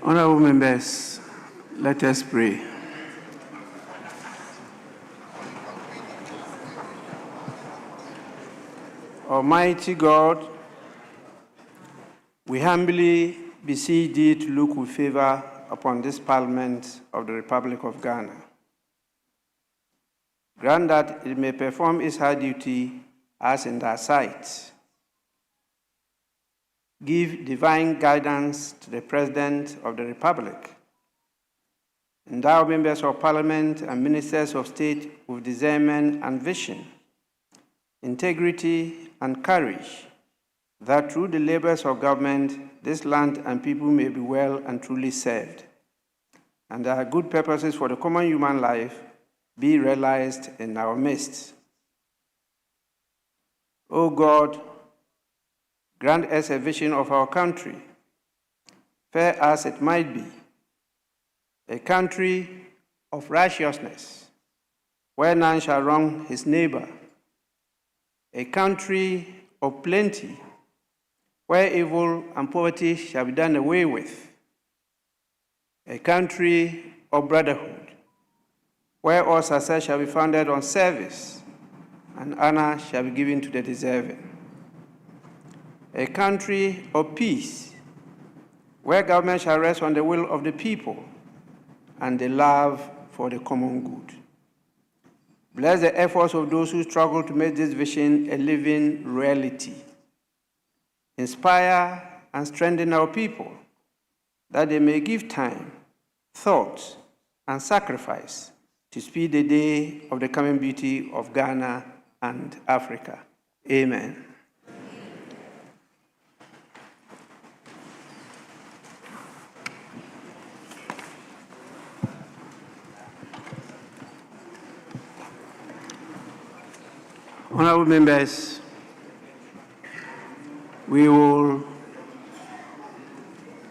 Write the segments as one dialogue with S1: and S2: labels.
S1: Honorable members, let us pray. Almighty God, we humbly beseech thee to look with favor upon this Parliament of the Republic of Ghana. Grant that it may perform its high duty as in thy sight. Give divine guidance to the President of the Republic. Endow members of Parliament and ministers of state with discernment and vision, integrity and courage, that through the labors of government, this land and people may be well and truly served, and our good purposes for the common human life be realized in our midst. O God, grant us a vision of our country, fair as it might be, a country of righteousness, where none shall wrong his neighbor, a country of plenty, where evil and poverty shall be done away with, a country of brotherhood, where all success shall be founded on service and honor shall be given to the deserving, a country of peace, where government shall rest on the will of the people and the love for the common good. Bless the efforts of those who struggle to make this vision a living reality. Inspire and strengthen our people, that they may give time, thought, and sacrifice to speed the day of the coming beauty of Ghana and Africa. Amen. Honorable members, we will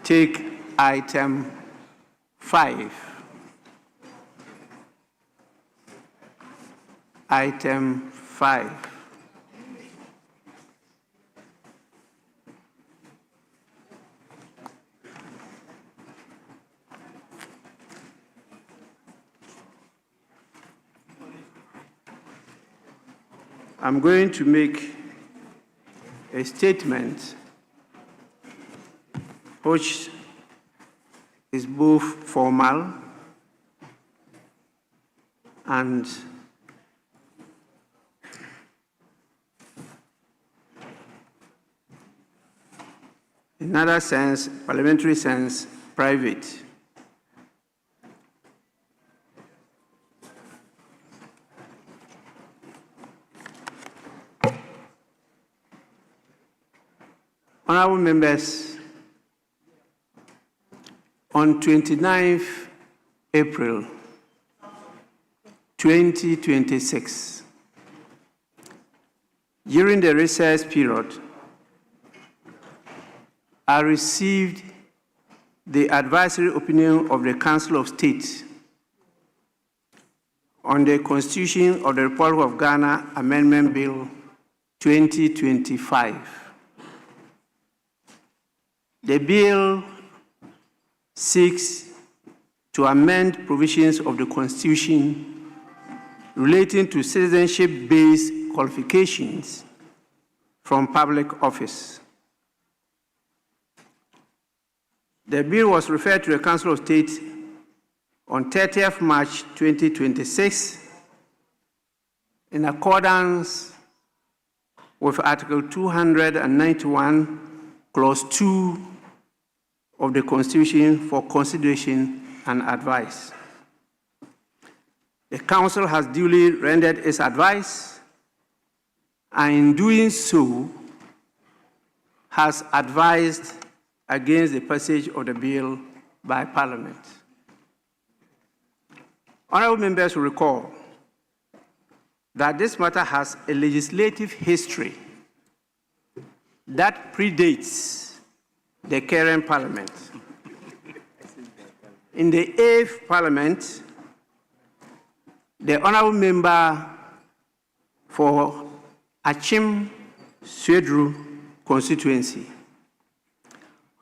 S1: take item 5. Item 5. I'm going to make a statement which is both formal and in another sense, parliamentary sense, private. Honorable members, on 29th April 2026, during the recess period, I received the advisory opinion of the Council of State on the Constitution of the Republic of Ghana Amendment Bill 2025. The bill seeks to amend provisions of the Constitution relating to citizenship-based qualifications from public office. The bill was referred to the Council of State on 30th March 2026 in accordance with Article 291, Clause 2 of the Constitution for consideration and advice. The Council has duly rendered its advice, and in doing so, has advised against the passage of the bill by Parliament. Honorable members will recall that this matter has a legislative history that predates the current Parliament. In the 8th Parliament, the Honorable Member for Achim Swedru constituency,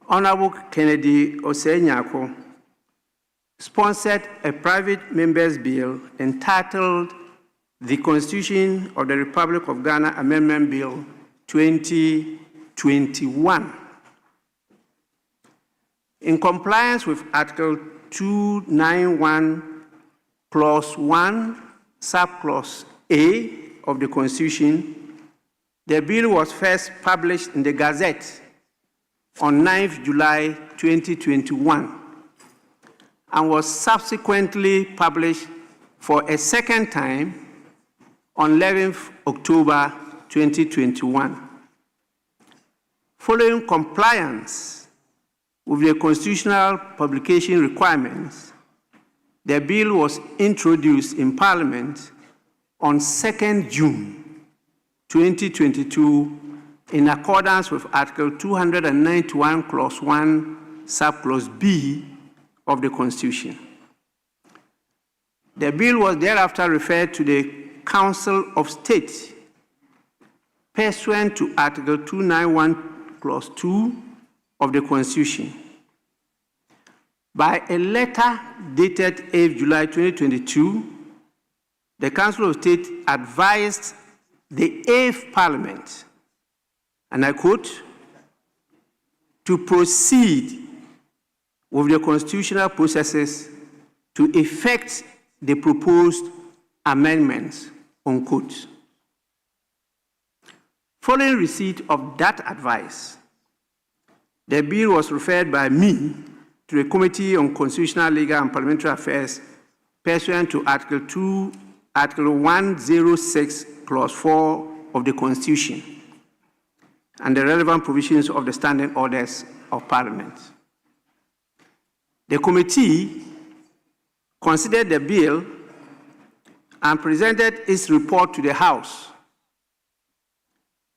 S1: Honorable Kennedy Osei-Nyako sponsored a private member's bill entitled the Constitution of the Republic of Ghana Amendment Bill 2021. In compliance with Article 291, Clause 1, Subclause A of the Constitution, the bill was first published in the Gazette on 9th July 2021 and was subsequently published for a second time on 11th October 2021. Following compliance with the constitutional publication requirements, the bill was introduced in Parliament on 2nd June 2022 in accordance with Article 291, Clause 1, Subclause B of the Constitution. The bill was thereafter referred to the Council of State pursuant to Article 291, Clause 2 of the Constitution. By a letter dated 8th July 2022, the Council of State advised the 8th Parliament, and I quote, to proceed with the constitutional processes to effect the proposed amendments, unquote. Following receipt of that advice, the bill was referred by me to the Committee on Constitutional, Legal and Parliamentary Affairs pursuant to Article 106, Clause 4 of the Constitution and the relevant provisions of the Standing Orders of Parliament. The committee considered the bill and presented its report to the House.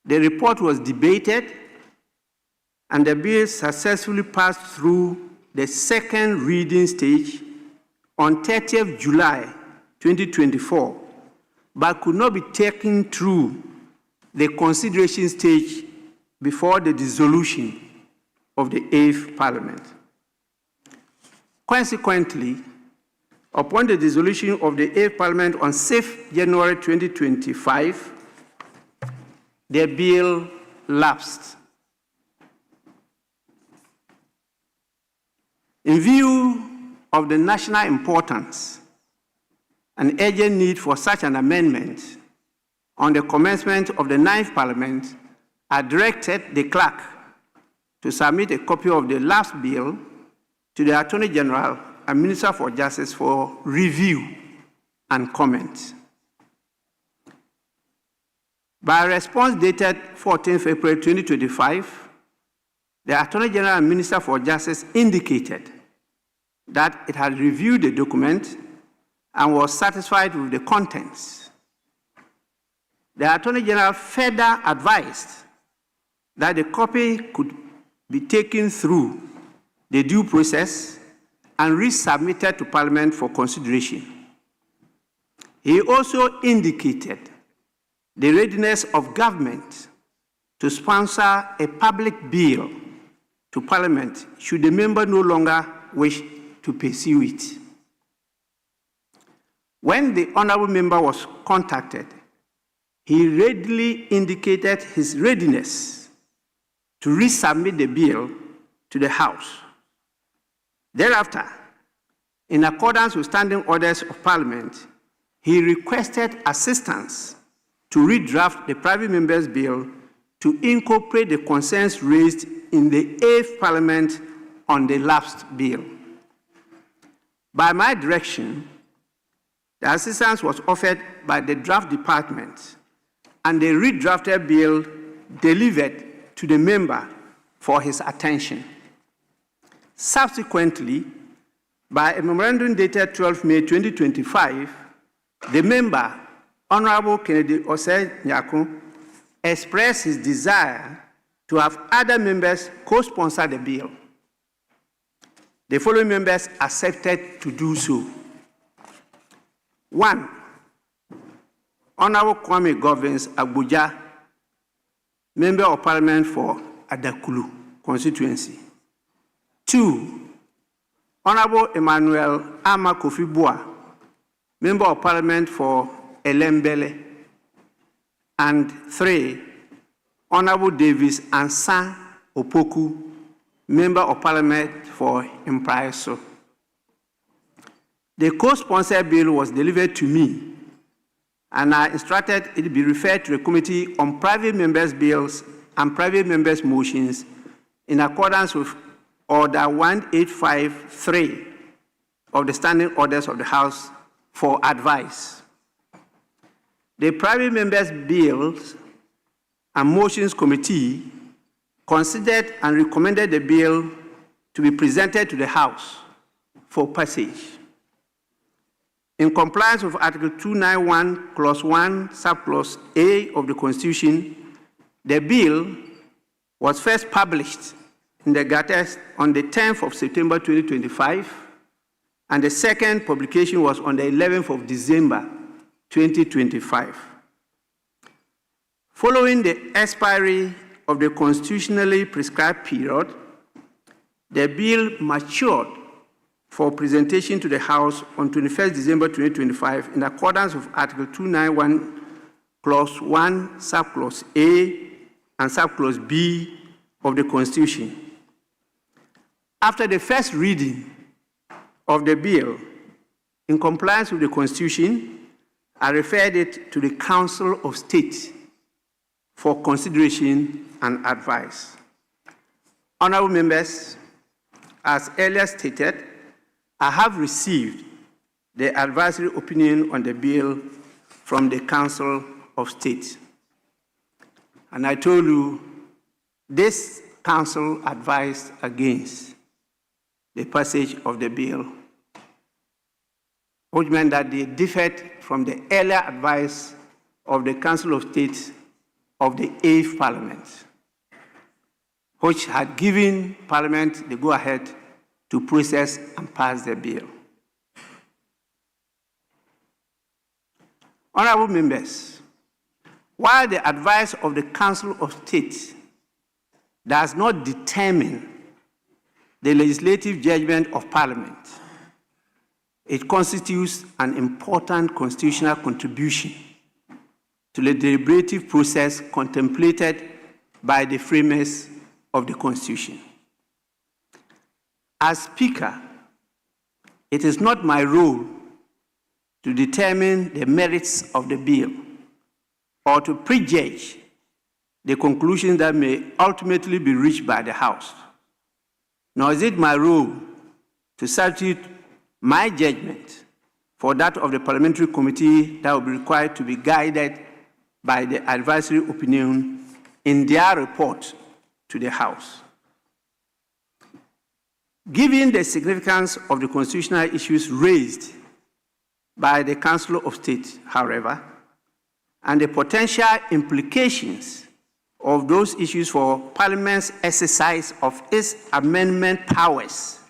S1: The report was debated, and the bill successfully passed through the second reading stage on 30th July 2024, but could not be taken through the consideration stage before the dissolution of the 8th Parliament. Consequently, upon the dissolution of the 8th Parliament on 6th January 2025, the bill lapsed. In view of the national importance and urgent need for such an amendment, on the commencement of the 9th Parliament, I directed the clerk to submit a copy of the lapsed bill to the Attorney General and Minister for Justice for review and comment. By a response dated 14th April 2025, the Attorney General and Minister for Justice indicated that it had reviewed the document and was satisfied with the contents. The Attorney General further advised that the copy could be taken through the due process and resubmitted to Parliament for consideration. He also indicated the readiness of government to sponsor a public bill to Parliament should the member no longer wish to pursue it. When the honorable member was contacted, he readily indicated his readiness to resubmit the bill to the House. Thereafter, in accordance with standing orders of Parliament, he requested assistance to redraft the private member's bill to incorporate the concerns raised in the 8th Parliament on the lapsed bill. By my direction, the assistance was offered by the draft department, and the redrafted bill delivered to the member for his attention. Subsequently, by a memorandum dated 12 May 2025, the member, Honorable Kennedy Osei-Nyako, expressed his desire to have other members co-sponsor the bill. The following members accepted to do so. 1. Honorable Kwame Govins Abuja, Member of Parliament for Adakulu constituency. 2, Honorable Emmanuel Ama Kofi Bua, Member of Parliament for Elembele. And 3, Honorable Davis Ansa Opoku, Member of Parliament for Impraiso. The co-sponsored bill was delivered to me, and I instructed it be referred to the Committee on Private Members' Bills and Private Members' Motions in accordance with Order 1853 of the Standing Orders of the House for advice. The Private Members' Bills and Motions Committee considered and recommended the bill to be presented to the House for passage. In compliance with Article 291, Clause 1, Subclause A of the Constitution, the bill was first published in the Gazette on the 10th of September 2025, and the second publication was on the 11th of December 2025. Following the expiry of the constitutionally prescribed period, the bill matured for presentation to the House on 21st December 2025 in accordance with Article 291, Clause 1, Subclause A and Subclause B of the Constitution. After the first reading of the bill, in compliance with the Constitution, I referred it to the Council of State for consideration and advice. Honorable members, as earlier stated, I have received the advisory opinion on the bill from the Council of State. And I told you, this council advised against the passage of the bill, which meant that they differed from the earlier advice of the Council of State of the 8th Parliament, which had given Parliament the go-ahead to process and pass the bill. Honorable members, while the advice of the Council of State does not determine the legislative judgment of Parliament, it constitutes an important constitutional contribution to the deliberative process contemplated by the framers of the Constitution. As Speaker, it is not my role to determine the merits of the bill or to prejudge the conclusions that may ultimately be reached by the House, nor is it my role to substitute my judgment for that of the parliamentary committee that will be required to be guided by the advisory opinion in their report to the House. Given the significance of the constitutional issues raised by the Council of State, however, and the potential implications of those issues for Parliament's exercise of its amendment powers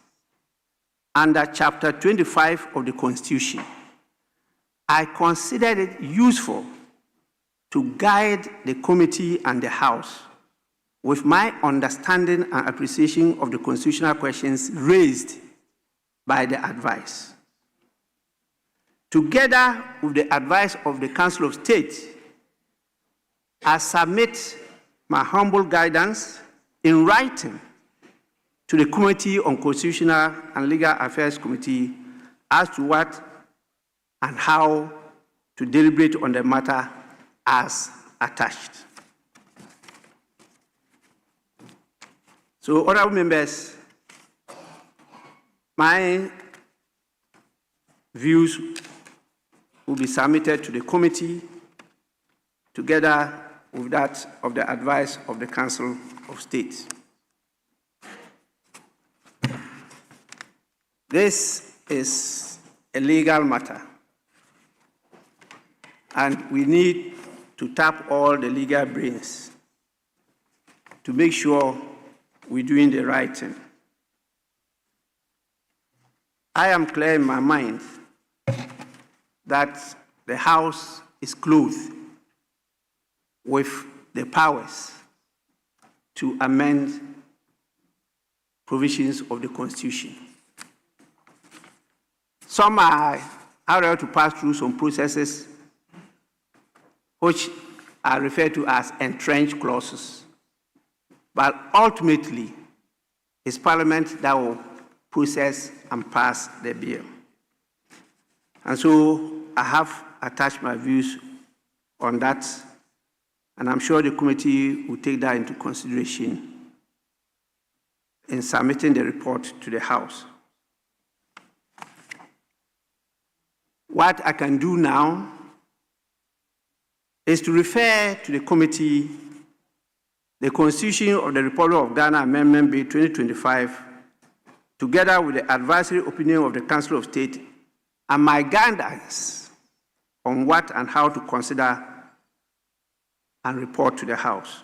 S1: under Chapter 25 of the Constitution, I considered it useful to guide the committee and the House with my understanding and appreciation of the constitutional questions raised by the advice. Together with the advice of the Council of State, I submit my humble guidance in writing to the Committee on Constitutional and Legal Affairs Committee as to what and how to deliberate on the matter as attached. So, honorable members, my views will be submitted to the committee together with that of the advice of the Council of State. This is a legal matter, and we need to tap all the legal brains to make sure we're doing the right thing. I am clear in my mind that the House is clothed with the powers to amend provisions of the Constitution. Some are allowed to pass through some processes which are referred to as entrenched clauses. But ultimately, it's Parliament that will process and pass the bill. And so I have attached my views on that, and I'm sure the committee will take that into consideration in submitting the report to the House. What I can do now is to refer to the committee the Constitution of the Republic of Ghana Amendment Bill 2025, together with the advisory opinion of the Council of State, and my guidance on what and how to consider and report to the House,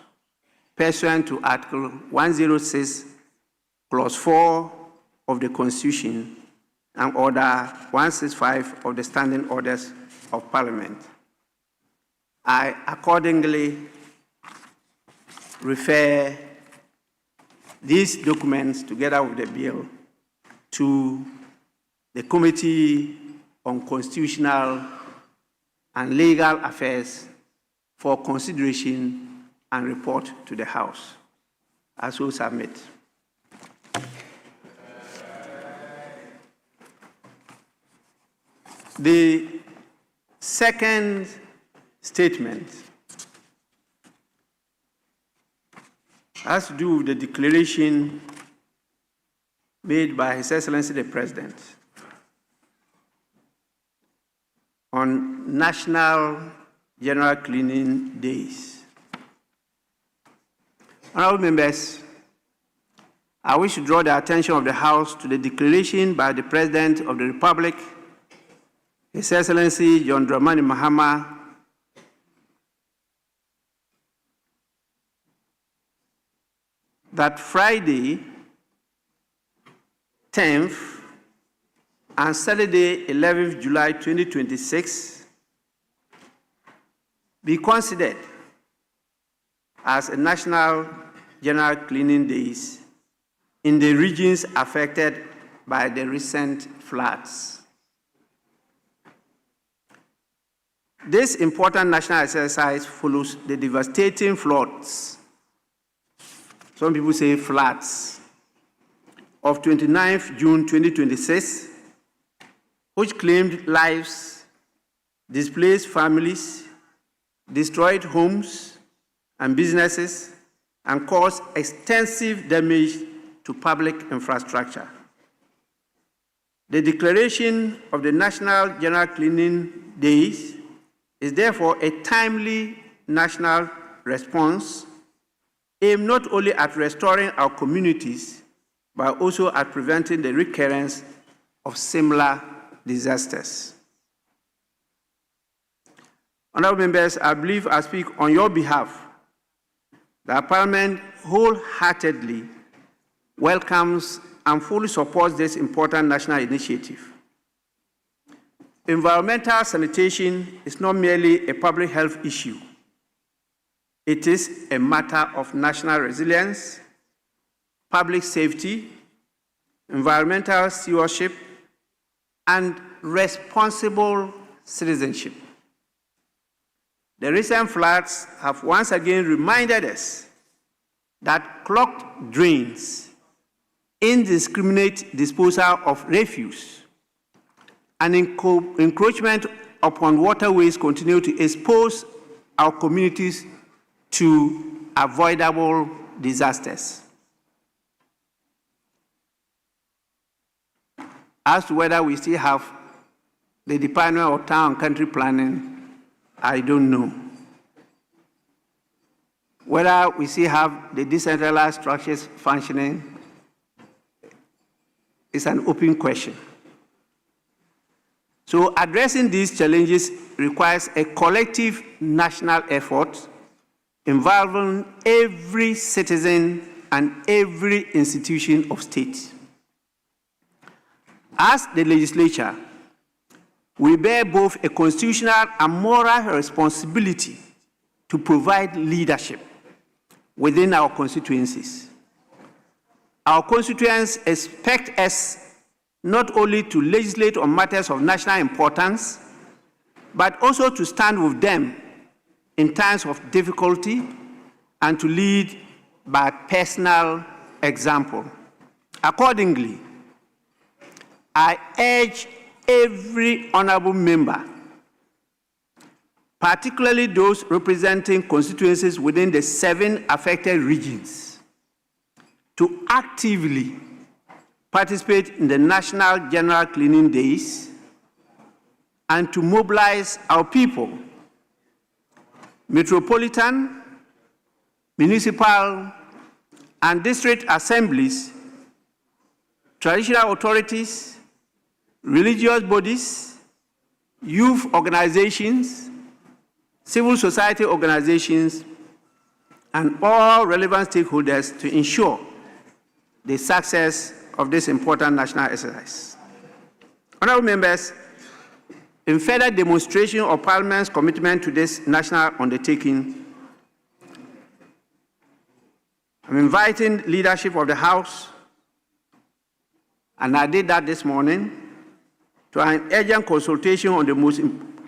S1: pursuant to Article 106, Clause 4 of the Constitution, and Order 165 of the Standing Orders of Parliament. I accordingly refer these documents, together with the bill, to the Committee on Constitutional and Legal Affairs for consideration and report to the House. I so submit. The second statement has to do with the declaration made by His Excellency the President on National General Cleaning Days. Honorable members, I wish to draw the attention of the House to the declaration by the President of the Republic, His Excellency John Dramani Mahama, that Friday, 10th, and Saturday, 11th July 2026, be considered as a National General Cleaning Days in the regions affected by the recent floods. This important national exercise follows the devastating floods, some people say floods, of 29th June 2026, which claimed lives, displaced families, destroyed homes and businesses, and caused extensive damage to public infrastructure. The declaration of the National General Cleaning Days is therefore a timely national response aimed not only at restoring our communities, but also at preventing the recurrence of similar disasters. Honorable members, I believe I speak on your behalf that Parliament wholeheartedly welcomes and fully supports this important national initiative. Environmental sanitation is not merely a public health issue. It is a matter of national resilience, public safety, environmental stewardship, and responsible citizenship. The recent floods have once again reminded us that clogged drains, indiscriminate disposal of refuse, and encroachment upon waterways continue to expose our communities to avoidable disasters. As to whether we still have the Department of Town and Country Planning, I don't know. Whether we still have the decentralized structures functioning is an open question. So addressing these challenges requires a collective national effort involving every citizen and every institution of state. As the legislature, we bear both a constitutional and moral responsibility to provide leadership within our constituencies. Our constituents expect us not only to legislate on matters of national importance, but also to stand with them in times of difficulty and to lead by personal example. Accordingly, I urge every honorable member, particularly those representing constituencies within the 7 affected regions, to actively participate in the National General Cleaning Days and to mobilize our people, metropolitan, municipal, and district assemblies, traditional authorities, religious bodies, youth organizations, civil society organizations, and all relevant stakeholders to ensure the success of this important national exercise. Honorable members, in further demonstration of Parliament's commitment to this national undertaking, I'm inviting leadership of the House, and I did that this morning, to an urgent consultation on the most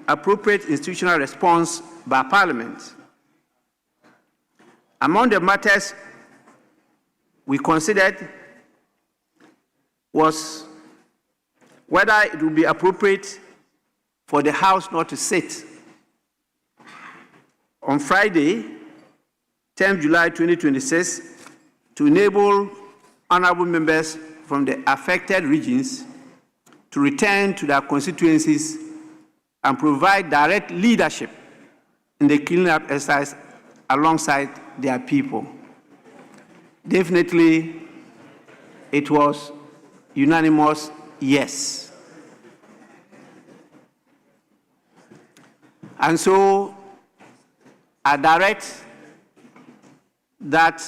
S1: appropriate institutional response by Parliament. Among the matters we considered was whether it would be appropriate for the House not to sit on Friday, 10th July 2026, to enable honorable members from the affected regions to return to their constituencies and provide direct leadership in the cleanup exercise alongside their people. Definitely, it was unanimous yes. And so I direct that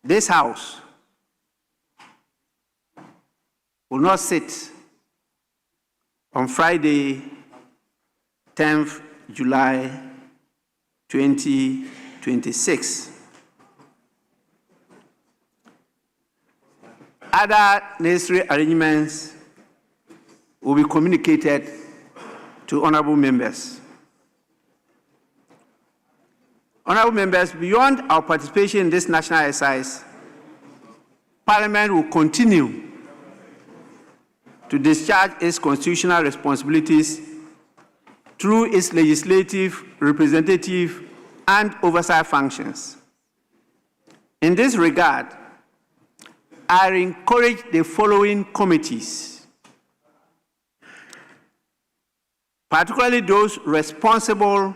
S1: this House will not sit on Friday, 10th July 2026. Other necessary arrangements will be communicated to honorable members. Honorable members, beyond our participation in this national exercise, Parliament will continue to discharge its constitutional responsibilities through its legislative, representative, and oversight functions. In this regard, I encourage the following committees, particularly those responsible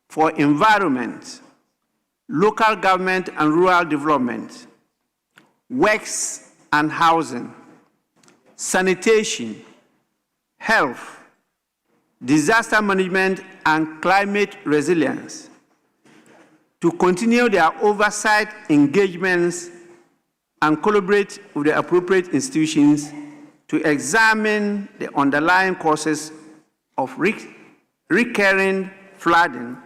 S1: for environment, local government and rural development, works and housing, sanitation, health, disaster management, and climate resilience, to continue their oversight engagements and collaborate with the appropriate institutions to examine the underlying causes of recurring flooding,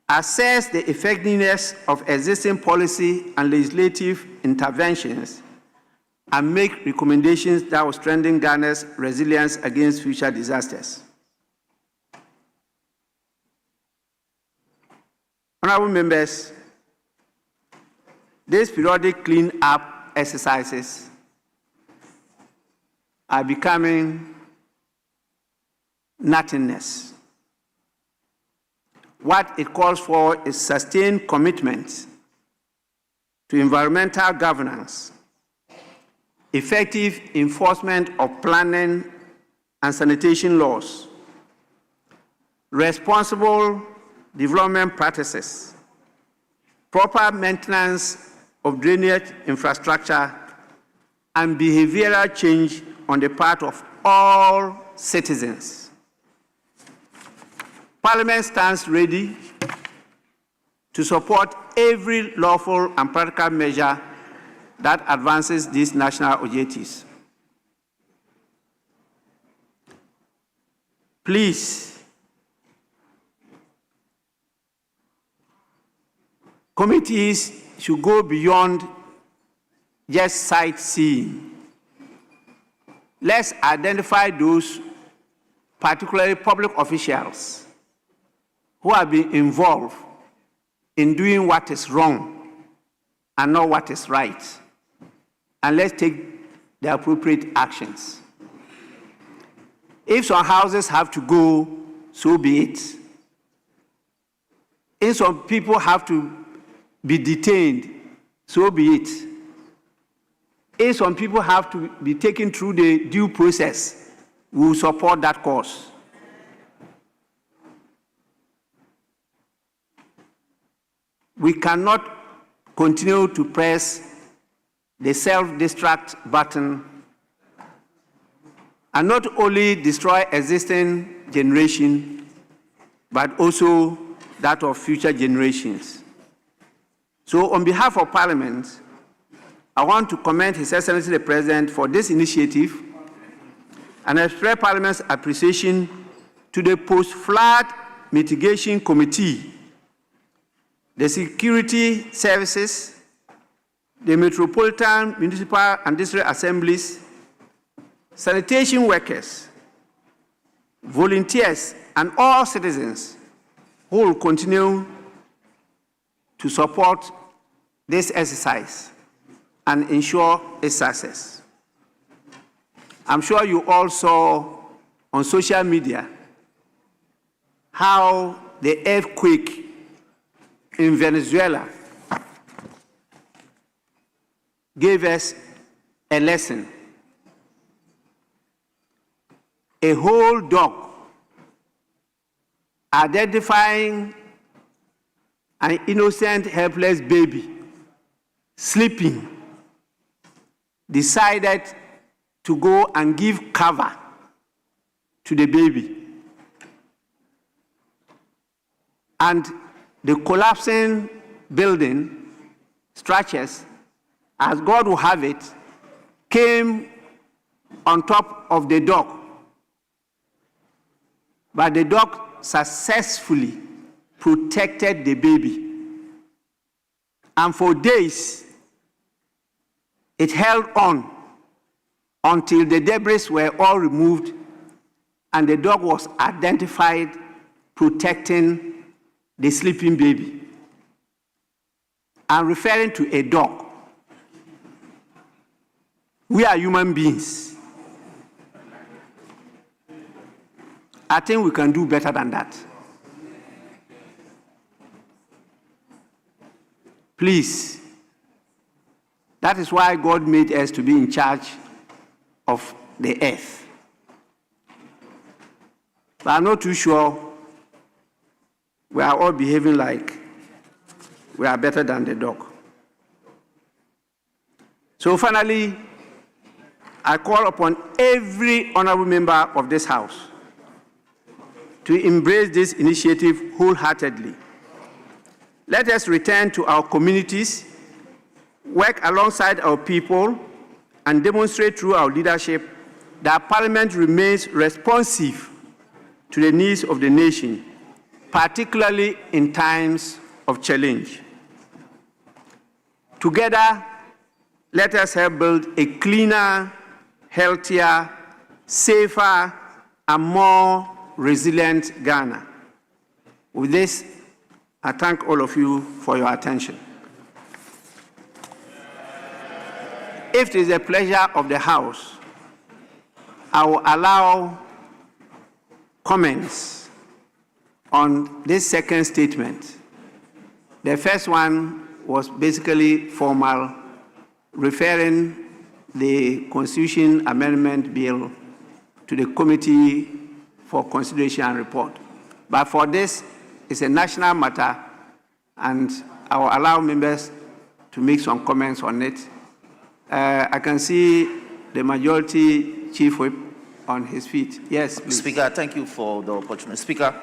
S1: assess the effectiveness of existing policy and legislative interventions, and make recommendations that will strengthen Ghana's resilience against future disasters. Honorable members, these periodic clean-up exercises are becoming nothingness. What it calls for is sustained commitment to environmental governance, effective enforcement of planning and sanitation laws, responsible development practices, proper maintenance of drainage infrastructure, and behavioral change on the part of all citizens. Parliament stands ready to support every lawful and practical measure that advances these national objectives. Please, committees should go beyond just sightseeing. Let's identify those, particularly public officials, who have been involved in doing what is wrong and not what is right. And let's take the appropriate actions. If some houses have to go, so be it. If some people have to be detained, so be it. If some people have to be taken through the due process, we will support that cause. We cannot continue to press the self-destruct button and not only destroy existing generation, but also that of future generations. So on behalf of Parliament, I want to commend His Excellency the President for this initiative and express Parliament's appreciation to the Post-Flood Mitigation Committee, the security services, the Metropolitan, Municipal and District Assemblies, sanitation workers, volunteers, and all citizens who will continue to support this exercise and ensure its success. I'm sure you all saw on social media how the earthquake in Venezuela gave us a lesson. A whole dog identifying an innocent, helpless baby sleeping decided to go and give cover to the baby. And the collapsing building structures, as God will have it, came on top of the dog. But the dog successfully protected the baby. And for days, it held on until the debris were all removed and the dog was identified protecting the sleeping baby. I'm referring to a dog. We are human beings. I think we can do better than that. Please. That is why God made us to be in charge of the earth. But I'm not too sure we are all behaving like we are better than the dog. So finally, I call upon every honorable member of this House to embrace this initiative wholeheartedly. Let us return to our communities, work alongside our people, and demonstrate through our leadership that Parliament remains responsive to the needs of the nation, particularly in times of challenge. Together, let us help build a cleaner, healthier, safer, and more resilient Ghana. With this, I thank all of you for your attention. If it is a pleasure of the House, I will allow comments on this second statement. The first one was basically formal, referring the Constitution Amendment Bill to the Committee for consideration and report. But for this, it's a national matter, and I will allow members to make some comments on it. I can see the Majority Chief Whip on his feet. Yes, please.
S2: Speaker, thank you for the opportunity. Speaker,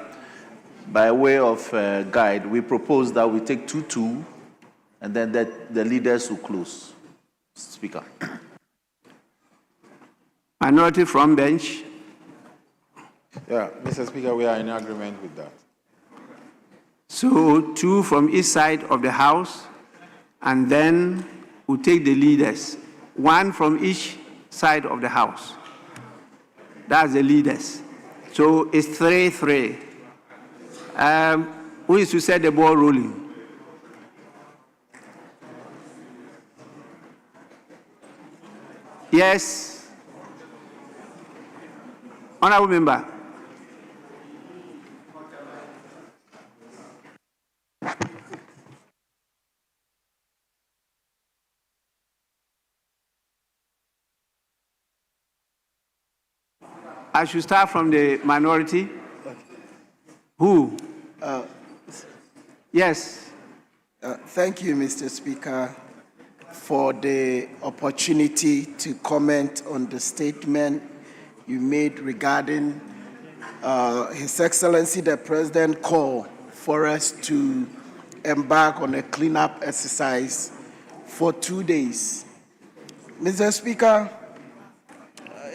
S2: by way of guide, we propose that we take 2-2, and then the leaders will close. Speaker.
S1: Minority from bench.
S3: Yeah, Mr. Speaker, we are in agreement with that.
S1: So 2 from each side of the House, and then will take the leaders, one from each side of the House. That's the leaders. So it's 3-3. Who is to set the ball rolling? Yes. Honorable member. I should start from the minority. Who? Yes.
S4: Thank you, Mr. Speaker, for the opportunity to comment on the statement you made regarding His Excellency the President call for us to embark on a cleanup exercise for 2 days. Mr. Speaker,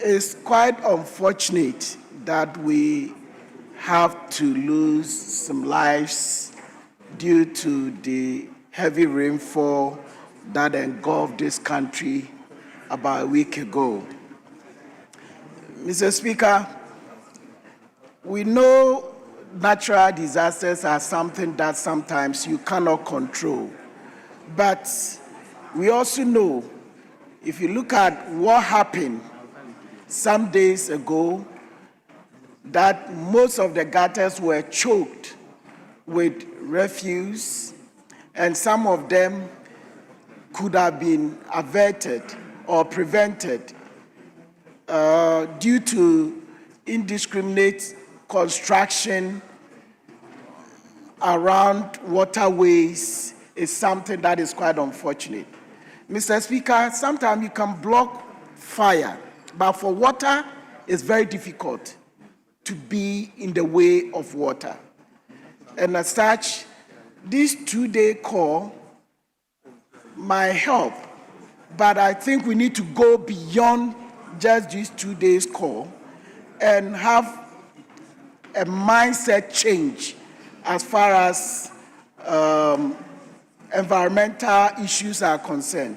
S4: it's quite unfortunate that we have to lose some lives due to the heavy rainfall that engulfed this country about a week ago. Mr. Speaker, we know natural disasters are something that sometimes you cannot control, but we also know, if you look at what happened some days ago, that most of the gutters were choked with refuse, and some of them could have been averted or prevented due to indiscriminate construction around waterways is something that is quite unfortunate. Mr. Speaker, sometimes you can block fire, but for water, it's very difficult to be in the way of water. And as such, this 2-day call might help, but I think we need to go beyond just this 2 days call and have a mindset change as far as environmental issues are concerned.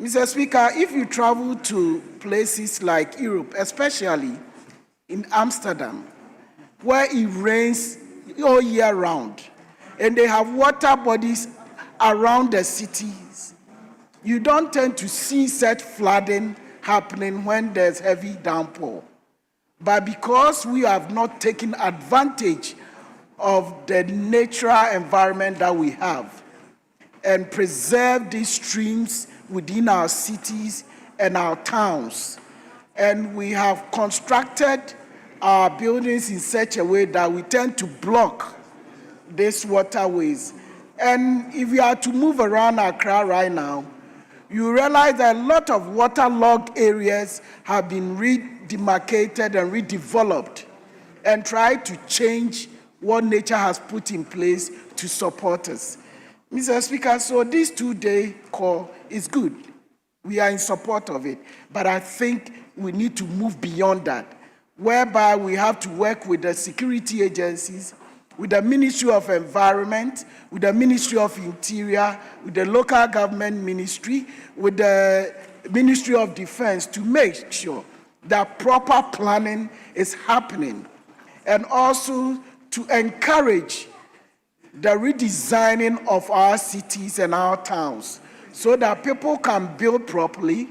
S4: Mr. Speaker, if you travel to places like Europe, especially in Amsterdam, where it rains all year round, and they have water bodies around the cities, you don't tend to see such flooding happening when there's heavy downpour. But because we have not taken advantage of the natural environment that we have and preserve these streams within our cities and our towns, and we have constructed our buildings in such a way that we tend to block these waterways. And if you are to move around Accra right now, you realize that a lot of waterlogged areas have been redemarcated and redeveloped and try to change what nature has put in place to support us. Mr. Speaker, so this 2-day call is good. We are in support of it. But I think we need to move beyond that, whereby we have to work with the security agencies, with the Ministry of Environment, with the Ministry of Interior, with the local government ministry, with the Ministry of Defense to make sure that proper planning is happening, and also to encourage the redesigning of our cities and our towns so that people can build properly,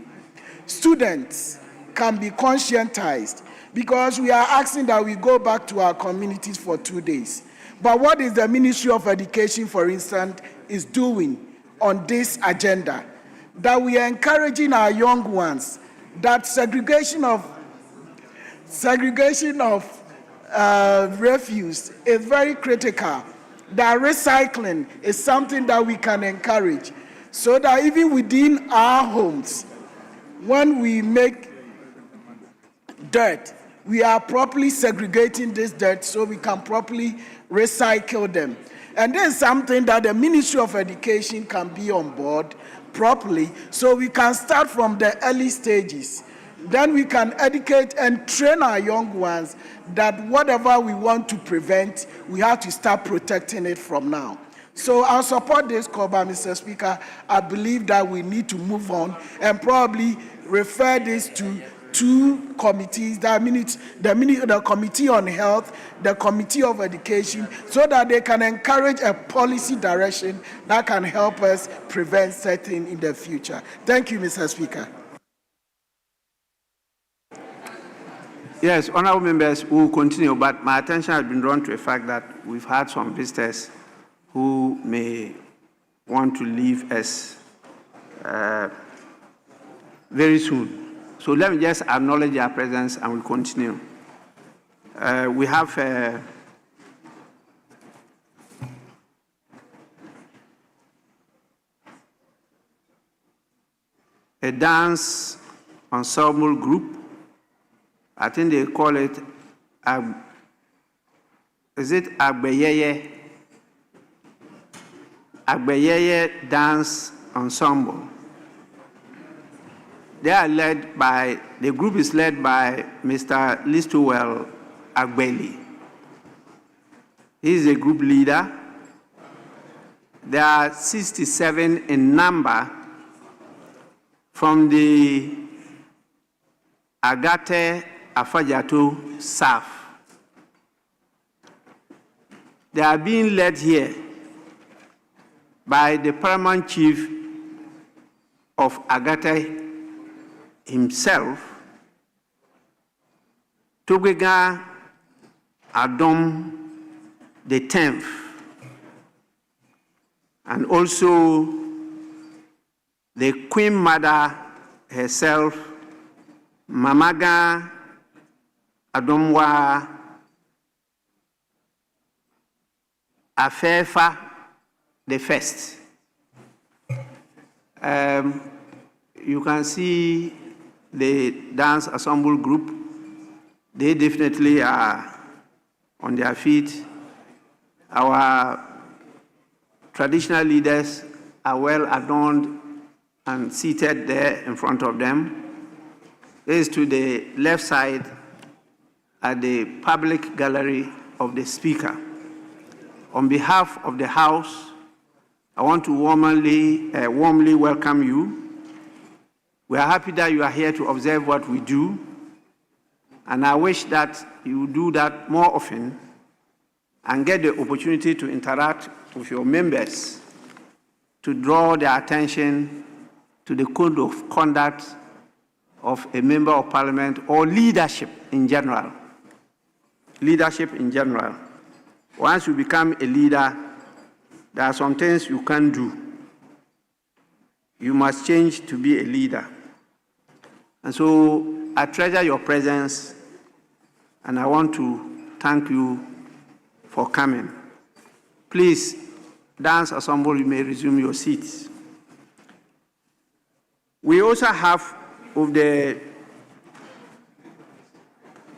S4: students can be conscientized, because we are asking that we go back to our communities for 2 days. But what is the Ministry of Education, for instance, is doing on this agenda? That we are encouraging our young ones that segregation of refuse is very critical. That recycling is something that we can encourage, so that even within our homes, when we make dirt, we are properly segregating this dirt so we can properly recycle them. And this is something that the Ministry of Education can be on board properly, so we can start from the early stages. Then we can educate and train our young ones that whatever we want to prevent, we have to start protecting it from now. So I'll support this call, but Mr. Speaker, I believe that we need to move on and probably refer this to two committees, the Committee on Health, the Committee of Education, so that they can encourage a policy direction that can help us prevent certain in the future. Thank you, Mr. Speaker.
S1: Yes, honorable members, we will continue, but my attention has been drawn to the fact that we've had some visitors who may want to leave us very soon. So let me just acknowledge their presence and we'll continue. We have a dance ensemble group. I think they call it, is it Agbeyeye? Agbeyeye Dance Ensemble. They are led by, the group is led by Mr. Listowell Agbeli. He is a group leader. There are 67 in number from the Agate Afajato South. They are being led here by the paramount chief of Agate himself, Togega Adom the 10th, and also the Queen Mother herself, Mamaga Adomwa Afefa the First. You can see the dance ensemble group. They definitely are on their feet. Our traditional leaders are well adorned and seated there in front of them. This is to the left side at the public gallery of the speaker. On behalf of the House, I want to warmly welcome you. We are happy that you are here to observe what we do, and I wish that you do that more often and get the opportunity to interact with your members to draw their attention to the code of conduct of a member of parliament or leadership in general. Leadership in general. Once you become a leader, there are some things you can't do. You must change to be a leader. And so I treasure your presence, and I want to thank you for coming. Please, dance ensemble, you may resume your seats. We also have of the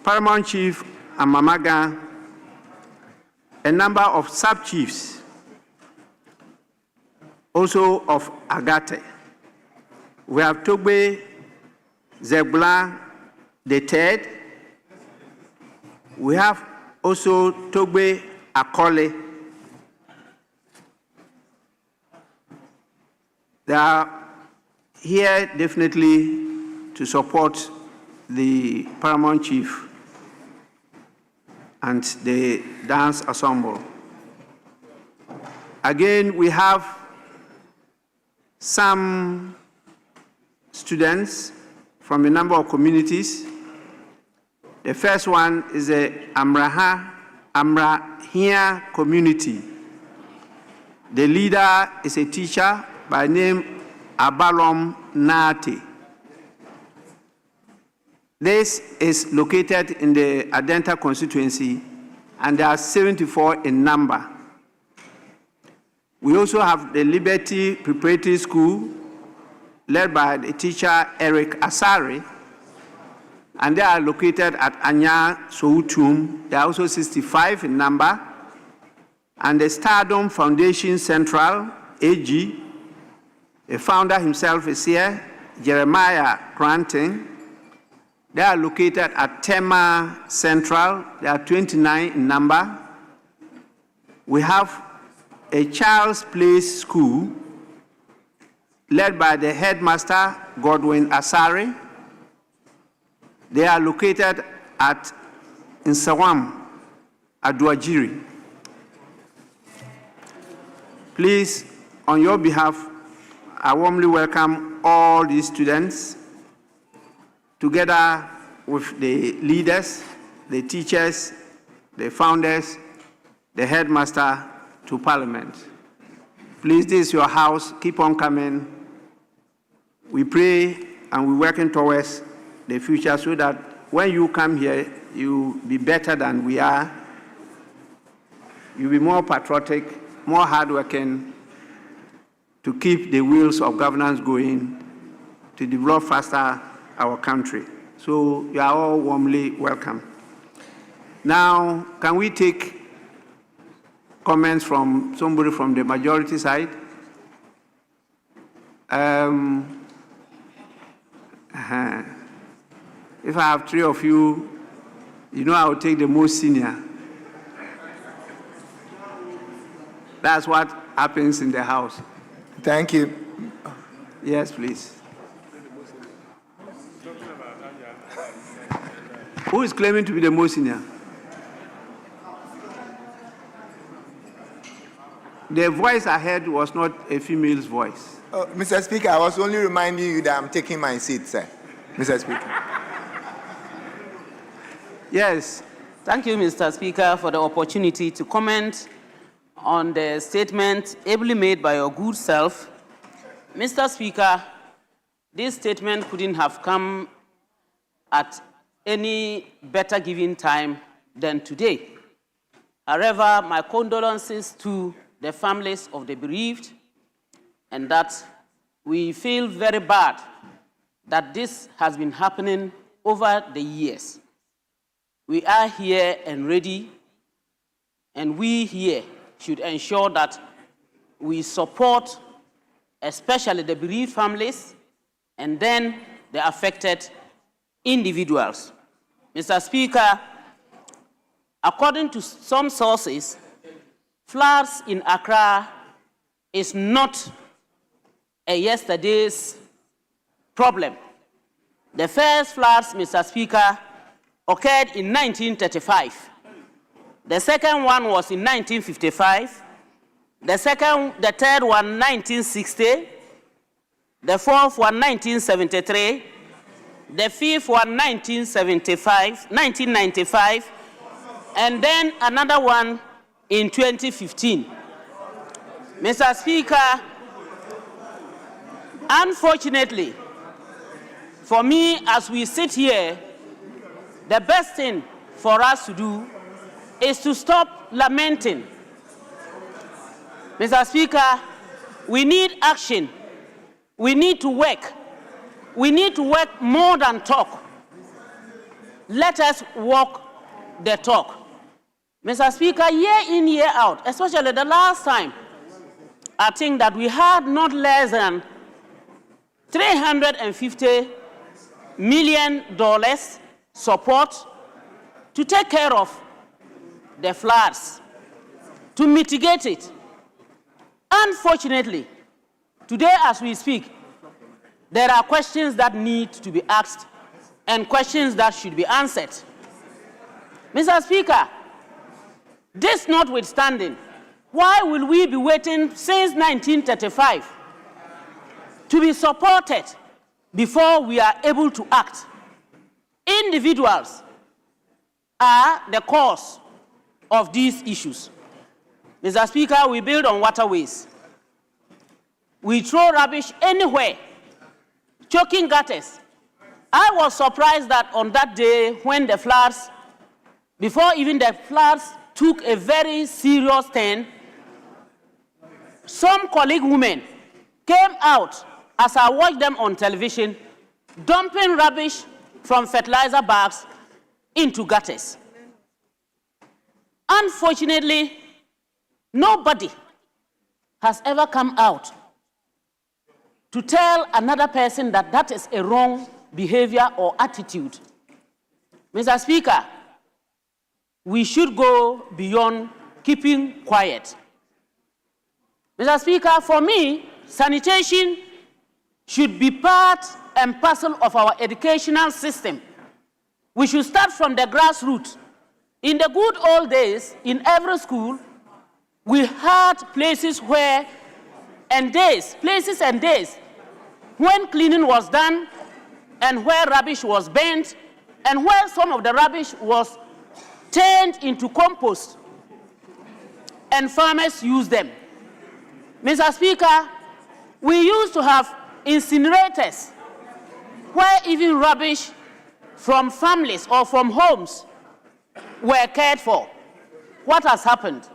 S1: paramount chief and Mamaga a number of sub-chiefs, also of Agate. We have Togbe Zebula the Third. We have also Togbe Akole. They are here definitely to support the paramount chief and the dance ensemble. Again, we have some students from a number of communities. The first one is the Amrahia community. The leader is a teacher by name Abalom Nate. This is located in the Adenta constituency, and there are 74 in number. We also have the Liberty Preparatory School, led by the teacher Eric Asari, and they are located at Anya Soutum. They are also 65 in number. And the Stardom Foundation Central, AG, the founder himself is here, Jeremiah Granting. They are located at Tema Central. They are 29 in number. We have a child's play school led by the headmaster, Godwin Asare. They are located at Nsawam, Aduajiri. Please, on your behalf, I warmly welcome all these students, together with the leaders, the teachers, the founders, the headmaster, to Parliament. Please, this is your house. Keep on coming. We pray and we're working towards the future so that when you come here, you'll be better than we are. You'll be more patriotic, more hardworking, to keep the wheels of governance going, to develop faster our country. So you are all warmly welcome. Now, can we take comments from somebody from the majority side? If I have three of you, you know I will take the most senior. That's what happens in the house.
S5: Thank you.
S1: Yes, please. Who is claiming to be the most senior? The voice I heard was not a female's voice.
S5: Mr. Speaker, I was only reminding you that I'm taking my seat, sir. Mr. Speaker.
S1: Yes.
S6: Thank you, Mr. Speaker, for the opportunity to comment on the statement ably made by your good self. Mr. Speaker, this statement couldn't have come at any better given time than today. However, my condolences to the families of the bereaved, and that we feel very bad that this has been happening over the years. We are here and ready, and we here should ensure that we support especially the bereaved families and then the affected individuals. Mr. Speaker, according to some sources, floods in Accra is not a yesterday's problem. The first floods, Mr. Speaker, occurred in 1935. The second one was in 1955. The third one, 1960. The fourth one, 1973. The fifth one, 1995. And then another one in 2015. Mr. Speaker, unfortunately, for me, as we sit here, the best thing for us to do is to stop lamenting. Mr. Speaker, we need action. We need to work. We need to work more than talk. Let us walk the talk. Mr. Speaker, year in, year out, especially the last time, I think that we had not less than $350 million support to take care of the floods, to mitigate it. Unfortunately, today as we speak, there are questions that need to be asked and questions that should be answered. Mr. Speaker, this notwithstanding, why will we be waiting since 1935 to be supported before we are able to act? Individuals are the cause of these issues. Mr. Speaker, we build on waterways. We throw rubbish anywhere, choking gutters. I was surprised that on that day when the floods, before even the floods took a very serious turn, some colleague women came out as I watched them on television, dumping rubbish from fertilizer bags into gutters. Unfortunately, nobody has ever come out to tell another person that that is a wrong behavior or attitude. Mr. Speaker, we should go beyond keeping quiet. Mr. Speaker, for me, sanitation should be part and parcel of our educational system. We should start from the grassroots. In the good old days, in every school, we had places when cleaning was done and where rubbish was burnt and where some of the rubbish was turned into compost and farmers used them. Mr. Speaker, we used to have incinerators where even rubbish from families or from homes were cared for. What has happened?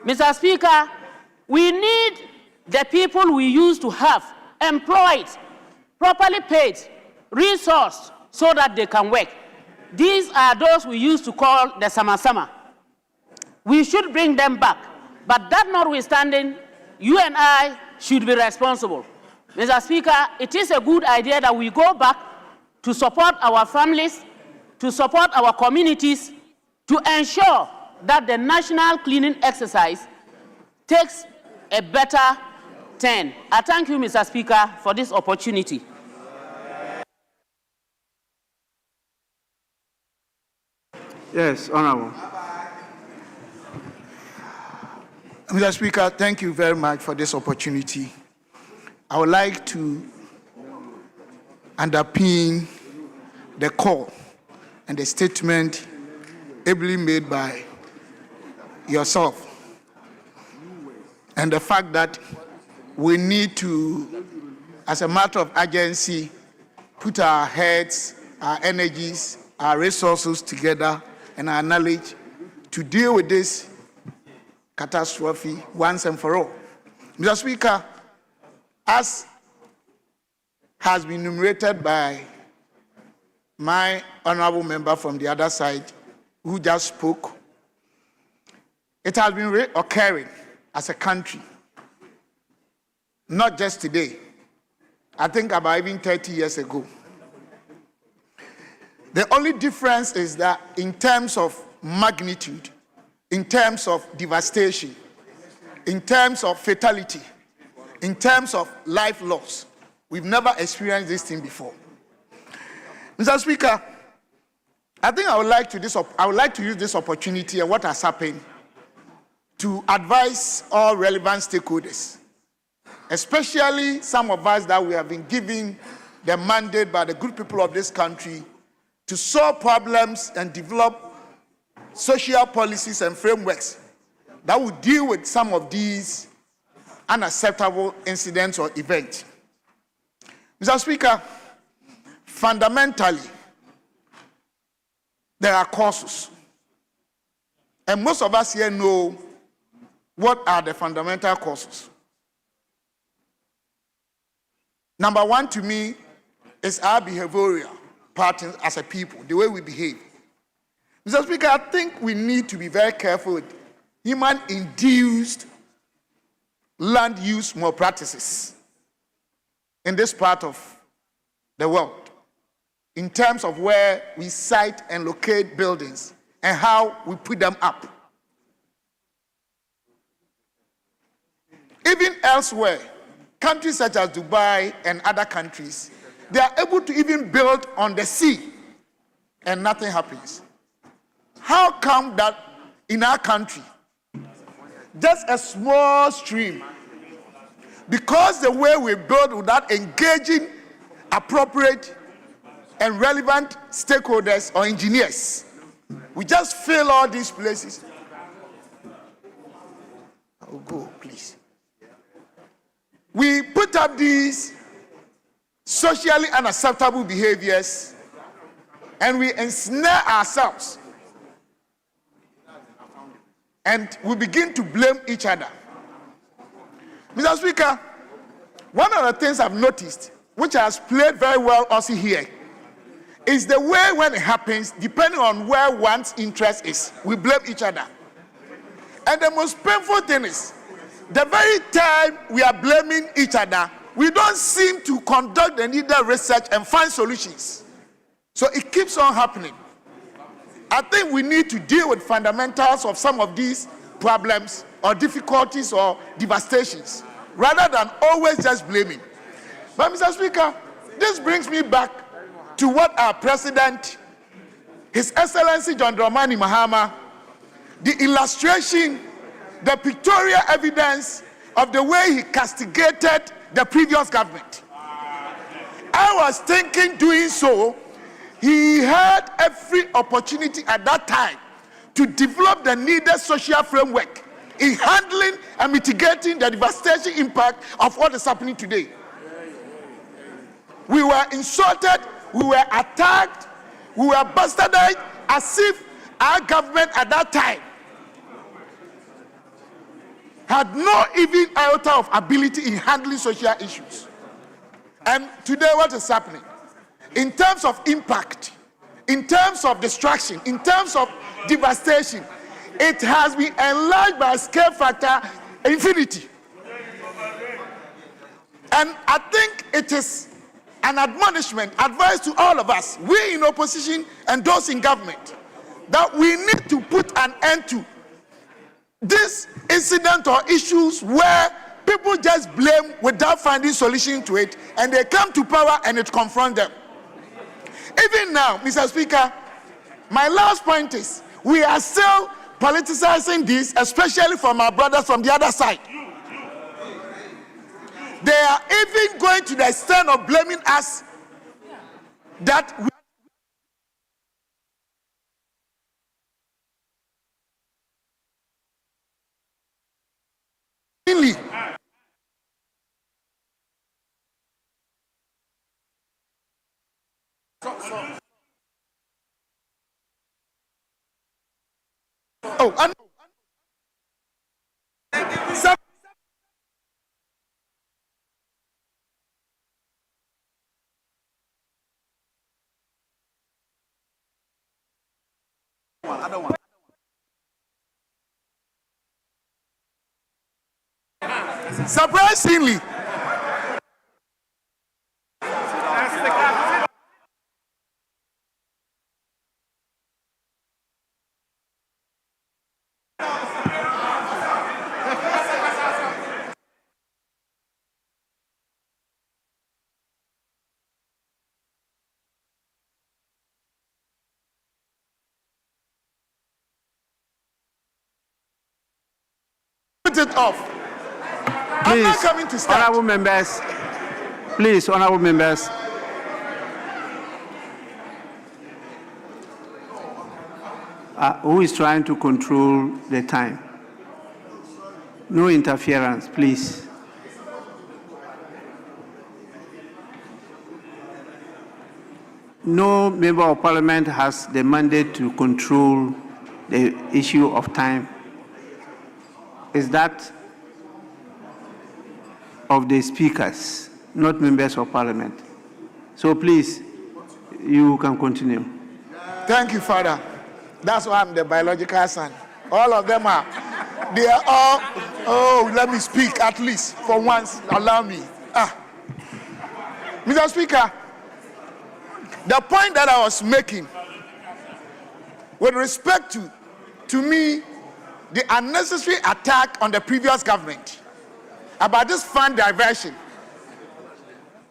S6: Mr. Speaker, we need the people we used to have employed, properly paid, resourced so that they can work. These are those we used to call the sama-sama. We should bring them back. But that notwithstanding, you and I should be responsible. Mr. Speaker, it is a good idea that we go back to support our families, to support our communities, to ensure that the national cleaning exercise takes a better turn. I thank you, Mr. Speaker, for this opportunity.
S1: Yes, Honorable.
S4: Mr. Speaker, thank you very much for this opportunity. I would like to underpin the call and the statement ably made by yourself and the fact that we need to, as a matter of urgency, put our heads, our energies, our resources together and our knowledge to deal with this catastrophe once and for all. Mr. Speaker, as has been enumerated by my honorable member from the other side who just spoke, it has been occurring as a country, not just today, I think about even 30 years ago. The only difference is that in terms of magnitude, in terms of devastation, in terms of fatality, in terms of life loss, we've never experienced this thing before. Mr. Speaker, I think I would like to use this opportunity and what has happened to advise all relevant stakeholders, especially some of us that we have been given the mandate by the good people of this country to solve problems and develop social policies and frameworks that will deal with some of these unacceptable incidents or events. Mr. Speaker, fundamentally, there are causes. And most of us here know what are the fundamental causes. Number one, to me, is our behavioral patterns as a people, the way we behave. Mr. Speaker, I think we need to be very careful with human-induced land use malpractices in this part of the world, in terms of where we site and locate buildings and how we put them up. Even elsewhere, countries such as Dubai and other countries, they are able to even build on the sea and nothing happens. How come that in our country, just a small stream, because the way we build without engaging appropriate and relevant stakeholders or engineers, we just fill all these places. Oh, go, please. We put up these socially unacceptable behaviors and we ensnare ourselves. And we begin to blame each other. Mr. Speaker, one of the things I've noticed, which has played very well also here, is the way when it happens, depending on where one's interest is, we blame each other. And the most painful thing is, the very time we are blaming each other, we don't seem to conduct the needed research and find solutions. So it keeps on happening. I think we need to deal with fundamentals of some of these
S7: problems or difficulties or devastations, rather than always just blaming. But Mr. Speaker, this brings me back to what our President, His Excellency John Dramani Mahama, the illustration, the pictorial evidence of the way he castigated the previous government. I was thinking doing so, he had every opportunity at that time to develop the needed social framework in handling and mitigating the devastation impact of what is happening today. We were insulted, we were attacked, we were bastardized as if our government at that time had no even iota of ability in handling social issues. And today what is happening? In terms of impact, in terms of destruction, in terms of devastation, it has been enlarged by a scale factor infinity. And I think it is an admonishment, advice to all of us, we in opposition and those in government, that we need to put an end to this incident or issues where people just blame without finding solution to it, and they come to power and it confronts them. Even now, Mr. Speaker, my last point is, we are still politicizing this, especially from our brothers from the other side. They are even going to the extent of blaming us that we surprisingly, put it off. I'm not coming to start.
S1: Honorable members, please, honorable members. Who is trying to control the time? No interference, please. No member of parliament has the mandate to control the issue of time. Is that of the speakers, not members of parliament. So please, you can continue.
S7: Thank you, Father. That's why I'm the biological son. All of them are. They are all, oh, let me speak at least for once. Allow me. Mr. Speaker, the point that I was making with respect to me, the unnecessary attack on the previous government about this fund diversion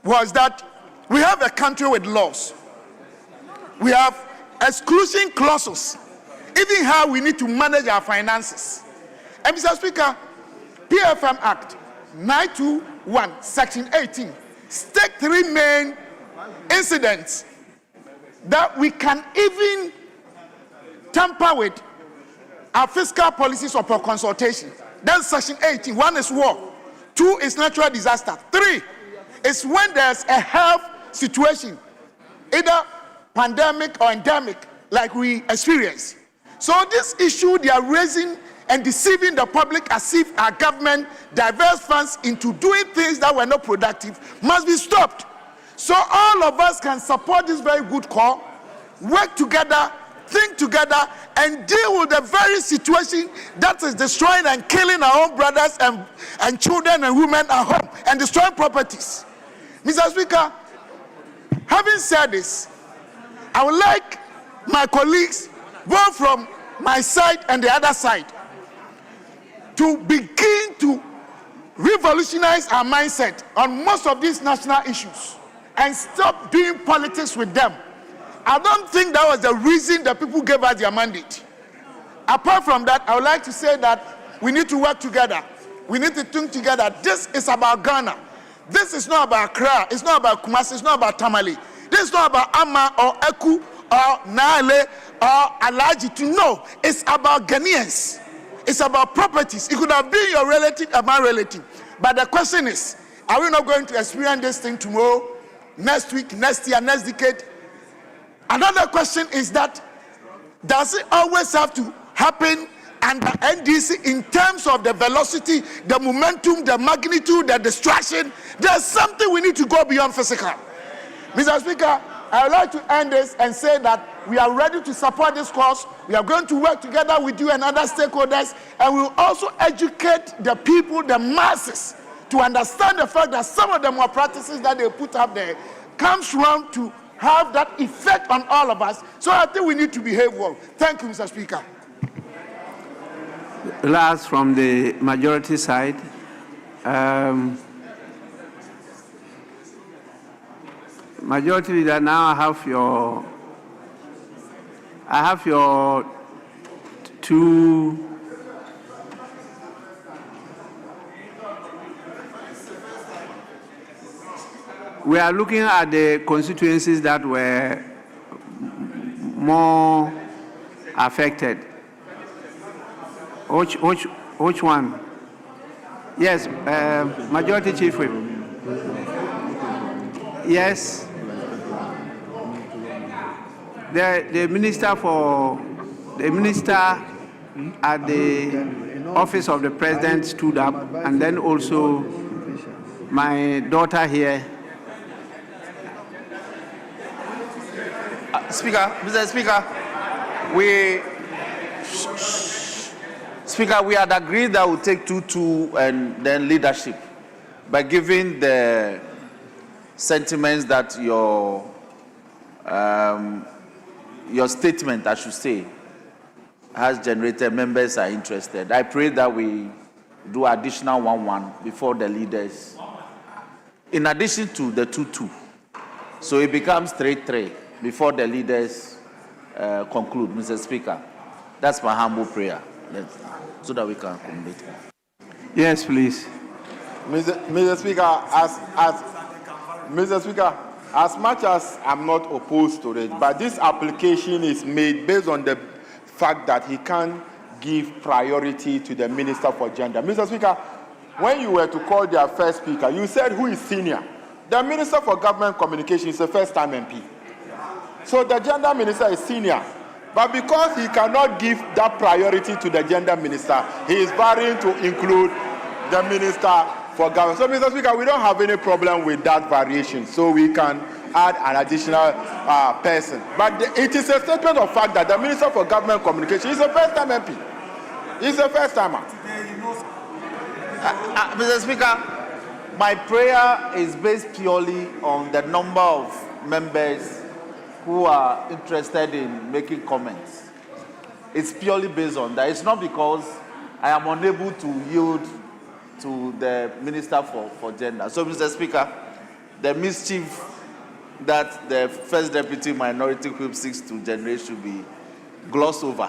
S7: was that we have a country with laws. We have exclusion clauses, even how we need to manage our finances. And Mr. Speaker, PFM Act 921, Section 18, state three main incidents that we can even tamper with our fiscal policies upon consultation. That's Section 18. One is war. 2 is natural disaster. 3 is when there's a health situation, either pandemic or endemic, like we experience. So this issue they are raising and deceiving the public as if our government diverts funds into doing things that were not productive must be stopped. So all of us can support this very good call, work together, think together, and deal with the very situation that is destroying and killing our own brothers and children and women at home and destroying properties. Mr. Speaker, having said this, I would like my colleagues, both from my side and the other side, to begin to revolutionize our mindset on most of these national issues and stop doing politics with them. I don't think that was the reason that people gave us their mandate. Apart from that, I would like to say that we need to work together. We need to think together. This is about Ghana. This is not about Accra. It's not about Kumasi. It's not about Tamale. This is not about Amma or Eku or Nale or Alaji to know. It's about Ghanaians. It's about properties. It could have been your relative or my relative. But the question is, are we not going to experience this thing tomorrow, next week, next year, next decade? Another question is that, does it always have to happen under NDC in terms of the velocity, the momentum, the magnitude, the distraction? There's something we need to go beyond physical. Mr. Speaker, I would like to end this and say that we are ready to support this cause. We are going to work together with you and other stakeholders, and we will also educate the people, the masses, to understand the fact that some of the more practices that they put up there comes round to have that effect on all of us. So I think we need to behave well. Thank you, Mr. Speaker.
S1: Last from the majority side. Majority Leader, now I have your two. We are looking at the constituencies that were more affected. Which one? Yes, Majority Chief Whip. Yes. The minister at the office of the president stood up, and then also my daughter here.
S2: Mr. Speaker, we had agreed that we'll take 2-2 and then leadership by giving the sentiments that your statement, I should say, has generated. Members are interested. I pray that we do additional 1-1 before the leaders, in addition to the 2-2. So it becomes 3-3 before the leaders conclude, Mr. Speaker. That's my humble prayer, so that we can accommodate.
S1: Yes, please.
S3: Mr. Speaker, as much as I'm not opposed to it, but this application is made based on the fact that he can't give priority to the Minister for Gender. Mr. Speaker, when you were to call their first speaker, you said who is senior. The Minister for Government Communication is a first-time MP. So the Gender Minister is senior. But because he cannot give that priority to the Gender Minister, he is varying to include the Minister for Government. So, Mr. Speaker, we don't have any problem with that variation. So we can add an additional person. But it is a statement of fact that the Minister for Government Communication is a first-time MP. He's a first-timer.
S2: Mr. Speaker, my prayer is based purely on the number of members who are interested in making comments. It's purely based on that. It's not because I am unable to yield to the Minister for Gender. So, Mr. Speaker, the mischief that the First Deputy Minority Whip seeks to generate should be glossed over.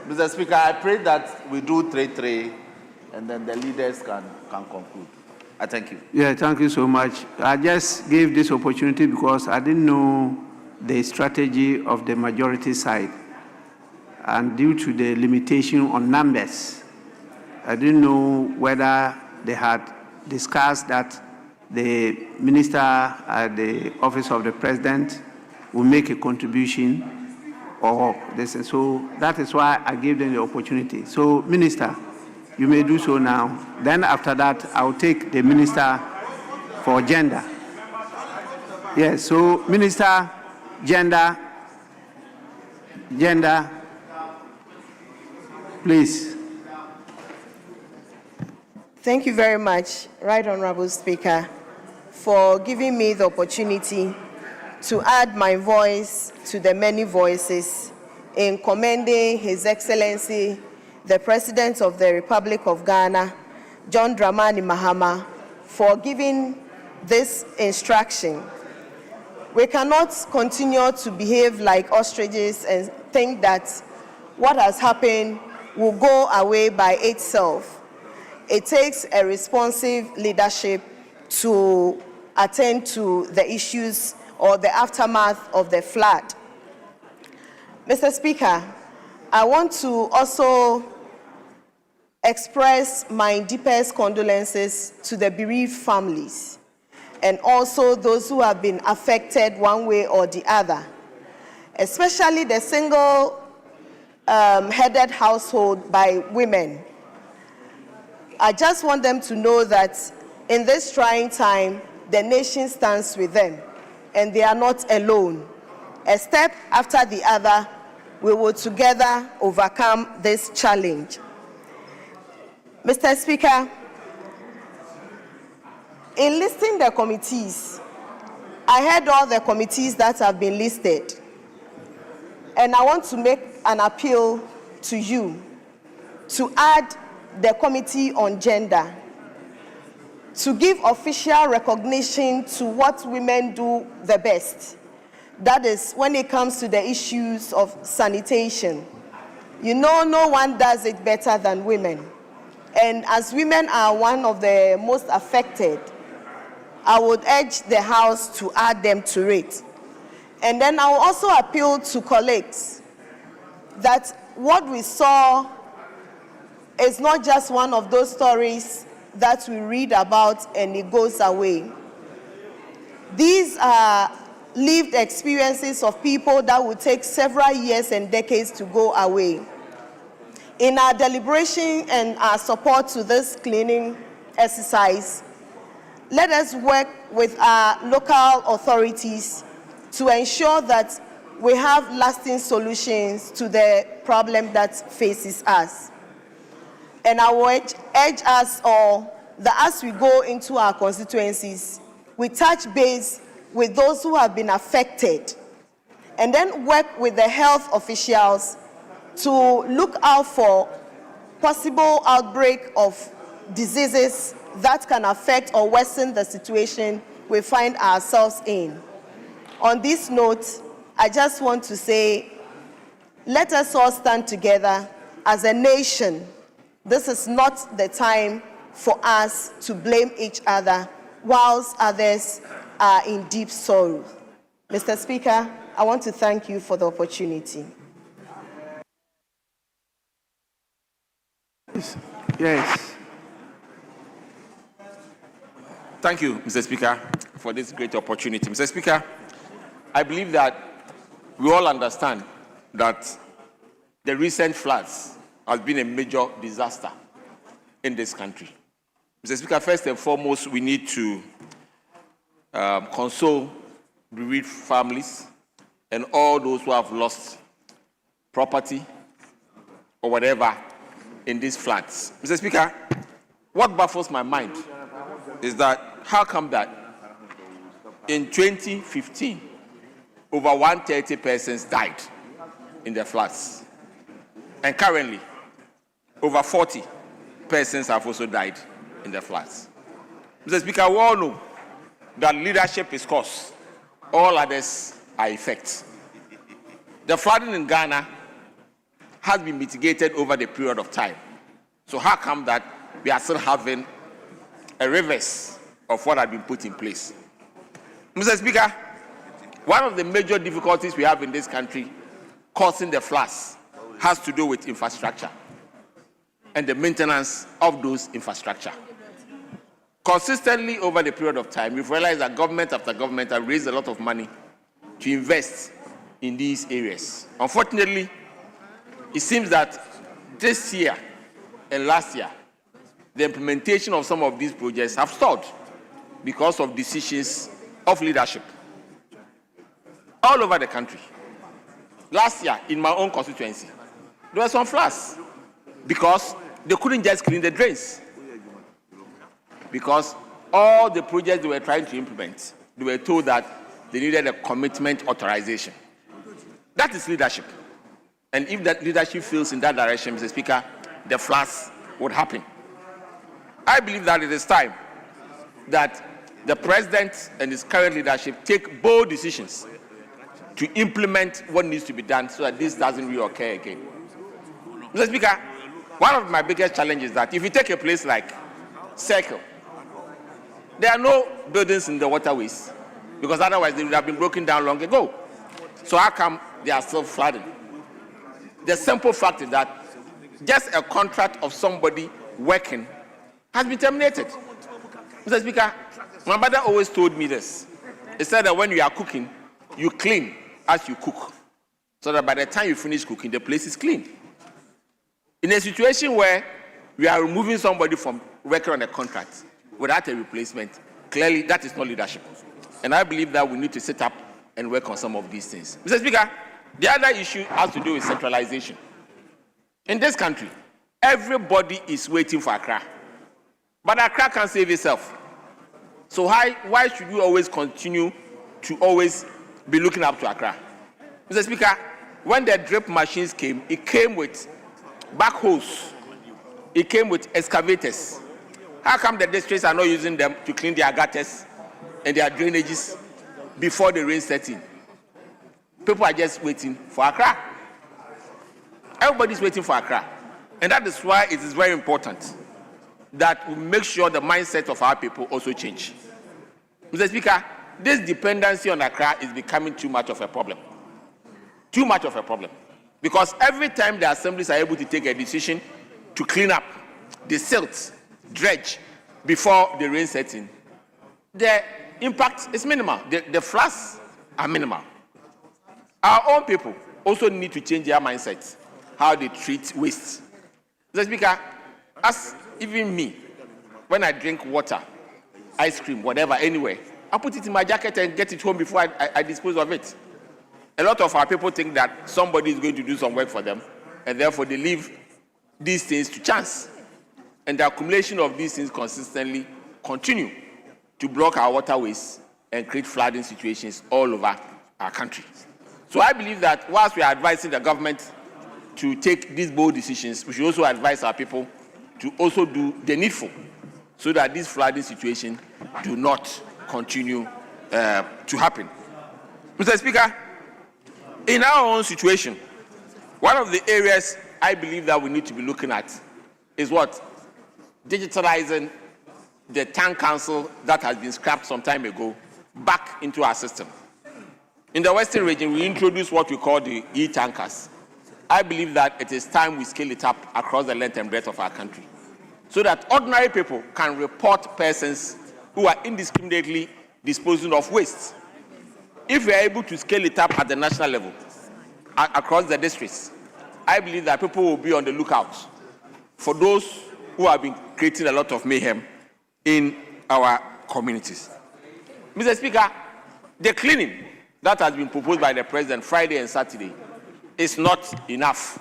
S2: Mr. Speaker, I pray that we do 3-3 and then the leaders can conclude. I thank you.
S1: Yeah, thank you so much. I just gave this opportunity because I didn't know the strategy of the majority side. And due to the limitation on numbers, I didn't know whether they had discussed that the minister at the office of the president will make a contribution or this. And so that is why I gave them the opportunity. So, Minister, you may do so now. Then after that, I'll take the Minister for Gender. Yes, so Minister, Gender, please.
S8: Thank you very much, Right Honorable Speaker, for giving me the opportunity to add my voice to the many voices in commending His Excellency, the President of the Republic of Ghana, John Dramani Mahama, for giving this instruction. We cannot continue to behave like ostriches and think that what has happened will go away by itself. It takes a responsive leadership to attend to the issues or the aftermath of the flood. Mr. Speaker, I want to also express my deepest condolences to the bereaved families and also those who have been affected one way or the other, especially the single-headed household by women. I just want them to know that in this trying time, the nation stands with them, and they are not alone. A step after the other, we will together overcome this challenge. Mr. Speaker, in listing the committees, I heard all the committees that have been listed, and I want to make an appeal to you to add the Committee on Gender, to give official recognition to what women do the best. That is when it comes to the issues of sanitation. You know, no one does it better than women. And as women are one of the most affected, I would urge the House to add them to it. And then I will also appeal to colleagues that what we saw is not just one of those stories that we read about and it goes away. These are lived experiences of people that will take several years and decades to go away. In our deliberation and our support to this cleaning exercise, let us work with our local authorities to ensure that we have lasting solutions to the problem that faces us. And I would urge us all that as we go into our constituencies, we touch base with those who have been affected, and then work with the health officials to look out for possible outbreak of diseases that can affect or worsen the situation we find ourselves in. On this note, I just want to say, let us all stand together as a nation. This is not the time for us to blame each other whilst others are in deep sorrow. Mr. Speaker, I want to thank you for the opportunity.
S1: Yes.
S9: Thank you, Mr. Speaker, for this great opportunity. Mr. Speaker, I believe that we all understand that the recent floods has been a major disaster in this country. Mr. Speaker, first and foremost, we need to console bereaved families and all those who have lost property or whatever in these floods. Mr. Speaker, what baffles my mind is that how come that in 2015, over 130 persons died in the floods, and currently, over 40 persons have also died in the floods. Mr. Speaker, we all know that leadership is cause, all others are effects. The flooding in Ghana has been mitigated over the period of time. So how come that we are still having a reverse of what had been put in place? Mr. Speaker, one of the major difficulties we have in this country causing the floods has to do with infrastructure and the maintenance of those infrastructure. Consistently over the period of time, we've realized that government after government have raised a lot of money to invest in these areas. Unfortunately, it seems that this year and last year, the implementation of some of these projects have stalled because of decisions of leadership all over the country. Last year, in my own constituency, there were some floods because they couldn't just clean the drains. Because all the projects they were trying to implement, they were told that they needed a commitment authorization. That is leadership. And if that leadership fails in that direction, Mr. Speaker, the floods would happen. I believe that it is time that the president and his current leadership take bold decisions to implement what needs to be done so that this doesn't reoccur again. Mr. Speaker, one of my biggest challenges is that if you take a place like Circle, there are no buildings in the waterways because otherwise they would have been broken down long ago. So how come they are still flooding? The simple fact is that just a contract of somebody working has been terminated. Mr. Speaker, my mother always told me this. He said that when you are cooking, you clean as you cook, so that by the time you finish cooking, the place is clean. In a situation where we are removing somebody from working on a contract without a replacement, clearly that is not leadership. And I believe that we need to sit up and work on some of these things. Mr. Speaker, the other issue has to do with centralization. In this country, everybody is waiting for Accra. But Accra can't save itself. So why should we always continue to always be looking up to Accra? Mr. Speaker, when the drip machines came, it came with backhoes. It came with excavators. How come the districts are not using them to clean their gutters and their drainages before the rain sets in? People are just waiting for Accra. Everybody's waiting for Accra. And that is why it is very important that we make sure the mindset of our people also change. Mr. Speaker, this dependency on Accra is becoming too much of a problem. Too much of a problem. Because every time the assemblies are able to take a decision to clean up the silt, dredge, before the rain sets in, the impact is minimal. The floods are minimal. Our own people also need to change their mindset, how they treat waste. Mr. Speaker, as even me, when I drink water, ice cream, whatever, anywhere, I put it in my jacket and get it home before I dispose of it. A lot of our people think that somebody is going to do some work for them, and therefore they leave these things to chance. And the accumulation of these things consistently continue to block our waterways and create flooding situations all over our country. So I believe that whilst we are advising the government to take these bold decisions, we should also advise our people to also do the needful so that these flooding situations do not continue to happen. Mr. Speaker, in our own situation, one of the areas I believe that we need to be looking at is what? Digitalizing the town council that has been scrapped some time ago back into our system. In the Western region, we introduced what we call the e-tankers. I believe that it is time we scale it up across the length and breadth of our country so that ordinary people can report persons who are indiscriminately disposing of waste. If we are able to scale it up at the national level, across the districts, I believe that people will be on the lookout for those who have been creating a lot of mayhem in our communities. Mr. Speaker, the cleaning that has been proposed by the President Friday and Saturday is not enough.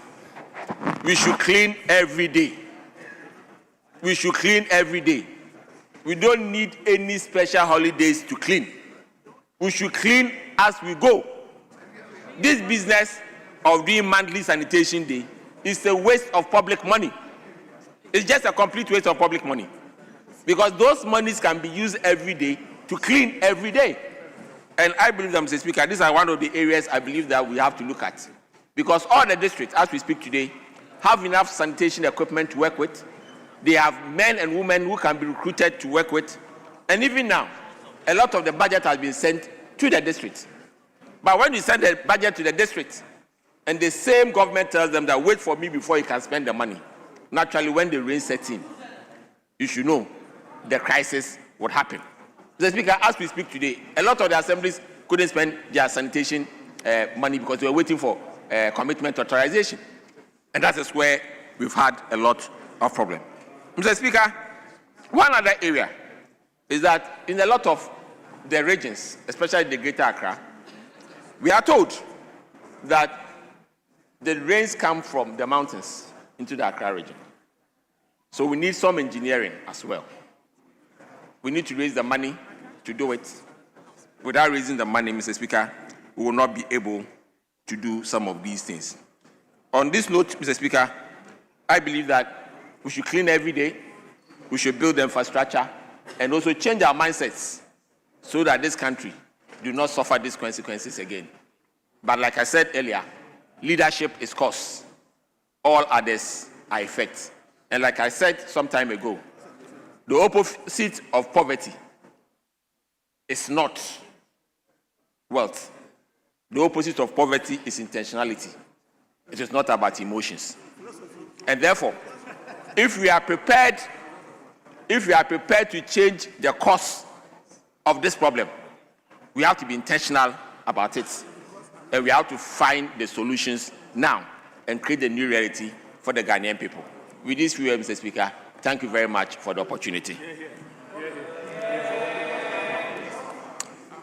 S9: We should clean every day. We should clean every day. We don't need any special holidays to clean. We should clean as we go. This business of doing monthly sanitation day is a waste of public money. It's just a complete waste of public money. Because those monies can be used every day to clean every day. And I believe that, Mr. Speaker, these are one of the areas I believe that we have to look at. Because all the districts, as we speak today, have enough sanitation equipment to work with. They have men and women who can be recruited to work with. And even now, a lot of the budget has been sent to the districts. But when you send the budget to the districts, and the same government tells them that wait for me before you can spend the money, naturally when the rain sets in, you should know the crisis would happen. Mr. Speaker, as we speak today, a lot of the assemblies couldn't spend their sanitation money because they were waiting for commitment authorization. And that is where we've had a lot of problems. Mr. Speaker, one other area is that in a lot of the regions, especially the Greater Accra, we are told that the rains come from the mountains into the Accra region. So we need some engineering as well. We need to raise the money to do it. Without raising the money, Mr. Speaker, we will not be able to do some of these things. On this note, Mr. Speaker, I believe that we should clean every day, we should build the infrastructure, and also change our mindsets so that this country do not suffer these consequences again. But like I said earlier, leadership is cause, all others are effects. And like I said some time ago, the opposite of poverty is not wealth. The opposite of poverty is intentionality. It is not about emotions. And therefore, if we are prepared to change the course of this problem, we have to be intentional about it. And we have to find the solutions now and create a new reality for the Ghanaian people. With this few words, Mr. Speaker, thank you very much for the opportunity.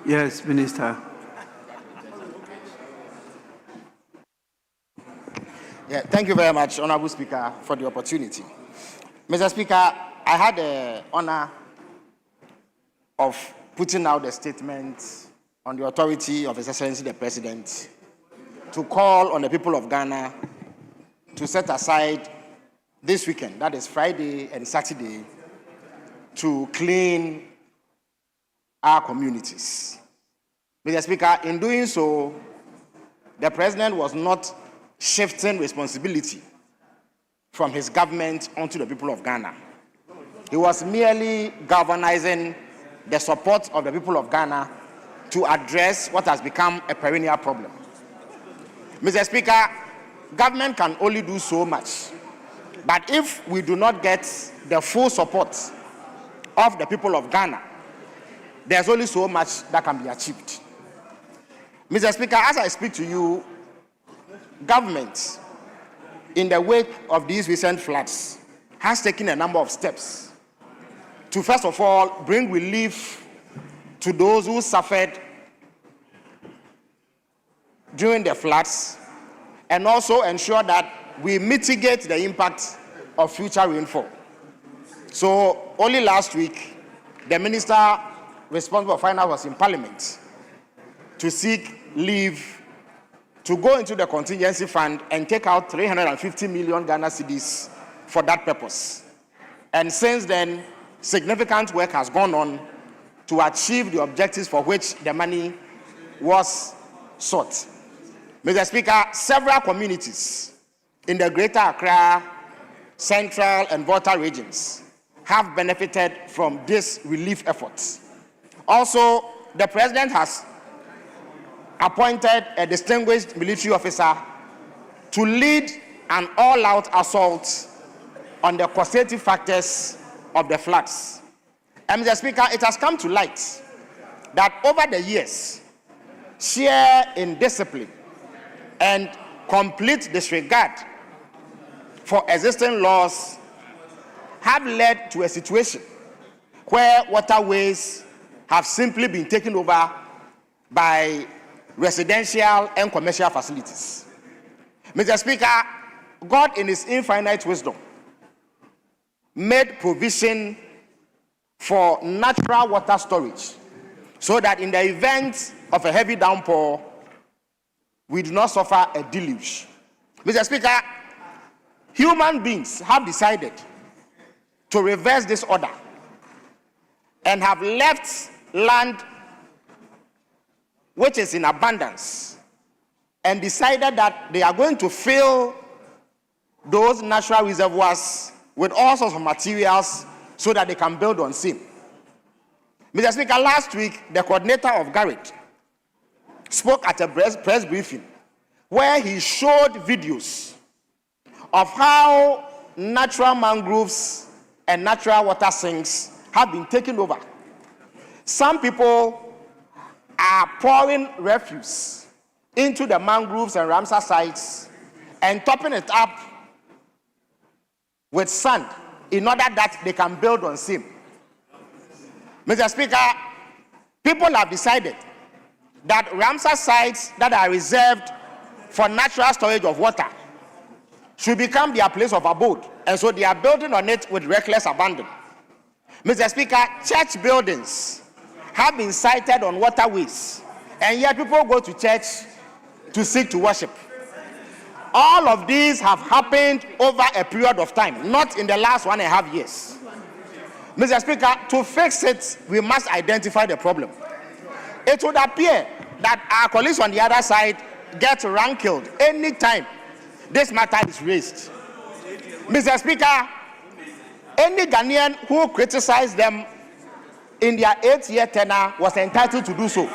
S1: Yes, Minister.
S10: Yeah, thank you very much, Honorable Speaker, for the opportunity. Mr. Speaker, I had the honor of putting out a statement on the authority of His Excellency the President to call on the people of Ghana to set aside this weekend, that is Friday and Saturday, to clean our communities. Mr. Speaker, in doing so, the President was not shifting responsibility from his government onto the people of Ghana. He was merely galvanizing the support of the people of Ghana to address what has become a perennial problem. Mr. Speaker, government can only do so much, but if we do not get the full support of the people of Ghana, there's only so much that can be achieved. Mr. Speaker, as I speak to you, government, in the wake of these recent floods, has taken a number of steps to, first of all, bring relief to those who suffered during the floods, and also ensure that we mitigate the impact of future rainfall. So, only last week, the minister responsible for finance was in Parliament to seek leave to go into the contingency fund and take out 350 million Ghana cedis for that purpose. And since then, significant work has gone on to achieve the objectives for which the money was sought. Mr. Speaker, several communities in the Greater Accra, Central and Volta regions have benefited from this relief efforts. Also, the President has appointed a distinguished military officer to lead an all-out assault on the causative factors of the floods. And Mr. Speaker, it has come to light that over the years, sheer indiscipline and complete disregard for existing laws have led to a situation where waterways have simply been taken over by residential and commercial facilities. Mr. Speaker, God in his infinite wisdom made provision for natural water storage so that in the event of a heavy downpour, we do not suffer a deluge. Mr. Speaker, human beings have decided to reverse this order and have left land which is in abundance and decided that they are going to fill those natural reservoirs with all sorts of materials so that they can build on same. Mr. Speaker, last week, the coordinator of Garrett spoke at a press briefing where he showed videos of how natural mangroves and natural water sinks have been taken over. Some people are pouring refuse into the mangroves and Ramsar sites and topping it up with sand in order that they can build on same. Mr. Speaker, people have decided that Ramsar sites that are reserved for natural storage of water should become their place of abode, and so they are building on it with reckless abandon. Mr. Speaker, church buildings have been sited on waterways, and yet people go to church to seek to worship. all of these have happened over a period of time, not in the last 1.5 years. Mr. Speaker, to fix it, we must identify the problem. It would appear that our colleagues on the other side get rankled anytime this matter is raised. Mr. Speaker, any Ghanaian who criticized them in their 8-year tenure was entitled to do so.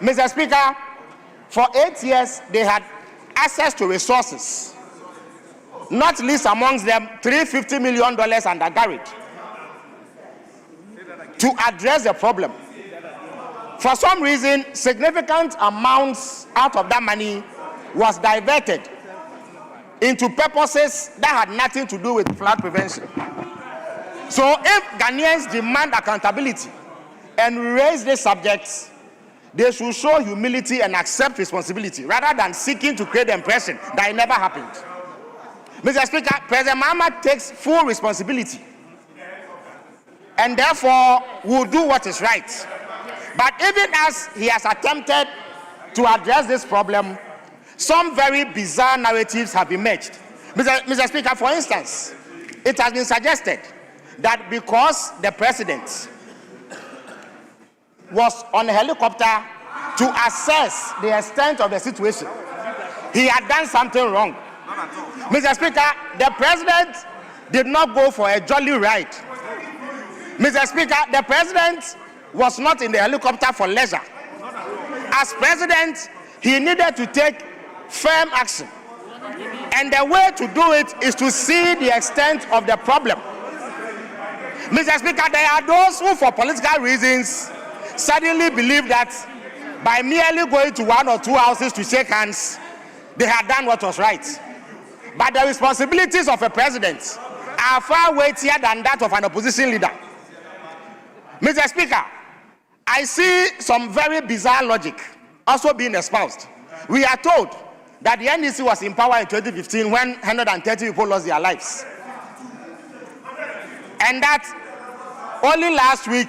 S10: Mr. Speaker, for 8 years, they had access to resources, not least amongst them $350 million under Garrett, to address the problem. For some reason, significant amounts out of that money was diverted into purposes that had nothing to do with flood prevention. So if Ghanaians demand accountability and raise these subjects, they should show humility and accept responsibility rather than seeking to create the impression that it never happened. Mr. Speaker, President Mahama takes full responsibility and therefore will do what is right. But even as he has attempted to address this problem, some very bizarre narratives have emerged. Mr. Speaker, for instance, it has been suggested that because the president was on a helicopter to assess the extent of the situation, he had done something wrong. Mr. Speaker, the president did not go for a jolly ride. Mr. Speaker, the president was not in the helicopter for leisure. As president, he needed to take firm action. And the way to do it is to see the extent of the problem. Mr. Speaker, there are those who, for political reasons, suddenly believe that by merely going to 1 or 2 houses to shake hands, they had done what was right. But the responsibilities of a president are far weightier than that of an opposition leader. Mr. Speaker, I see some very bizarre logic also being espoused. We are told that the NDC was in power in 2015 when 130 people lost their lives. And that only last week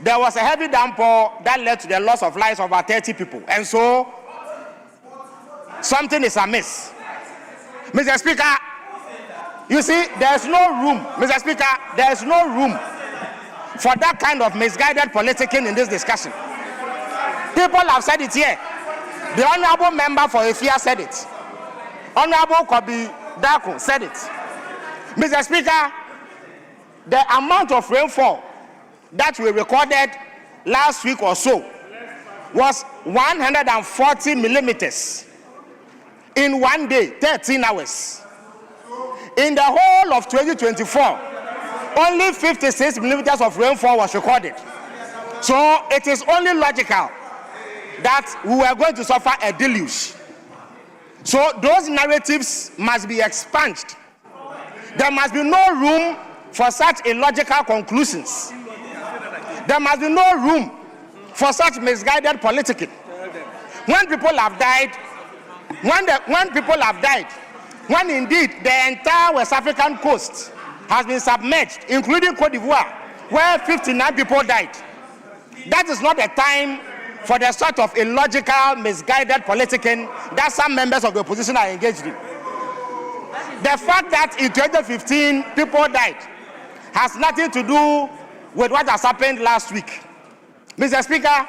S10: there was a heavy downpour that led to the loss of lives of about 30 people. And so something is amiss. Mr. Speaker, you see, there's no room, Mr. Speaker, there's no room for that kind of misguided politicking in this discussion. People have said it here. The Honorable Member for Efia said it. Honorable Kobi Dako said it. Mr. Speaker, the amount of rainfall that we recorded last week or so was 140 millimeters in 1 day, 13 hours. In the whole of 2024, only 56 millimeters of rainfall was recorded. So it is only logical that we were going to suffer a deluge. So those narratives must be expunged. There must be no room for such illogical conclusions. There must be no room for such misguided politicking. When people have died, when indeed the entire West African coast has been submerged, including Cote d'Ivoire, where 59 people died, that is not a time for the sort of illogical, misguided politicking that some members of the opposition are engaged in. The fact that in 2015 people died has nothing to do with what has happened last week. Mr. Speaker,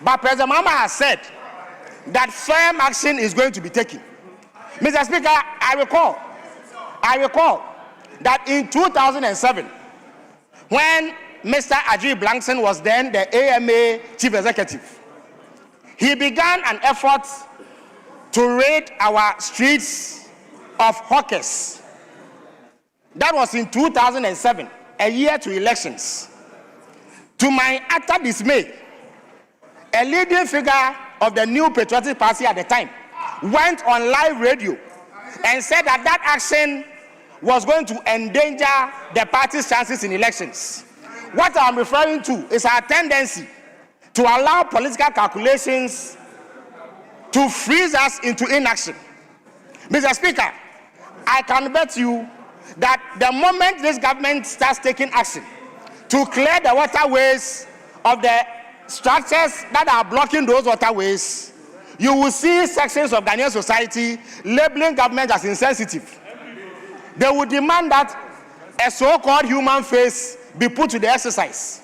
S10: but President Mahama has said that firm action is going to be taken. Mr. Speaker, I recall that in 2007, when Mr. Ajay Blankson was then the AMA chief executive, he began an effort to rid our streets of hawkers. That was in 2007, a year to elections. To my utter dismay, a leading figure of the New Patriotic Party at the time went on live radio and said that that action was going to endanger the party's chances in elections. What I'm referring to is our tendency to allow political calculations to freeze us into inaction. Mr. Speaker, I can bet you that the moment this government starts taking action to clear the waterways of the structures that are blocking those waterways, you will see sections of Ghanaian society labeling government as insensitive. They will demand that a so-called human face be put to the exercise.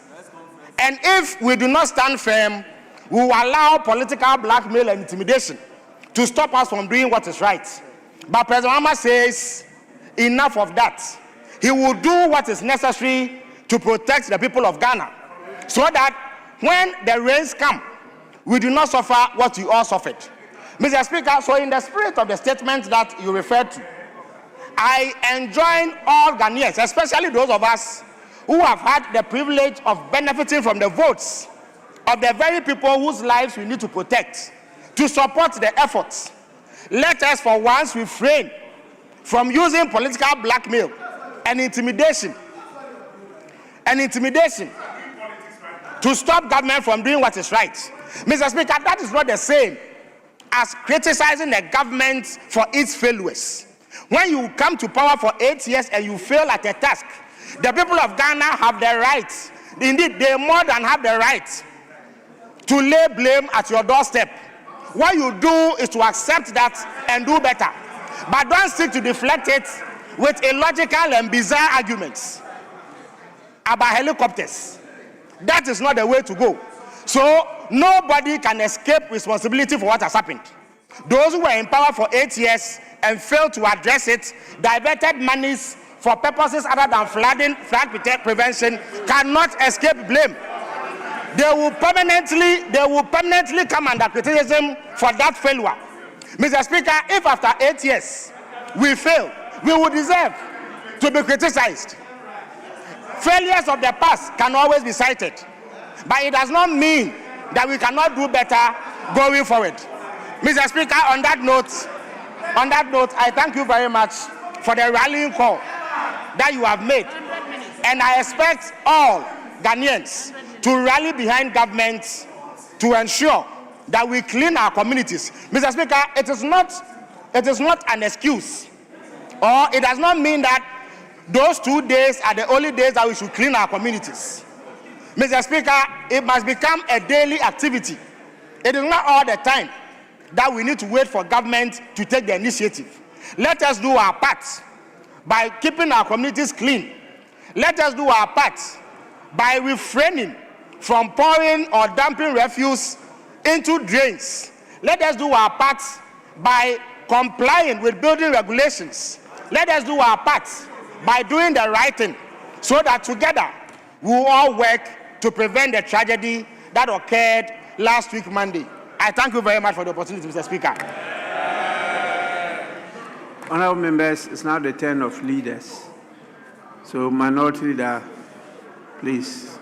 S10: And if we do not stand firm, we will allow political blackmail and intimidation to stop us from doing what is right. But President Mahama says, enough of that. He will do what is necessary to protect the people of Ghana, so that when the rains come, we do not suffer what you all suffered. Mr. Speaker, so in the spirit of the statement that you referred to, I enjoin all Ghanaians, especially those of us who have had the privilege of benefiting from the votes of the very people whose lives we need to protect, to support the efforts. Let us for once refrain from using political blackmail and intimidation to stop government from doing what is right. Mr. Speaker, that is not the same as criticizing the government for its failures. When you come to power for 8 years and you fail at a task, the people of Ghana have the right, indeed they more than have the right, to lay blame at your doorstep. What you do is to accept that and do better. But don't seek to deflect it with illogical and bizarre arguments about helicopters. That is not the way to go. So nobody can escape responsibility for what has happened. Those who were in power for 8 years and failed to address it, diverted monies for purposes other than flood prevention, cannot escape blame. They will permanently come under criticism for that failure. Mr. Speaker, if after 8 years we fail, we will deserve to be criticized. Failures of the past can always be cited, but it does not mean that we cannot do better going forward. Mr. Speaker, on that note, I thank you very much for the rallying call that you have made, and I expect all Ghanaians to rally behind government to ensure that we clean our communities. Mr. Speaker, it is not an excuse, or it does not mean that those 2 days are the only days that we should clean our communities. Mr. Speaker, it must become a daily activity. It is not all the time that we need to wait for government to take the initiative. Let us do our part by keeping our communities clean. Let us do our part by refraining from pouring or dumping refuse into drains. Let us do our part by complying with building regulations. Let us do our part by doing the right thing, so that together we will all work to prevent the tragedy that occurred last week Monday. I thank you very much for the opportunity, Mr. Speaker.
S1: Honourable members, it's now the turn of leaders. So, Minority Leader, please.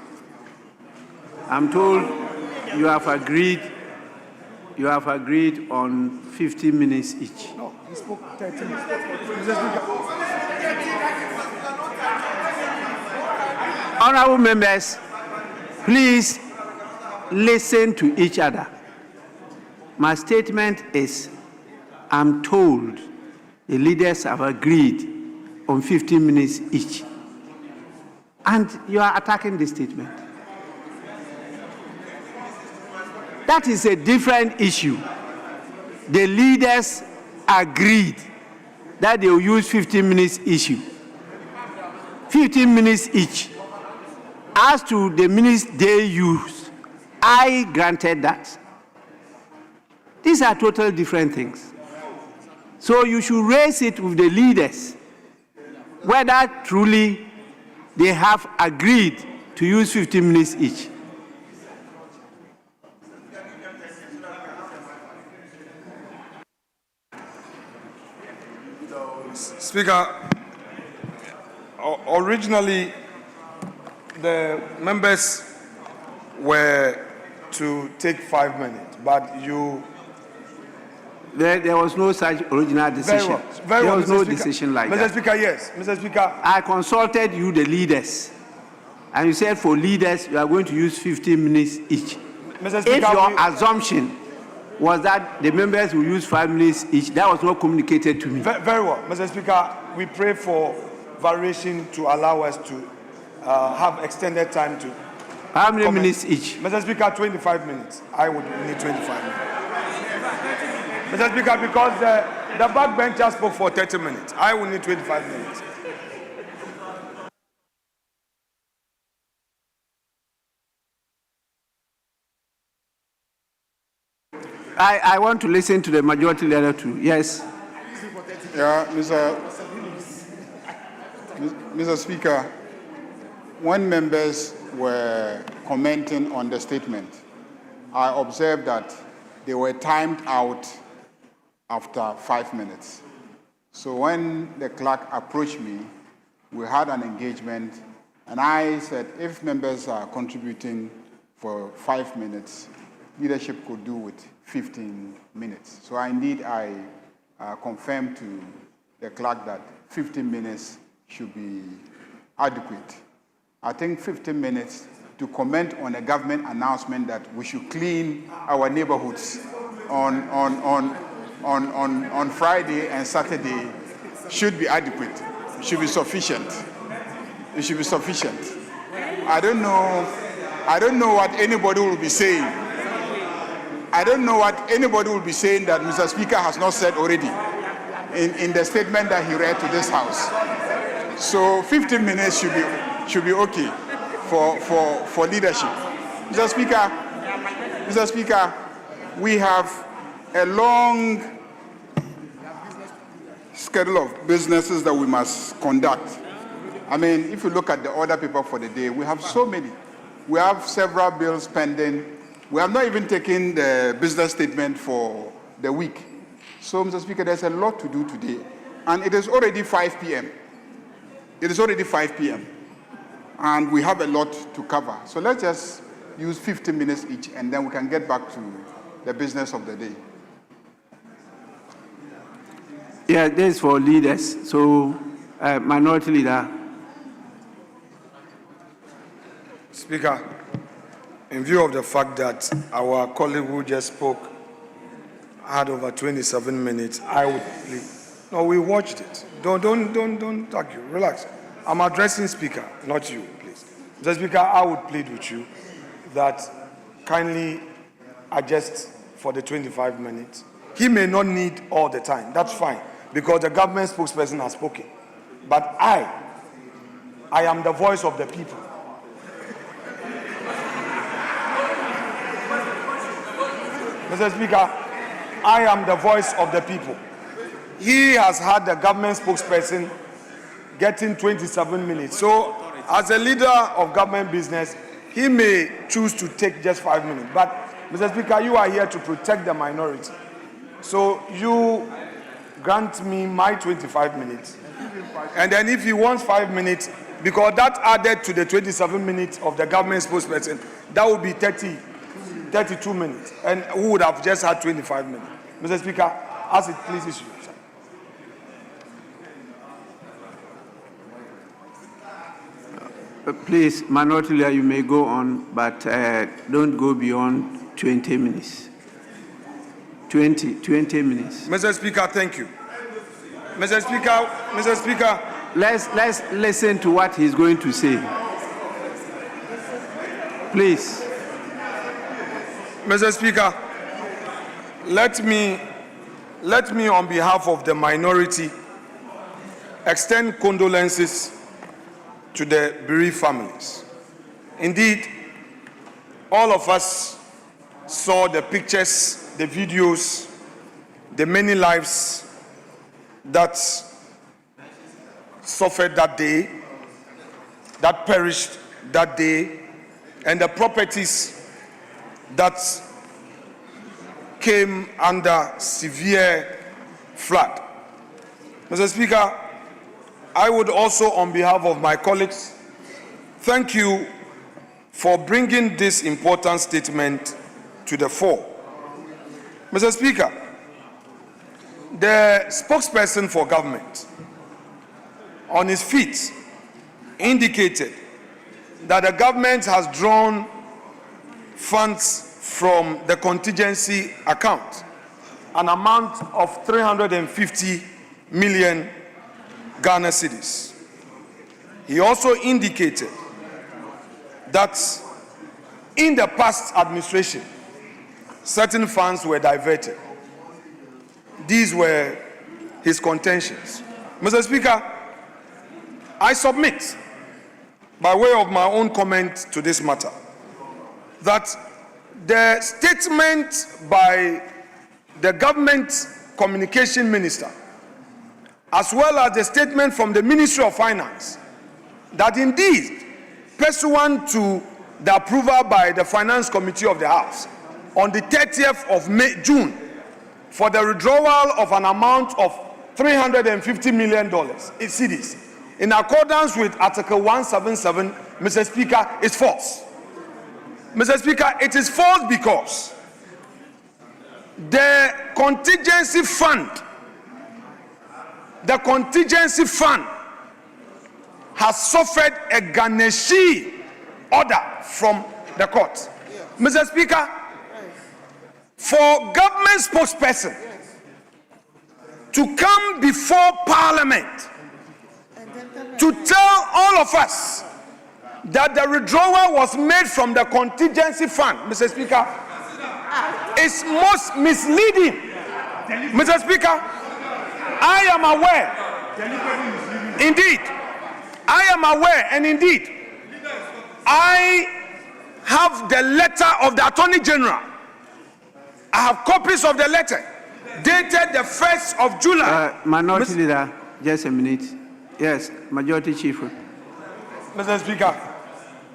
S1: I'm told you have agreed on 50 minutes each.
S4: No, he spoke 30 minutes.
S1: Honourable members, please listen to each other. My statement is, I'm told the leaders have agreed on 15 minutes each. And you are attacking this statement. That is a different issue. The leaders agreed that they will use 15 minutes each. 15 minutes each. As to the minutes they use, I granted that. These are totally different things. So you should raise it with the leaders, whether truly they have agreed to use 15 minutes each.
S11: Speaker, originally the members were to take 5 minutes, but you...
S1: There was no such original decision.
S11: Very well,
S1: there was no
S11: Speaker.
S1: decision like
S11: Mr.
S1: that.
S11: Speaker, yes. Mr. Speaker.
S1: I consulted you, the leaders, and you said for leaders, you are going to use 15 minutes each.
S11: Mr. Speaker,
S1: if your assumption was that the members will use 5 minutes each, that was not communicated to me.
S11: Very well. Mr. Speaker, we pray for variation to allow us to have extended time to...
S1: How many minutes each?
S11: Mr. Speaker, 25 minutes. I would need 25 minutes. Mr. Speaker, because the backbencher spoke for 30 minutes. I will need 25 minutes.
S1: I want to listen to the majority leader too. Yes.
S12: Yeah, Mr. Speaker, when members were commenting on the statement, I observed that they were timed out after 5 minutes. So when the clerk approached me, we had an engagement, and I said, if members are contributing for 5 minutes, leadership could do with 15 minutes. So indeed, I confirmed to the clerk that 15 minutes should be adequate. I think 15 minutes to comment on a government announcement that we should clean our neighborhoods on Friday and Saturday should be adequate. It should be sufficient. It should be sufficient. I don't know what anybody will be saying. I don't know what anybody will be saying that Mr. Speaker has not said already in the statement that he read to this House. So 15 minutes should be okay for leadership. Mr. Speaker, we have a long schedule of businesses that we must conduct. I mean, if you look at the order paper for the day, we have so many. We have several bills pending. We have not even taken the business statement for the week. So, Mr. Speaker, there's a lot to do today. And it is already 5 p.m. It is already 5 p.m. And we have a lot to cover. So let's just use 15 minutes each, and then we can get back to the business of the day.
S1: Yeah, this is for leaders. So, Minority Leader.
S11: Speaker, in view of the fact that our colleague who just spoke had over 27 minutes, I would plead. No, we watched it. Don't argue. Relax. I'm addressing Speaker, not you, please. Mr. Speaker, I would plead with you that kindly adjust for the 25 minutes. He may not need all the time. That's fine, because the government spokesperson has spoken. But I am the voice of the people. Mr. Speaker, I am the voice of the people. He has had the government spokesperson getting 27 minutes. So, as a leader of government business, he may choose to take just 5 minutes. But, Mr. Speaker, you are here to protect the minority. So, you grant me my 25 minutes. And then if he wants 5 minutes, because that added to the 27 minutes of the government spokesperson, that would be 32 minutes. And who would have just had 25 minutes? Mr. Speaker, as it pleases you.
S1: Please, Minority Leader, you may go on, but don't go beyond 20 minutes. 20 minutes.
S11: Mr. Speaker, thank you. Mr. Speaker.
S1: Let's listen to what he's going to say. Please.
S11: Mr. Speaker, let me on behalf of the minority extend condolences to the bereaved families. Indeed, all of us saw the pictures, the videos, the many lives that suffered that day, that perished that day, and the properties that came under severe flood. Mr. Speaker, I would also, on behalf of my colleagues, thank you for bringing this important statement to the fore. Mr. Speaker, the spokesperson for government on his feet indicated that the government has drawn funds from the contingency account, an amount of 350 million Ghana cedis. He also indicated that in the past administration, certain funds were diverted. These were his contentions. Mr. Speaker, I submit, by way of my own comment to this matter, that the statement by the government communication minister, as well as the statement from the Ministry of Finance, that indeed, pursuant to the approval by the Finance Committee of the House on the 30th of June for the withdrawal of an amount of $350 million in cedis, in accordance with Article 177, Mr. Speaker, is false. Mr. Speaker, it is false because the contingency fund has suffered a garnishee order from the court. Mr. Speaker, for government spokesperson to come before Parliament to tell all of us that the withdrawal was made from the contingency fund, Mr. Speaker, is most misleading. Mr. Speaker, I am aware, indeed, I am aware, and indeed, I have the letter of the Attorney General. I have copies of the letter dated the 1st of July.
S1: Minority Leader, just a minute. Yes, Majority Chief.
S11: Mr. Speaker,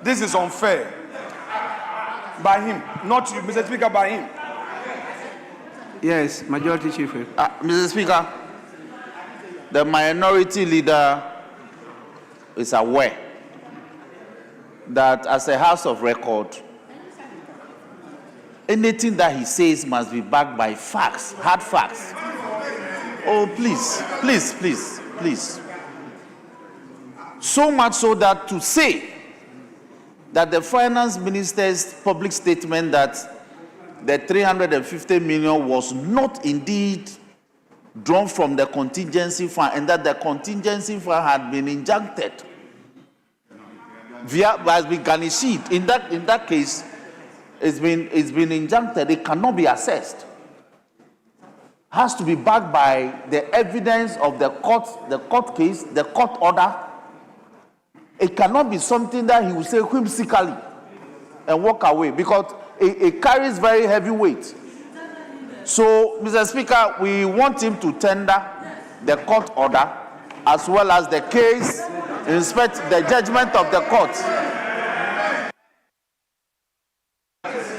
S11: this is unfair by him, not you, Mr. Speaker, by him.
S1: Yes, Majority Chief.
S2: Mr. Speaker, the Minority Leader is aware that as a House of Record, anything that he says must be backed by facts, hard facts. Oh, please, please, please, please. So much so that to say that the Finance Minister's public statement that the 350 million was not indeed drawn from the contingency fund and that the contingency fund had been injuncted has been garnished. In that case, it's been injuncted. It cannot be assessed. Has to be backed by the evidence of the court case, the court order. It cannot be something that he will say whimsically and walk away, because it carries very heavy weight. So, Mr. Speaker, we want him to tender the court order as well as the case, inspect the judgment of the court.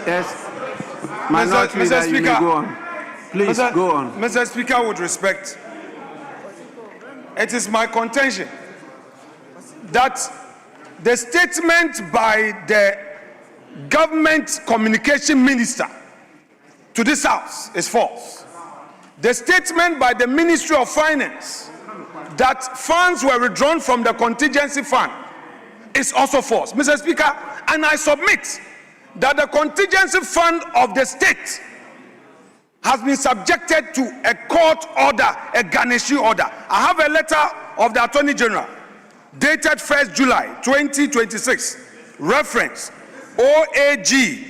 S1: Yes. Minority Leader, you may go on. Please go on.
S11: Mr. Speaker, with respect, it is my contention that the statement by the government communication minister to this House is false. The statement by the Ministry of Finance that funds were withdrawn from the contingency fund is also false, Mr. Speaker, and I submit that the contingency fund of the state has been subjected to a court order, a garnishee order. I have a letter of the Attorney General dated 1st July 2026, reference OAG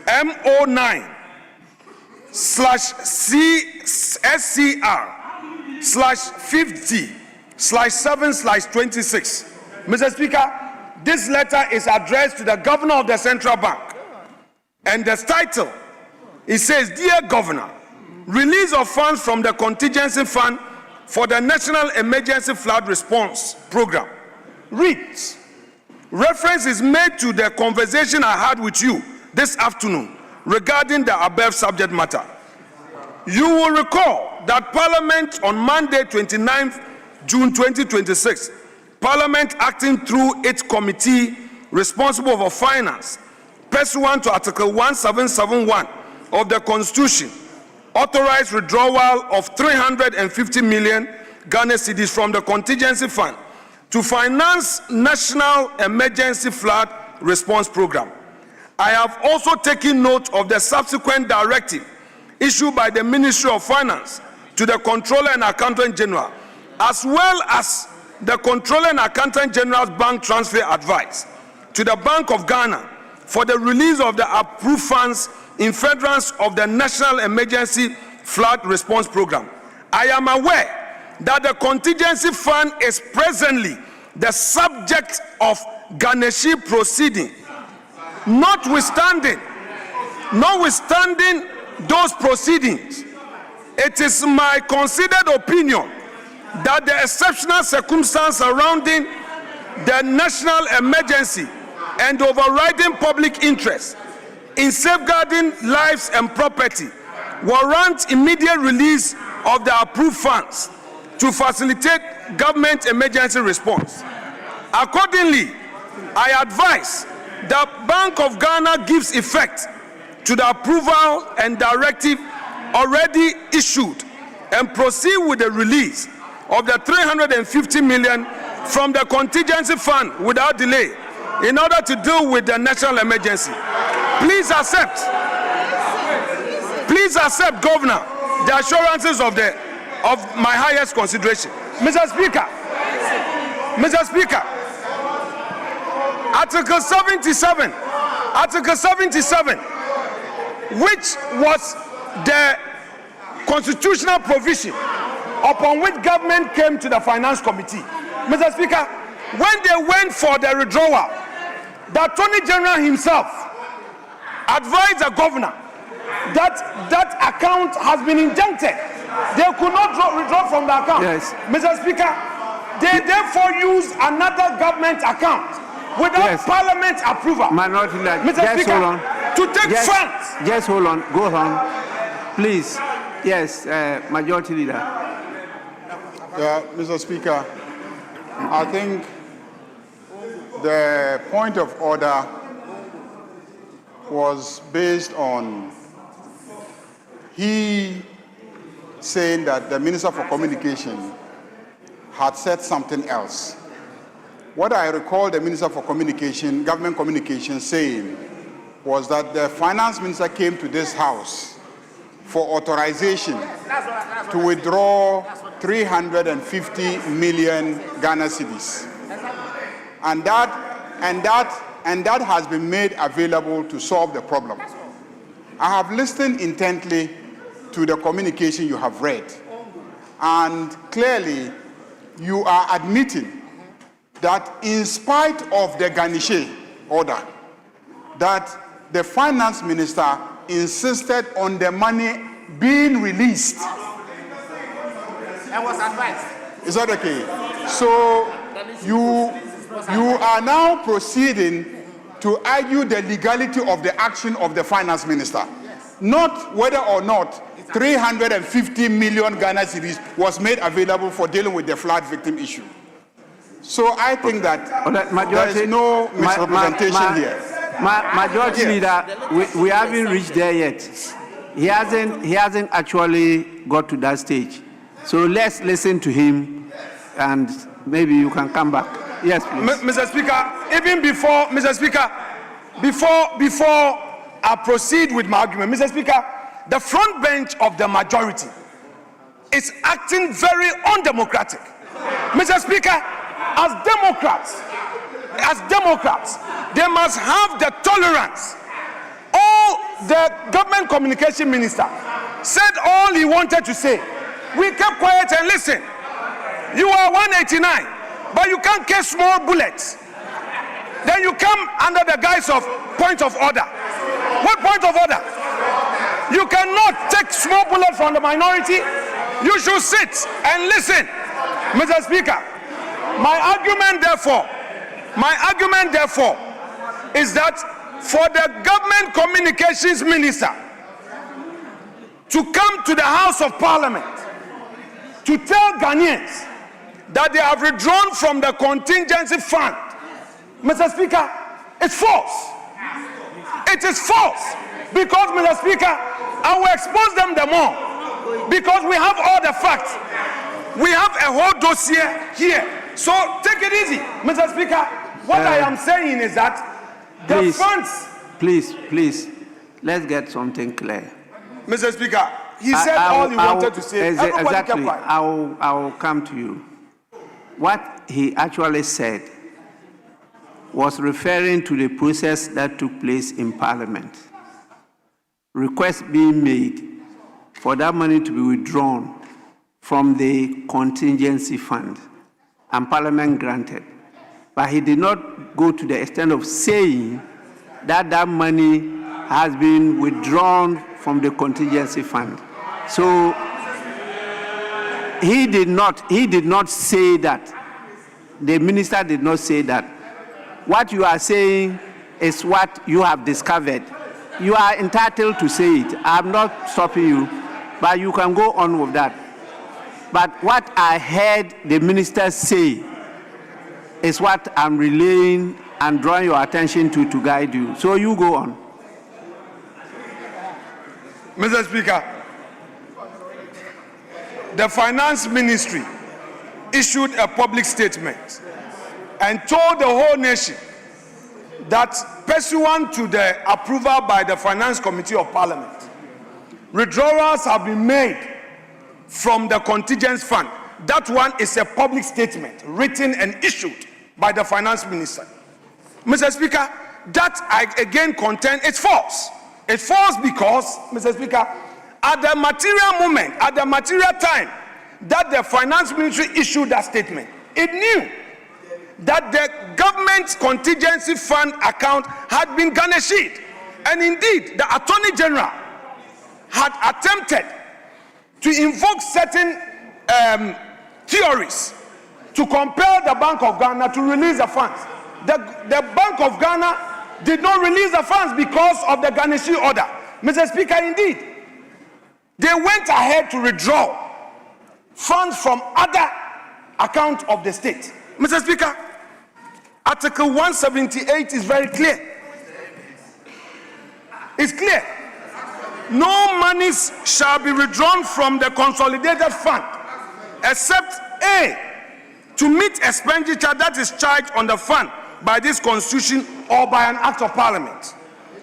S11: MO9/SCR/50/7/26. Mr. Speaker, this letter is addressed to the Governor of the Central Bank, and the title, it says, "Dear Governor, release of funds from the contingency fund for the National Emergency Flood Response Program." Reads, reference is made to the conversation I had with you this afternoon regarding the above subject matter. You will recall that Parliament on Monday, 29th June 2026, Parliament acting through its committee responsible for finance, pursuant to Article 1771 of the Constitution, authorized withdrawal of 350 million Ghana cedis from the contingency fund to finance National Emergency Flood Response Program. I have also taken note of the subsequent directive issued by the Ministry of Finance to the Comptroller and Accountant General, as well as the Comptroller and Accountant General's bank transfer advice to the Bank of Ghana for the release of the approved funds in furtherance of the National Emergency flood response program. I am aware that the contingency fund is presently the subject of Ganeshi proceeding. Notwithstanding those proceedings, it is my considered opinion that the exceptional circumstance surrounding the national emergency and overriding public interest in safeguarding lives and property warrant immediate release of the approved funds to facilitate government emergency response. Accordingly, I advise that Bank of Ghana gives effect to the approval and directive already issued and proceed with the release of the 350 million from the contingency fund without delay in order to deal with the national emergency. Please accept, Governor, the assurances of my highest consideration. Mr. Speaker, Article 77, which was the constitutional provision upon which government came to the Finance Committee. Mr. Speaker, when they went for the withdrawal, the Attorney General himself advised the governor that that account has been injuncted. They could not withdraw from the account.
S1: Yes.
S11: Mr. Speaker, they therefore used another government account without Parliament approval.
S1: Minority Leader,
S11: Mr. Speaker,
S1: hold on.
S11: to take funds.
S1: Just hold on. Go on. Please. Yes, Majority Leader.
S12: Yeah, Mr. Speaker, I think the point of order was based on he saying that the Minister for Communication had said something else. What I recall the Minister for Communication, Government Communication saying was that the Finance Minister came to this House for authorization to withdraw 350 million Ghana cedis. And that has been made available to solve the problem. I have listened intently to the communication you have read, and clearly you are admitting that in spite of the Ganeshi order, that the Finance Minister insisted on the money being released.
S10: That was advised.
S12: Is that okay? So you are now proceeding to argue the legality of the action of the Finance Minister, not whether or not 350 million Ghana cedis was made available for dealing with the flood victim issue. So I think that there is no misrepresentation here.
S1: Majority Leader, we haven't reached there yet. He hasn't actually got to that stage. So let's listen to him, and maybe you can come back. Yes, please.
S11: Mr. Speaker, even before, Mr. Speaker, before I proceed with my argument, Mr. Speaker, the front bench of the majority is acting very undemocratic. Mr. Speaker, as Democrats, they must have the tolerance. All the government communication minister said all he wanted to say. We kept quiet and listen. You are 189, but you can't catch small bullets. Then you come under the guise of point of order. What point of order? You cannot take small bullets from the minority. You should sit and listen. Mr. Speaker, my argument therefore is that for the government communications minister to come to the House of Parliament to tell Ghanaians that they have withdrawn from the contingency fund, Mr. Speaker, it's false. It is false. Because, Mr. Speaker, I will expose them the more. Because we have all the facts. We have a whole dossier here. So take it easy, Mr. Speaker. What I am saying is that the funds...
S1: Please, let's get something clear.
S11: Mr. Speaker, he said all he wanted to say.
S1: Exactly. I will come to you. What he actually said was referring to the process that took place in Parliament. Requests being made for that money to be withdrawn from the contingency fund, and Parliament granted. But he did not go to the extent of saying that that money has been withdrawn from the contingency fund. So he did not say that. The minister did not say that. What you are saying is what you have discovered. You are entitled to say it. I'm not stopping you, but you can go on with that. But what I heard the minister say is what I'm relaying and drawing your attention to guide you. So you go on.
S11: Mr. Speaker, the Finance Ministry issued a public statement and told the whole nation that pursuant to the approval by the Finance Committee of Parliament, withdrawals have been made from the contingency fund. That one is a public statement written and issued by the Finance Minister. Mr. Speaker, that I again contend it's false. It's false because, Mr. Speaker, at the material moment, at the material time that the Finance Ministry issued that statement, it knew that the government's contingency fund account had been garnished. And indeed, the Attorney General had attempted to invoke certain theories to compel the Bank of Ghana to release the funds. The Bank of Ghana did not release the funds because of the garnishing order. Mr. Speaker, indeed, they went ahead to withdraw funds from other accounts of the state. Mr. Speaker, Article 178 is very clear. It's clear. No monies shall be withdrawn from the consolidated fund except A, to meet expenditure that is charged on the fund by this constitution or by an act of parliament,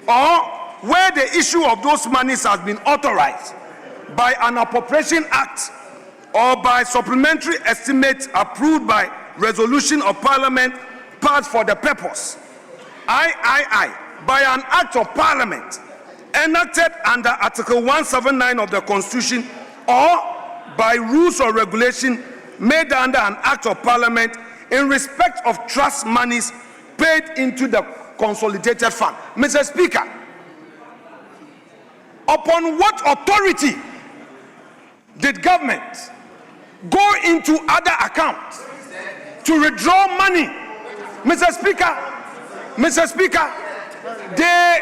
S11: or where the issue of those monies has been authorized by an appropriation act or by supplementary estimates approved by resolution of parliament passed for the purpose. By an act of parliament enacted under Article 179 of the Constitution, or by rules or regulation made under an act of parliament in respect of trust monies paid into the consolidated fund. Mr. Speaker, upon what authority did government go into other accounts to withdraw money? Mr. Speaker, they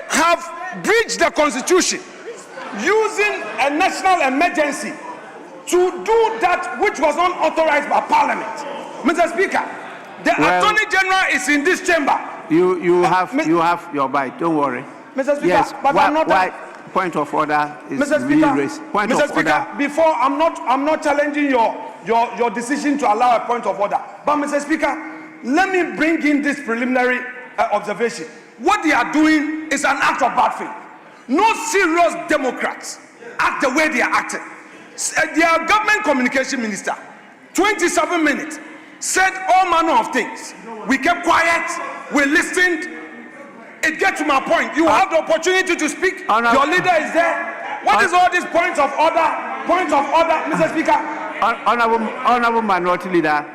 S11: have breached the Constitution using a national emergency to do that which was not authorized by Parliament. Mr. Speaker, the Attorney General is in this chamber.
S1: You have your bite. Don't worry.
S11: Mr. Speaker,
S1: yes,
S11: but I'm not.
S1: Point of order is
S11: Mr. Speaker,
S1: really raised.
S11: Mr. Speaker, before I'm not challenging your decision to allow a point of order. But Mr. Speaker, let me bring in this preliminary observation. What they are doing is an act of bad faith. No serious Democrats act the way they are acting. Their government communication minister, 27 minutes, said all manner of things. We kept quiet, we listened. It gets to my point. You have the opportunity to speak. Your leader is there. What is all these points of order? Points of order, Mr. Speaker.
S1: Honorable Minority Leader,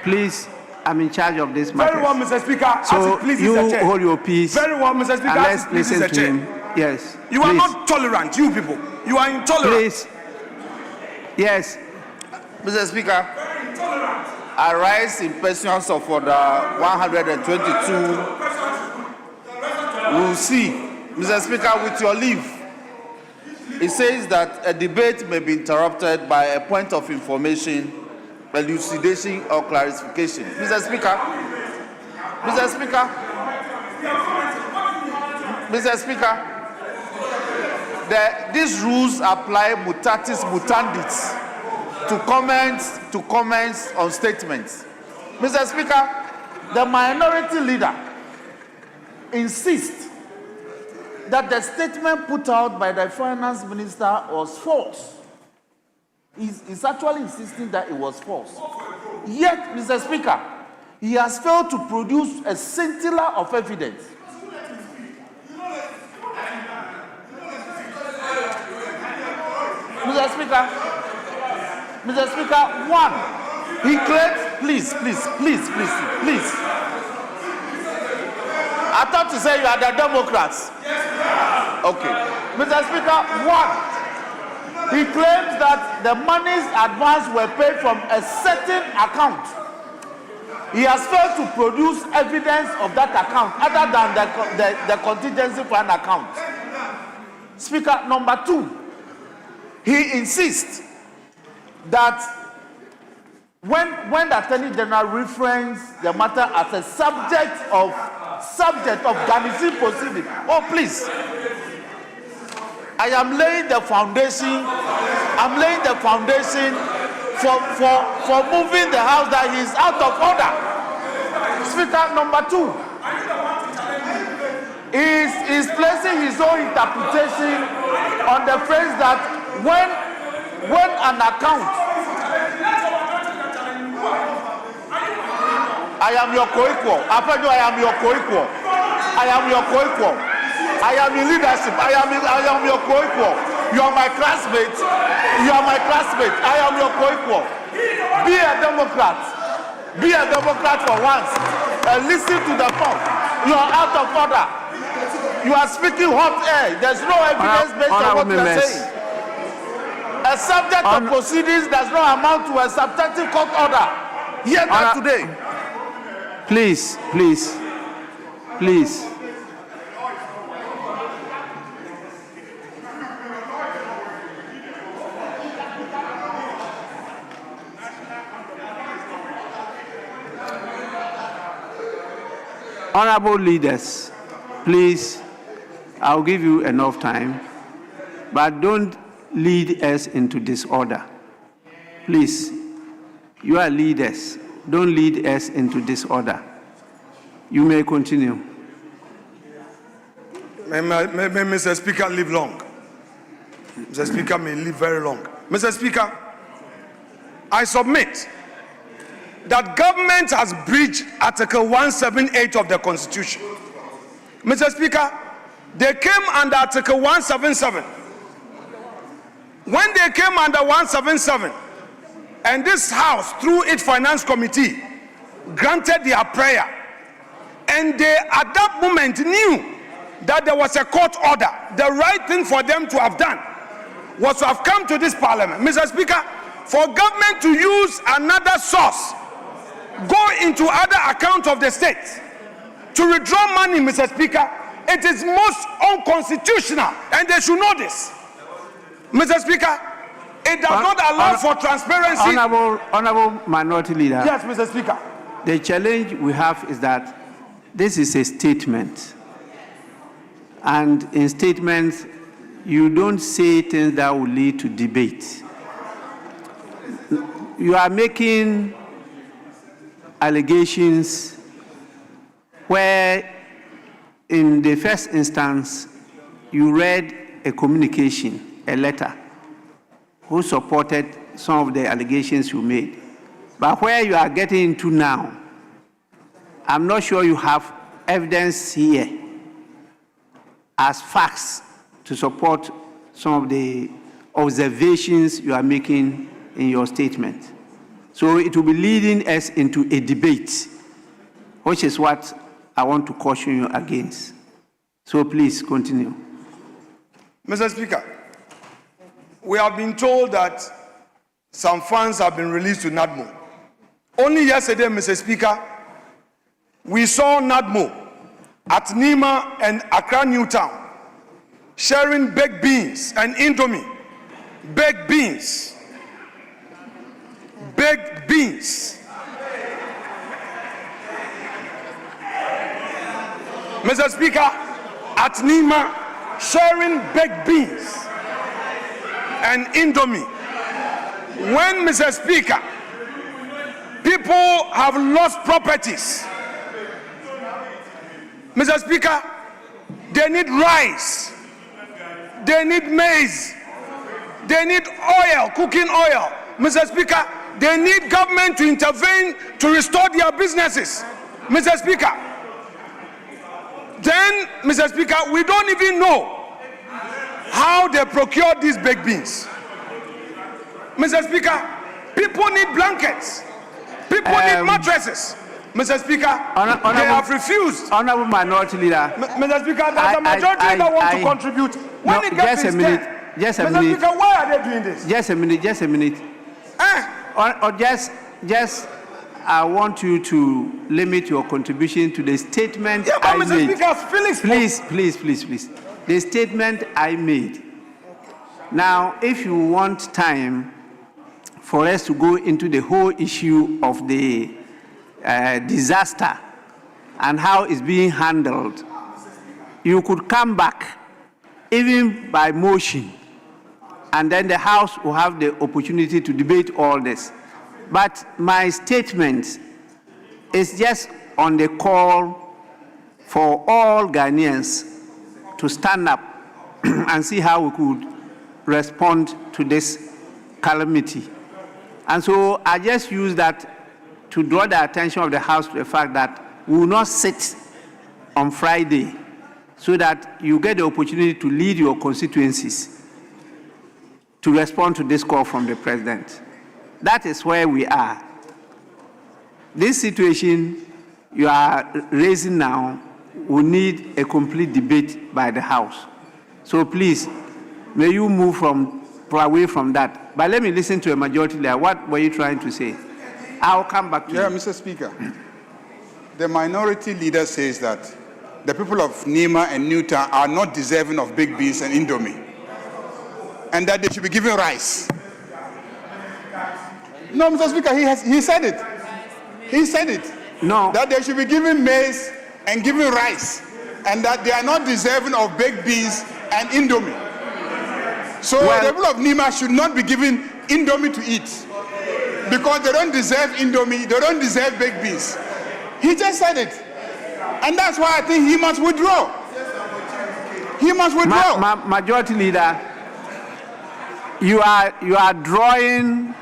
S1: please, I'm in charge of this matter.
S11: Very well, Mr. Speaker.
S1: So you hold your peace.
S11: Very well, Mr. Speaker.
S1: Let's listen to him. Yes.
S11: You
S1: please.
S11: are not tolerant, you people. You are intolerant.
S1: Please. Yes.
S2: Mr. Speaker, I rise in pursuance of Order 122. We'll see. Mr. Speaker, with your leave, it says that a debate may be interrupted by a point of information, elucidation, or clarification. Mr. Speaker, these rules apply mutatis mutandis to comments on statements. Mr. Speaker, the minority leader insists that the statement put out by the finance minister was false. He's actually insisting that it was false. Yet, Mr. Speaker, he has failed to produce a scintilla of evidence. Mr. Speaker, one, he claims, please. I thought you said you are the Democrats. Okay. Mr. Speaker, one, he claims that the monies advanced were paid from a certain account. He has failed to produce evidence of that account other than the contingency fund account. Speaker, number two, he insists that when the Attorney General referenced the matter as a subject of garnishing proceeding, oh please, I am laying the foundation. I'm laying the foundation for moving the house that he is out of order. Speaker, number two, is placing his own interpretation on the phrase that when an account, I am your co-equal. I am your co-equal. I am your co-equal. I am in leadership. I am your co-equal. You are my classmate. I am your co-equal. Be a Democrat. Be a Democrat for once. And listen to the talk. You are out of order. You are speaking hot air. There's no evidence based on what you are saying. A subject of proceedings does not amount to a substantive court order. Here that today.
S1: Please. Honorable leaders, please, I'll give you enough time, but don't lead us into disorder. Please, you are leaders. Don't lead us into disorder. You may continue.
S11: May Mr. Speaker live long. Mr. Speaker may live very long. Mr. Speaker, I submit that government has breached Article 178 of the Constitution. Mr. Speaker, they came under Article 177. When they came under 177, and this House, through its Finance Committee, granted their prayer, and they at that moment knew that there was a court order, the right thing for them to have done was to have come to this Parliament. Mr. Speaker, for government to use another source, go into other accounts of the state to withdraw money, Mr. Speaker, it is most unconstitutional, and they should know this. Mr. Speaker, it does not allow for transparency.
S1: Honorable Minority Leader.
S11: Yes, Mr. Speaker.
S1: The challenge we have is that this is a statement. And in statements, you don't say things that will lead to debate. You are making allegations where, in the first instance, you read a communication, a letter, who supported some of the allegations you made. But where you are getting into now, I'm not sure you have evidence here as facts to support some of the observations you are making in your statement. So it will be leading us into a debate, which is what I want to caution you against. So please continue.
S11: Mr. Speaker, we have been told that some funds have been released to NADMO. Only yesterday, Mr. Speaker, we saw NADMO at Nima and Accra Newtown sharing baked beans and Indomie. Baked beans. Baked beans. Mr. Speaker, at Nima, sharing baked beans and Indomie. When, Mr. Speaker, people have lost properties, Mr. Speaker, they need rice, they need maize, they need oil, cooking oil. Mr. Speaker, they need government to intervene to restore their businesses. Mr. Speaker, then, Mr. Speaker, we don't even know how they procure these baked beans. Mr. Speaker, people need blankets. People need mattresses. Mr. Speaker, they have refused.
S1: Honorable Minority Leader.
S11: Mr. Speaker, does the majority leader want to contribute? When
S1: No,
S11: it gets
S1: just a minute. Just a
S11: Mr.
S1: minute.
S11: Speaker, why are they doing this?
S1: Just a minute. Or just, I want you to limit your contribution to the statement
S11: Yeah, but
S1: I
S11: Mr.
S1: made.
S11: Speaker, Felix.
S1: Please. The statement I made. Now, if you want time for us to go into the whole issue of the disaster and how it's being handled, you could come back even by motion, and then the House will have the opportunity to debate all this. But my statement is just on the call for all Ghanaians to stand up and see how we could respond to this calamity. And so I just use that to draw the attention of the House to the fact that we will not sit on Friday, so that you get the opportunity to lead your constituencies to respond to this call from the President. That is where we are. This situation you are raising now will need a complete debate by the House. So please, may you move away from that. But let me listen to a majority leader. What were you trying to say? I'll come back to you.
S12: Mr. Speaker. The minority leader says that the people of Nima and Newtown are not deserving of baked beans and indomie, and that they should be given rice. No, Mr. Speaker, he said it. He said it.
S1: No.
S12: That they should be given maize and given rice, and that they are not deserving of baked beans and indomie. So the people of Nima should not be given indomie to eat, because they don't deserve indomie, they don't deserve baked beans. He just said it. And that's why I think he must withdraw. He must withdraw.
S1: Majority Leader, you are drawing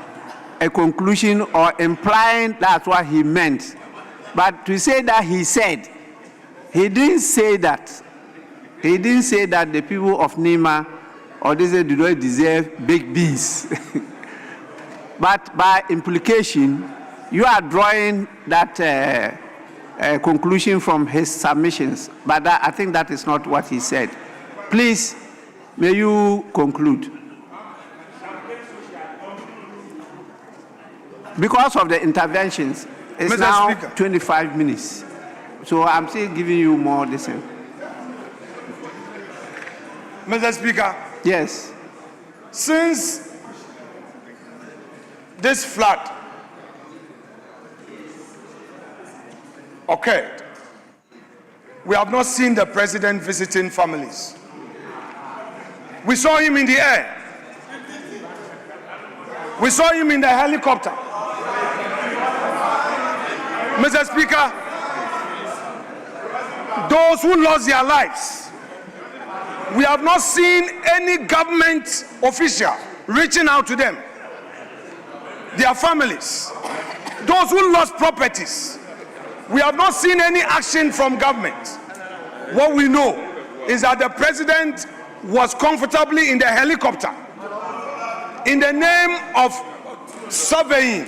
S1: a conclusion or implying that's what he meant. But to say that he said, he didn't say that. He didn't say that the people of Nima or they do not deserve baked beans. But by implication, you are drawing that conclusion from his submissions. But I think that is not what he said. Please, may you conclude. Because of the interventions, it's
S11: Mr.
S1: now
S11: Speaker.
S1: 25 minutes. So I'm still giving you more listen.
S11: Mr. Speaker.
S1: Yes.
S11: Since this flood occurred, we have not seen the president visiting families. We saw him in the air. We saw him in the helicopter. Mr. Speaker, those who lost their lives, we have not seen any government official reaching out to them, their families. Those who lost properties, we have not seen any action from government. What we know is that the president was comfortably in the helicopter in the name of surveying,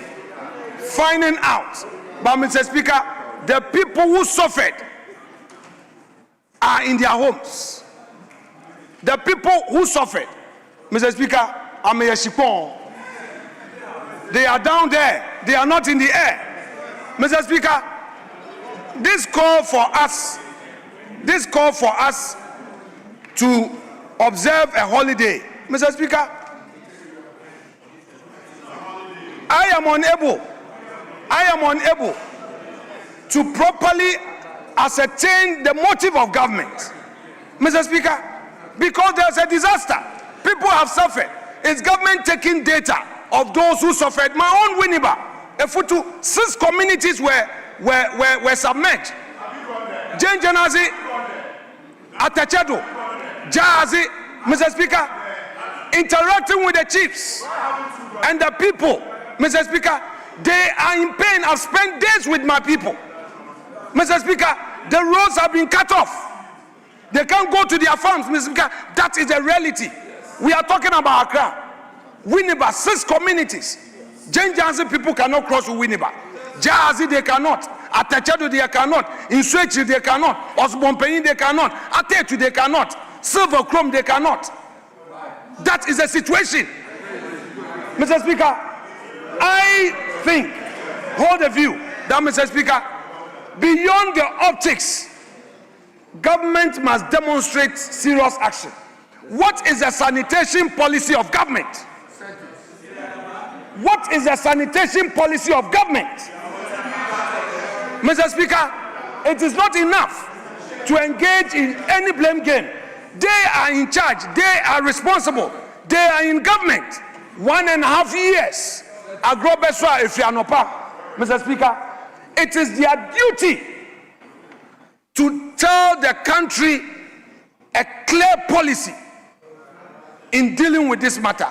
S11: finding out. But Mr. Speaker, the people who suffered are in their homes. The people who suffered, Mr. Speaker, they are down there. They are not in the air. Mr. Speaker, this call for us to observe a holiday, Mr. Speaker, I am unable to properly ascertain the motive of government, Mr. Speaker, because there's a disaster. People have suffered. Is government taking data of those who suffered? My own Winneba, Efutu, 6 communities were submerged. Jane Janazi, Atachado, Jahazi, Mr. Speaker, interacting with the chiefs and the people, Mr. Speaker, they are in pain. I've spent days with my people. Mr. Speaker, the roads have been cut off. They can't go to their farms, Mr. Speaker. That is the reality. We are talking about Accra. Winneba, 6 communities. Janjansi people cannot cross with Winneba. Jahazi they cannot. Atachado they cannot. Inswechi they cannot. Osbompeyin they cannot. Atetu they cannot. Silver Chrome they cannot. That is the situation. Mr. Speaker, I think, hold the view that, Mr. Speaker, beyond the optics, government must demonstrate serious action. What is the sanitation policy of government? What is the sanitation policy of government? Mr. Speaker, it is not enough to engage in any blame game. They are in charge. They are responsible. They are in government. 1.5 years. Agrobeswa Efianopa. Mr. Speaker, it is their duty to tell the country a clear policy in dealing with this matter.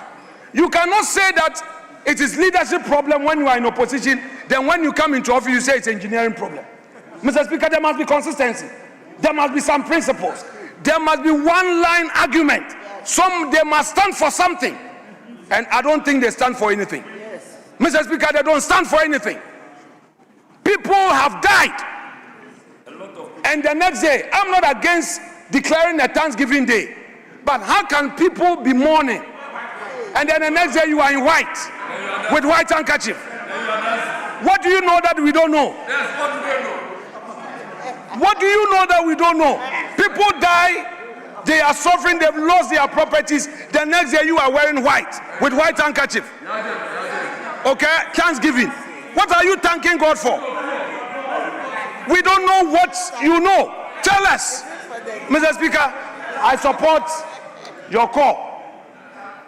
S11: You cannot say that it is leadership problem when you are in opposition, then when you come into office you say it's engineering problem. Mr. Speaker, there must be consistency. There must be some principles. There must be one line argument. They must stand for something. And I don't think they stand for anything. Yes. Mr. Speaker, they don't stand for anything. People have died. And the next day, I'm not against declaring a Thanksgiving Day. But how can people be mourning? And then the next day you are in white, with white handkerchief. What do you know that we don't know? What do you know that we don't know? People die, they are suffering, they've lost their properties. The next day you are wearing white, with white handkerchief. Okay, Thanksgiving. What are you thanking God for? We don't know what you know. Tell us. Mr. Speaker, I support your call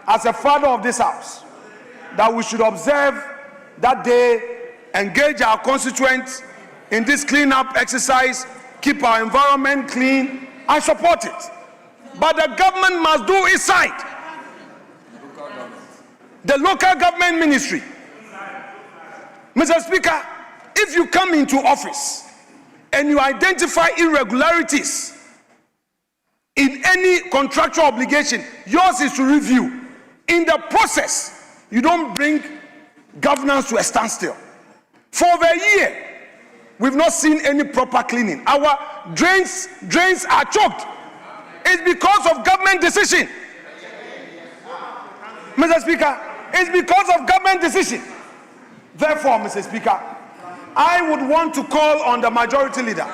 S11: as a father of this house that we should observe that day, engage our constituents in this cleanup exercise, keep our environment clean. I support it. But the government must do its side. The local government ministry. Mr. Speaker, if you come into office and you identify irregularities in any contractual obligation, yours is to review. In the process, you don't bring governance to a standstill. For over a year, we've not seen any proper cleaning. Our drains are choked. It's because of government decision. Mr. Speaker, it's because of government decision. Therefore, Mr. Speaker, I would want to call on the majority leader,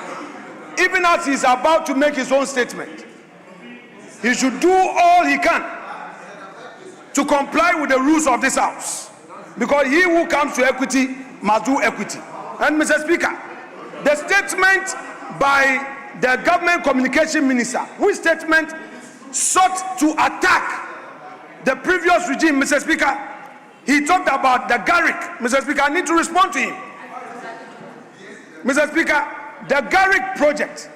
S11: even as he's about to make his own statement, he should do all he can to comply with the rules of this house, because he who comes to equity must do equity. And Mr. Speaker, the statement by the government communication minister, whose statement sought to attack the previous regime, Mr. Speaker, he talked about the Garrick. Mr. Speaker, I need to respond to him. Mr. Speaker, the Garrick project,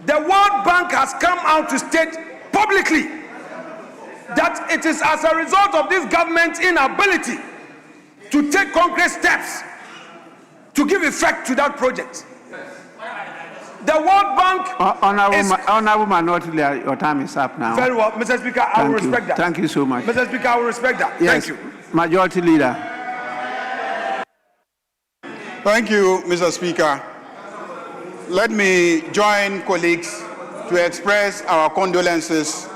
S11: the World Bank has come out to state publicly that it is as a result of this government's inability to take concrete steps to give effect to that project. The World Bank
S1: Honorable Minority Leader, your time is up now.
S11: Very well, Mr. Speaker, I will respect that.
S1: Thank you so much.
S11: Mr. Speaker, I will respect that.
S1: Yes.
S11: Thank you.
S1: Majority Leader.
S12: Thank you, Mr. Speaker. Let me join colleagues to express our condolences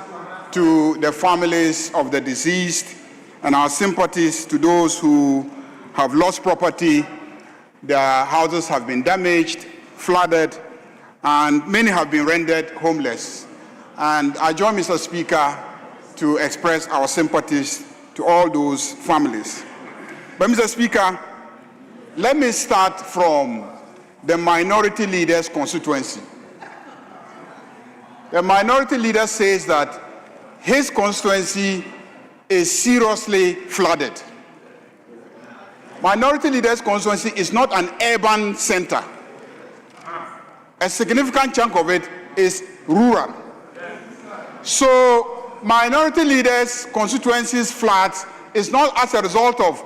S12: to the families of the deceased and our sympathies to those who have lost property. Their houses have been damaged, flooded, and many have been rendered homeless. And I join Mr. Speaker to express our sympathies to all those families. But Mr. Speaker, let me start from the minority leader's constituency. The minority leader says that his constituency is seriously flooded. Minority leader's constituency is not an urban center. A significant chunk of it is rural. So minority leaders' constituencies floods is not as a result of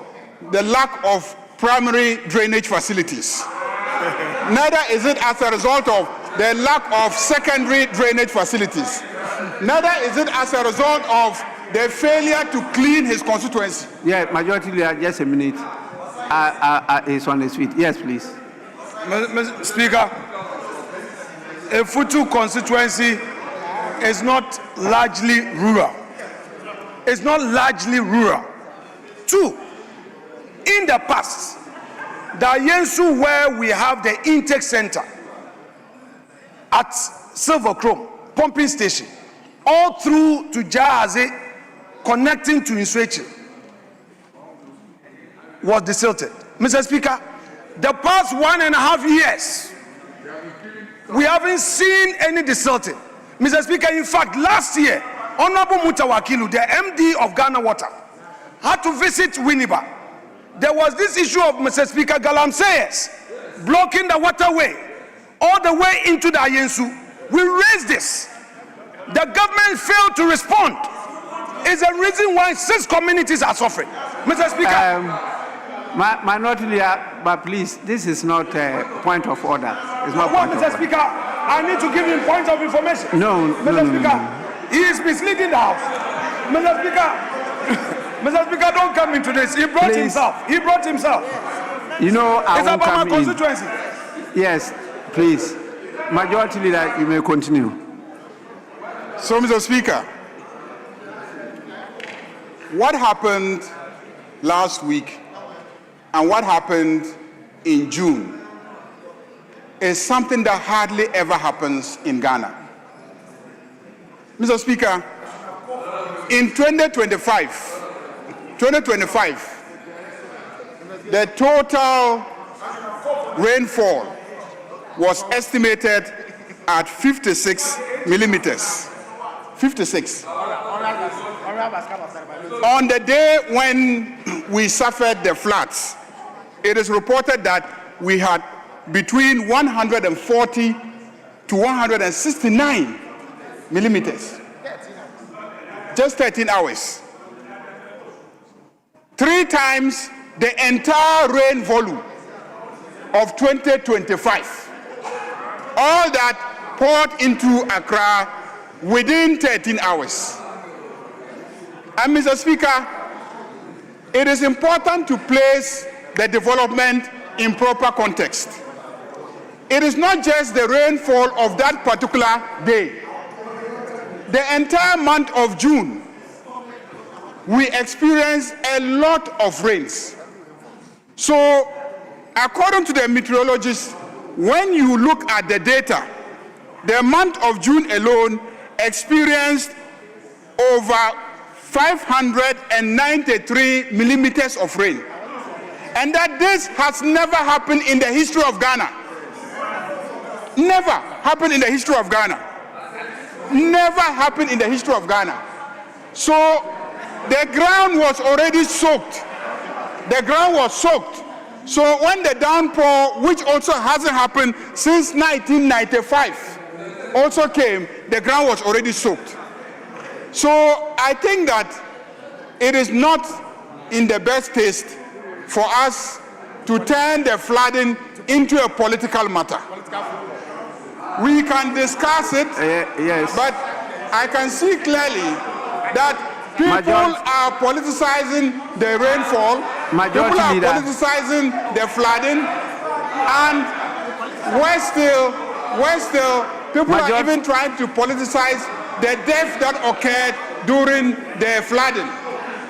S12: the lack of primary drainage facilities. Neither is it as a result of the lack of secondary drainage facilities. Neither is it as a result of the failure to clean his constituency.
S1: Yeah, Majority Leader, just a minute. Is on his feet. Yes, please.
S11: Mr. Speaker, a Futu constituency is not largely rural. It's not largely rural. 2, in the past, the Yensu, where we have the intake center at Silver Chrome pumping station, all through to Jahaze, connecting to Inswechi, was desilted. Mr. Speaker, the past 1.5 years, we haven't seen any desilting. Mr. Speaker, in fact, last year, Honorable Mutawakilu, the MD of Ghana Water, had to visit Winneba. There was this issue of, Mr. Speaker, Galamseyes blocking the waterway all the way into the Ayensu. We raised this. The government failed to respond. It's the reason why 6 communities are suffering. Mr. Speaker.
S1: Minority Leader, but please, this is not a point of order. It's not point
S11: Mr.
S1: of
S11: Speaker, I need to give him points of information.
S1: No,
S11: Mr. Speaker, he is misleading the House. Mr. Speaker, Mr. Speaker, don't come into this. He brought himself. He brought himself.
S1: You know, I
S11: it's
S1: won't
S11: about
S1: come
S11: my constituency.
S1: Yes, please. Majority Leader, you may continue.
S12: So, Mr. Speaker, what happened last week and what happened in June is something that hardly ever happens in Ghana. Mr. Speaker, in 2025, the total rainfall was estimated at 56 millimeters. 56. On the day when we suffered the floods, it is reported that we had between 140 to 169 millimeters. Just 13 hours. 3 times the entire rain volume of 2025. All that poured into Accra within 13 hours. And Mr. Speaker, it is important to place the development in proper context. It is not just the rainfall of that particular day. The entire month of June, we experienced a lot of rains. So, according to the meteorologists, when you look at the data, the month of June alone experienced over 593 millimeters of rain. And that this has never happened in the history of Ghana. Never happened in the history of Ghana. Never happened in the history of Ghana. So the ground was already soaked. The ground was soaked. So when the downpour, which also hasn't happened since 1995, also came, the ground was already soaked. So I think that it is not in the best taste for us to turn the flooding into a political matter. We can discuss it,
S1: yes.
S12: But I can see clearly that people are politicizing the rainfall, people are politicizing the flooding, and we're still people are even trying to politicize the death that occurred during the flooding.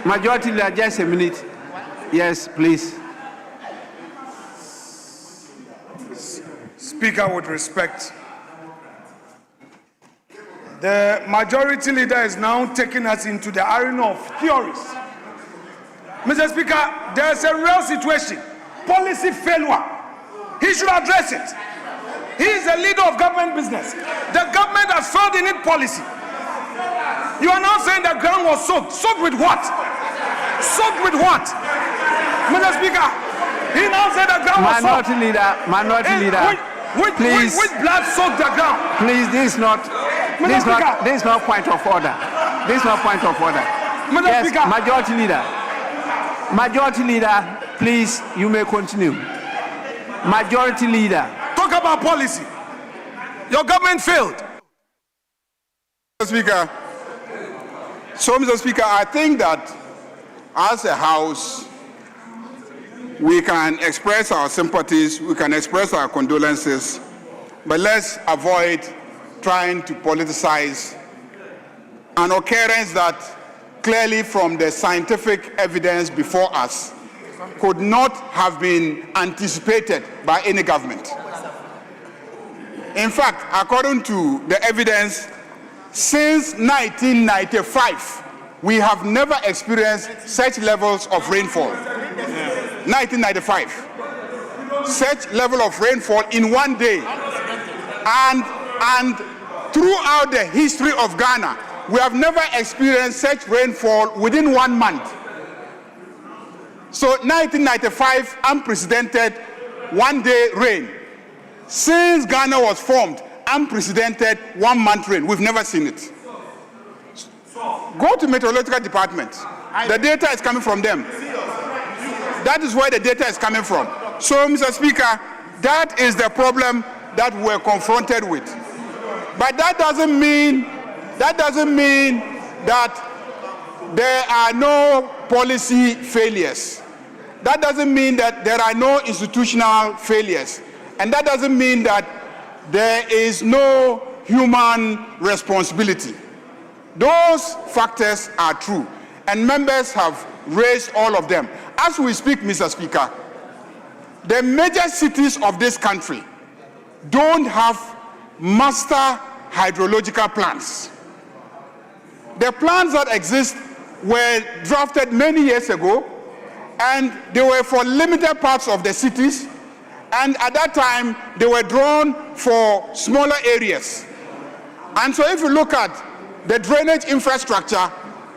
S1: Majority Leader, just a minute. Yes, please.
S11: Speaker, with respect, the Majority Leader is now taking us into the arena of theories. Mr. Speaker, there's a real situation, policy failure. He should address it. He is a leader of government business. The government has failed in its policy. You are now saying the ground was soaked. Soaked with what? Soaked with what? Mr. Speaker, he now said the ground was soaked.
S1: Minority Leader, please.
S11: Which blood soaked the ground?
S1: Please, this is not point of order. This is not point of order. Yes, Majority Leader, please, you may continue. Majority Leader.
S11: Talk about policy. Your government failed.
S12: Speaker, So, Mr. Speaker, I think that as a House, we can express our sympathies, we can express our condolences, but let's avoid trying to politicize an occurrence that clearly from the scientific evidence before us could not have been anticipated by any government. In fact, according to the evidence, since 1995, we have never experienced such levels of rainfall. 1995. Such level of rainfall in one day. And throughout the history of Ghana, we have never experienced such rainfall within 1 month. So 1995, unprecedented one-day rain. Since Ghana was formed, unprecedented 1 month rain. We've never seen it. Go to meteorological department. The data is coming from them. That is where the data is coming from. So, Mr. Speaker, that is the problem that we're confronted with. But that doesn't mean that there are no policy failures. That doesn't mean that there are no institutional failures. And that doesn't mean that there is no human responsibility. Those factors are true, and members have raised all of them. As we speak, Mr. Speaker, the major cities of this country don't have master hydrological plans. The plans that exist were drafted many years ago, and they were for limited parts of the cities, and at that time, they were drawn for smaller areas. And so if you look at the drainage infrastructure,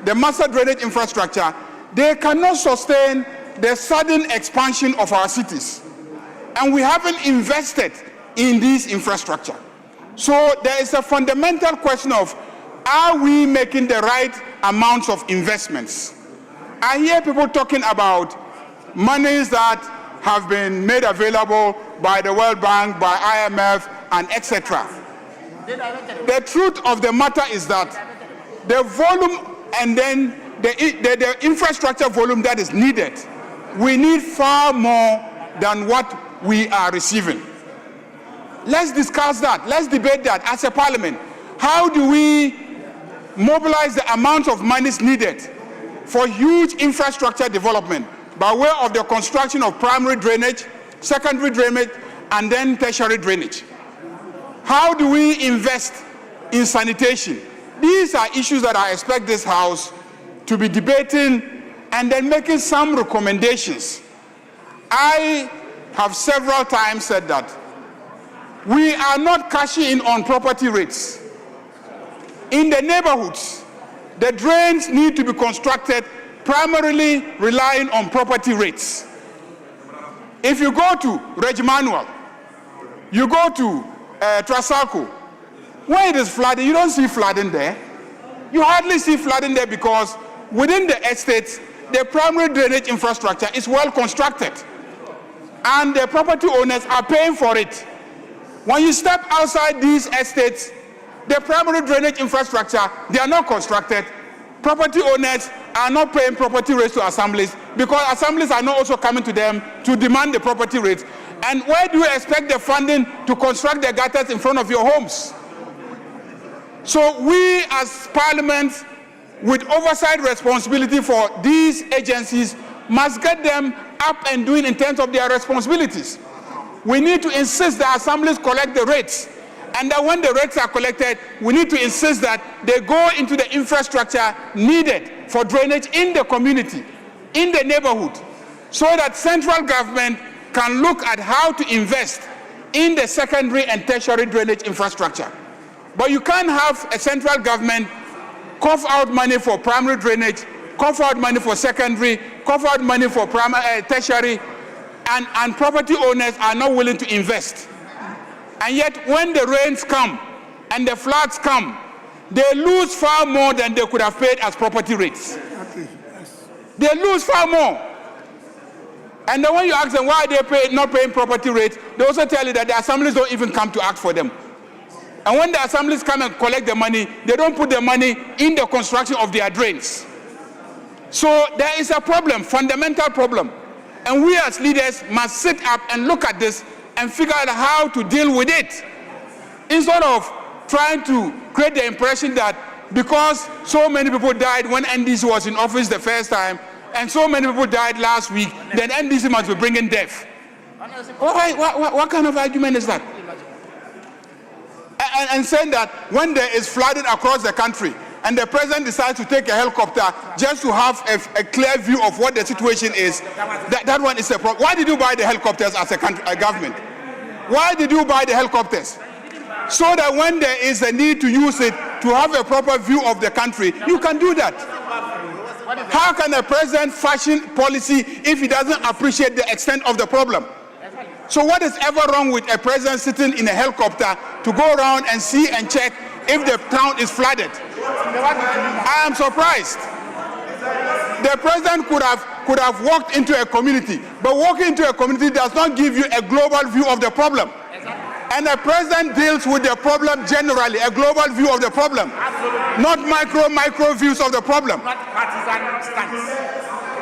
S12: the master drainage infrastructure, they cannot sustain the sudden expansion of our cities. And we haven't invested in this infrastructure. So there is a fundamental question of, are we making the right amounts of investments? I hear people talking about monies that have been made available by the World Bank, by IMF, and etc. The truth of the matter is that the volume and then the infrastructure volume that is needed, we need far more than what we are receiving. Let's discuss that. Let's debate that as a parliament. How do we mobilize the amount of monies needed for huge infrastructure development by way of the construction of primary drainage, secondary drainage, and then tertiary drainage? How do we invest in sanitation? These are issues that I expect this House to be debating and then making some recommendations. I have several times said that we are not cashing in on property rates. In the neighborhoods, the drains need to be constructed primarily relying on property rates. If you go to Regmanuel, you go to Trasalco, when it is flooding, you don't see flooding there. You hardly see flooding there because within the estates, the primary drainage infrastructure is well constructed. And the property owners are paying for it. When you step outside these estates, the primary drainage infrastructure, they are not constructed. Property owners are not paying property rates to assemblies because assemblies are not also coming to them to demand the property rates. And where do you expect the funding to construct the gutters in front of your homes? So we as Parliament, with oversight responsibility for these agencies, must get them up and doing in terms of their responsibilities. We need to insist that assemblies collect the rates, and that when the rates are collected, we need to insist that they go into the infrastructure needed for drainage in the community, in the neighborhood, so that central government can look at how to invest in the secondary and tertiary drainage infrastructure. But you can't have a central government cough out money for primary drainage, cough out money for secondary, cough out money for tertiary, and property owners are not willing to invest. And yet when the rains come and the floods come, they lose far more than they could have paid as property rates. They lose far more. And then when you ask them why they not paying property rates, they also tell you that the assemblies don't even come to ask for them.
S3: And when the assemblies come and collect the money, they don't put the money in the construction of their drains. So there is a problem, fundamental problem. And we as leaders must sit up and look at this and figure out how to deal with it. Instead of trying to create the impression that because so many people died when NDC was in office the first time, and so many people died last week, then NDC must be bringing death. What kind of argument is that? And saying that when there is flooding across the country, and the president decides to take a helicopter just to have a clear view of what the situation is, that one is a problem. Why did you buy the helicopters as a government? Why did you buy the helicopters? So that when there is a need to use it to have a proper view of the country, you can do that. How can a president fashion policy if he doesn't appreciate the extent of the problem? So what is ever wrong with a president sitting in a helicopter to go around and see and check if the town is flooded? I am surprised. The president could have walked into a community, but walking into a community does not give you a global view of the problem. And the president deals with the problem generally, a global view of the problem, not micro views of the problem.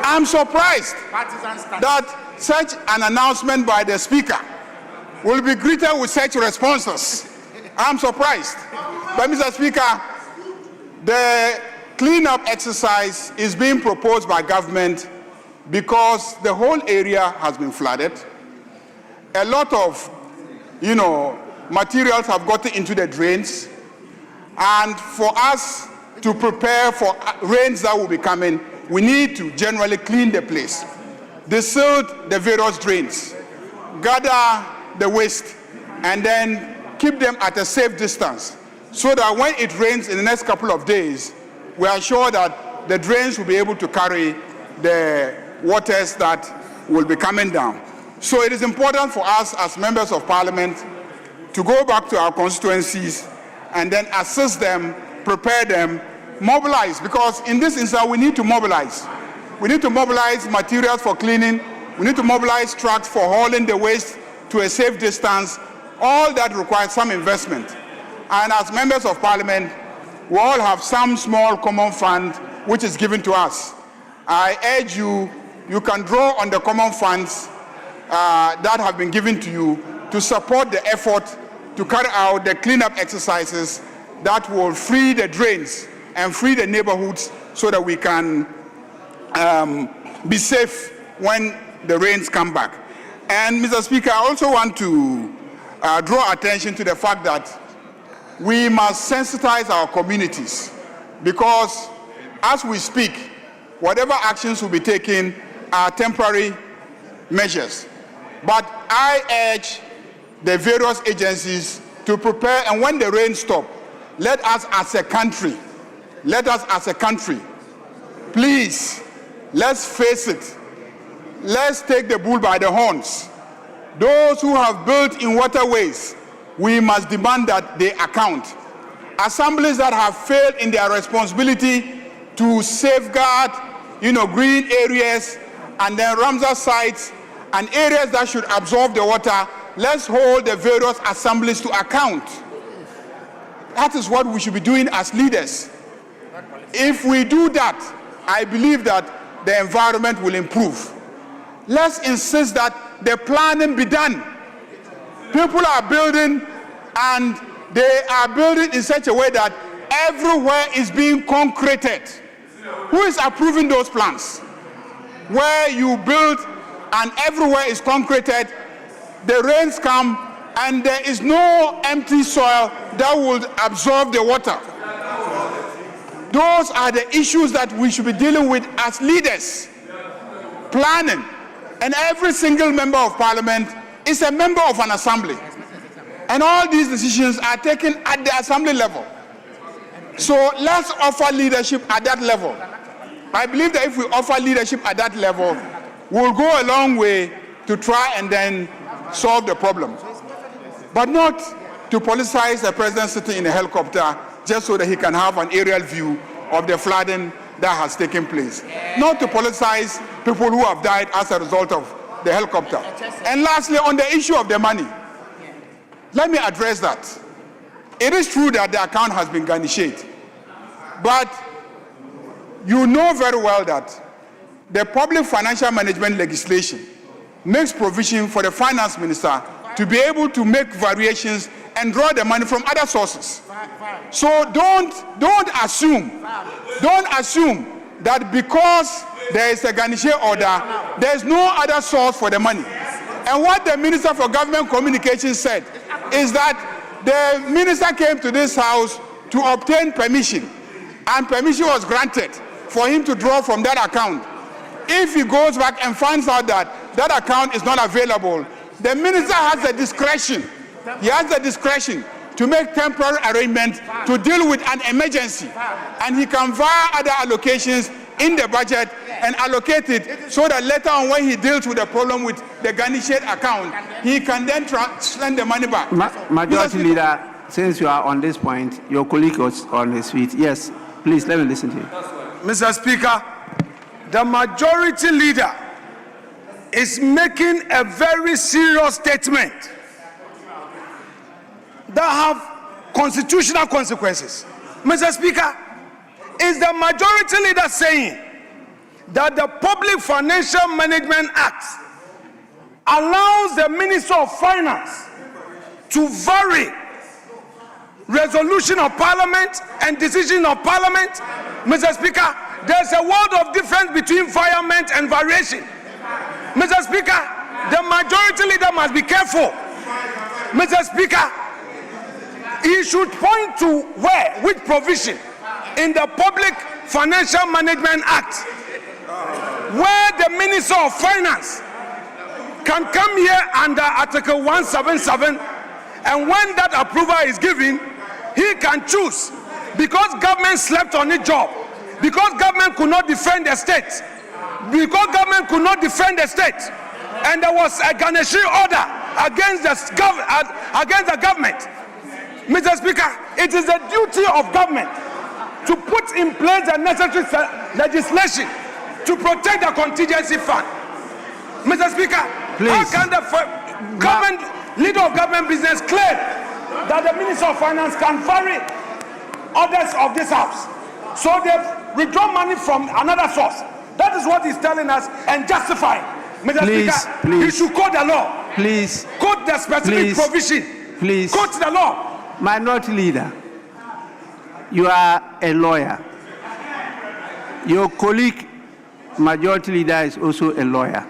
S3: I'm surprised that such an announcement by the speaker will be greeted with such responses. I'm surprised. But Mr. Speaker, the cleanup exercise is being proposed by government because the whole area has been flooded. A lot of materials have gotten into the drains, and for us to prepare for rains that will be coming, we need to generally clean the place, desil the various drains, gather the waste, and then keep them at a safe distance so that when it rains in the next couple of days, we are sure that the drains will be able to carry the waters that will be coming down. So it is important for us as members of parliament to go back to our constituencies and then assist them, prepare them, mobilize, because in this instance we need to mobilize. We need to mobilize materials for cleaning, we need to mobilize trucks for hauling the waste to a safe distance. All that requires some investment. And as members of parliament, we all have some small common fund which is given to us. I urge you, you can draw on the common funds that have been given to you to support the effort to carry out the cleanup exercises that will free the drains and free the neighborhoods so that we can be safe when the rains come back. And Mr. Speaker, I also want to draw attention to the fact that we must sensitize our communities, because as we speak, whatever actions will be taken are temporary measures. But I urge the various agencies to prepare, and when the rain stops, let us as a country, please, let's face it, let's take the bull by the horns. Those who have built in waterways, we must demand that they account. Assemblies that have failed in their responsibility to safeguard, green areas and then Ramsar sites and areas that should absorb the water, let's hold the various assemblies to account. That is what we should be doing as leaders. If we do that, I believe that the environment will improve. Let's insist that the planning be done. People are building, and they are building in such a way that everywhere is being concreted. Who is approving those plans? Where you build and everywhere is concreted, the rains come and there is no empty soil that will absorb the water. Those are the issues that we should be dealing with as leaders. Planning. And every single member of parliament is a member of an assembly. And all these decisions are taken at the assembly level. So let's offer leadership at that level. I believe that if we offer leadership at that level, we'll go a long way to try and then solve the problem. But not to politicize the president sitting in a helicopter just so that he can have an aerial view of the flooding that has taken place. Not to politicize people who have died as a result of the helicopter. And lastly, on the issue of the money, let me address that.
S12: it is true that the account has been garnished, but you know very well that the public financial management legislation makes provision for the finance minister to be able to make variations and draw the money from other sources. So don't assume that because there is a garnish order, there is no other source for the money. And what the Minister for Government Communications said is that the minister came to this house to obtain permission, and permission was granted for him to draw from that account. If he goes back and finds out that that account is not available, the minister has the discretion. He has the discretion to make temporary arrangements to deal with an emergency, and he can via other allocations in the budget and allocate it so that later on when he deals with the problem with the garnished account, he can then send the money back.
S1: Majority Leader, since you are on this point, your colleague was on his feet. Yes, please let me listen to you.
S11: Mr. Speaker, the Majority Leader is making a very serious statement that have constitutional consequences. Mr. Speaker, is the Majority Leader saying that the Public Financial Management Act allows the Minister of Finance to vary resolution of Parliament and decision of Parliament? Mr. Speaker, there's a world of difference between virement and variation. Mr. Speaker, the Majority Leader must be careful. Mr. Speaker, he should point to which provision in the Public Financial Management Act where the Minister of Finance can come here under Article 177, and when that approval is given, he can choose, because government slept on its job, because government could not defend the state, and there was a garnishing order against the government. Mr. Speaker, it is the duty of government to put in place the necessary legislation to protect the contingency fund. Mr. Speaker,
S1: please.
S11: How can the leader of government business claim that the Minister of Finance can vary orders of this house? So they've withdrawn money from another source. That is what he's telling us and justifying. Mr. Speaker, he should quote the law.
S1: Please.
S11: Quote the specific provision.
S1: Please.
S11: Quote the law.
S1: Minority Leader, you are a lawyer. Your colleague, Majority Leader, is also a lawyer.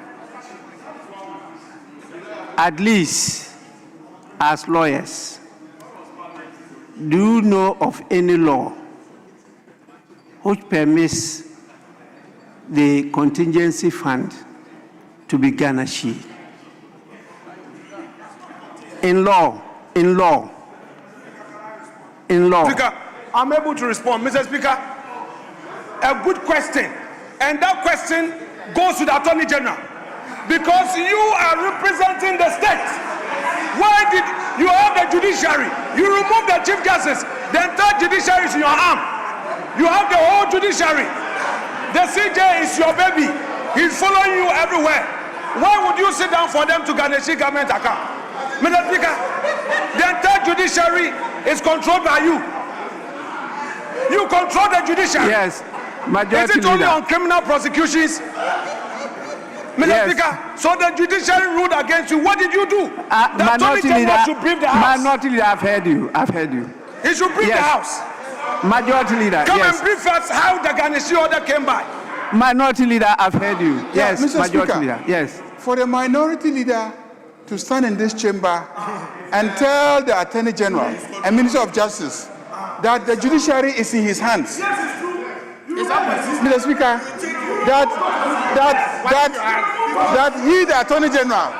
S1: At least, as lawyers, do you know of any law which permits the contingency fund to be garnished? In law.
S11: Speaker, I'm able to respond. Mr. Speaker, a good question. And that question goes to the Attorney General. Because you are representing the state. Why did you have the judiciary? You remove the Chief Justice. The entire judiciary is in your arm. You have the whole judiciary. The CJ is your baby. He's following you everywhere. Why would you sit down for them to garnish government account? Mr. Speaker, the entire judiciary is controlled by you. You control the judiciary.
S1: Yes, Majority
S11: Is it only
S1: Leader.
S11: on criminal prosecutions? Mr. Speaker, so the judiciary ruled against you. What did you do? The Attorney General should brief the House.
S1: Minority Leader, I've heard you.
S11: He should brief the House.
S1: Majority Leader,
S11: Come and brief us how the garnishing order came by.
S1: Minority Leader, I've heard you.
S12: Yeah,
S1: Yes,
S12: Mr.
S1: Majority
S12: Speaker,
S1: Leader, yes.
S12: For the Minority Leader to stand in this chamber and tell the Attorney General and Minister of Justice that the judiciary is in his hands. Mr. Speaker, that he, the Attorney General,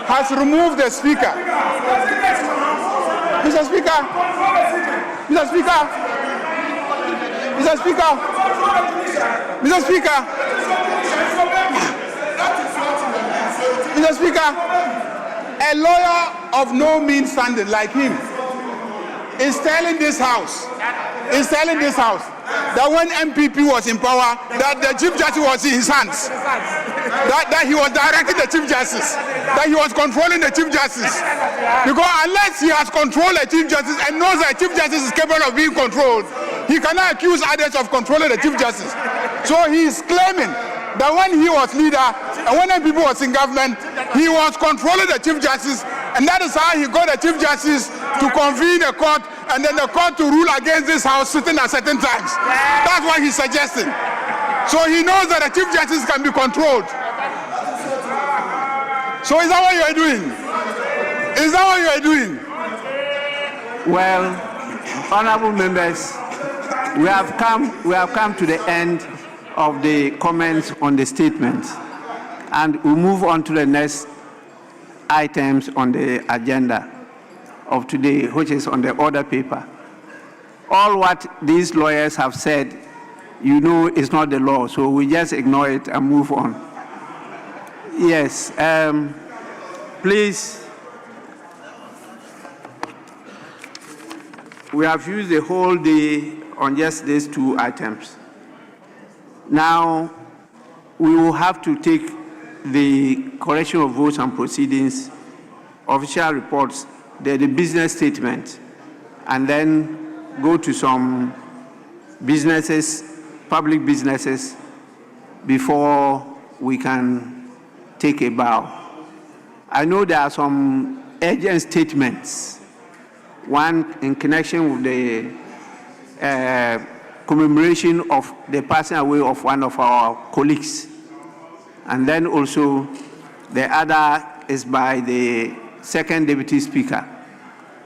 S12: has removed the Speaker. Mr. Speaker, a lawyer of no mean standing like him is telling this house that when MPP was in power, that the Chief Justice was in his hands.
S3: that he was directing the Chief Justice, that he was controlling the Chief Justice. Because unless he has controlled the Chief Justice and knows that Chief Justice is capable of being controlled, he cannot accuse others of controlling the Chief Justice. So he is claiming that when he was leader and when the people was in government, he was controlling the Chief Justice, and that is how he got the Chief Justice to convene a court and then the court to rule against this house sitting at certain times. That's what he's suggesting. So he knows that the Chief Justice can be controlled. So is that what you are doing? Is that what you are doing?
S1: Well, honorable members, we have come to the end of the comments on the statement, and we move on to the next items on the agenda of today, which is on the order paper. All what these lawyers have said, you know, is not the law, so we just ignore it and move on. Yes, please. We have used the whole day on just these two items. Now, we will have to take the correction of votes and proceedings, official reports, the business statement, and then go to some businesses, public businesses, before we can take a bow. I know there are some urgent statements. One in connection with the commemoration of the passing away of one of our colleagues. And then also the other is by the second deputy speaker.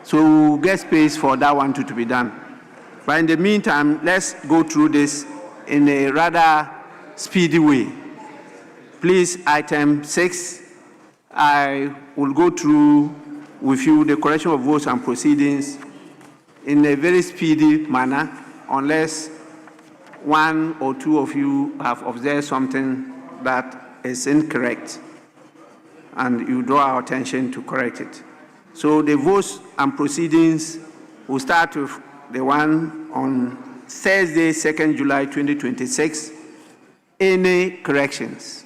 S1: So we'll get space for that one to be done. But in the meantime, let's go through this in a rather speedy way. Please, item 6, I will go through with you the correction of votes and proceedings in a very speedy manner, unless one or two of you have observed something that is incorrect and you draw our attention to correct it. So the votes and proceedings will start with the one on Thursday, 2nd July 2026. Any corrections?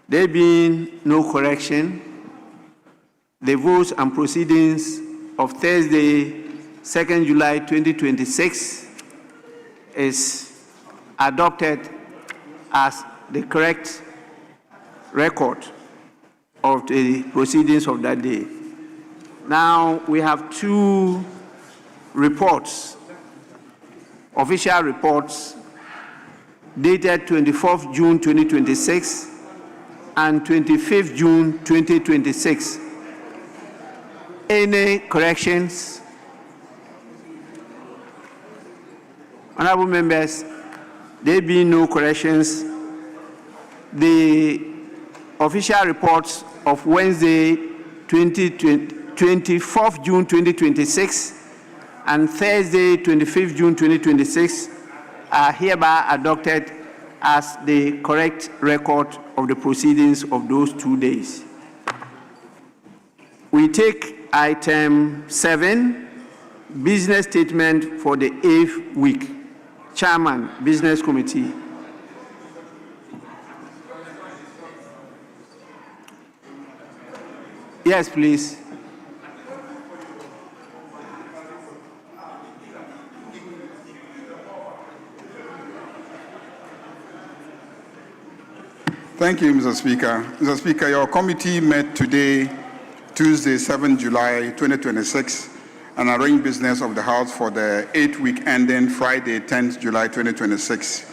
S1: There being no correction, the votes and proceedings of Thursday, 2nd July 2026 is adopted as the correct record of the proceedings of that day. Now we have two reports, official reports dated 24th June 2026 and 25th June 2026. Any corrections? Honorable members, there being no corrections, the official reports of Wednesday, 24th June 2026 and Thursday, 25th June 2026 are hereby adopted as the correct record of the proceedings of those 2 days. We take item 7, business statement for the 8th week. Chairman, Business Committee. Yes, please.
S12: Thank you, Mr. Speaker. Mr. Speaker, your committee met today, Tuesday, 7 July 2026, and arranged business of the House for the 8th week ending Friday, 10th July 2026.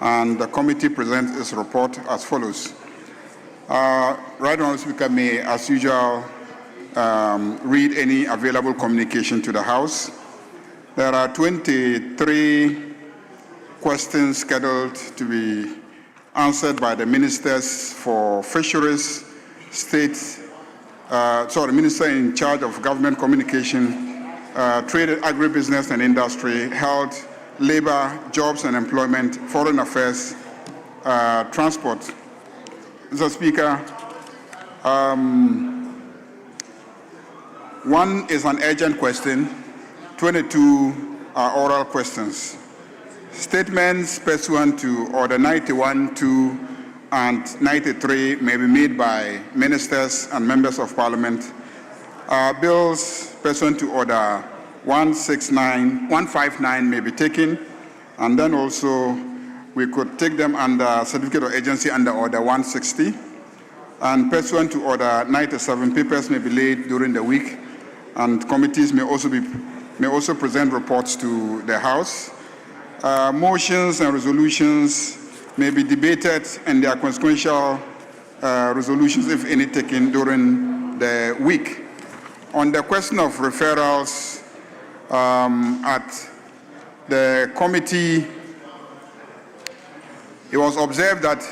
S12: And the committee presents its report as follows. Right Honourable Speaker may, as usual, read any available communication to the House. There are 23 questions scheduled to be answered by the ministers for fisheries, Minister in charge of government communication, trade, agribusiness and industry, health, labor, jobs and employment, foreign affairs, transport. Mr. Speaker, one is an urgent question, 22 are oral questions. Statements pursuant to Order 91, 2, and 93 may be made by ministers and members of parliament. Bills pursuant to Order 159 may be taken, and then also we could take them under certificate of agency under Order 160. And pursuant to Order 97, papers may be laid during the week, and committees may also present reports to the House. Motions and resolutions may be debated, and their consequential resolutions, if any, taken during the week. On the question of referrals, at the committee, it was observed that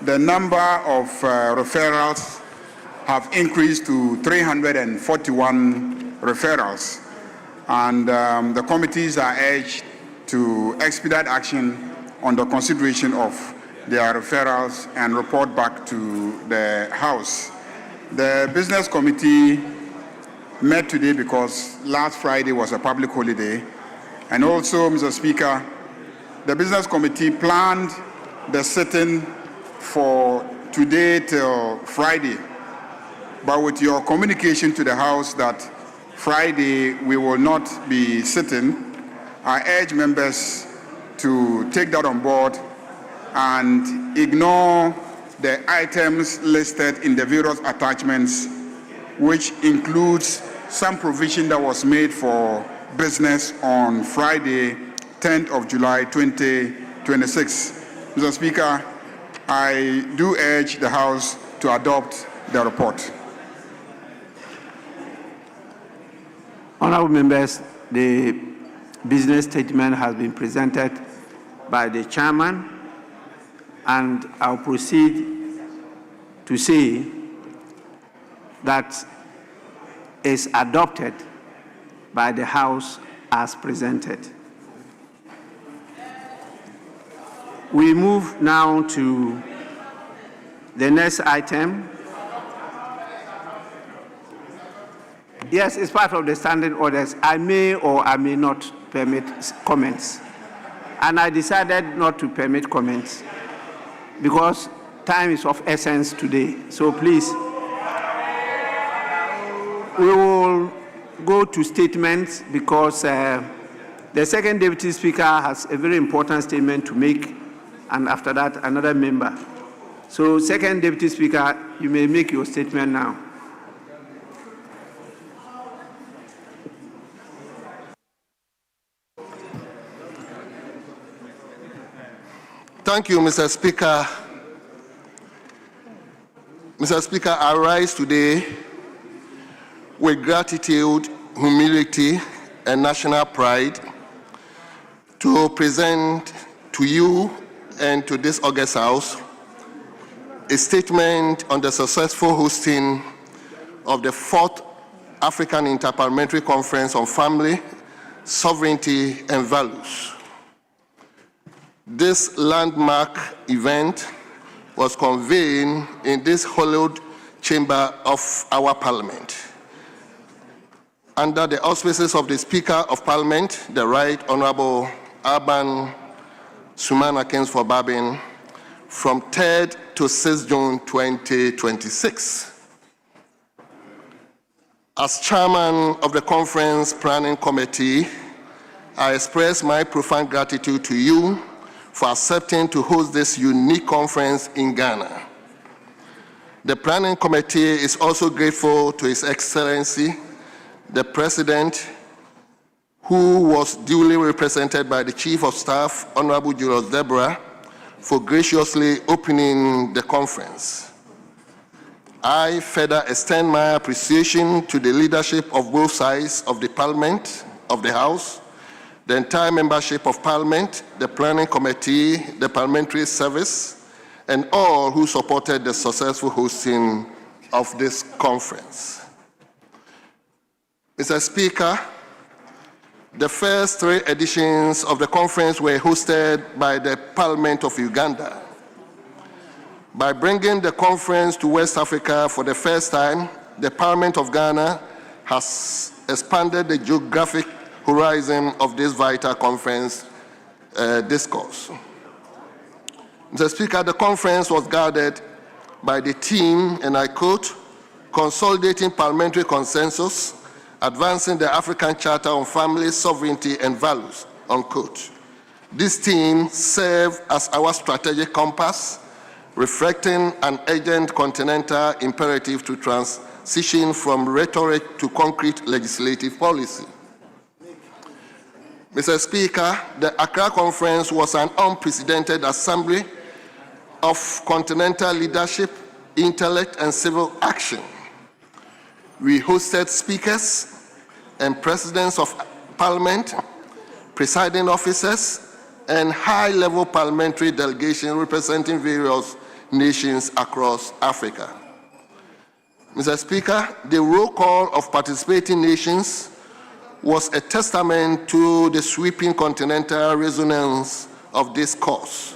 S12: the number of referrals have increased to 341 referrals, and the committees are urged to expedite action on the consideration of their referrals and report back to the House. The Business Committee met today because last Friday was a public holiday, and also, Mr. Speaker, the Business Committee planned the sitting for today till Friday, but with your communication to the House that Friday we will not be sitting, I urge members to take that on board and ignore the items listed in the various attachments, which includes some provision that was made for business on Friday, 10th of July, 2026. Mr. Speaker, I do urge the House to adopt the report.
S1: Honourable members, the business statement has been presented by the chairman, and I'll proceed to say that is adopted by the House as presented. We move now to the next item. Yes, it's part of the standing orders. I may or I may not permit comments. And I decided not to permit comments because time is of essence today. So please, we will go to statements because the second Deputy Speaker has a very important statement to make, and after that, another member. So, second Deputy Speaker, you may make your statement now.
S13: Thank you, Mr. Speaker. Mr. Speaker, I rise today with gratitude, humility, and national pride to present to you and to this august House a statement on the successful hosting of the 4th African Interparliamentary Conference on Family, Sovereignty, and Values. This landmark event was convened in this hallowed chamber of our Parliament under the auspices of the Speaker of Parliament, the Right Honourable Alban Sumana Kings for Babin, from 3rd to 6th June 2026. As chairman of the Conference Planning Committee, I express my profound gratitude to you for accepting to host this unique conference in Ghana. The Planning Committee is also grateful to His Excellency, the President, who was duly represented by the Chief of Staff, Honorable Julius Deborah, for graciously opening the conference. I further extend my appreciation to the leadership of both sides of the Parliament, of the House, the entire membership of Parliament, the Planning Committee, the Parliamentary Service, and all who supported the successful hosting of this conference. Mr. Speaker, the first 3 editions of the conference were hosted by the Parliament of Uganda. By bringing the conference to West Africa for the first time, the Parliament of Ghana has expanded the geographic horizon of this vital conference discourse. Mr. Speaker, the conference was guided by the team, and I quote, consolidating parliamentary consensus, advancing the African Charter on Family, Sovereignty and Values, unquote. This team served as our strategic compass, reflecting an urgent continental imperative to transition from rhetoric to concrete legislative policy. Mr. Speaker, the Accra Conference was an unprecedented assembly of continental leadership, intellect, and civil action. We hosted speakers and presidents of parliament, presiding officers, and high-level parliamentary delegations representing various nations across Africa. Mr. Speaker, the roll call of participating nations was a testament to the sweeping continental resonance of this cause.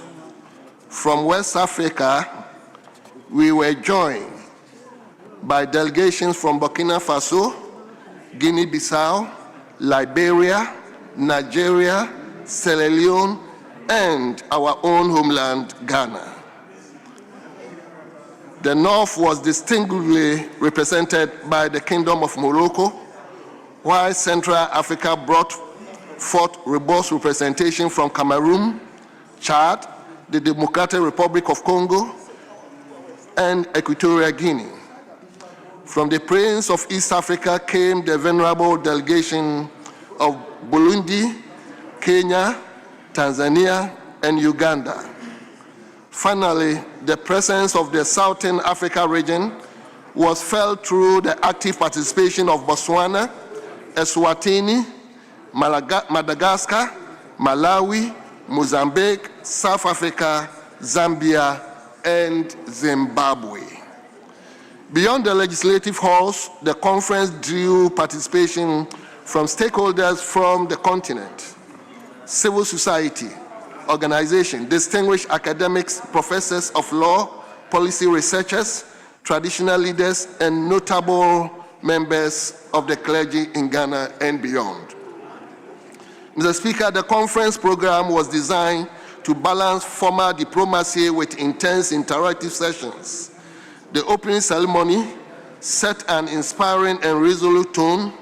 S13: From West Africa, we were joined by delegations from Burkina Faso, Guinea-Bissau, Liberia, Nigeria, Sierra Leone, and our own homeland, Ghana. The North was distinctively represented by the Kingdom of Morocco, while Central Africa brought forth robust representation from Cameroon, Chad, the Democratic Republic of Congo, and Equatorial Guinea. From the Prince of East Africa came the venerable delegation of Burundi, Kenya, Tanzania, and Uganda. Finally, the presence of the Southern Africa region was felt through the active participation of Botswana, Eswatini, Madagascar, Malawi, Mozambique, South Africa, Zambia, and Zimbabwe. Beyond the legislative halls, the conference drew participation from stakeholders from the continent, civil society, organizations, distinguished academics, professors of law, policy researchers, traditional leaders, and notable members of the clergy in Ghana and beyond. Mr. Speaker, the conference program was designed to balance formal diplomacy with intense interactive sessions. The opening ceremony set an inspiring and resolute tone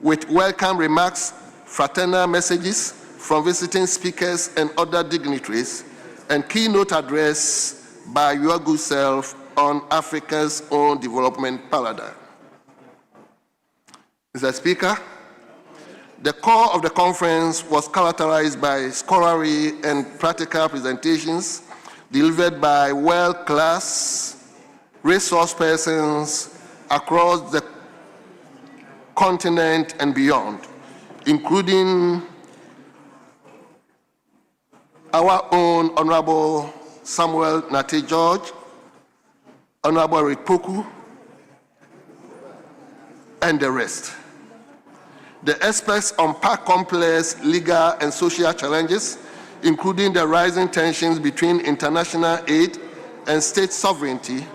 S13: with welcome remarks, fraternal messages from visiting speakers and other dignitaries, and keynote address by your good self on Africa's own development paradigm. Mr. Speaker, the core of the conference was characterized by scholarly and practical presentations delivered by world-class resource persons across the continent and beyond, including our own Honorable Samuel Nate George, Honorable Rick Poku, and the rest. The experts unpack complex legal and social challenges, including the rising tensions between international aid and state sovereignty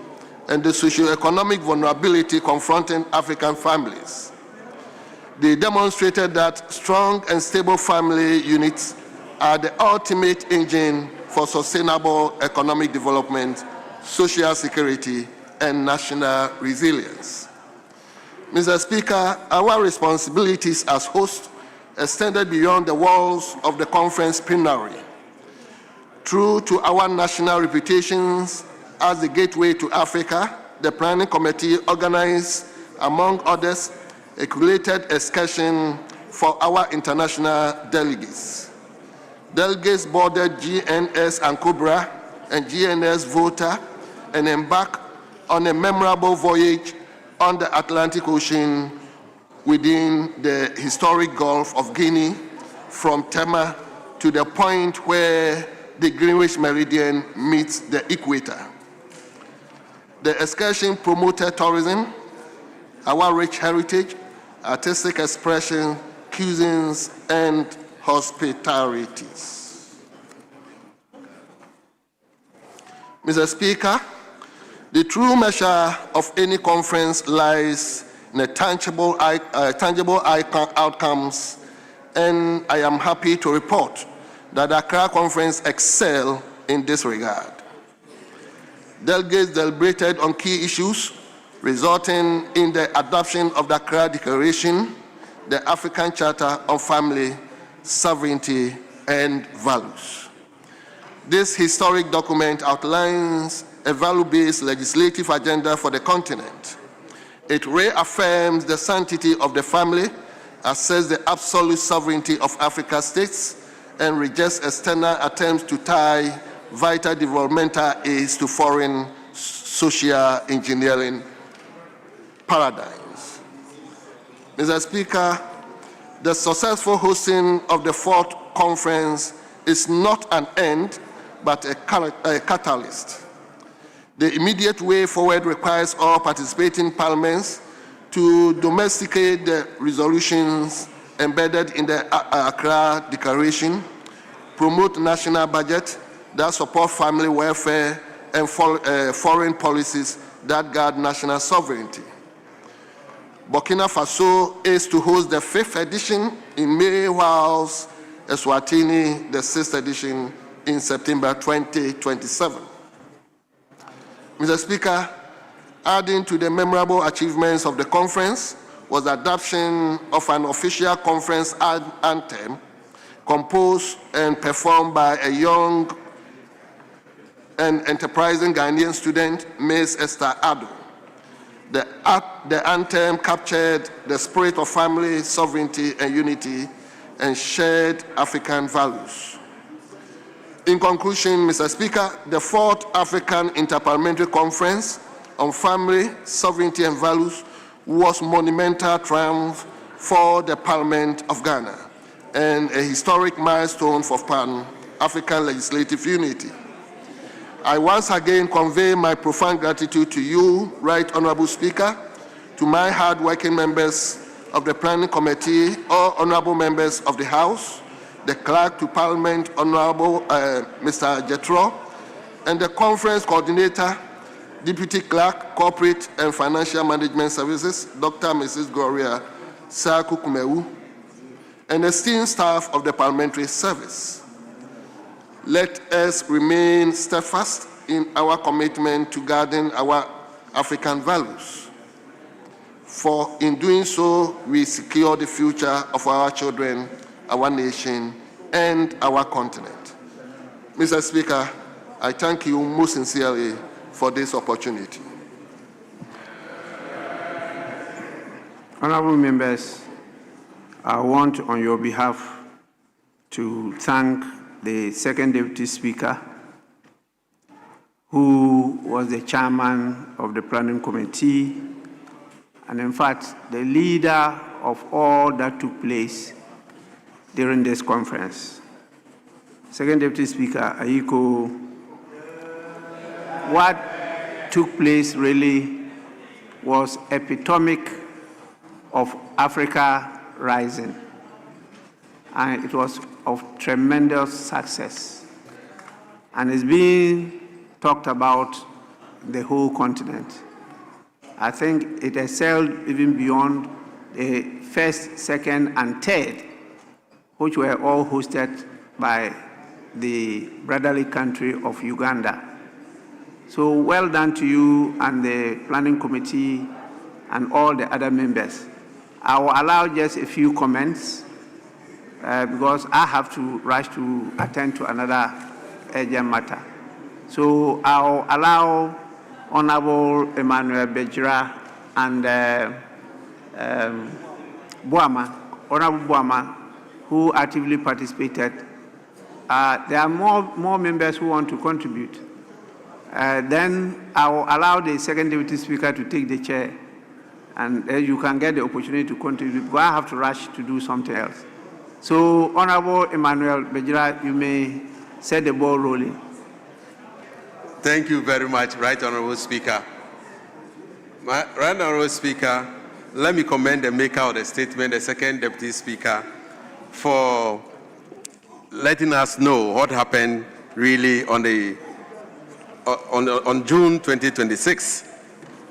S13: and the socio-economic vulnerability confronting African families. They demonstrated that strong and stable family units are the ultimate engine for sustainable economic development, social security, and national resilience. Mr. Speaker, our responsibilities as host extended beyond the walls of the conference plenary. True to our national reputations as the gateway to Africa, the Planning Committee organized, among others, a curated excursion for our international delegates. Delegates boarded GNS Ankobra and GNS Volta and embarked on a memorable voyage on the Atlantic Ocean within the historic Gulf of Guinea from Tema to the point where the Greenwich Meridian meets the equator. The excursion promoted tourism, our rich heritage, artistic expression, cuisines, and hospitalities. Mr. Speaker, the true measure of any conference lies in tangible outcomes, and I am happy to report that the Accra Conference excel in this regard. Delegates deliberated on key issues, resulting in the adoption of the Accra Declaration, the African Charter on Family, Sovereignty, and Values. This historic document outlines a value-based legislative agenda for the continent. It reaffirms the sanctity of the family, asserts the absolute sovereignty of African states, and rejects external attempts to tie vital developmental aids to foreign social engineering paradigms. Mr. Speaker, the successful hosting of the fourth conference is not an end, but a catalyst. The immediate way forward requires all participating parliaments to domesticate the resolutions embedded in the Accra Declaration, promote national budget that support family welfare and foreign policies that guard national sovereignty. Burkina Faso is to host the 5th edition in May, whilst Eswatini the 6th edition in September 2027. Mr. Speaker, adding to the memorable achievements of the conference was the adoption of an official conference anthem composed and performed by a young and enterprising Ghanaian student, Ms. Esther Addo. The anthem captured the spirit of family, sovereignty, and unity, and shared African values. In conclusion, Mr. Speaker, the 4th African Interparliamentary Conference on Family, Sovereignty, and Values was a monumental triumph for the Parliament of Ghana and a historic milestone for Pan-African legislative unity. I once again convey my profound gratitude to you, Right Honorable Speaker, to my hard-working members of the Planning Committee, all honorable members of the House, the Clerk to Parliament, Honorable Mr. Jetro, and the Conference Coordinator, Deputy Clerk, Corporate and Financial Management Services, Dr. Mrs. Gloria Sakukumewu, and esteemed staff of the Parliamentary Service. Let us remain steadfast in our commitment to guarding our African values. For in doing so, we secure the future of our children, our nation, and our continent. Mr. Speaker, I thank you most sincerely for this opportunity.
S1: Honorable members, I want on your behalf to thank the Second Deputy Speaker, who was the chairman of the Planning Committee, and in fact, the leader of all that took place during this conference. Second Deputy Speaker Ayiko, what took place really was epitomic of Africa rising, and it was of tremendous success, and it's being talked about the whole continent. I think it excelled even beyond the first, second, and third, which were all hosted by the brotherly country of Uganda. So well done to you and the Planning Committee and all the other members. I will allow just a few comments because I have to rush to attend to another urgent matter. So I'll allow Honorable Emmanuel Bejira and Honorable Boama, who actively participated. There are more members who want to contribute. Then I will allow the Second Deputy Speaker to take the chair, and you can get the opportunity to contribute, because I have to rush to do something else. So, Honorable Emmanuel Bejira, you may set the ball rolling.
S14: Thank you very much, Right Honorable Speaker. Right Honorable Speaker, let me commend the maker of the statement, the Second Deputy Speaker, for letting us know what happened really on June 2026.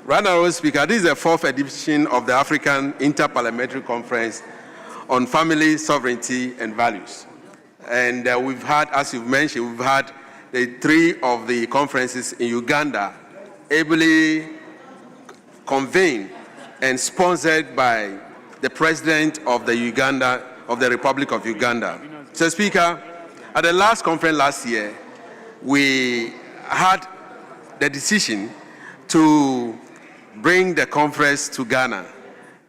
S14: Right Honorable Speaker, this is the 4th edition of the African Interparliamentary Conference on Family, Sovereignty, and Values. And we've had, as you've mentioned, we've had the 3 of the conferences in Uganda, ably convened and sponsored by the president of the Republic of Uganda. So, Speaker, at the last conference last year, we had the decision to bring the conference to Ghana.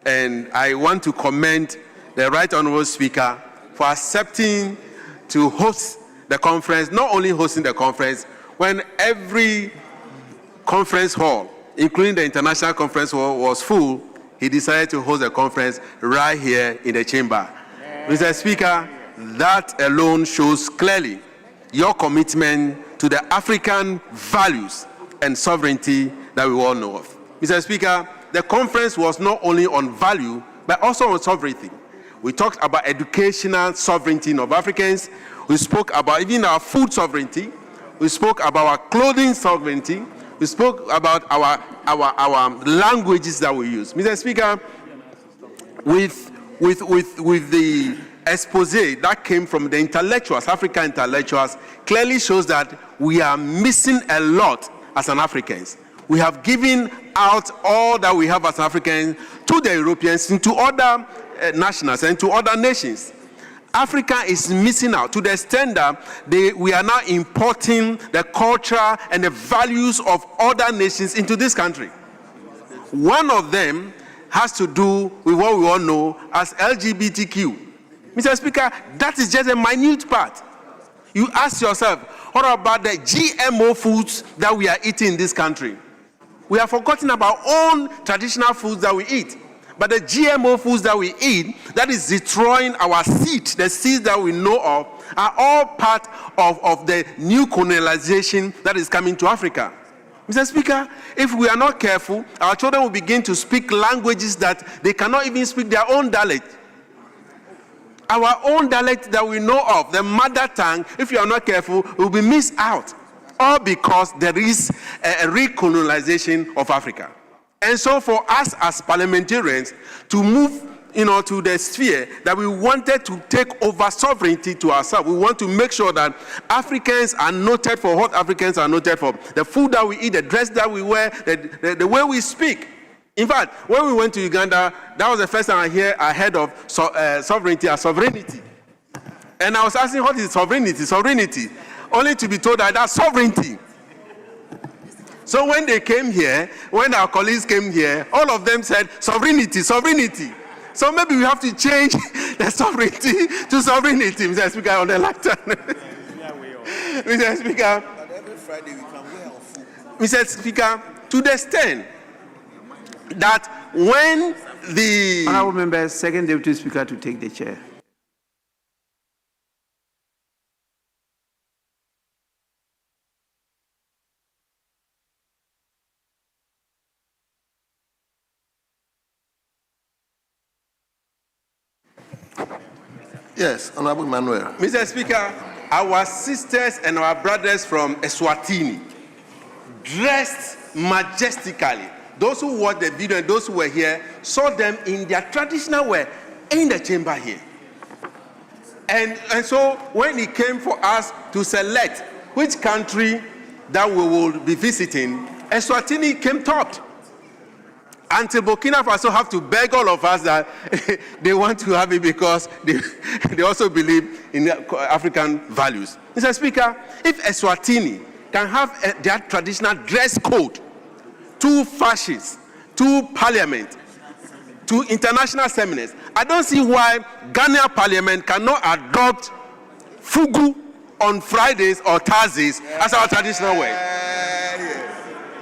S14: And I want to commend the Right Honorable Speaker for accepting to host the conference, not only hosting the conference, when every conference hall, including the International Conference Hall, was full, he decided to host the conference right here in the chamber. Mr. Speaker, that alone shows clearly your commitment to the African values and sovereignty that we all know of. Mr. Speaker, the conference was not only on value, but also on sovereignty. We talked about educational sovereignty of Africans. We spoke about even our food sovereignty. We spoke about our clothing sovereignty. We spoke about our languages that we use. Mr. Speaker, with the expose that came from the intellectuals, African intellectuals, clearly shows that we are missing a lot as an Africans. We have given out all that we have as Africans to the Europeans and to other nationals and to other nations. Africa is missing out to the extent that we are now importing the culture and the values of other nations into this country. One of them has to do with what we all know as LGBTQ. Mr. Speaker, that is just a minute part. You ask yourself, what about the GMO foods that we are eating in this country? We have forgotten about our own traditional foods that we eat. But the GMO foods that we eat, that is destroying our seed, the seeds that we know of, are all part of the new colonization that is coming to Africa. Mr. Speaker, if we are not careful, our children will begin to speak languages that they cannot even speak their own dialect. Our own dialect that we know of, the mother tongue, if you are not careful, will be missed out. All because there is a recolonization of Africa. And so for us as parliamentarians to move to the sphere that we wanted to take over sovereignty to ourselves, we want to make sure that Africans are noted for what Africans are noted for. The food that we eat, the dress that we wear, the way we speak. In fact, when we went to Uganda, that was the first time I heard of sovereignty as sovereignty. And I was asking, what is sovereignty? Sovereignty. Only to be told that that's sovereignty. So when they came here, when our colleagues came here, all of them said, sovereignty, sovereignty. So maybe we have to change the sovereignty to sovereignty, Mr. Speaker, on the lectern. Mr. Speaker, but every Friday we can wear our food. Mr. Speaker, to the extent that when the...
S1: Honourable members, second Deputy Speaker to take the chair.
S13: Yes, Honorable Emmanuel.
S14: Mr. Speaker, our sisters and our brothers from Eswatini dressed majestically. Those who watched the video and those who were here saw them in their traditional wear in the chamber here. And so when it came for us to select which country that we will be visiting, Eswatini came top. Until Burkina Faso have to beg all of us that they want to have it because they also believe in African values. Mr. Speaker, if Eswatini can have their traditional dress code to fascists, to parliament, to international seminars, I don't see why Ghana Parliament cannot adopt fugu on Fridays or Thursdays as our traditional way.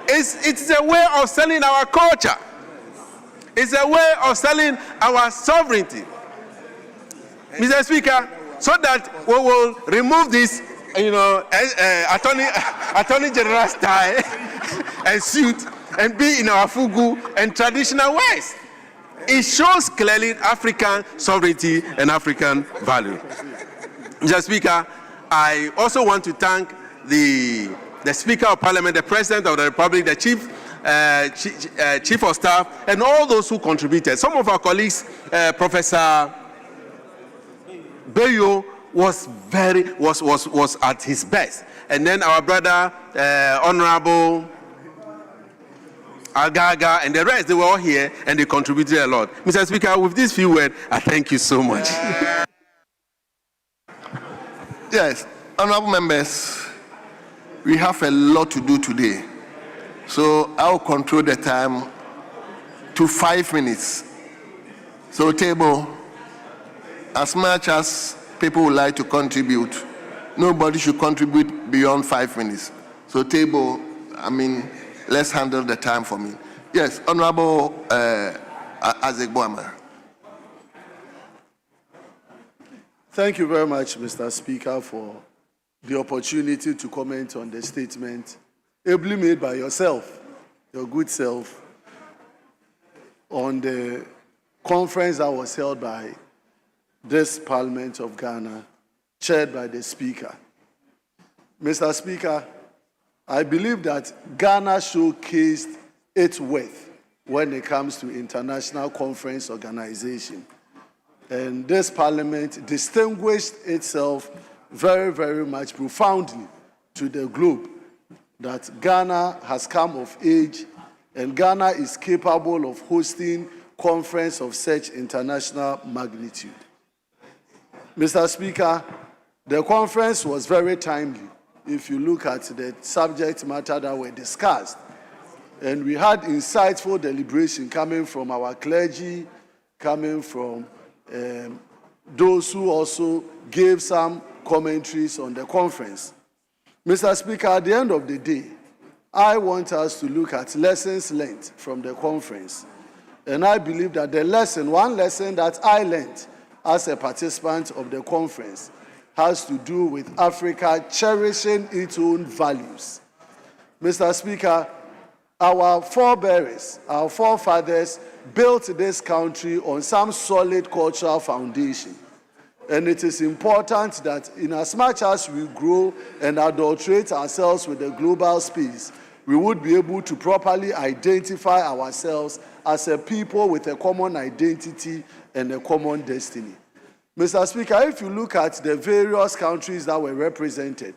S14: It's a way of selling our culture. It's a way of selling our sovereignty. Mr. Speaker, so that we will remove this, Attorney General's tie and suit and be in our fugu and traditional ways. It shows clearly African sovereignty and African value. Mr. Speaker, I also want to thank the Speaker of Parliament, the President of the Republic, the Chief of Staff, and all those who contributed. Some of our colleagues, Professor Bayo, was at his best. And then our brother, Honorable Agaga, and the rest, they were all here and they contributed a lot. Mr. Speaker, with these few words, I thank you so much.
S13: Yes, honorable members, we have a lot to do today. So I'll control the time to 5 minutes. So table, as much as people would like to contribute, nobody should contribute beyond 5 minutes. So table, let's handle the time for me. Yes, Honorable Azegboama.
S15: Thank you very much, Mr. Speaker, for the opportunity to comment on the statement ably made by yourself, your good self, on the conference that was held by this Parliament of Ghana, chaired by the Speaker. Mr. Speaker, I believe that Ghana showcased its worth when it comes to international conference organization. And this Parliament distinguished itself very, very much profoundly to the globe that Ghana has come of age and Ghana is capable of hosting conference of such international magnitude. Mr. Speaker, the conference was very timely if you look at the subject matter that were discussed. And we had insightful deliberation coming from our clergy, coming from those who also gave some commentaries on the conference. Mr. Speaker, at the end of the day, I want us to look at lessons learned from the conference. And I believe that one lesson that I learned as a participant of the conference has to do with Africa cherishing its own values. Mr. Speaker, our forebears, our forefathers built this country on some solid cultural foundation. And it is important that in as much as we grow and adulterate ourselves with the global space, we would be able to properly identify ourselves as a people with a common identity and a common destiny. Mr. Speaker, if you look at the various countries that were represented,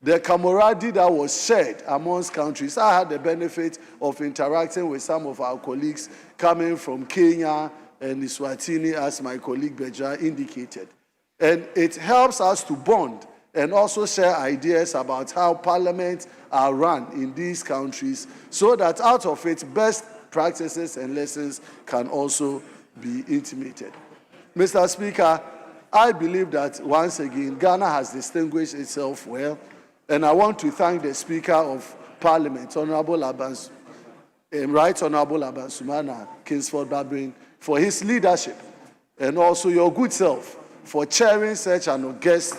S15: the camaraderie that was shared amongst countries, I had the benefit of interacting with some of our colleagues coming from Kenya and Eswatini, as my colleague Beja indicated. And it helps us to bond and also share ideas about how parliaments are run in these countries so that out of it, best practices and lessons can also be intimated. Mr. Speaker, I believe that once again, Ghana has distinguished itself well. And I want to thank the Speaker of Parliament, Honorable Right Honorable Abansumana Kingsford Babrin, for his leadership, and also your good self for chairing such an august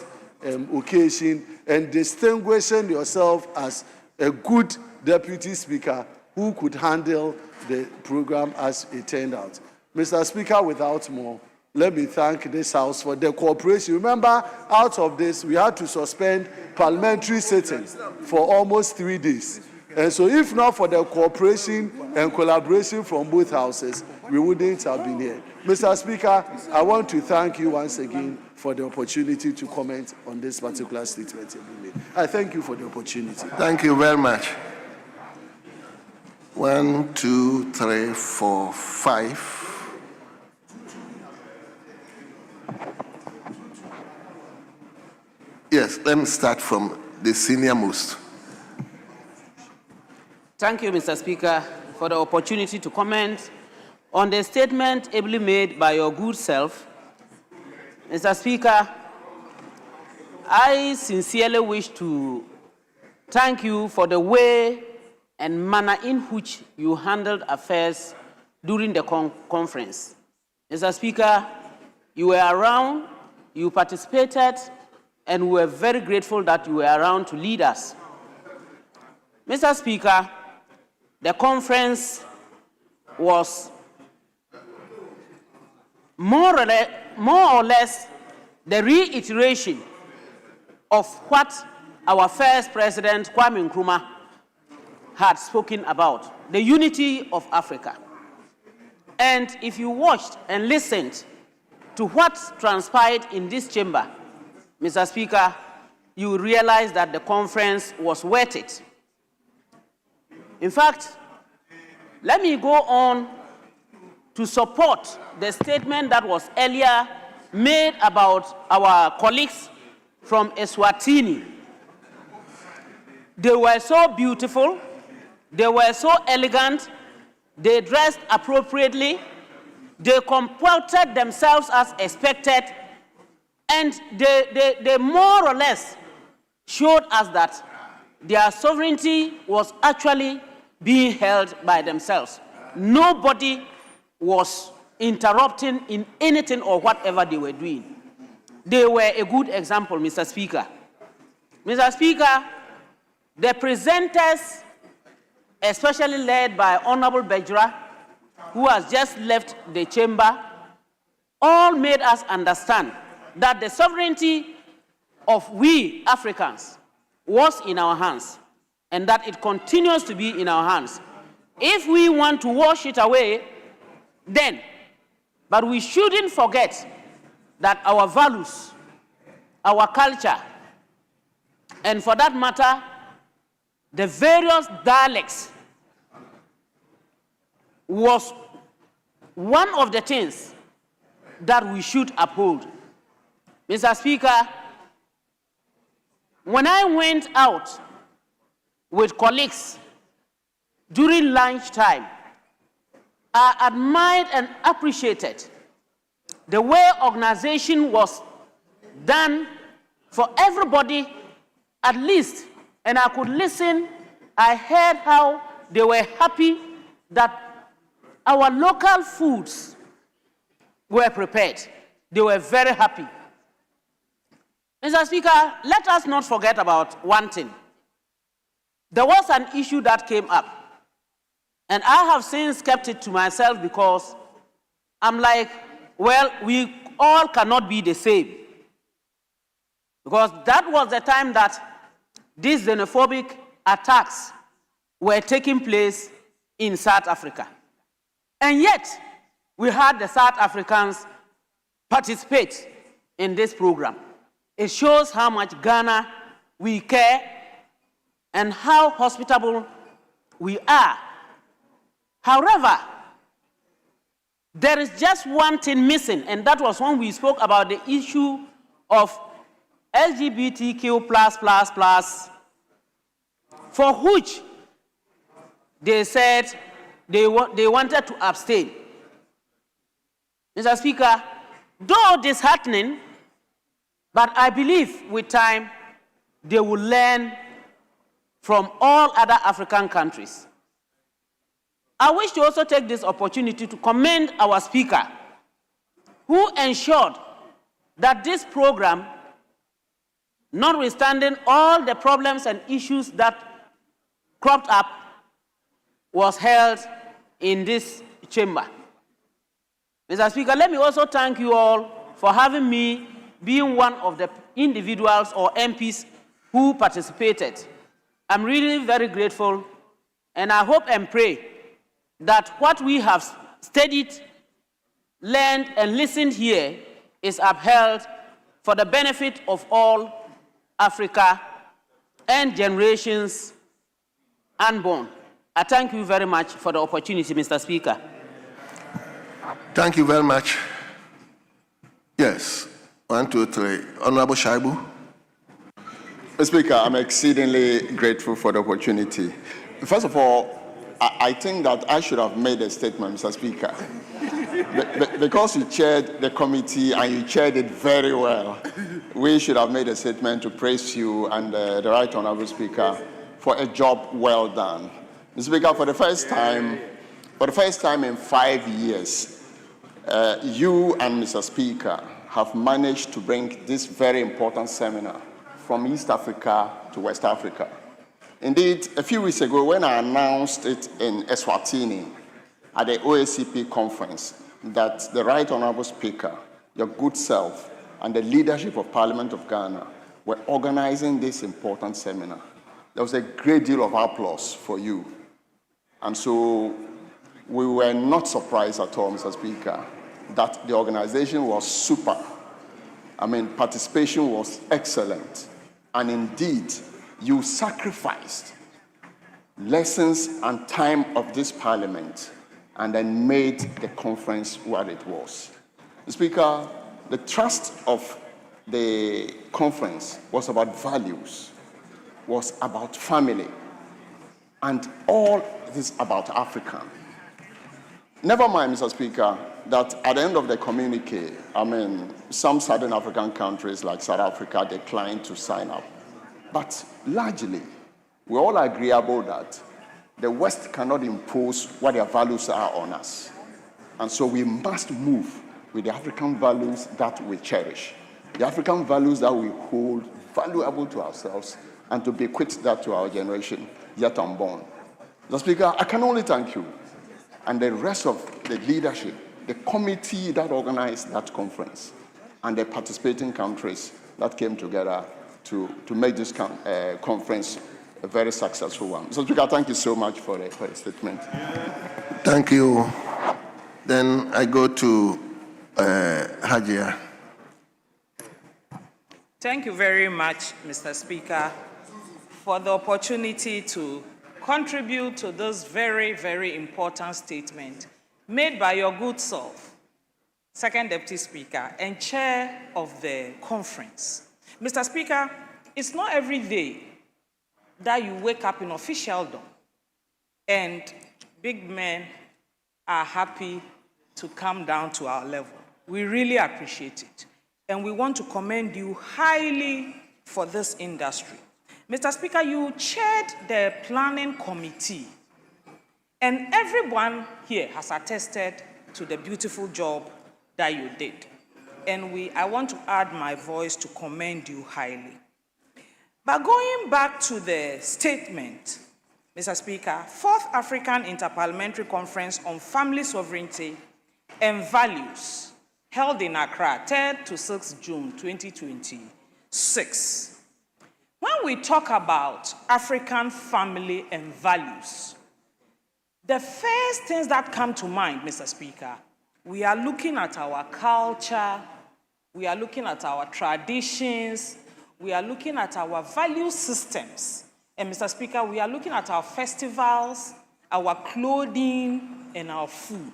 S15: occasion and distinguishing yourself as a good Deputy Speaker who could handle the program as it turned out. Mr. Speaker, without more, let me thank this House for the cooperation. Remember, out of this, we had to suspend parliamentary sittings for almost 3 days. And so if not for the cooperation and collaboration from both houses, we wouldn't have been here. Mr. Speaker, I want to thank you once again for the opportunity to comment on this particular statement. I thank you for the opportunity.
S13: Thank you very much. 1, 2, 3, 4, 5. Yes, let me start from the senior most.
S6: Thank you, Mr. Speaker, for the opportunity to comment on the statement ably made by your good self. Mr. Speaker, I sincerely wish to thank you for the way and manner in which you handled affairs during the conference. Mr. Speaker, you were around, you participated, and we were very grateful that you were around to lead us. Mr. Speaker, the conference was more or less the reiteration of what our first president, Kwame Nkrumah, had spoken about, the unity of Africa. And if you watched and listened to what transpired in this chamber, Mr. Speaker, you will realize that the conference was worth it. In fact, let me go on to support the statement that was earlier made about our colleagues from Eswatini. They were so beautiful, they were so elegant, they dressed appropriately, they comported themselves as expected, and they more or less showed us that their sovereignty was actually being held by themselves. Nobody was interrupting in anything or whatever they were doing. They were a good example, Mr. Speaker. Mr. Speaker, the presenters, especially led by Honorable Bejra, who has just left the chamber, all made us understand that the sovereignty of we Africans was in our hands, and that it continues to be in our hands. If we want to wash it away, then, but we shouldn't forget that our values, our culture, and for that matter, the various dialects was one of the things that we should uphold. Mr. Speaker, when I went out with colleagues during lunchtime, I admired and appreciated the way organization was done for everybody, at least, and I could listen. I heard how they were happy that our local foods were prepared. They were very happy. Mr. Speaker, let us not forget about one thing. There was an issue that came up, and I have since kept it to myself because I'm like, well, we all cannot be the same. Because that was the time that these xenophobic attacks were taking place in South Africa. And yet, we had the South Africans participate in this program. It shows how much Ghana we care and how hospitable we are. However, there is just one thing missing, and that was when we spoke about the issue of LGBTQ++, for which they said they wanted to abstain. Mr. Speaker, though disheartening, but I believe with time they will learn from all other African countries. I wish to also take this opportunity to commend our speaker, who ensured that this program, notwithstanding all the problems and issues that cropped up, was held in this chamber. Mr. Speaker, let me also thank you all for having me being one of the individuals or MPs who participated. I'm really very grateful, and I hope and pray that what we have studied, learned, and listened here is upheld for the benefit of all Africa and generations unborn. I thank you very much for the opportunity, Mr. Speaker.
S13: Thank you very much. Yes, 1, 2, 3. Honorable Shaibu.
S5: Mr. Speaker, I'm exceedingly grateful for the opportunity. First of all, I think that I should have made a statement, Mr. Speaker. Because you chaired the committee and you chaired it very well, we should have made a statement to praise you and the Right Honorable Speaker for a job well done. Mr. Speaker, for the first time in 5 years, you and Mr. Speaker have managed to bring this very important seminar from East Africa to West Africa. Indeed, a few weeks ago, when I announced it in Eswatini at the OACP conference, that the Right Honorable Speaker, your good self, and the leadership of Parliament of Ghana were organizing this important seminar, there was a great deal of applause for you. And so we were not surprised at all, Mr. Speaker, that the organization was super. participation was excellent. And indeed, you sacrificed lessons and time of this parliament and then made the conference what it was. Speaker, the thrust of the conference was about values, was about family, and all this about Africa. Never mind, Mr. Speaker, that at the end of the communique, some Southern African countries like South Africa declined to sign up. But largely, we're all agreeable that the West cannot impose what their values are on us. And so we must move with the African values that we cherish, the African values that we hold valuable to ourselves, and to bequeath that to our generation yet unborn. Mr. Speaker, I can only thank you and the rest of the leadership, the committee that organized that conference, and the participating countries that came together to make this conference a very successful one. So, Speaker, thank you so much for the statement.
S13: Thank you. Then I go to Hajia.
S16: Thank you very much, Mr. Speaker, for the opportunity to contribute to this very, very important statement made by your good self, Second Deputy Speaker and Chair of the conference. Mr. Speaker, it's not every day that you wake up in officialdom and big men are happy to come down to our level. We really appreciate it. And we want to commend you highly for this industry. Mr. Speaker, you chaired the planning committee, and everyone here has attested to the beautiful job that you did. And I want to add my voice to commend you highly. But going back to the statement, Mr. Speaker, 4th African Interparliamentary Conference on Family Sovereignty and Values, held in Accra, 3rd to 6th June 2026. When we talk about African family and values, the first things that come to mind, Mr. Speaker, we are looking at our culture, we are looking at our traditions, we are looking at our value systems. And Mr. Speaker, we are looking at our festivals, our clothing, and our food.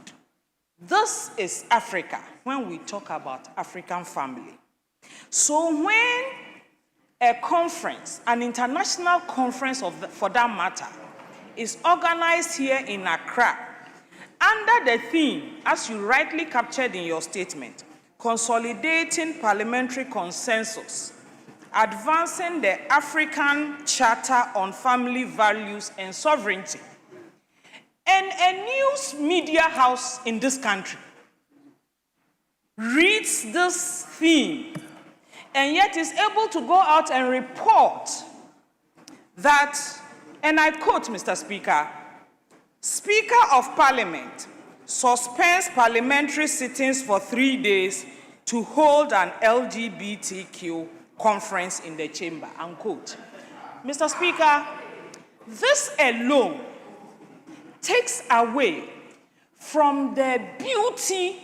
S16: This is Africa when we talk about African family. So when a conference, an international conference for that matter, is organized here in Accra under the theme, as you rightly captured in your statement, consolidating parliamentary consensus, advancing the African Charter on Family Values and Sovereignty, and a news media house in this country reads this theme and yet is able to go out and report that, and I quote, Mr. Speaker, Speaker of Parliament suspends parliamentary sittings for 3 days to hold an LGBTQ conference in the chamber, unquote. Mr. Speaker, this alone takes away from the beauty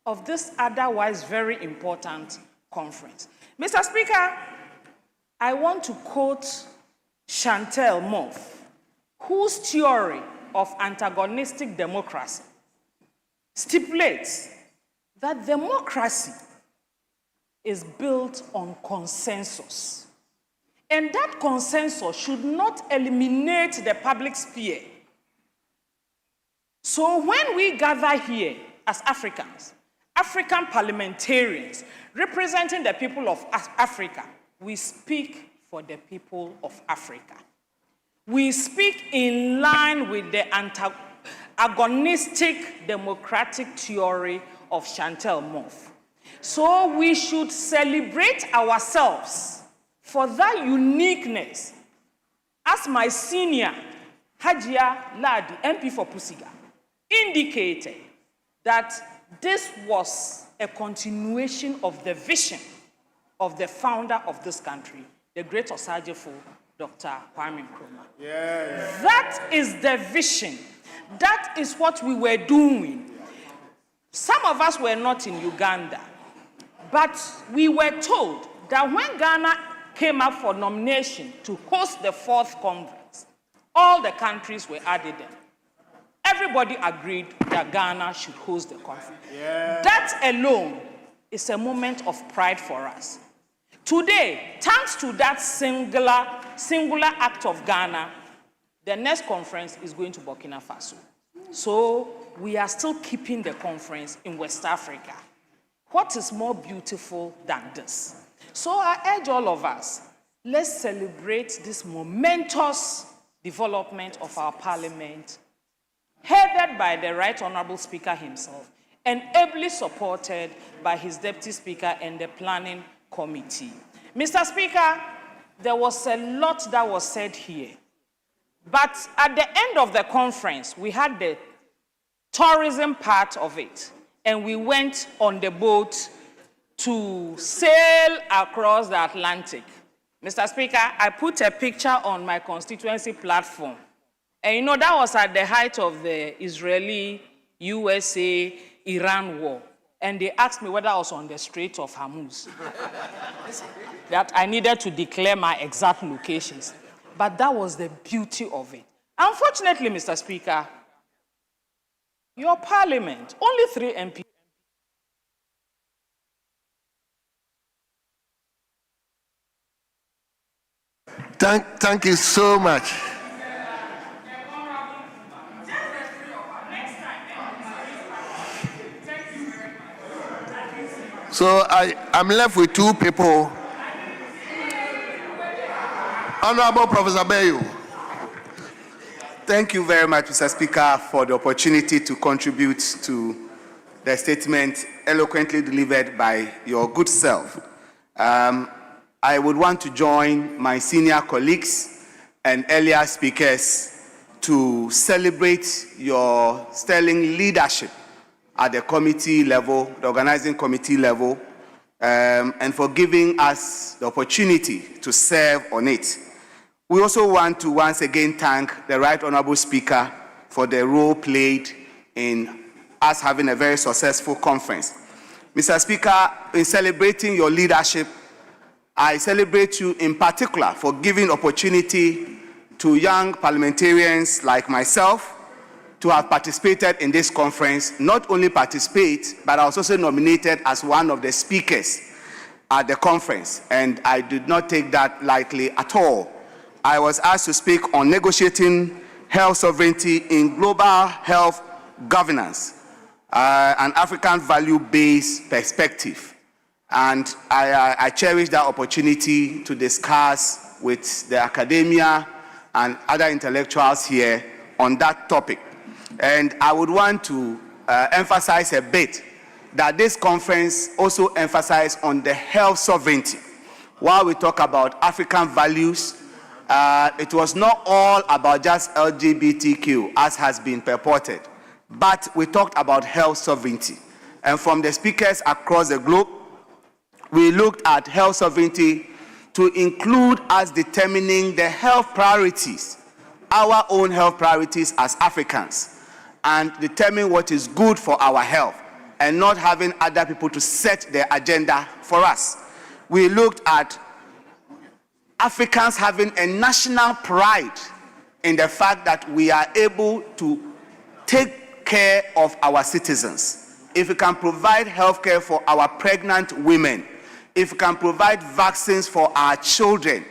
S16: of this otherwise very important conference. Mr. Speaker, I want to quote Chantal Mouffe, whose theory of antagonistic democracy stipulates that democracy is built on consensus. And that consensus should not eliminate the public sphere. So when we gather here as Africans, African parliamentarians representing the people of Africa, we speak for the people of Africa. We speak in line with the agonistic democratic theory of Chantal Mouffe. So we should celebrate ourselves for that uniqueness. As my senior, Hajia Ladi, MP for Pusiga, indicated that this was a continuation of the vision of the founder of this country, the great Osajifo, Dr. Kwame Nkrumah. That is the vision. That is what we were doing. Some of us were not in Uganda, But we were told that when Ghana came up for nomination to host the 4th conference, all the countries were added in. Everybody agreed that Ghana should host the conference. Yeah. That alone is a moment of pride for us. Today, thanks to that singular act of Ghana, the next conference is going to Burkina Faso. So we are still keeping the conference in West Africa. What is more beautiful than this? So I urge all of us, let's celebrate this momentous development of our parliament, headed by the Right Honorable Speaker himself, and ably supported by his Deputy Speaker and the Planning Committee. Mr. Speaker, there was a lot that was said here. But at the end of the conference, we had the tourism part of it, and we went on the boat to sail across the Atlantic. Mr. Speaker, I put a picture on my constituency platform. And you know, that was at the height of the Israeli-USA-Iran war. And they asked me whether I was on the Strait of Hormuz. That I needed to declare my exact locations. But that was the beauty of it. Unfortunately, Mr. Speaker, your parliament, only 3 MPs.
S13: Thank you so much. So I'm left with 2 people. Honorable Professor Bayo.
S17: Thank you very much, Mr. Speaker, for the opportunity to contribute to the statement eloquently delivered by your good self. I would want to join my senior colleagues and earlier speakers to celebrate your sterling leadership at the committee level, the organizing committee level, and for giving us the opportunity to serve on it. We also want to once again thank the Right Honorable Speaker for the role played in us having a very successful conference. Mr. Speaker, in celebrating your leadership, I celebrate you in particular for giving opportunity to young parliamentarians like myself to have participated in this conference. Not only participate, but I was also nominated as one of the speakers at the conference, and I did not take that lightly at all. I was asked to speak on negotiating health sovereignty in global health governance, an African value-based perspective. And I cherish that opportunity to discuss with the academia and other intellectuals here on that topic. And I would want to emphasize a bit that this conference also emphasized on the health sovereignty. While we talk about African values, it was not all about just LGBTQ, as has been purported, but we talked about health sovereignty. And from the speakers across the globe, we looked at health sovereignty to include us determining the health priorities, our own health priorities as Africans, and determine what is good for our health, and not having other people to set the agenda for us. We looked at Africans having a national pride in the fact that we are able to take care of our citizens. If we can provide health care for our pregnant women, if we can provide vaccines for our children,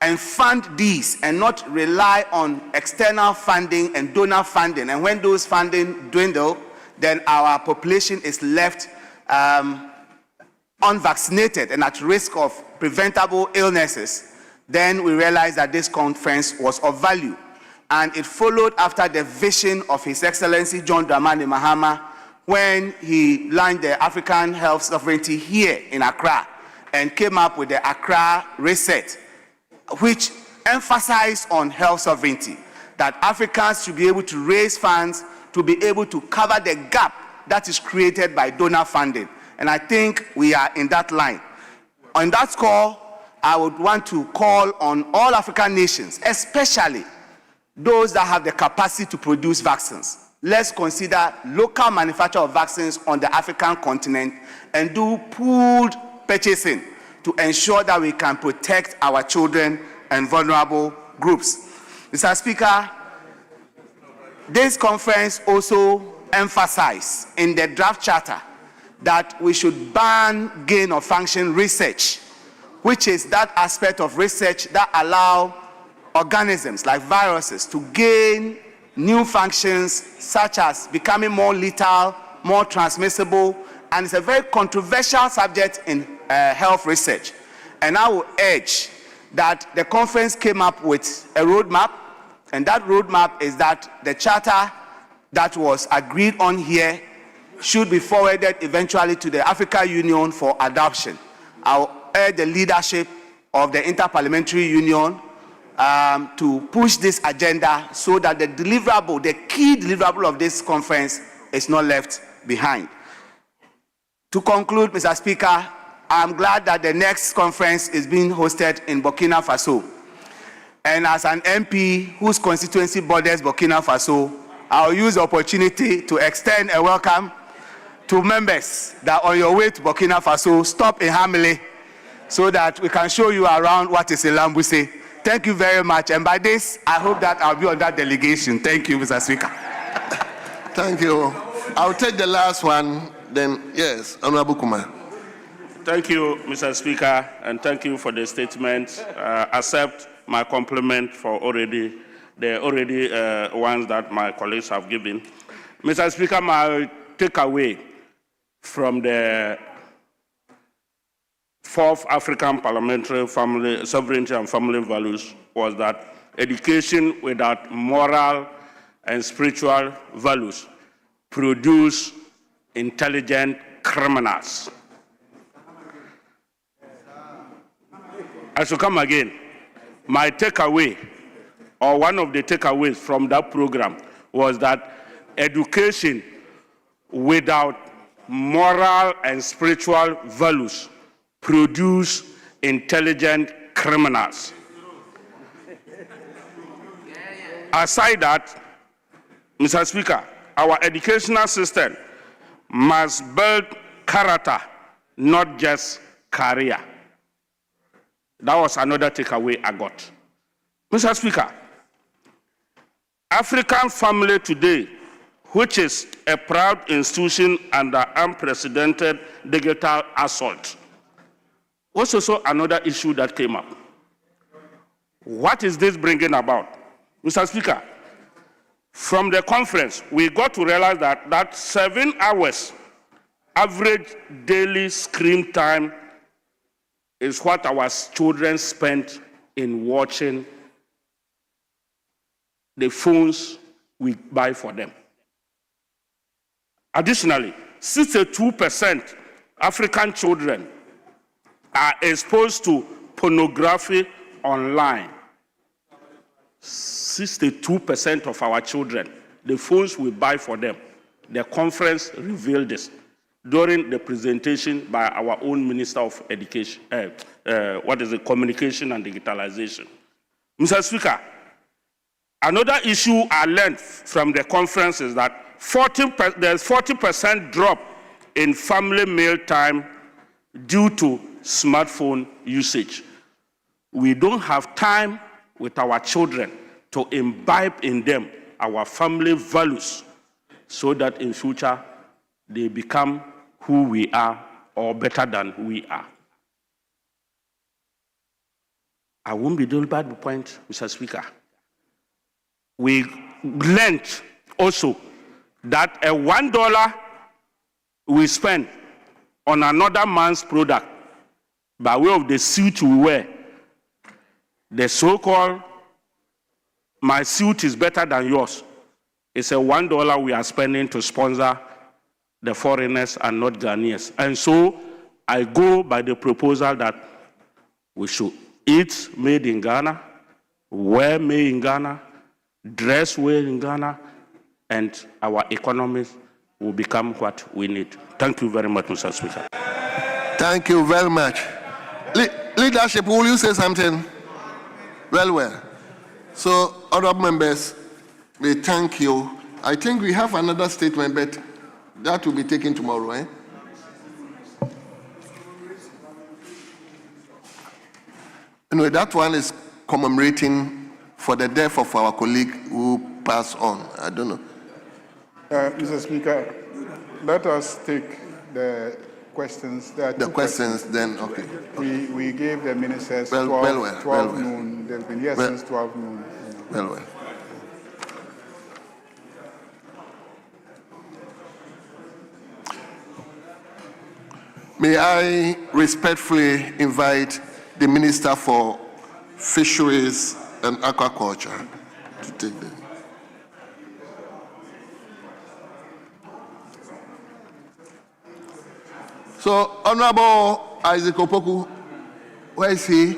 S17: and fund these and not rely on external funding and donor funding, and when those funding dwindle, then our population is left unvaccinated and at risk of preventable illnesses, then we realized that this conference was of value. And it followed after the vision of His Excellency John Dramani Mahama when he launched the African Health Sovereignty here in Accra and came up with the Accra Reset, which emphasized on health sovereignty, that Africans should be able to raise funds to be able to cover the gap that is created by donor funding. And I think we are in that line. On that score, I would want to call on all African nations, especially those that have the capacity to produce vaccines, let's consider local manufacture of vaccines on the African continent and do pooled purchasing to ensure that we can protect our children and vulnerable groups. Mr. Speaker, this conference also emphasized in the draft charter that we should ban gain of function research, which is that aspect of research that allow organisms like viruses to gain new functions such as becoming more lethal, more transmissible, and it's a very controversial subject in health research. And I will urge that the conference came up with a roadmap, and that roadmap is that the charter that was agreed on here should be forwarded eventually to the African Union for adoption. I'll urge the leadership of the Interparliamentary Union to push this agenda so that the deliverable, the key deliverable of this conference is not left behind. To conclude, Mr. Speaker, I'm glad that the next conference is being hosted in Burkina Faso. And as an MP whose constituency borders Burkina Faso, I'll use the opportunity to extend a welcome to members that on your way to Burkina Faso, stop in Hamile so that we can show you around what is in Lambuse. Thank you very much. And by this, I hope that I'll be on that delegation. Thank you, Mr. Speaker.
S13: Thank you. I'll take the last one, then, yes, Honorable Kumar.
S18: Thank you, Mr. Speaker, and thank you for the statement. Accept my compliment for the ones that my colleagues have given. Mr. Speaker, my takeaway from the fourth African Parliamentary Family Sovereignty and Family Values was that education without moral and spiritual values produce intelligent criminals. I should come again. My takeaway, or one of the takeaways from that program, was that education without moral and spiritual values produce intelligent criminals. Aside that, Mr. Speaker, our educational system must build character, not just career. That was another takeaway I got. Mr. Speaker, African family today, which is a proud institution under unprecedented digital assault, was also another issue that came up. What is this bringing about? Mr. Speaker, from the conference, we got to realize that 7 hours average daily screen time is what our children spend in watching the phones we buy for them. Additionally, 62% African children are exposed to pornography online. 62% of our children, the phones we buy for them. The conference revealed this during the presentation by our own Minister of Education, Communication and Digitalization. Mr. Speaker, another issue I learned from the conference is that there's 40% drop in family meal time due to smartphone usage. We don't have time with our children to imbibe in them our family values so that in future they become who we are or better than we are. I won't be done by the point, Mr. Speaker. We learned also that a $1 we spend on another man's product by way of the suit we wear, the so-called my suit is better than yours, it's a $1 we are spending to sponsor the foreigners and not Ghanaians. And so I go by the proposal that we should eat made in Ghana, wear made in Ghana, dress made in Ghana, and our economies will become what we need. Thank you very much, Mr. Speaker.
S13: Thank you very much. Leadership, will you say something? Well. So, honorable members, we thank you. I think we have another statement, but that will be taken tomorrow, eh? Anyway, that one is commemorating for the death of our colleague who passed on. I don't know.
S12: Mr. Speaker, let us take the questions. There are
S13: the
S12: two
S13: questions, then, okay.
S12: We gave the ministers
S13: Well,
S12: 12 noon. They've been here since 12 noon.
S13: Well. May I respectfully invite the Minister for Fisheries and Aquaculture to take the. So, Honorable Isaac Opoku, where is he?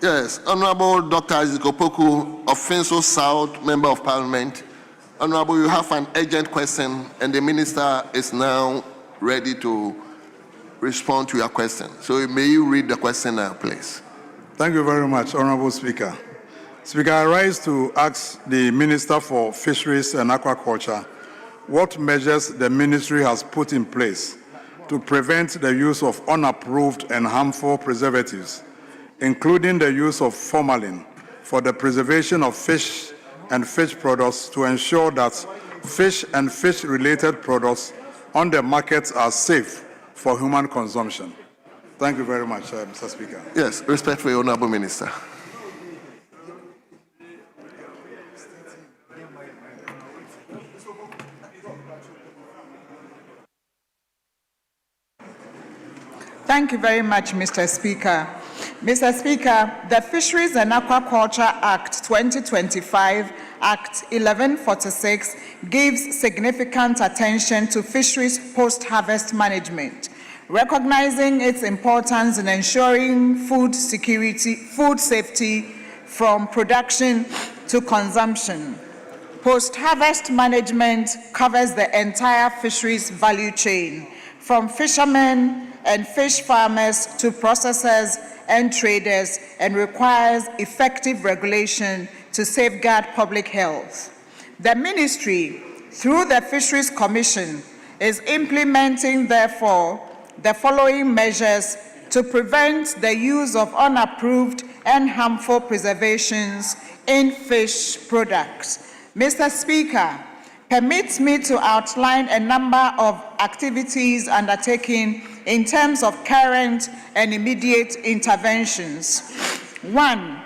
S13: Yes, Honorable Dr. Isaac Opoku of Finso South, Member of Parliament. Honorable, you have an urgent question, and the Minister is now ready to respond to your question. So may you read the question now, please.
S19: Thank you very much, Honorable Speaker. Speaker, I rise to ask the Minister for Fisheries and Aquaculture what measures the ministry has put in place to prevent the use of unapproved and harmful preservatives, including the use of formalin, for the preservation of fish and fish products to ensure that fish and fish-related products on the markets are safe for human consumption. Thank you very much, Mr. Speaker.
S13: Yes, respectfully, Honorable Minister.
S20: Thank you very much, Mr. Speaker. Mr. Speaker, the Fisheries and Aquaculture Act 2025, Act 1146, gives significant attention to fisheries post-harvest management, recognizing its importance in ensuring food security, food safety from production to consumption. Post-harvest management covers the entire fisheries value chain, from fishermen and fish farmers to processors and traders, and requires effective regulation to safeguard public health. The ministry, through the Fisheries Commission, is implementing, therefore, the following measures to prevent the use of unapproved and harmful preservations in fish products. Mr. Speaker, permit me to outline a number of activities undertaken in terms of current and immediate interventions. 1,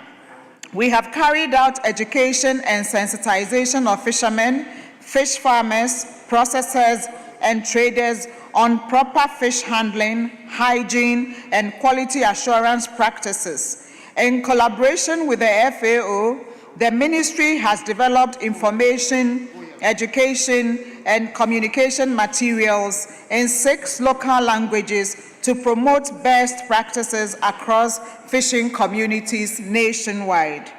S20: we have carried out education and sensitization of fishermen, fish farmers, processors, and traders on proper fish handling, hygiene, and quality assurance practices. In collaboration with the FAO, the ministry has developed information, education, and communication materials in 6 local languages to promote best practices across fishing communities nationwide.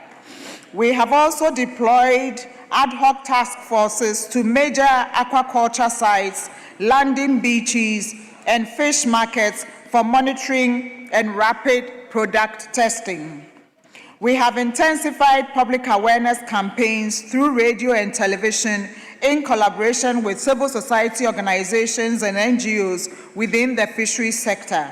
S20: We have also deployed ad hoc task forces to major aquaculture sites, landing beaches, and fish markets for monitoring and rapid product testing. We have intensified public awareness campaigns through radio and television in collaboration with civil society organizations and NGOs within the fisheries sector.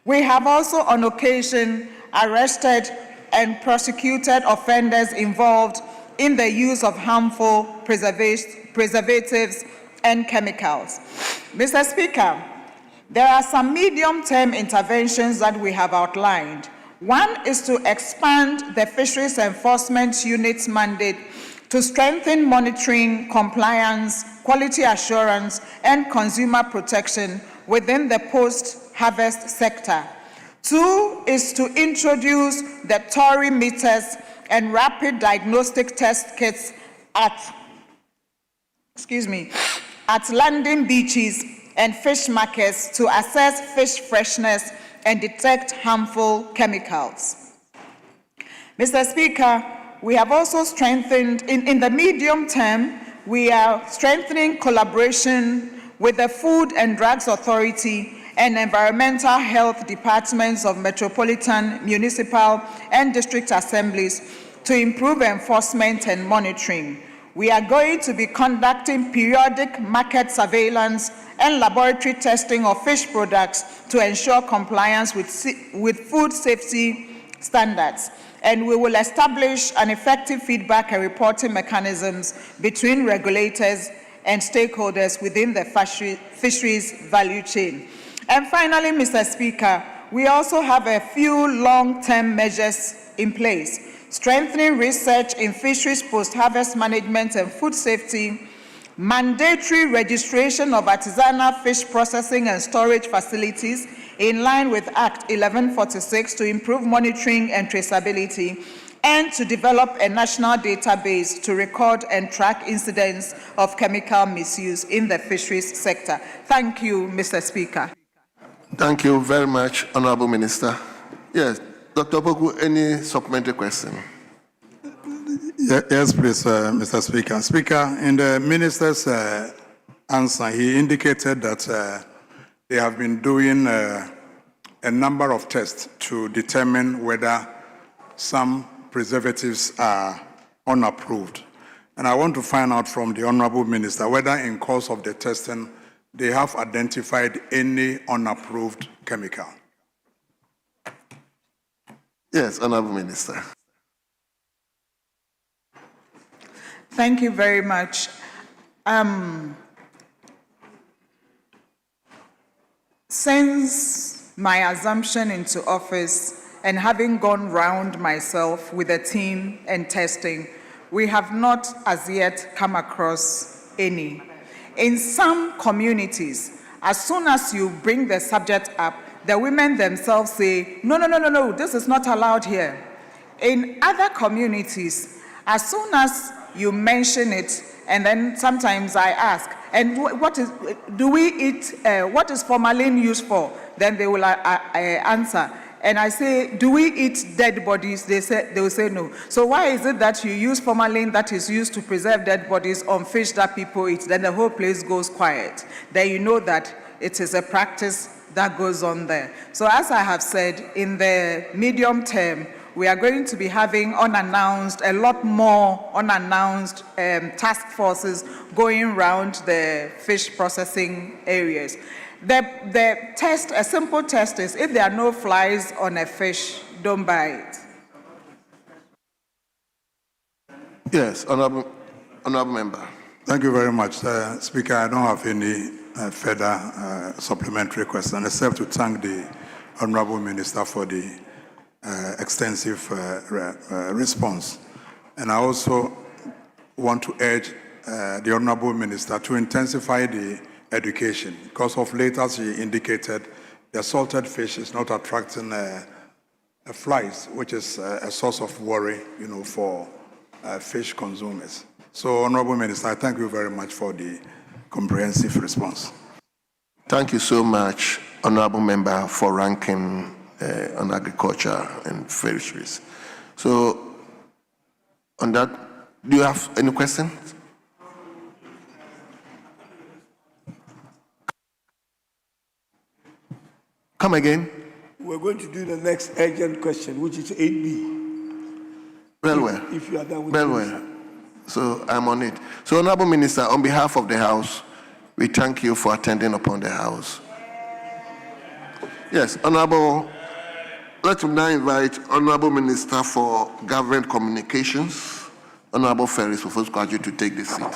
S20: We have also on occasion arrested and prosecuted offenders involved in the use of harmful preservatives and chemicals. Mr. Speaker, there are some medium-term interventions that we have outlined. One is to expand the Fisheries Enforcement Unit's mandate to strengthen monitoring, compliance, quality assurance, and consumer protection within the post-harvest sector. 2 is to introduce the TORI meters and rapid diagnostic test kits at landing beaches and fish markets to assess fish freshness and detect harmful chemicals. Mr. Speaker, we have also strengthened, in the medium term, we are strengthening collaboration with the Food and Drugs Authority and environmental health departments of metropolitan, municipal, and district assemblies to improve enforcement and monitoring. We are going to be conducting periodic market surveillance and laboratory testing of fish products to ensure compliance with food safety standards. And we will establish an effective feedback and reporting mechanisms between regulators and stakeholders within the fisheries value chain. And finally, Mr. Speaker, we also have a few long-term measures in place: strengthening research in fisheries post-harvest management and food safety, mandatory registration of artisanal fish processing and storage facilities in line with Act 1146 to improve monitoring and traceability, and to develop a national database to record and track incidents of chemical misuse in the fisheries sector. Thank you, Mr. Speaker.
S13: Thank you very much, Honorable Minister. Yes, Dr. Poku, any supplementary question?
S19: Yes, please, Mr. Speaker. Speaker, in the minister's answer, he indicated that they have been doing a number of tests to determine whether some preservatives are unapproved. And I want to find out from the Honorable Minister whether in course of the testing they have identified any unapproved chemical.
S13: Yes, Honorable Minister.
S20: Thank you very much. Since my assumption into office and having gone round myself with a team and testing, we have not as yet come across any. In some communities, as soon as you bring the subject up, the women themselves say, no, this is not allowed here. In other communities, as soon as you mention it, and then sometimes I ask, and what is formalin used for? Then they will answer. And I say, do we eat dead bodies? They will say no. So why is it that you use formalin that is used to preserve dead bodies on fish that people eat? Then the whole place goes quiet. Then you know that it is a practice that goes on there. So as I have said, in the medium term, we are going to be having a lot more unannounced task forces going around the fish processing areas. The test, a simple test is, if there are no flies on a fish, don't buy it.
S13: Yes, Honorable Member.
S19: Thank you very much. Speaker, I don't have any further supplementary question, except to thank the Honorable Minister for the extensive response. And I also want to urge the Honorable Minister to intensify the education, because of late, as he indicated, the salted fish is not attracting flies, which is a source of worry, for fish consumers. So, Honorable Minister, I thank you very much for the comprehensive response.
S13: Thank you so much, Honorable Member, for ranking on agriculture and fisheries. So, on that, do you have any questions? Come again.
S21: We're going to do the next urgent question, which is 8B.
S13: Well.
S21: If you are done with it.
S13: So I'm on it. So, Honorable Minister, on behalf of the House, we thank you for attending upon the House. Yes, Honorable, let me now invite Honorable Minister for Government Communications, Honorable Ferris Fofo-Squadji, to take the seat.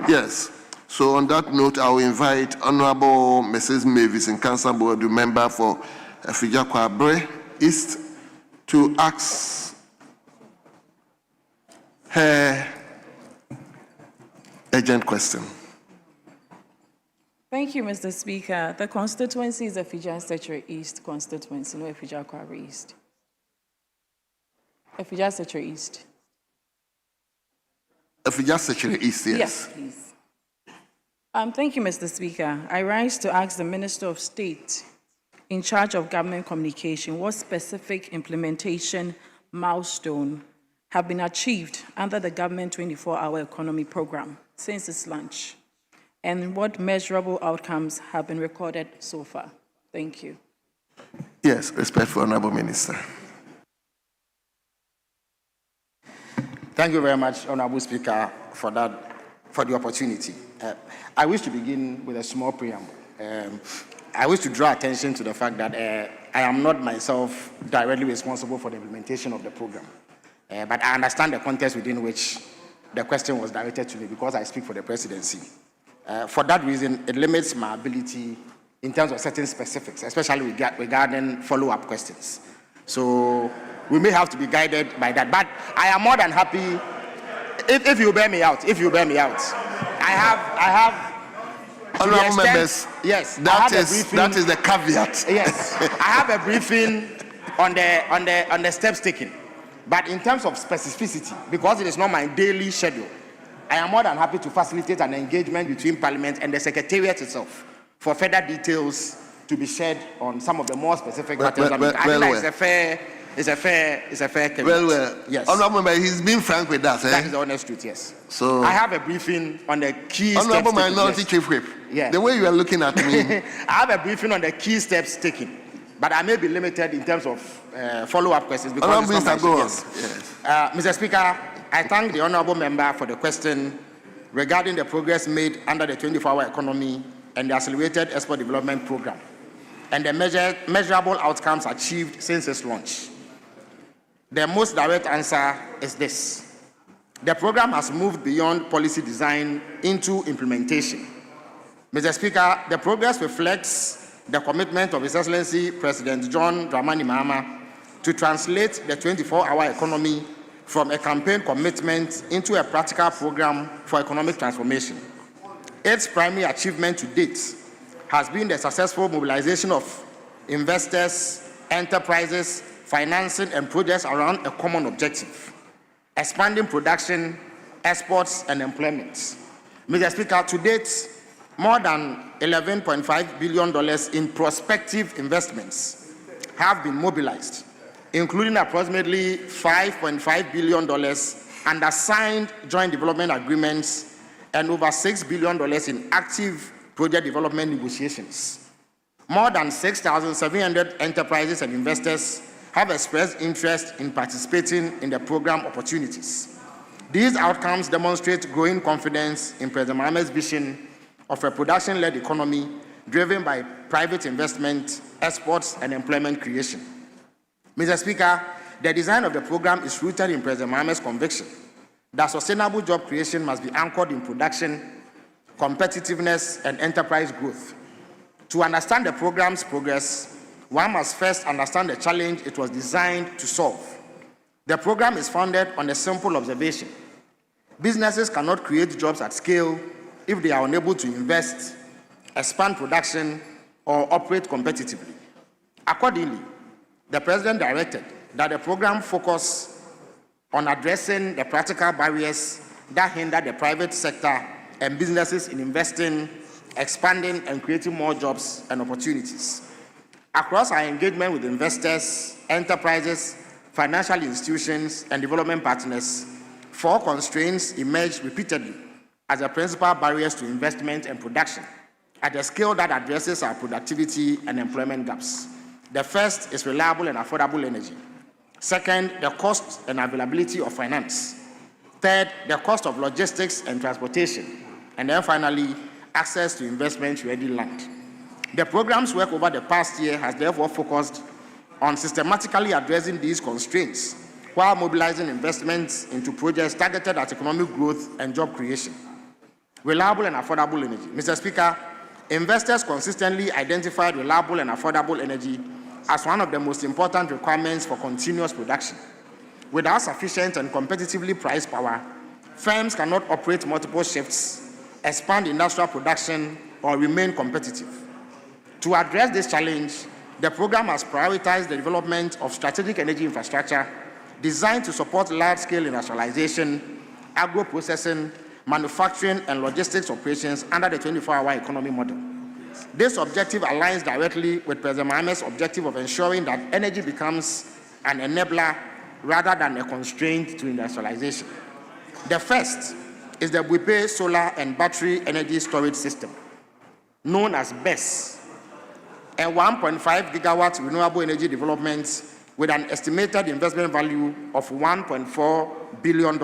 S13: Yes. So on that note, I will invite Honorable Mrs. Mavis and Council Board member for Fijakwa East to ask her urgent question.
S22: Thank you, Mr. Speaker. The constituency is the Fija-Secretary East constituency, no Fijakwa East. Fija-Secretary East.
S13: Fija-Secretary East, yes.
S22: Yes, please. Thank you, Mr. Speaker. I rise to ask the Minister of State in charge of government communication what specific implementation milestone have been achieved under the government 24-hour economy program since its launch, and what measurable outcomes have been recorded so far. Thank you.
S13: Yes, respect for Honorable Minister.
S10: Thank you very much, Honorable Speaker, for the opportunity. I wish to begin with a small preamble. I wish to draw attention to the fact that I am not myself directly responsible for the implementation of the program. But I understand the context within which the question was directed to me because I speak for the presidency. For that reason, it limits my ability in terms of certain specifics, especially regarding follow-up questions. So we may have to be guided by that. But I am more than happy if you bear me out. If you bear me out, I have.
S13: Honorable members,
S10: yes,
S13: that is the caveat.
S10: Yes, I have a briefing on the steps taken. But in terms of specificity, because it is not my daily schedule, I am more than happy to facilitate an engagement between Parliament and the Secretariat itself for further details to be shared on some of the more specific matters. It's a fair case.
S13: Well,
S10: yes.
S13: Honorable member, he's been frank with us.
S10: That is the honest truth, yes.
S13: So
S10: I have a briefing on the key
S13: Honorable
S10: steps
S13: Minority Chief Whip,
S10: yeah.
S13: The way you are looking at me.
S10: I have a briefing on the key steps taken, but I may be limited in terms of follow-up questions because it's not my yes. Mr. Speaker, I thank the honorable member for the question regarding the progress made under the 24-hour economy and the accelerated export development program and the measurable outcomes achieved since its launch. The most direct answer is this. The program has moved beyond policy design into implementation. Mr. Speaker, the progress reflects the commitment of His Excellency President John Dramani Mahama to translate the 24-hour economy from a campaign commitment into a practical program for economic transformation. Its primary achievement to date has been the successful mobilization of investors, enterprises, financing, and projects around a common objective: expanding production, exports, and employment. Mr. Speaker, to date, more than $11.5 billion in prospective investments have been mobilized, including approximately $5.5 billion under signed joint development agreements and over $6 billion in active project development negotiations. More than 6,700 enterprises and investors have expressed interest in participating in the program opportunities. These outcomes demonstrate growing confidence in President Mahama's vision of a production-led economy driven by private investment, exports, and employment creation. Mr. Speaker, the design of the program is rooted in President Mahama's conviction that sustainable job creation must be anchored in production, competitiveness, and enterprise growth. To understand the program's progress, one must first understand the challenge it was designed to solve. The program is founded on a simple observation: businesses cannot create jobs at scale if they are unable to invest, expand production, or operate competitively. Accordingly, the President directed that the program focus on addressing the practical barriers that hinder the private sector and businesses in investing, expanding, and creating more jobs and opportunities. Across our engagement with investors, enterprises, financial institutions, and development partners, 4 constraints emerged repeatedly as the principal barriers to investment and production at a scale that addresses our productivity and employment gaps. The first is reliable and affordable energy. Second, the cost and availability of finance. Third, the cost of logistics and transportation. And then finally, access to investment-ready land. The program's work over the past year has therefore focused on systematically addressing these constraints while mobilizing investments into projects targeted at economic growth and job creation. Reliable and affordable energy. Mr. Speaker, investors consistently identified reliable and affordable energy as one of the most important requirements for continuous production. Without sufficient and competitively priced power, firms cannot operate multiple shifts, expand industrial production, or remain competitive. To address this challenge, the program has prioritized the development of strategic energy infrastructure designed to support large-scale industrialization, agro-processing, manufacturing, and logistics operations under the 24-hour economy model. This objective aligns directly with President Mahama's objective of ensuring that energy becomes an enabler rather than a constraint to industrialization. The first is the Buipe Solar and Battery Energy Storage System, known as BESS, a 1.5 gigawatt renewable energy development with an estimated investment value of $1.4 billion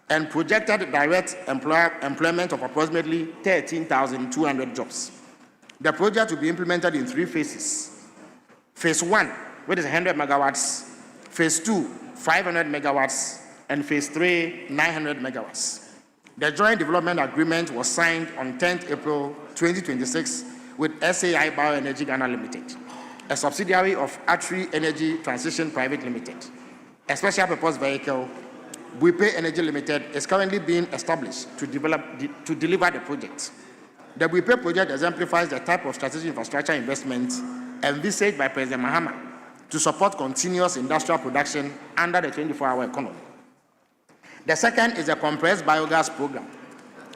S10: and projected direct employment of approximately 13,200 jobs. The project will be implemented in 3 phases. Phase 1, which is 100 megawatts, phase 2, 500 megawatts, and phase 3, 900 megawatts. The joint development agreement was signed on 10th April 2026 with SAI Bioenergy Ghana Limited, a subsidiary of Atri Energy Transition Private Limited. A special purpose vehicle, Buipe Energy Limited, is currently being established to deliver the project. The Buipe project exemplifies the type of strategic infrastructure investment envisaged by President Mahama to support continuous industrial production under the 24-hour economy. The second is a compressed biogas program,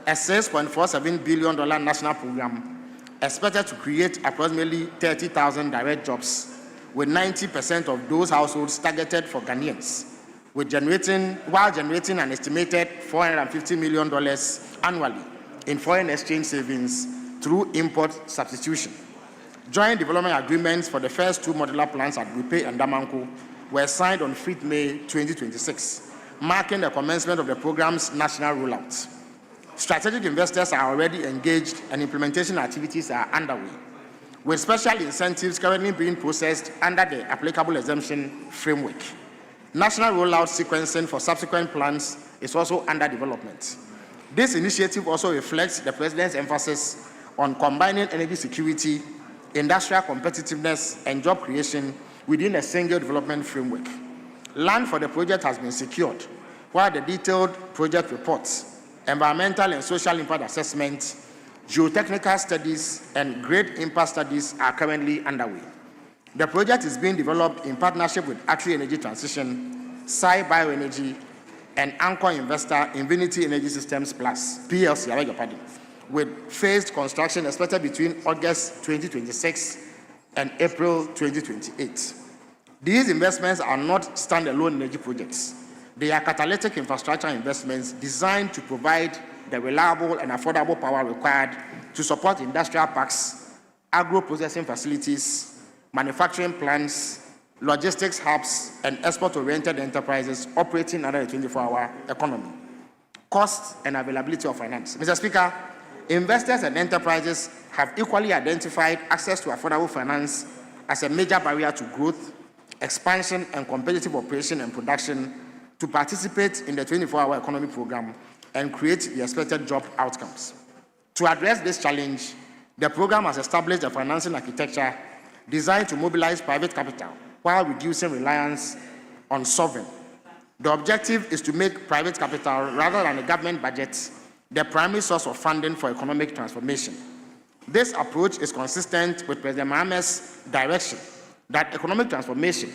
S10: a $6.47 billion national program expected to create approximately 30,000 direct jobs, with 90% of those households targeted for Ghanaians, while generating an estimated $450 million annually in foreign exchange savings through import substitution. Joint development agreements for the first 2 modular plants at Buipe and Damanko were signed on 5th May 2026, marking the commencement of the program's national rollout. Strategic investors are already engaged and implementation activities are underway, with special incentives currently being processed under the applicable exemption framework. National rollout sequencing for subsequent plans is also under development. This initiative also reflects the President's emphasis on combining energy security, industrial competitiveness, and job creation within a single development framework. Land for the project has been secured, while the detailed project reports, environmental and social impact assessments, geotechnical studies, and great impact studies are currently underway. The project is being developed in partnership with Atri Energy Transition, Sai Bioenergy, and anchor investor Infinity Energy Systems Plus, PLC, with phased construction expected between August 2026 and April 2028. These investments are not standalone energy projects. They are catalytic infrastructure investments designed to provide the reliable and affordable power required to support industrial parks, agro-processing facilities, manufacturing plants, logistics hubs, and export-oriented enterprises operating under the 24-hour economy. Cost and availability of finance. Mr. Speaker, investors and enterprises have equally identified access to affordable finance as a major barrier to growth, expansion, and competitive operation and production to participate in the 24-hour economy program and create the expected job outcomes. To address this challenge, the program has established a financing architecture designed to mobilize private capital while reducing reliance on sovereign. The objective is to make private capital, rather than a government budget, the primary source of funding for economic transformation. This approach is consistent with President Mahama's direction that economic transformation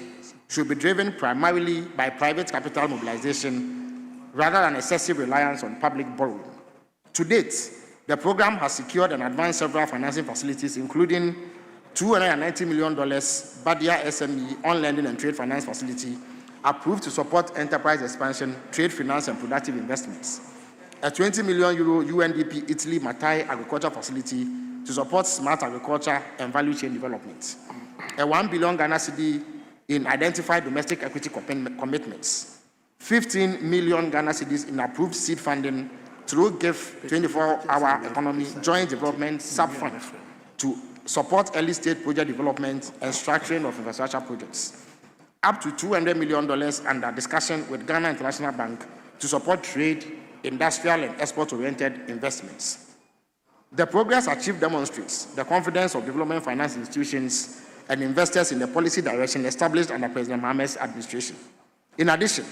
S10: should be driven primarily by private capital mobilization rather than excessive reliance on public borrowing. To date, the program has secured and advanced several financing facilities, including $290 million Badia SME on-lending and trade finance facility approved to support enterprise expansion, trade finance, and productive investments. A €20 million UNDP Italy Matai agriculture facility to support smart agriculture and value chain development. A 1 billion Ghana cedi in identified domestic equity commitments. 15 million Ghana cedis in approved seed funding through GIF 24-hour economy joint development sub-fund to support early stage project development and structuring of infrastructure projects. Up to $200 million under discussion with Ghana International Bank to support trade, industrial, and export-oriented investments. The progress achieved demonstrates the confidence of development finance institutions and investors in the policy direction established under President Mahama's administration. In addition,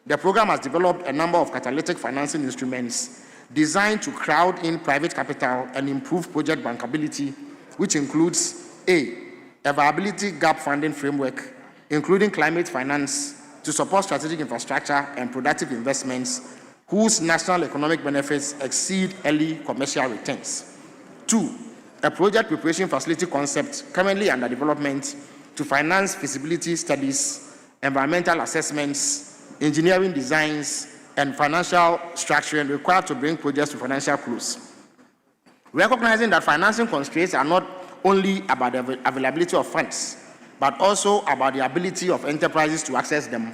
S10: the program has developed a number of catalytic financing instruments designed to crowd in private capital and improve project bankability, which includes a viability gap funding framework, including climate finance, to support strategic infrastructure and productive investments whose national economic benefits exceed early commercial returns. 2, a project preparation facility concept currently under development to finance feasibility studies, environmental assessments, engineering designs, and financial structuring required to bring projects to financial close. Recognizing that financing constraints are not only about the availability of funds, but also about the ability of enterprises to access them,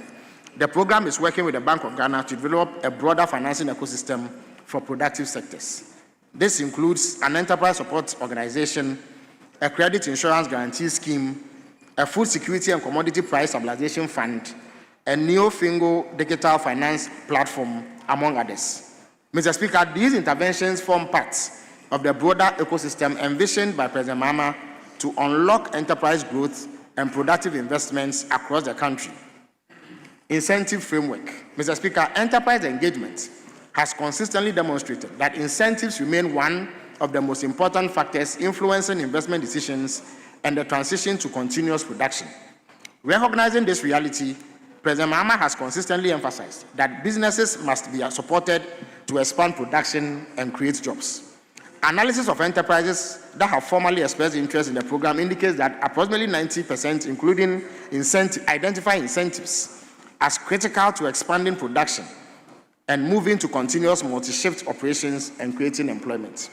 S10: The program is working with the Bank of Ghana to develop a broader financing ecosystem for productive sectors. This includes an enterprise support organization, a credit insurance guarantee scheme, a food security and commodity price stabilization fund, a neo-fingo digital finance platform, among others. Mr. Speaker, these interventions form part of the broader ecosystem envisioned by President Mahama to unlock enterprise growth and productive investments across the country. Incentive framework. Mr. Speaker, enterprise engagement has consistently demonstrated that incentives remain one of the most important factors influencing investment decisions and the transition to continuous production. Recognizing this reality, President Mahama has consistently emphasized that businesses must be supported to expand production and create jobs. Analysis of enterprises that have formally expressed interest in the program indicates that approximately 90%, including identify incentives as critical to expanding production and moving to continuous multi-shift operations and creating employment.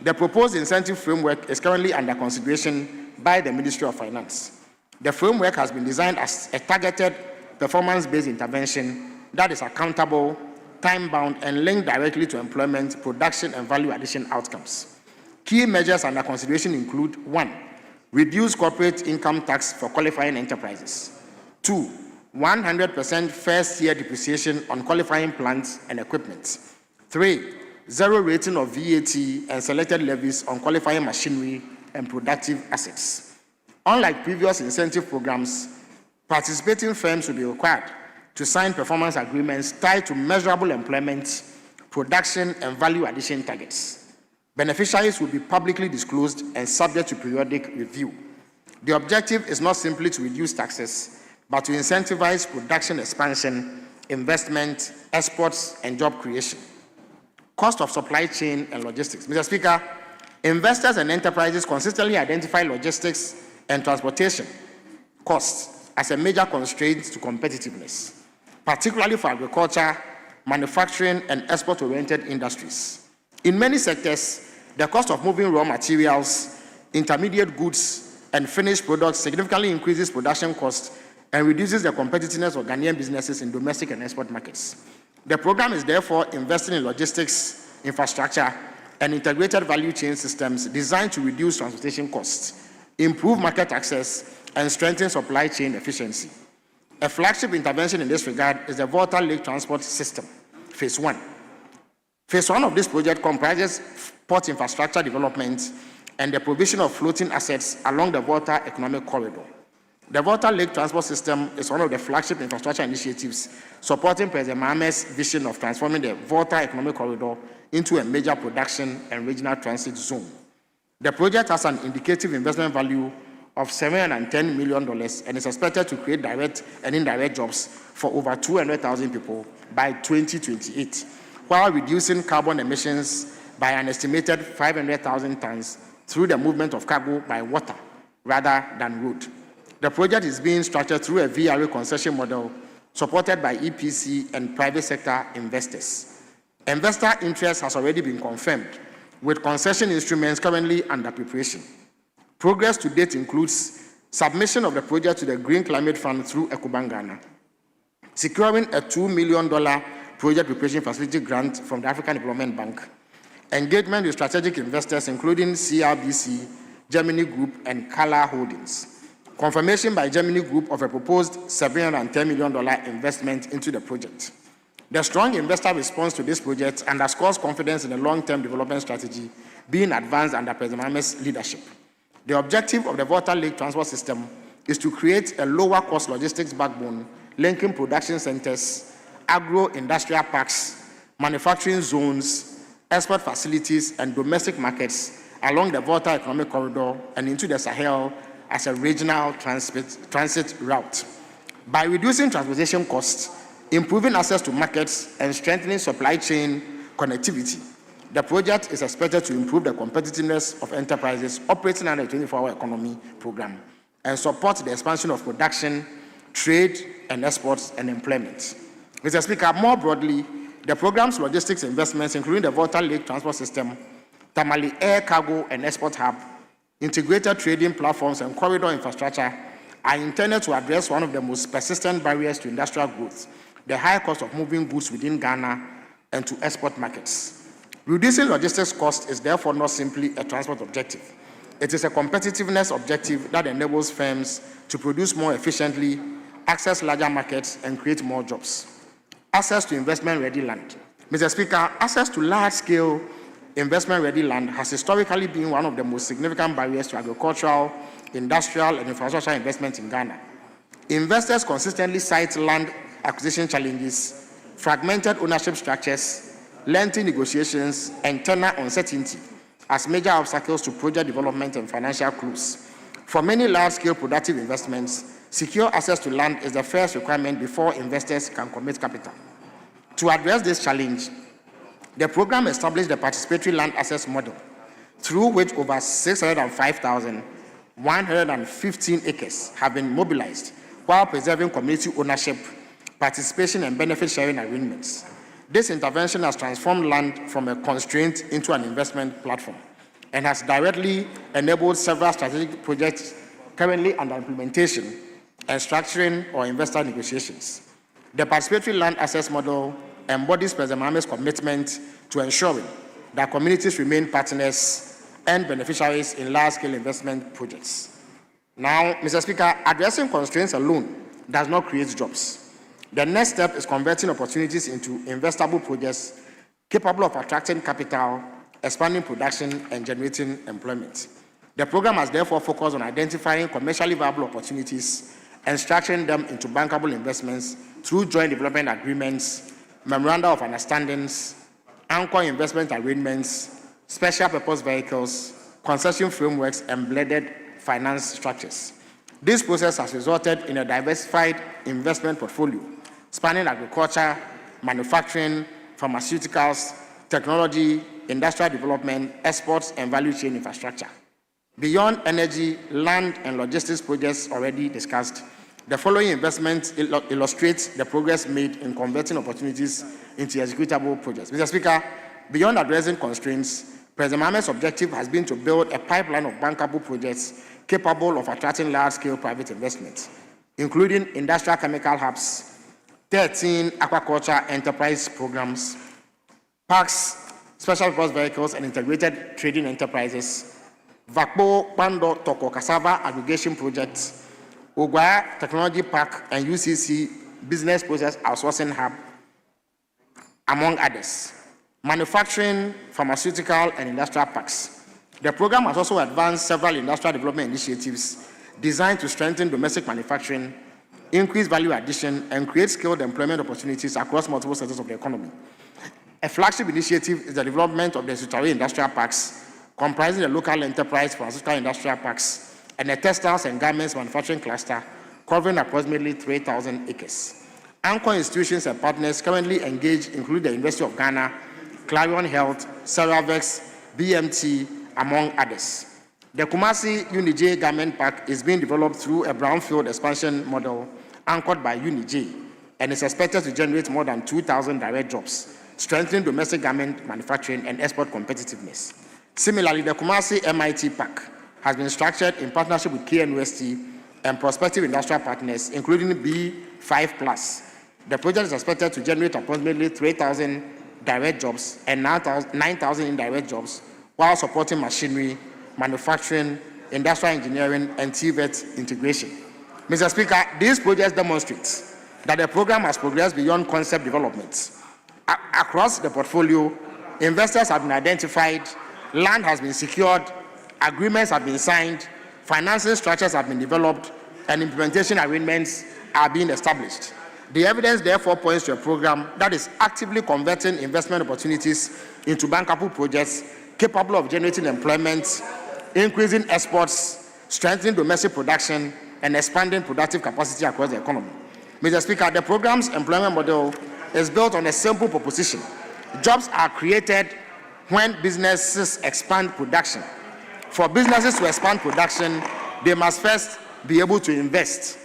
S10: The proposed incentive framework is currently under consideration by the Ministry of Finance. The framework has been designed as a targeted, performance-based intervention that is accountable, time-bound, and linked directly to employment, production, and value addition outcomes. Key measures under consideration include: 1, reduce corporate income tax for qualifying enterprises; 2, 100% first-year depreciation on qualifying plants and equipment; 3, zero rating of VAT and selected levies on qualifying machinery and productive assets. Unlike previous incentive programs, participating firms will be required to sign performance agreements tied to measurable employment, production, and value addition targets. Beneficiaries will be publicly disclosed and subject to periodic review. The objective is not simply to reduce taxes, but to incentivize production expansion, investment, exports, and job creation. Cost of supply chain and logistics. Mr. Speaker, investors and enterprises consistently identify logistics and transportation costs as a major constraint to competitiveness, particularly for agriculture, manufacturing, and export-oriented industries. In many sectors, the cost of moving raw materials, intermediate goods, and finished products significantly increases production costs and reduces the competitiveness of Ghanaian businesses in domestic and export markets. The program is therefore investing in logistics, infrastructure, and integrated value chain systems designed to reduce transportation costs, improve market access, and strengthen supply chain efficiency. A flagship intervention in this regard is the Volta Lake Transport System, Phase 1. Phase 1 of this project comprises port infrastructure development and the provision of floating assets along the Volta Economic Corridor. The Volta Lake Transport System is one of the flagship infrastructure initiatives supporting President Mahama's vision of transforming the Volta Economic Corridor into a major production and regional transit zone. The project has an indicative investment value of $710 million and is expected to create direct and indirect jobs for over 200,000 people by 2028, while reducing carbon emissions by an estimated 500,000 tons through the movement of cargo by water rather than road. The project is being structured through a VRA concession model supported by EPC and private sector investors. Investor interest has already been confirmed, with concession instruments currently under preparation. Progress to date includes submission of the project to the Green Climate Fund through Ecobank Ghana, securing a $2 million project preparation facility grant from the African Development Bank, engagement with strategic investors including CRBC, Gemini Group, and Kala Holdings, confirmation by Gemini Group of a proposed $710 million investment into the project. The strong investor response to this project underscores confidence in the long-term development strategy being advanced under President Mahama's leadership. The objective of the Volta Lake Transport System is to create a lower-cost logistics backbone linking production centers, agro-industrial parks, manufacturing zones, export facilities, and domestic markets along the Volta Economic Corridor and into the Sahel as a regional transit route. By reducing transportation costs, improving access to markets, and strengthening supply chain connectivity, the project is expected to improve the competitiveness of enterprises operating under the 24-hour economy program and support the expansion of production, trade, and exports and employment. Mr. Speaker, more broadly, the program's logistics investments, including the Volta Lake Transport System, Tamale Air Cargo and Export Hub, integrated trading platforms, and corridor infrastructure, are intended to address one of the most persistent barriers to industrial growth, the high cost of moving goods within Ghana and to export markets. Reducing logistics costs is therefore not simply a transport objective. It is a competitiveness objective that enables firms to produce more efficiently, access larger markets, and create more jobs. Access to investment-ready land. Mr. Speaker, access to large-scale investment-ready land has historically been one of the most significant barriers to agricultural, industrial, and infrastructure investment in Ghana. Investors consistently cite land acquisition challenges, fragmented ownership structures, lengthy negotiations, and tenure uncertainty as major obstacles to project development and financial close. For many large-scale productive investments, secure access to land is the first requirement before investors can commit capital. To address this challenge, the program established the participatory land access model, through which over 605,115 acres have been mobilized while preserving community ownership, participation, and benefit-sharing arrangements. This intervention has transformed land from a constraint into an investment platform and has directly enabled several strategic projects currently under implementation and structuring or investor negotiations. The participatory land access model embodies President Mohammed's commitment to ensuring that communities remain partners and beneficiaries in large-scale investment projects. Now, Mr. Speaker, addressing constraints alone does not create jobs. The next step is converting opportunities into investable projects capable of attracting capital, expanding production, and generating employment. The program has therefore focused on identifying commercially viable opportunities and structuring them into bankable investments through joint development agreements, memoranda of understandings, anchor investment arrangements, special purpose vehicles, concession frameworks, and blended finance structures. This process has resulted in a diversified investment portfolio spanning agriculture, manufacturing, pharmaceuticals, technology, industrial development, exports, and value chain infrastructure. Beyond energy, land, and logistics projects already discussed, the following investments illustrate the progress made in converting opportunities into executable projects. Mr. Speaker, beyond addressing constraints, President Mohammed's objective has been to build a pipeline of bankable projects capable of attracting large-scale private investments, including industrial chemical hubs, 13 aquaculture enterprise programs, parks, special purpose vehicles, and integrated trading enterprises, Vakpo Pando Toko Cassava aggregation projects, Ogwa Technology Park and UCC Business Process Outsourcing Hub, among others. Manufacturing, pharmaceutical, and industrial parks. The program has also advanced several industrial development initiatives designed to strengthen domestic manufacturing, increase value addition, and create skilled employment opportunities across multiple sectors of the economy. A flagship initiative is the development of the Sutari Industrial Parks, comprising the local enterprise pharmaceutical industrial parks and a textiles and garments manufacturing cluster covering approximately 3,000 acres. Anchor institutions and partners currently engaged include the University of Ghana, Clarion Health, Ceravex, BMT, among others. The Kumasi UNIJ Garment Park is being developed through a brownfield expansion model anchored by UNIJ and is expected to generate more than 2,000 direct jobs, strengthening domestic garment manufacturing and export competitiveness. Similarly, the Kumasi MIT Park has been structured in partnership with KNUST and prospective industrial partners, including B5+. The project is expected to generate approximately 3,000 direct jobs and 9,000 indirect jobs, while supporting machinery, manufacturing, industrial engineering, and TVET integration. Mr. Speaker, these projects demonstrate that the program has progressed beyond concept development. Across the portfolio, investors have been identified, land has been secured, agreements have been signed, financing structures have been developed, and implementation arrangements are being established. The evidence therefore points to a program that is actively converting investment opportunities into bankable projects capable of generating employment, increasing exports, strengthening domestic production, and expanding productive capacity across the economy. Mr. Speaker, the program's employment model is built on a simple proposition. Jobs are created when businesses expand production. For businesses to expand production, they must first be able to invest.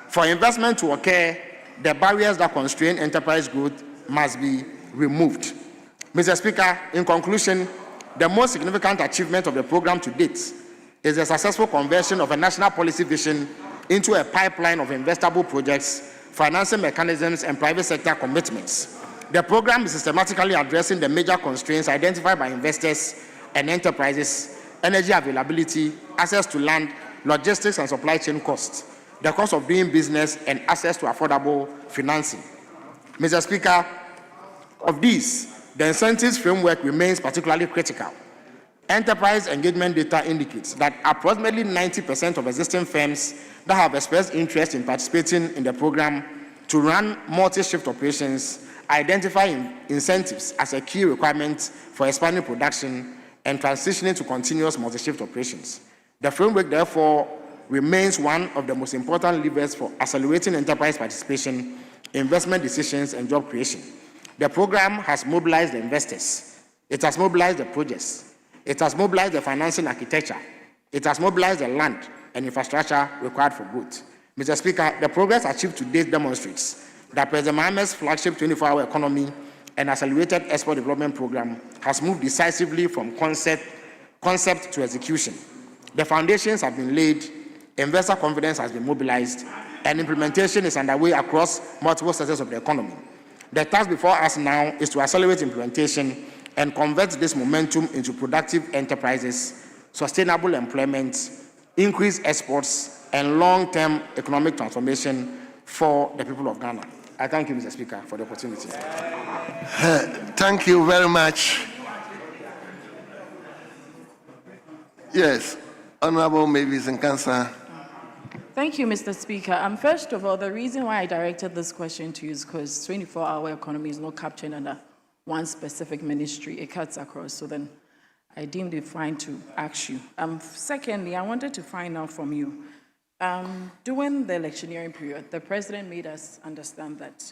S10: For investment to occur, the barriers that constrain enterprise growth must be removed. Mr. Speaker, in conclusion, the most significant achievement of the program to date is the successful conversion of a national policy vision into a pipeline of investable projects, financing mechanisms, and private sector commitments. The program is systematically addressing the major constraints identified by investors and enterprises: energy availability, access to land, logistics and supply chain costs, the cost of doing business, and access to affordable financing. Mr. Speaker, of these, the incentives framework remains particularly critical. Enterprise engagement data indicates that approximately 90% of existing firms that have expressed interest in participating in the program to run multi-shift operations identify incentives as a key requirement for expanding production and transitioning to continuous multi-shift operations. The framework, therefore, remains one of the most important levers for accelerating enterprise participation, investment decisions, and job creation. The program has mobilized the investors. It has mobilized the projects. It has mobilized the financing architecture. It has mobilized the land and infrastructure required for growth. Mr. Speaker, the progress achieved to date demonstrates that President Mohammed's flagship 24-hour economy and accelerated export development program has moved decisively from concept to execution. The foundations have been laid, investor confidence has been mobilized, and implementation is underway across multiple sectors of the economy. The task before us now is to accelerate implementation and convert this momentum into productive enterprises, sustainable employment, increased exports, and long-term economic transformation for the people of Ghana. I thank you, Mr. Speaker, for the opportunity.
S13: Thank you very much. Yes, Honorable Mavis Nkansa.
S22: Thank you, Mr. Speaker. First of all, the reason why I directed this question to you is because 24-hour economy is not captured under one specific ministry. It cuts across. So then I deemed it fine to ask you. Secondly, I wanted to find out from you. During the electioneering period, the president made us understand that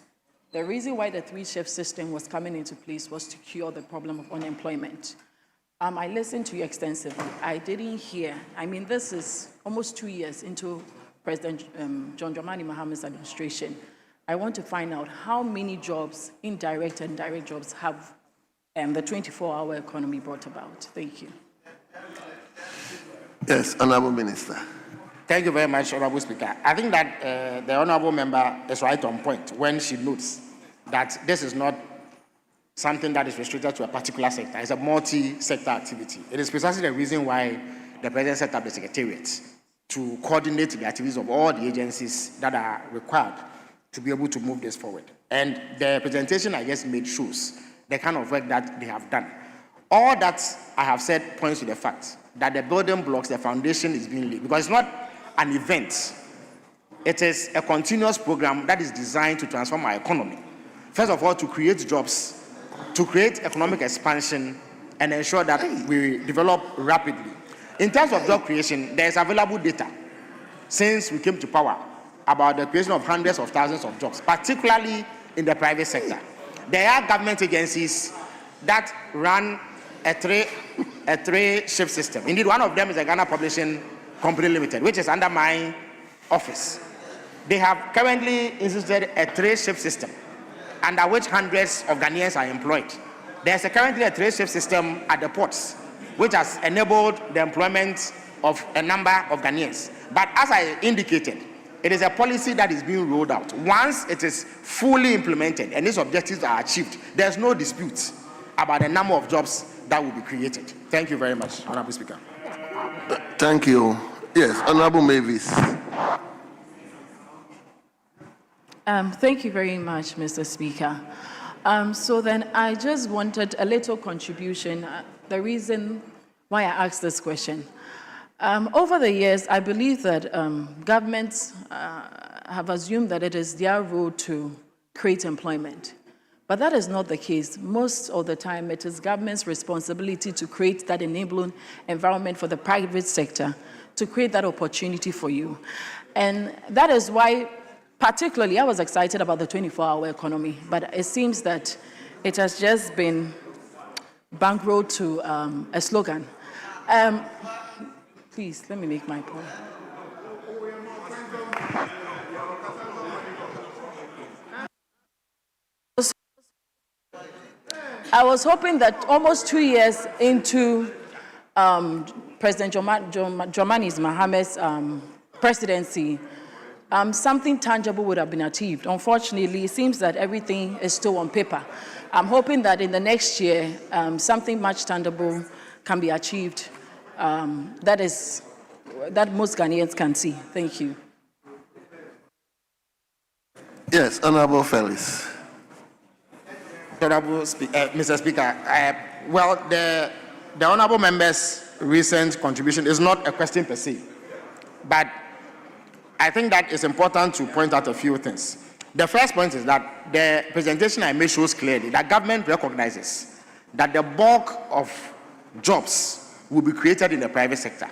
S22: the reason why the three-shift system was coming into place was to cure the problem of unemployment. I listened to you extensively. I didn't hear. This is almost 2 years into President John Dramani Maham's administration. I want to find out how many jobs, indirect and direct jobs, have the 24-hour economy brought about. Thank you.
S13: Yes, Honorable Minister.
S10: Thank you very much, Honorable Speaker. I think that the Honorable Member is right on point when she notes that this is not something that is restricted to a particular sector. It's a multi-sector activity. It is precisely the reason why the President set up the Secretariat to coordinate the activities of all the agencies that are required to be able to move this forward. And the presentation I just made shows the kind of work that they have done. All that I have said points to the fact that the building blocks, the foundation is being laid, because it's not an event. It is a continuous program that is designed to transform our economy. First of all, to create jobs, to create economic expansion, and ensure that we develop rapidly. In terms of job creation, there is available data since we came to power about the creation of hundreds of thousands of jobs, particularly in the private sector. There are government agencies that run a three-shift system. Indeed, one of them is the Ghana Publishing Company Limited, which is under my office. They have currently instituted a three-shift system under which hundreds of Ghanaians are employed. There's currently a three-shift system at the ports, which has enabled the employment of a number of Ghanaians. But as I indicated, it is a policy that is being rolled out. Once it is fully implemented and its objectives are achieved, there's no dispute about the number of jobs that will be created. Thank you very much, Honorable Speaker.
S13: Thank you. Yes, Honorable Mavis.
S22: Thank you very much, Mr. Speaker. So then I just wanted a little contribution. The reason why I asked this question. Over the years, I believe that governments have assumed that it is their role to create employment. But that is not the case. Most of the time, it is government's responsibility to create that enabling environment for the private sector, to create that opportunity for you. And that is why, particularly, I was excited about the 24-hour economy, but it seems that it has just been bankrolled to a slogan. Please, let me make my point. I was hoping that almost 2 years into President Dramani Maham's presidency, something tangible would have been achieved. Unfortunately, it seems that everything is still on paper. I'm hoping that in the next year, something much tangible can be achieved that most Ghanaians can see. Thank you.
S13: Yes, Honorable Felix.
S10: Honorable Mr. Speaker, well, the honorable member's recent contribution is not a question per se, but I think that it's important to point out a few things. The first point is that the presentation I made shows clearly that government recognizes that the bulk of jobs will be created in the private sector.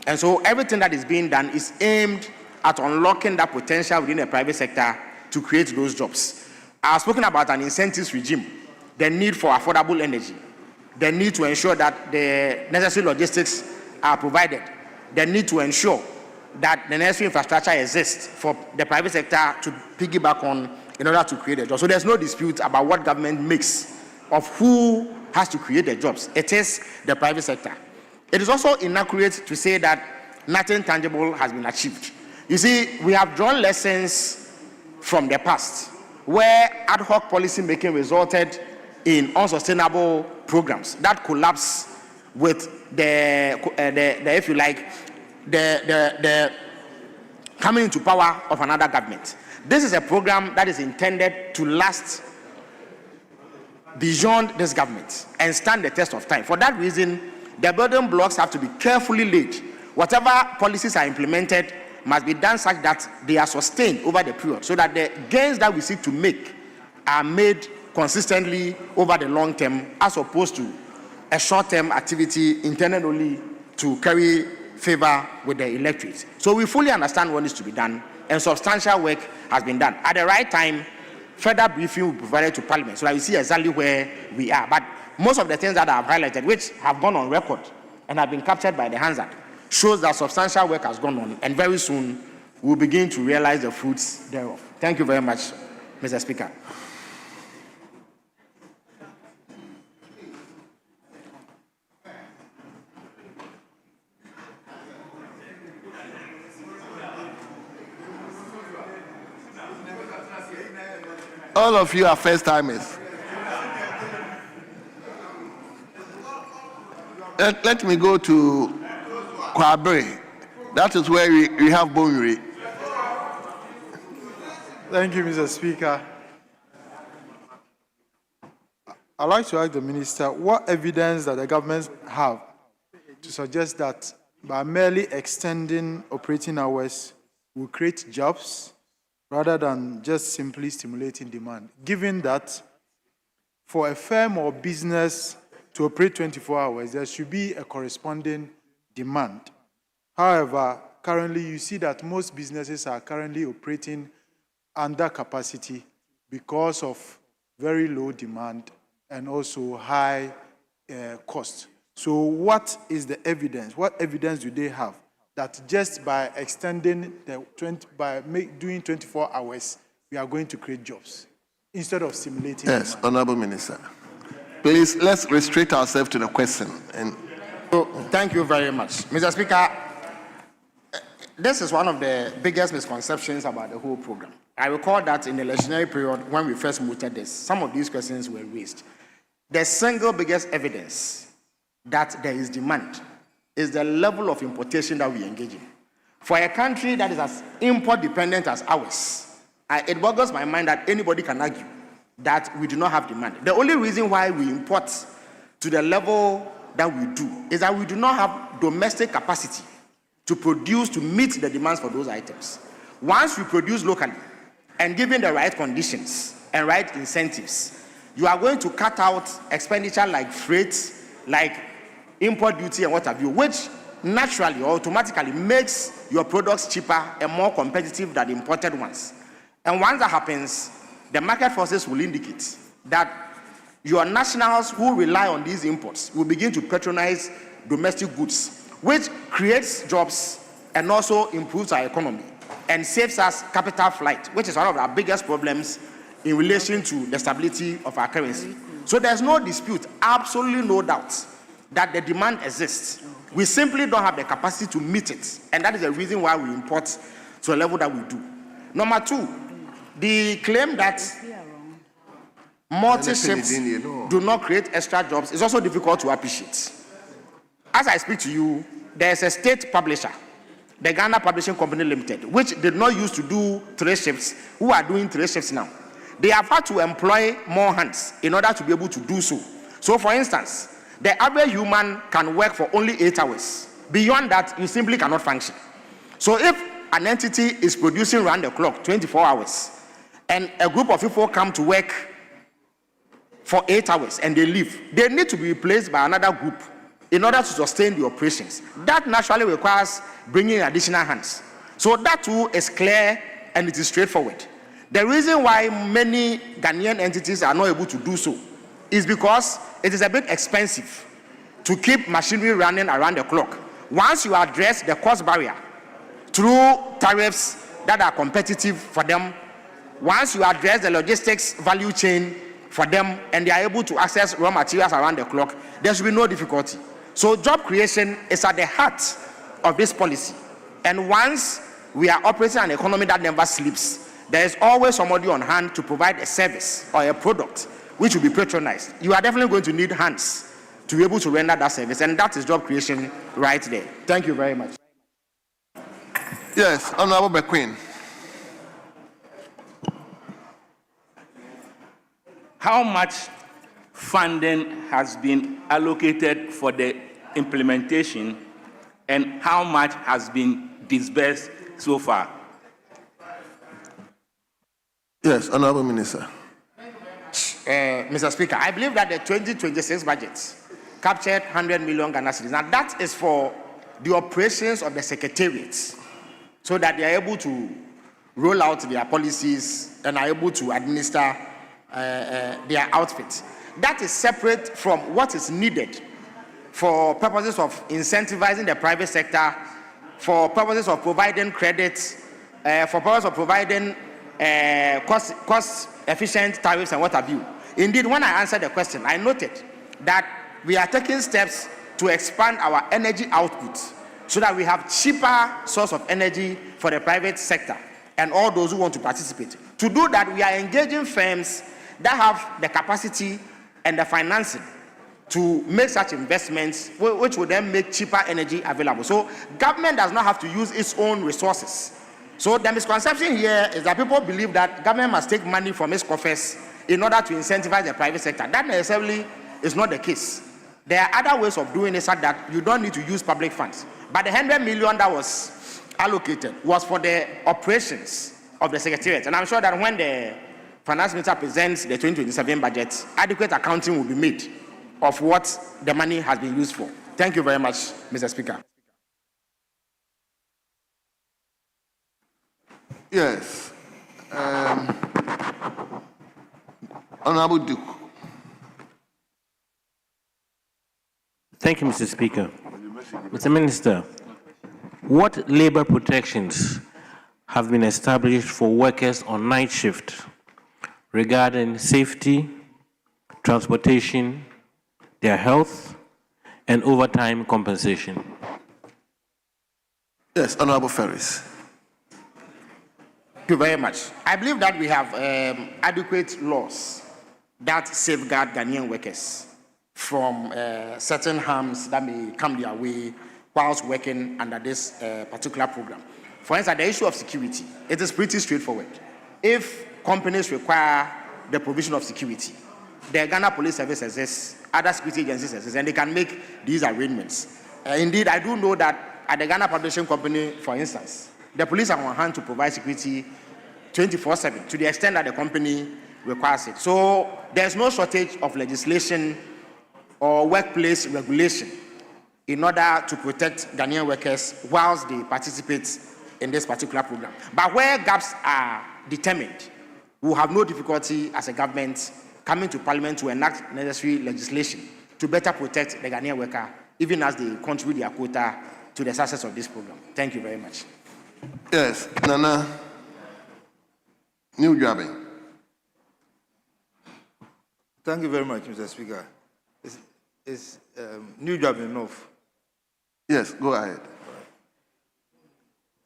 S10: And so everything that is being done is aimed at unlocking that potential within the private sector to create those jobs. I've spoken about an incentives regime, the need for affordable energy, the need to ensure that the necessary logistics are provided, the need to ensure that the necessary infrastructure exists for the private sector to piggyback on in order to create a job. So there's no dispute about what government makes of who has to create the jobs. It is the private sector. It is also inaccurate to say that nothing tangible has been achieved. You see, we have drawn lessons from the past where ad hoc policy making resulted in unsustainable programs that collapse with the if you like, the coming into power of another government. This is a program that is intended to last beyond this government and stand the test of time. For that reason, the building blocks have to be carefully laid. Whatever policies are implemented must be done such that they are sustained over the period, so that the gains that we seek to make are made consistently over the long term, as opposed to a short-term activity intended only to carry favor with the electorate. So we fully understand what needs to be done, and substantial work has been done. At the right time, further briefing will be provided to Parliament so that we see exactly where we are. But most of the things that I have highlighted, which have gone on record and have been captured by the Hansard, shows that substantial work has gone on, and very soon we'll begin to realize the fruits thereof. Thank you very much, Mr. Speaker.
S13: All of you are first timers. Let me go to Kwabre. That is where we have Bonuri.
S7: Thank you, Mr. Speaker. I'd like to ask the Minister what evidence that the government have to suggest that by merely extending operating hours will create jobs rather than just simply stimulating demand, given that for a firm or business to operate 24 hours, there should be a corresponding demand. However, currently you see that most businesses are currently operating under capacity because of very low demand and also high cost. So what is the evidence? What evidence do they have that just by extending doing 24 hours, we are going to create jobs instead of stimulating
S13: Yes,
S7: demand?
S13: Honorable Minister. Please, let's restrict ourselves to the question.
S10: So, thank you very much. Mr. Speaker, this is one of the biggest misconceptions about the whole program. I recall that in the legendary period when we first mooted this, some of these questions were raised. The single biggest evidence that there is demand is the level of importation that we engage in. For a country that is as import dependent as ours, it boggles my mind that anybody can argue that we do not have demand. The only reason why we import to the level that we do is that we do not have domestic capacity to produce to meet the demands for those items. Once you produce locally and given the right conditions and right incentives, you are going to cut out expenditure like freight, like import duty and what have you, which naturally or automatically makes your products cheaper and more competitive than imported ones. And once that happens, the market forces will indicate that your nationals who rely on these imports will begin to patronize domestic goods, which creates jobs and also improves our economy and saves us capital flight, which is one of our biggest problems in relation to the stability of our currency. So there's no dispute, absolutely no doubt, that the demand exists. We simply don't have the capacity to meet it, and that is the reason why we import to a level that we do. Number two, the claim that multi-shifts do not create extra jobs is also difficult to appreciate. As I speak to you, there is a state publisher, the Ghana Publishing Company Limited, which did not used to do 3 shifts, who are doing 3 shifts now. They have had to employ more hands in order to be able to do so. So, for instance, the average human can work for only 8 hours. Beyond that, you simply cannot function. So, if an entity is producing round the clock, 24 hours, and a group of people come to work for 8 hours and they leave, they need to be replaced by another group in order to sustain the operations. That naturally requires bringing additional hands. So that too is clear and it is straightforward. The reason why many Ghanaian entities are not able to do so is because it is a bit expensive to keep machinery running around the clock. Once you address the cost barrier through tariffs that are competitive for them, once you address the logistics value chain for them and they are able to access raw materials around the clock, there should be no difficulty. So job creation is at the heart of this policy. And once we are operating an economy that never sleeps, there is always somebody on hand to provide a service or a product which will be patronized. You are definitely going to need hands to be able to render that service, and that is job creation right there. Thank you very much.
S13: Yes, Honorable McQueen.
S18: How much funding has been allocated for the implementation and how much has been disbursed so far?
S13: Yes, Honorable Minister.
S10: Mr. Speaker, I believe that the 2026 budget captured 100 million Ghana cedis. Now that is for the operations of the secretariats, so that they are able to roll out their policies and are able to administer their outfits. That is separate from what is needed for purposes of incentivizing the private sector, for purposes of providing credits, for purposes of providing cost-efficient tariffs and what have you. Indeed, when I answered the question, I noted that we are taking steps to expand our energy output so that we have cheaper source of energy for the private sector and all those who want to participate. To do that, we are engaging firms that have the capacity and the financing to make such investments, which will then make cheaper energy available. So government does not have to use its own resources. So the misconception here is that people believe that government must take money from its coffers in order to incentivize the private sector. That necessarily is not the case. There are other ways of doing it so that you don't need to use public funds. But the 100 million that was allocated was for the operations of the secretariat. And I'm sure that when the finance minister presents the 2027 budget, adequate accounting will be made of what the money has been used for. Thank you very much, Mr. Speaker.
S13: Yes. Honorable Duke.
S8: Thank you, Mr. Speaker. Mr. Minister, what labor protections have been established for workers on night shift regarding safety, transportation, their health, and overtime compensation?
S13: Yes, Honorable Ferris.
S10: Thank you very much. I believe that we have adequate laws that safeguard Ghanaian workers from certain harms that may come their way whilst working under this particular program. For instance, the issue of security, it is pretty straightforward. If companies require the provision of security, the Ghana Police Service exists, other security agencies exist, and they can make these arrangements. Indeed, I do know that at the Ghana Publishing Company, for instance, the police are on hand to provide security 24/7 to the extent that the company requires it. So there's no shortage of legislation or workplace regulation in order to protect Ghanaian workers whilst they participate in this particular program. But where gaps are determined, we will have no difficulty as a government coming to Parliament to enact necessary legislation to better protect the Ghanaian worker, even as they contribute their quota to the success of this program. Thank you very much.
S13: Yes, Nana. New Jabbing.
S9: Thank you very much, Mr. Speaker. Is New Jabbing enough?
S13: Yes, go ahead.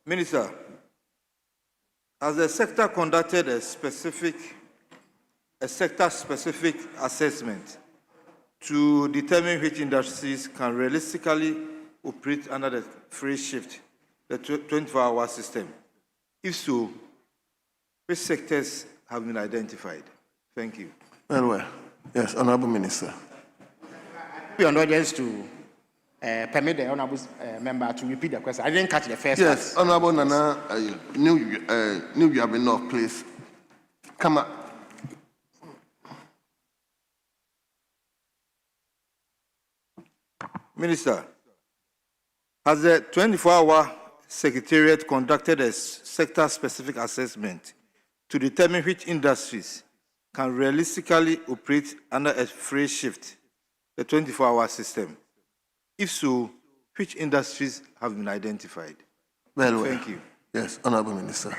S9: Minister, Has the sector conducted a sector-specific assessment to determine which industries can realistically operate under the free shift, the 24-hour system? If so, which sectors have been identified? Thank you.
S13: Very well. Yes, Honorable Minister.
S10: We are audience to permit the honorable member to repeat the question. I didn't catch the first
S13: Yes,
S10: part.
S13: Honorable Nana, knew you have enough, please. Come on.
S9: Minister, has the 24-hour Secretariat conducted a sector-specific assessment to determine which industries can realistically operate under a free shift, the 24-hour system? If so, which industries have been identified?
S13: Very well.
S9: Thank you.
S13: Yes, Honorable Minister.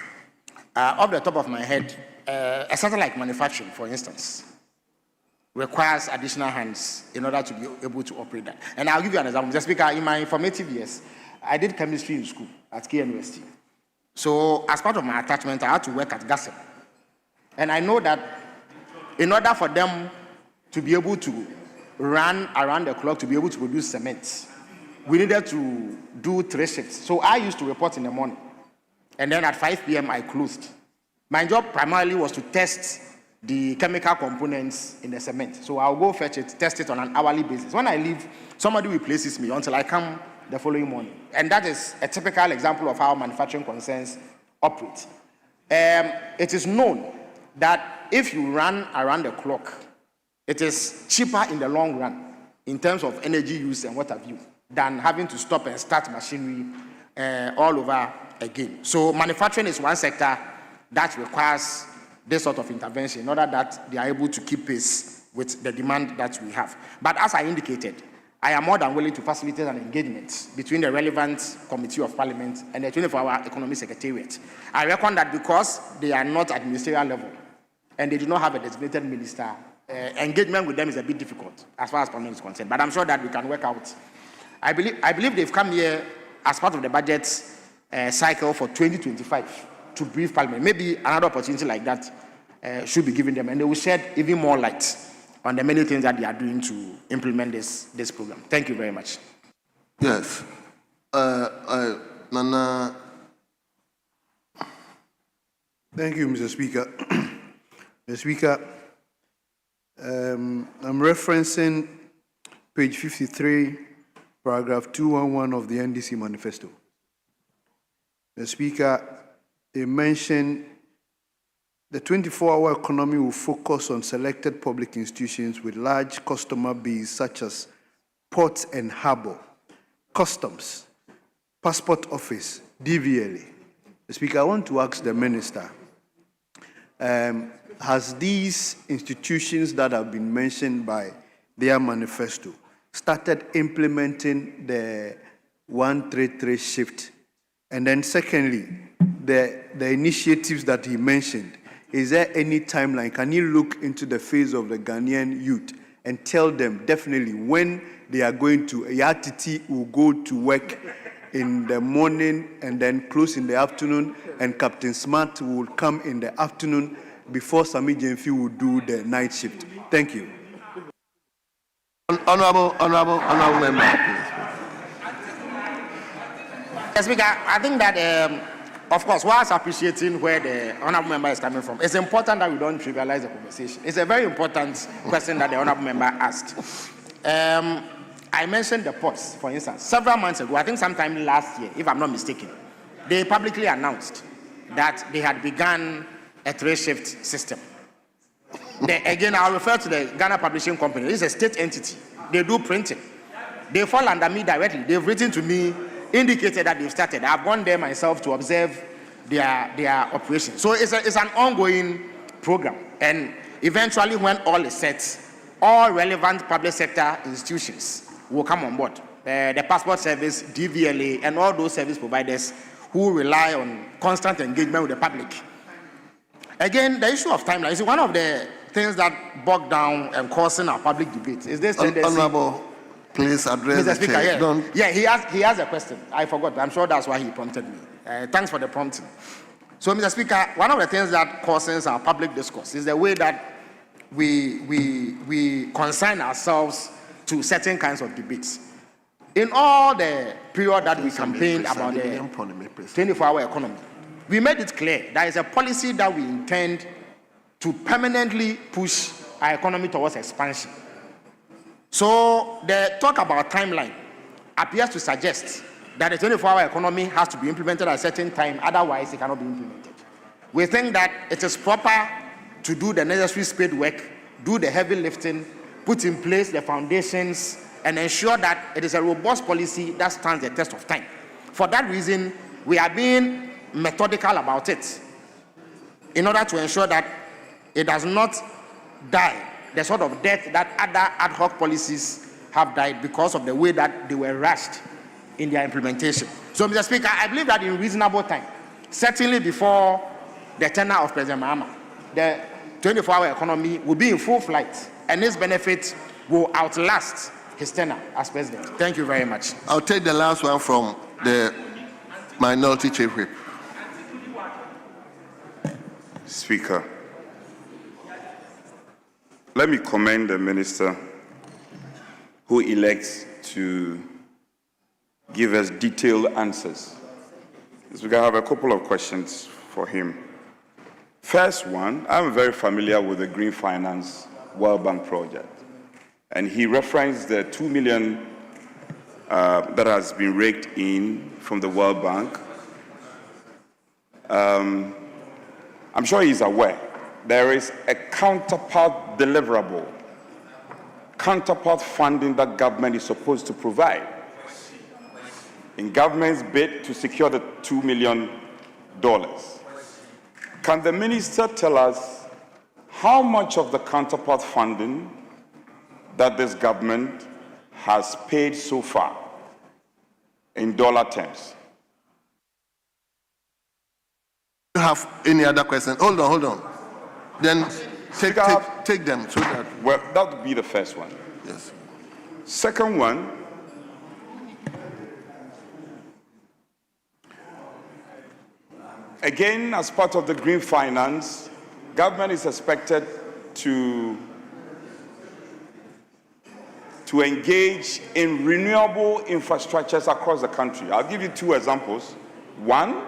S10: Off the top of my head, a sector like manufacturing, for instance, requires additional hands in order to be able to operate that. And I'll give you an example. Mr. Speaker, in my formative years, I did chemistry in school at KNUST. So as part of my attachment, I had to work at GASEM. And I know that in order for them to be able to run around the clock to be able to produce cement, we needed to do 3 shifts. So I used to report in the morning. And then at 5 p.m. I closed. My job primarily was to test the chemical components in the cement. So I'll go fetch it, test it on an hourly basis. When I leave, somebody replaces me until I come the following morning. And that is a typical example of how manufacturing concerns operate. It is known that if you run around the clock, it is cheaper in the long run in terms of energy use and what have you than having to stop and start machinery all over again. So manufacturing is one sector that requires this sort of intervention in order that they are able to keep pace with the demand that we have. But as I indicated, I am more than willing to facilitate an engagement between the relevant committee of parliament and the 24-hour economic secretariat. I reckon that because they are not at ministerial level and they do not have a designated minister, engagement with them is a bit difficult as far as parliament is concerned. But I'm sure that we can work out. I believe they've come here as part of the budget cycle for 2025 to brief parliament. Maybe another opportunity like that should be given them, and they will shed even more light on the many things that they are doing to implement this program. Thank you very much.
S13: Yes. Nana.
S2: Thank you, Mr. Speaker. Mr. Speaker, I'm referencing page 53, paragraph 211 of the NDC manifesto. The Speaker, they mentioned the 24-hour economy will focus on selected public institutions with large customer base such as ports and harbor, customs, passport office, DVLA. The Speaker, I want to ask the minister, has these institutions that have been mentioned by their manifesto started implementing the 133 shift? And then secondly, the initiatives that he mentioned, is there any timeline? Can you look into the face of the Ghanaian youth and tell them definitely when they are going to, Yatiti will go to work in the morning and then close in the afternoon, and Captain Smart will come in the afternoon before Sami Jemfi will do the night shift? Thank you.
S13: Honorable member.
S10: Yes, Speaker, I think that, of course, whilst appreciating where the honourable member is coming from, it's important that we don't trivialize the conversation. It's a very important question that the honourable member asked. I mentioned the ports, for instance. Several months ago, I think sometime last year, if I'm not mistaken, they publicly announced that they had begun a 3-shift system. Again, I'll refer to the Ghana Publishing Company. It's a state entity. They do printing. They fall under me directly. They've written to me, indicated that they've started. I've gone there myself to observe their operation. So it's an ongoing program. And eventually, when all is set, all relevant public sector institutions will come on board. The Passport Service, DVLA, and all those service providers who rely on constant engagement with the public. Again, the issue of timeline is one of the things that bog down and causing our public debate. Is this tendency?
S13: Honorable, please address
S10: Mr.
S13: the
S10: Speaker,
S13: chair.
S10: he has a question. I forgot. I'm sure that's why he prompted me. Thanks for the prompting. So, Mr. Speaker, one of the things that causes our public discourse is the way that we consign ourselves to certain kinds of debates. In all the period that we campaigned about the 24-hour economy, we made it clear that is a policy that we intend to permanently push our economy towards expansion. So the talk about timeline appears to suggest that the 24-hour economy has to be implemented at a certain time, otherwise it cannot be implemented. We think that it is proper to do the necessary spade work, do the heavy lifting, put in place the foundations, and ensure that it is a robust policy that stands the test of time. For that reason, we are being methodical about it in order to ensure that it does not die the sort of death that other ad hoc policies have died because of the way that they were rushed in their implementation. So, Mr. Speaker, I believe that in reasonable time, certainly before the tenure of President Mahama, the 24-hour economy will be in full flight, and its benefits will outlast his tenure as president. Thank you very much.
S13: I'll take the last one from the Minority Chief Whip.
S4: Speaker, let me commend the minister who elects to give us detailed answers. Speaker, I have a couple of questions for him. First one, I'm very familiar with the Green Finance World Bank project, and he referenced the 2 million that has been raked in from the World Bank. I'm sure he's aware there is a counterpart deliverable, counterpart funding that government is supposed to provide in government's bid to secure the $2 million. Can the minister tell us how much of the counterpart funding that this government has paid so far in dollar terms?
S13: Do you have any other questions? Hold on. Then take them so that.
S4: Well, that would be the first one.
S13: Yes.
S4: Second one, again, as part of the green finance, government is expected to engage in renewable infrastructures across the country. I'll give you two examples. One,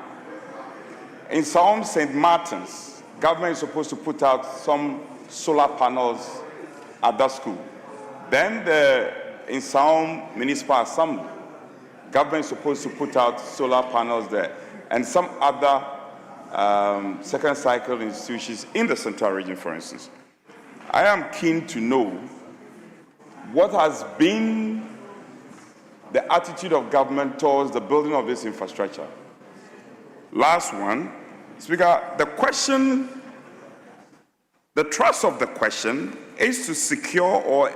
S4: in Saum St. Martin's, government is supposed to put out some solar panels at that school. Then in Saum Municipal Assembly, government is supposed to put out solar panels there, and some other second cycle institutions in the Central region, for instance. I am keen to know what has been the attitude of government towards the building of this infrastructure. Last one, Speaker, the thrust of the question is to secure or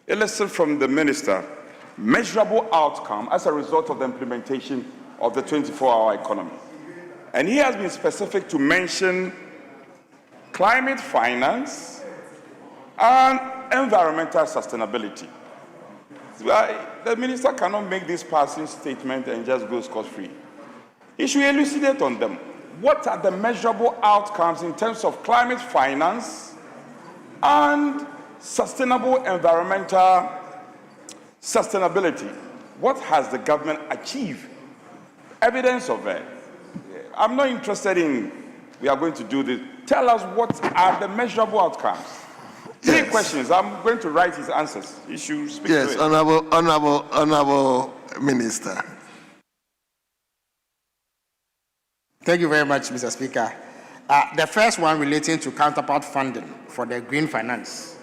S4: elicit from the minister measurable outcome as a result of the implementation of the 24-hour economy. And he has been specific to mention climate finance and environmental sustainability. The minister cannot make this passing statement and just go scot-free. He should elucidate on them. What are the measurable outcomes in terms of climate finance and sustainable environmental sustainability? What has the government achieved? Evidence of it. I'm not interested in, we are going to do this. Tell us what are the measurable outcomes. Three questions. I'm going to write his answers. You should speak to it.
S13: Yes, honorable minister.
S10: Thank you very much, Mr. Speaker. The first one relating to counterpart funding for the Green Finance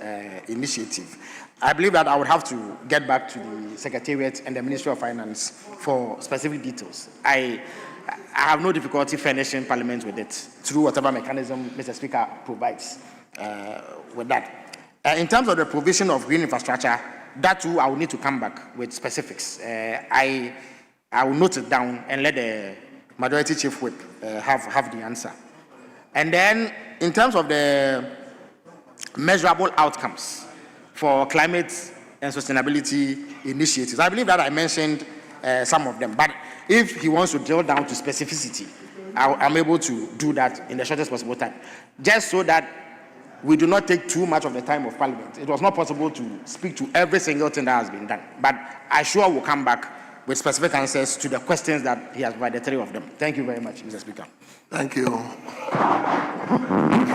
S10: initiative. I believe that I would have to get back to the Secretariat and the Ministry of Finance for specific details. I have no difficulty furnishing Parliament with it through whatever mechanism Mr. Speaker provides with that. In terms of the provision of green infrastructure, that too I will need to come back with specifics. I will note it down and let the Majority Chief Whip have the answer. And then, in terms of the measurable outcomes for climate and sustainability initiatives, I believe that I mentioned some of them. But if he wants to drill down to specificity, I'm able to do that in the shortest possible time, just so that we do not take too much of the time of Parliament. It was not possible to speak to every single thing that has been done, but I sure will come back with specific answers to the questions that he has provided, 3 of them. Thank you very much, Mr. Speaker.
S13: Thank you.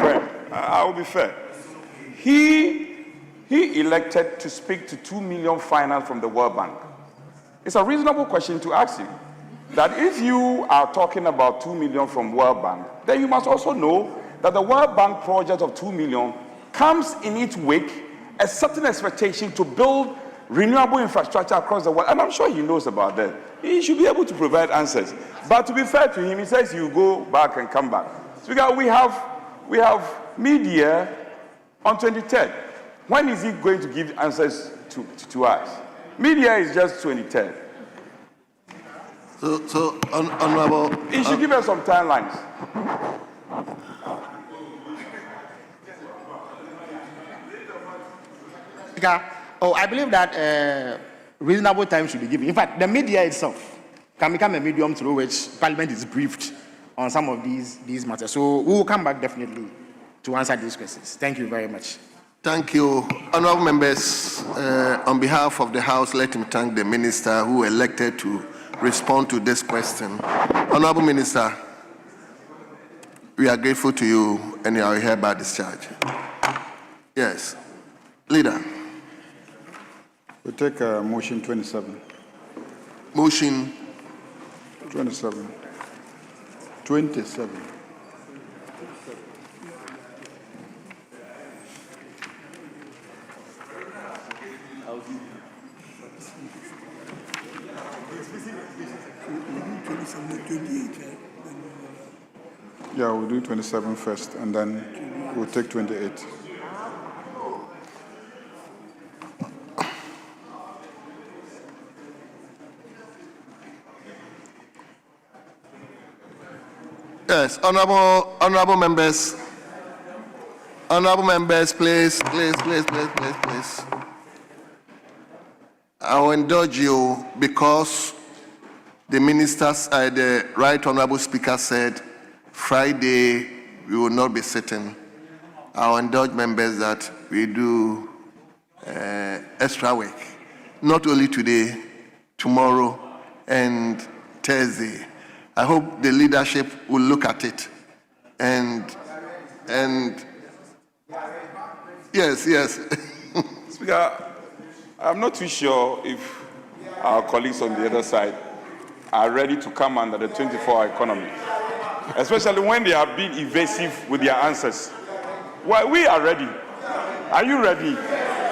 S4: Fair. I will be fair. He elected to speak to 2 million finance from the World Bank. It's a reasonable question to ask him that if you are talking about 2 million from World Bank, then you must also know that the World Bank project of 2 million comes in its wake a certain expectation to build renewable infrastructure across the world, and I'm sure he knows about that. He should be able to provide answers. But to be fair to him, he says you go back and come back. Speaker, we have media on 23rd. When is he going to give answers to us? Media is just 23rd.
S13: So Honorable...
S4: He should give us some timelines.
S10: I believe that reasonable time should be given. In fact, the media itself can become a medium through which Parliament is briefed on some of these matters. So we will come back definitely to answer these questions. Thank you very much.
S13: Thank you. Honorable members, on behalf of the House, let me thank the Minister who elected to respond to this question. Honorable Minister, we are grateful to you and you are hereby discharged. Yes. Leader.
S12: We take motion 27.
S13: Motion
S12: 27. 27. Yeah, we'll do 27 first, and then we'll take 28.
S13: Yes, honorable members, please. I will indulge you because the ministers, the Right Honorable Speaker said Friday we will not be sitting. I will indulge members that we do extra work, not only today, tomorrow, and Thursday. I hope the leadership will look at it and yes.
S4: Speaker, I'm not too sure if our colleagues on the other side are ready to come under the 24-hour economy, especially when they are being evasive with their answers. Well, we are ready. Are you ready?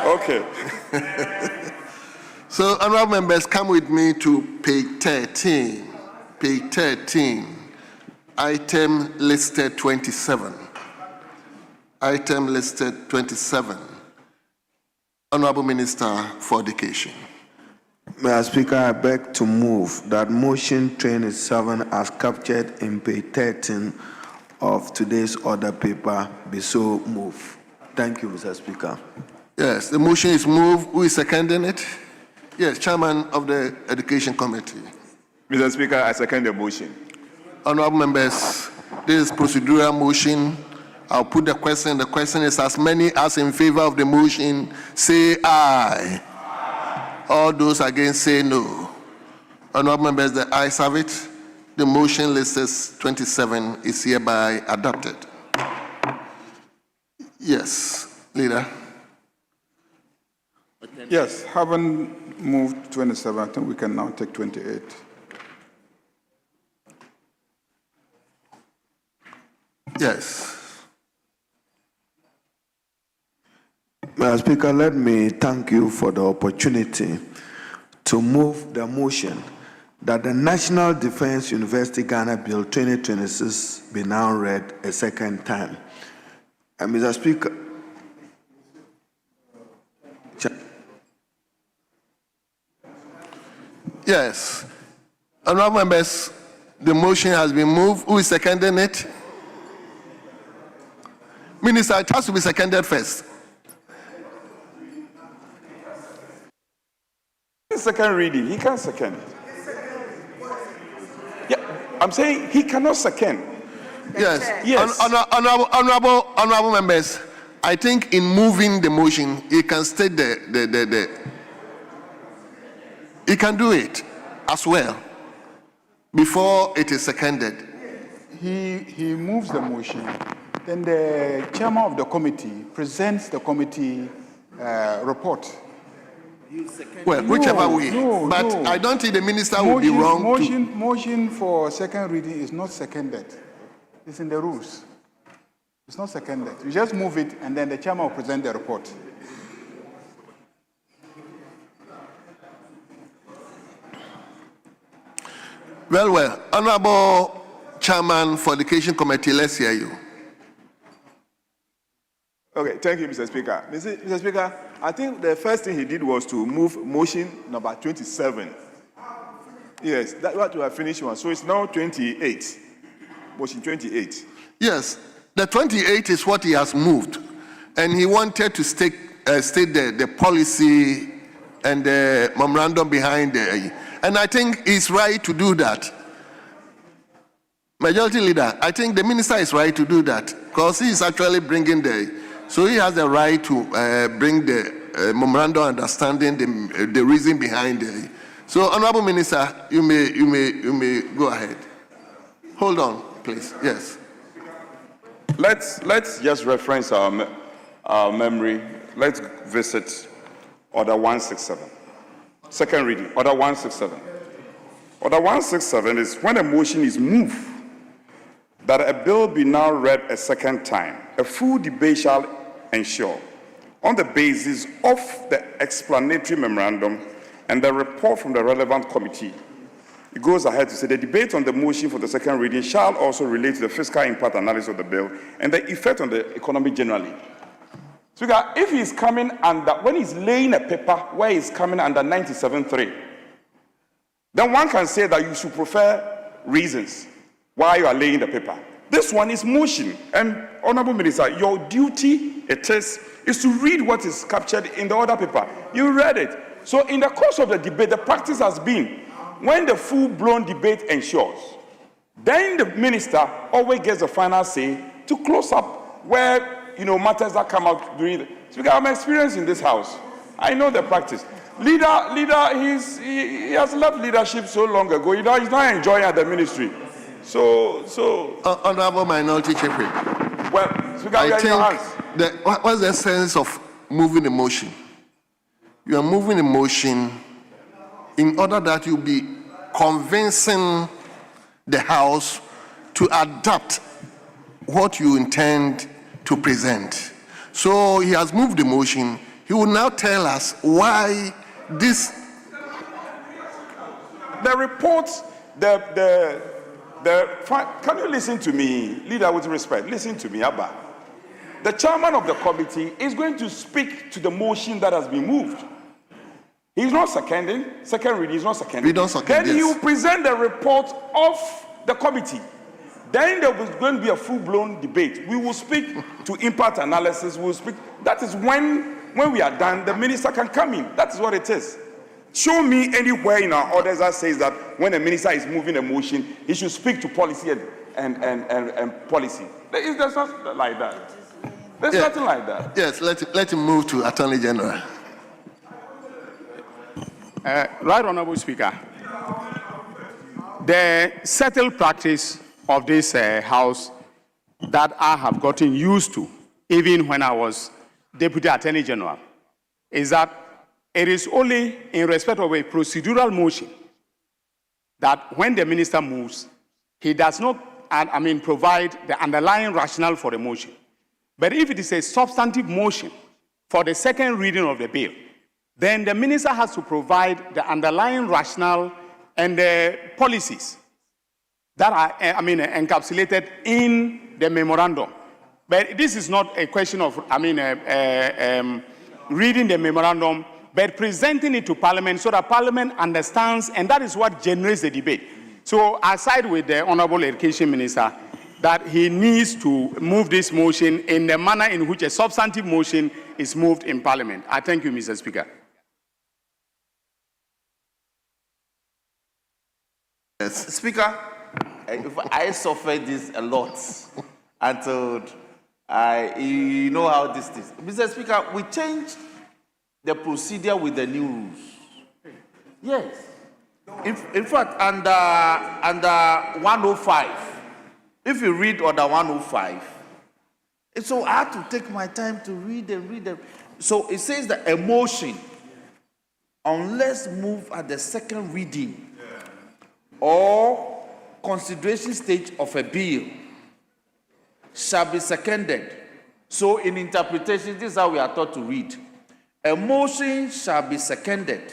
S4: Okay.
S13: So, honorable members, come with me to page 13. Page 13, item listed 27. Item listed 27. Honorable Minister for Education.
S9: Mr. Speaker, I beg to move that motion 27 as captured in page 13 of today's order paper be so moved. Thank you, Mr. Speaker.
S13: Yes, the motion is moved. Who is seconding it? Yes, Chairman of the Education Committee.
S4: Mr. Speaker, I second the motion.
S13: Honorable members, this is procedural motion. I'll put the question. The question is as many as in favor of the motion, say aye. All those against say no. Honorable members, the ayes have it. The motion listed 27 is hereby adopted. Yes, Leader.
S12: Yes, having moved 27, I think we can now take 28.
S13: Yes.
S9: Mr. Speaker, let me thank you for the opportunity to move the motion that the National Defense University Ghana Bill 2026 be now read a second time. And Mr. Speaker,
S13: yes. Honorable members, the motion has been moved. Who is seconding it? Minister, it has to be seconded first.
S4: Second reading, he can't second it. Yeah, I'm saying he cannot second.
S13: Yes.
S4: Yes.
S13: Honorable members, I think in moving the motion, he can state he can do it as well before it is seconded.
S12: He moves the motion. Then the chairman of the committee presents the committee report.
S13: Well, whichever way. But I don't think the minister would be wrong.
S12: Motion for second reading is not seconded. It's in the rules. It's not seconded. You just move it, and then the chairman will present the report.
S13: Well. Honorable Chairman for Education Committee, let's hear you.
S3: Okay, thank you, Mr. Speaker. Mr. Speaker, I think the first thing he did was to move motion number 27. Yes, that's what we have finished one. So it's now 28. Motion 28.
S13: Yes, the 28 is what he has moved. And he wanted to state the policy and the memorandum behind it. And I think he's right to do that. Majority Leader, I think the minister is right to do that because he is actually bringing so he has the right to bring the memorandum understanding the reason behind it. So, Honorable Minister, you may go ahead. Hold on, please. Yes.
S4: Let's just reference our memory. Let's visit Order 167. Second reading, Order 167. Order 167 is when a motion is moved that a bill be now read a second time. A full debate shall ensure on the basis of the explanatory memorandum and the report from the relevant committee. It goes ahead to say the debate on the motion for the second reading shall also relate to the fiscal impact analysis of the bill and the effect on the economy generally. Speaker, if he's coming under, when he's laying a paper where he's coming under 97.3, then one can say that you should prefer reasons why you are laying the paper. This one is motion. And Honorable Minister, your duty is to read what is captured in the order paper. You read it. So in the course of the debate, the practice has been when the full-blown debate ensures, then the minister always gets the final say to close up where matters that come out during the Speaker, I'm experienced in this house. I know the practice. Leader, he has left leadership so long ago. He's not enjoying the ministry. So
S13: Honorable Minority Chief Whip.
S4: Well, Speaker, I think
S13: what's the sense of moving the motion? You are moving the motion in order that you be convincing the House to adopt what you intend to present. So he has moved the motion. He will now tell us why this.
S4: The report, can you listen to me, Leader, with respect? Listen to me, Abba. The chairman of the committee is going to speak to the motion that has been moved. He's not seconding. Second reading, he's not seconding.
S13: We don't second.
S4: Then
S13: yes.
S4: he will present the report of the committee. Then there was going to be a full-blown debate. We will speak to impact analysis. We will speak. That is when we are done, the minister can come in. That is what it is. Show me anywhere in our orders that says that when a minister is moving a motion, he should speak to policy and policy. There's nothing like that. There's nothing like that.
S13: Yes, let him move to Attorney General.
S11: Right Honorable Speaker, the settled practice of this House that I have gotten used to, even when I was Deputy Attorney General, is that it is only in respect of a procedural motion that when the minister moves, he does not, provide the underlying rationale for the motion. But if it is a substantive motion for the second reading of the bill, then the minister has to provide the underlying rationale and the policies that are, encapsulated in the memorandum. But this is not a question of, reading the memorandum, but presenting it to Parliament so that Parliament understands, and that is what generates the debate. So I side with the Honorable Education Minister that he needs to move this motion in the manner in which a substantive motion is moved in Parliament. I thank you, Mr. Speaker.
S3: Speaker,
S1: I suffered this a lot until you know how this is. Mr. Speaker, we changed the procedure with the new rules. Yes. In fact, under 105, if you read under 105, so I had to take my time to read and read them. So it says that a motion, unless moved at the second reading or consideration stage of a bill, shall be seconded. So in interpretation, this is how we are taught to read. A motion shall be seconded,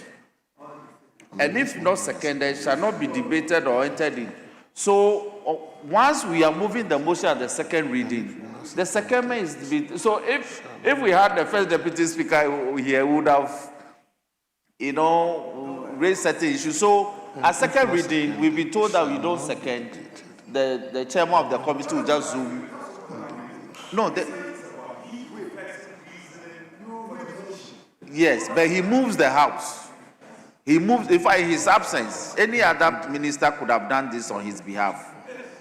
S1: and if not seconded, shall not be debated or entered in. So once we are moving the motion at the second reading, the secondment is debated. So if we had the first deputy speaker here, we would have, raised certain issues. So at second reading, we've been told that we don't second. The chairman of the committee will just zoom. No, yes, but he moves the house. He moves, if in his absence, any other minister could have done this on his behalf.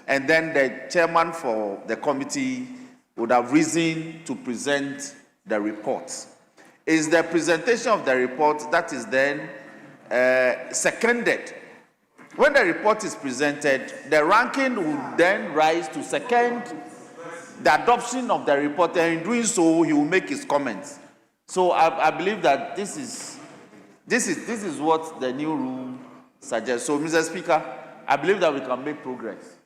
S1: And then the chairman for the committee would have risen to present the report. It's the presentation of the report that is then seconded. When the report is presented, the ranking will then rise to second the adoption of the report, and in doing so, he will make his comments. So I believe that this is what the new rule suggests. So, Mr. Speaker, I believe that we can make progress.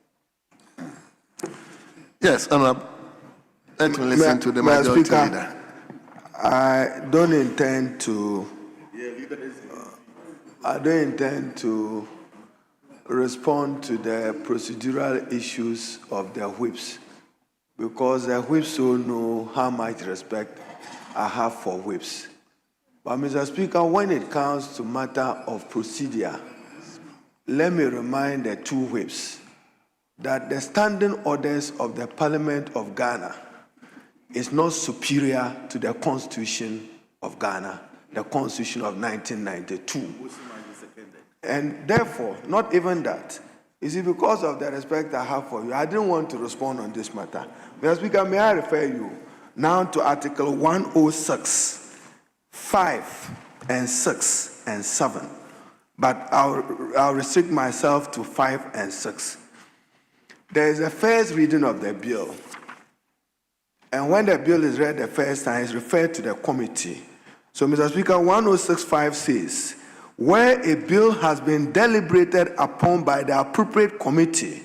S13: Yes, Honorable. Let me listen to the majority leader.
S15: I don't intend to respond to the procedural issues of the whips, because the whips all know how much respect I have for whips. But, Mr. Speaker, when it comes to matter of procedure, let me remind the two whips that the standing orders of the Parliament of Ghana is not superior to the Constitution of Ghana, the Constitution of 1992. And therefore, not even that. You see, because of the respect I have for you, I didn't want to respond on this matter. Mr. Speaker, may I refer you now to Article 106, 5 and 6 and 7. But I'll restrict myself to 5 and 6. There is a first reading of the bill. And when the bill is read the first time, it's referred to the committee. So, Mr. Speaker, 106.5 says, where a bill has been deliberated upon by the appropriate committee,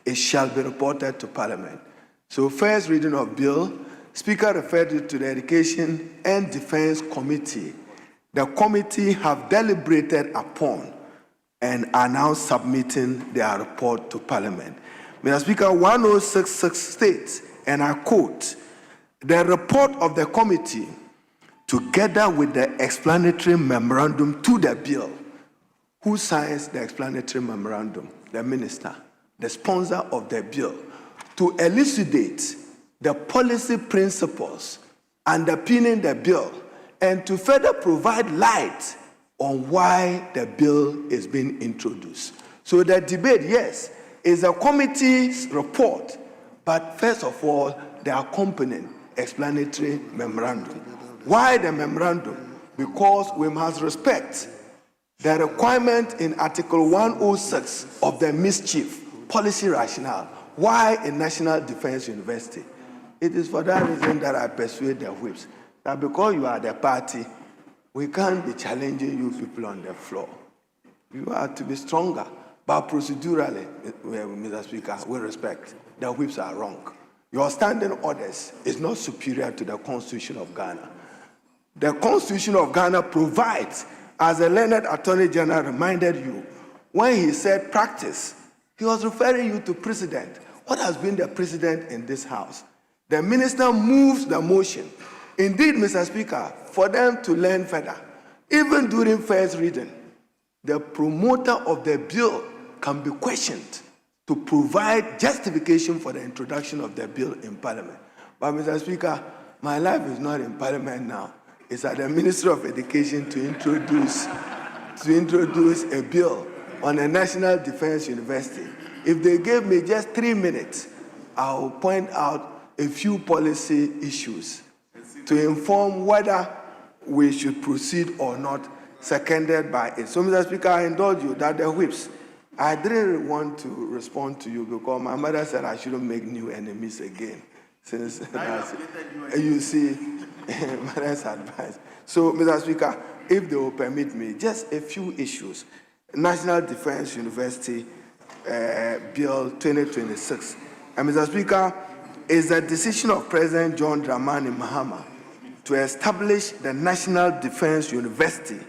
S15: it shall be reported to Parliament. So, first reading of bill, Speaker referred it to the Education and Defense Committee. The committee have deliberated upon and are now submitting their report to Parliament. Mr. Speaker, 106.6 states, and I quote, the report of the committee, together with the explanatory memorandum to the bill. Who signs the explanatory memorandum? The minister, the sponsor of the bill, to elucidate the policy principles underpinning the bill and to further provide light on why the bill is being introduced. So the debate, yes, is a committee's report, but first of all, the accompanying explanatory memorandum. Why the memorandum? Because we must respect the requirement in Article 106 of the mischief policy rationale. Why a National Defense University? It is for that reason that I persuade the whips that because you are the party, we can't be challenging you people on the floor. You have to be stronger. But procedurally, Mr. Speaker, with respect, the whips are wrong. Your standing orders is not superior to the Constitution of Ghana. The Constitution of Ghana provides, as the learned Attorney General reminded you, when he said practice, he was referring you to precedent. What has been the precedent in this House? The minister moves the motion. Indeed, Mr. Speaker, for them to learn further, even during first reading, the promoter of the bill can be questioned to provide justification for the introduction of the bill in Parliament. But, Mr. Speaker, my life is not in Parliament now. It's at the Ministry of Education to introduce a bill on a National Defense University.
S21: If they gave me just 3 minutes, I'll point out a few policy issues to inform whether we should proceed or not, seconded by it. So, Mr. Speaker, I indulge you that the whips, I didn't want to respond to you because my mother said I shouldn't make new enemies again. Since you see, mother's advice. So, Mr. Speaker, if they will permit me, just a few issues. National Defense University Bill 2026. And Mr. Speaker, is the decision of President John Dramani Mahama to establish the National Defense University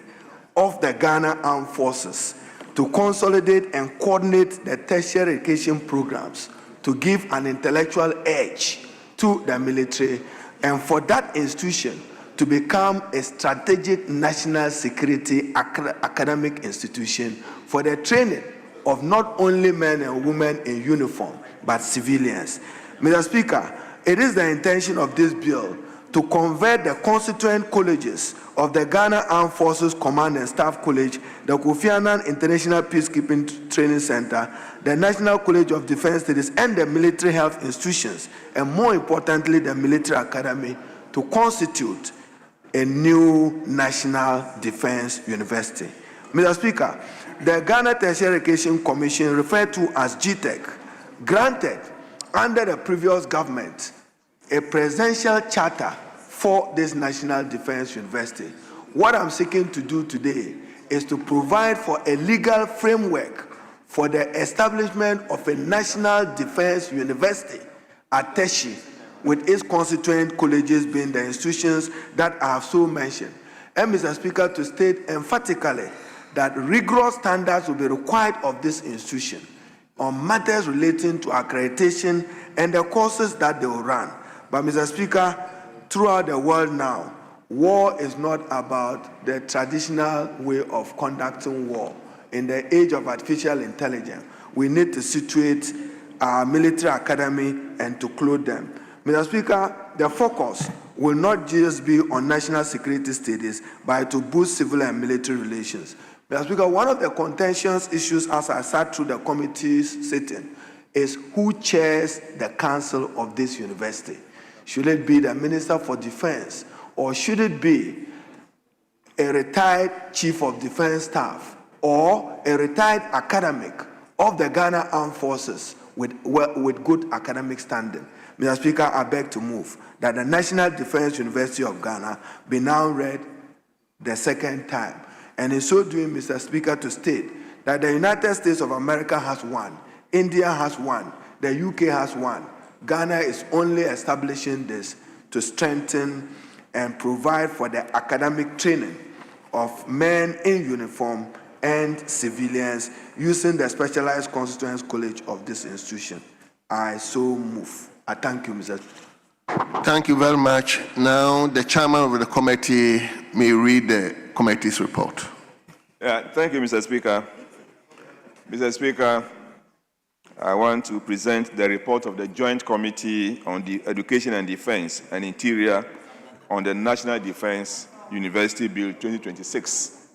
S21: of the Ghana Armed Forces to consolidate and coordinate the tertiary education programs to give an intellectual edge to the military, and for that institution to become a strategic national security academic institution for the training of not only men and women in uniform, but civilians. Mr. Speaker, it is the intention of this bill to convert the constituent colleges of the Ghana Armed Forces Command and Staff College, the Kofi Annan International Peacekeeping Training Center, the National College of Defense Studies, and the military health institutions, and more importantly, the military academy, to constitute a new National Defense University. Mr. Speaker, the Ghana Tertiary Education Commission, referred to as GTEC, granted under the previous government a presidential charter for this National Defense University. What I'm seeking to do today is to provide for a legal framework for the establishment of a National Defense University at Teshi, with its constituent colleges being the institutions that I have so mentioned. And Mr. Speaker, to state emphatically that rigorous standards will be required of this institution on matters relating to accreditation and the courses that they will run. But Mr. Speaker, throughout the world now, war is not about the traditional way of conducting war. In the age of artificial intelligence, we need to situate our military academy and to clothe them. Mr. Speaker, the focus will not just be on national security studies, but to boost civil and military relations. Mr. Speaker, one of the contentious issues as I sat through the committee's sitting is who chairs the council of this university. Should it be the Minister for Defense, or should it be a retired Chief of Defense Staff or a retired academic of the Ghana Armed Forces with good academic standing? Mr. Speaker, I beg to move that the National Defense University of Ghana be now read the second time. And in so doing, Mr. Speaker, to state that the United States of America has one, India has one, the UK has one. Ghana is only establishing this to strengthen and provide for the academic training of men in uniform and civilians using the specialized constituents college of this institution. I so move. I thank you, Mr.
S13: Thank you very much. Now, the chairman of the committee may read the committee's report.
S3: Thank you, Mr. Speaker. Mr. Speaker, I want to present the report of the Joint Committee on the Education and Defense and Interior on the National Defense University Bill 2026.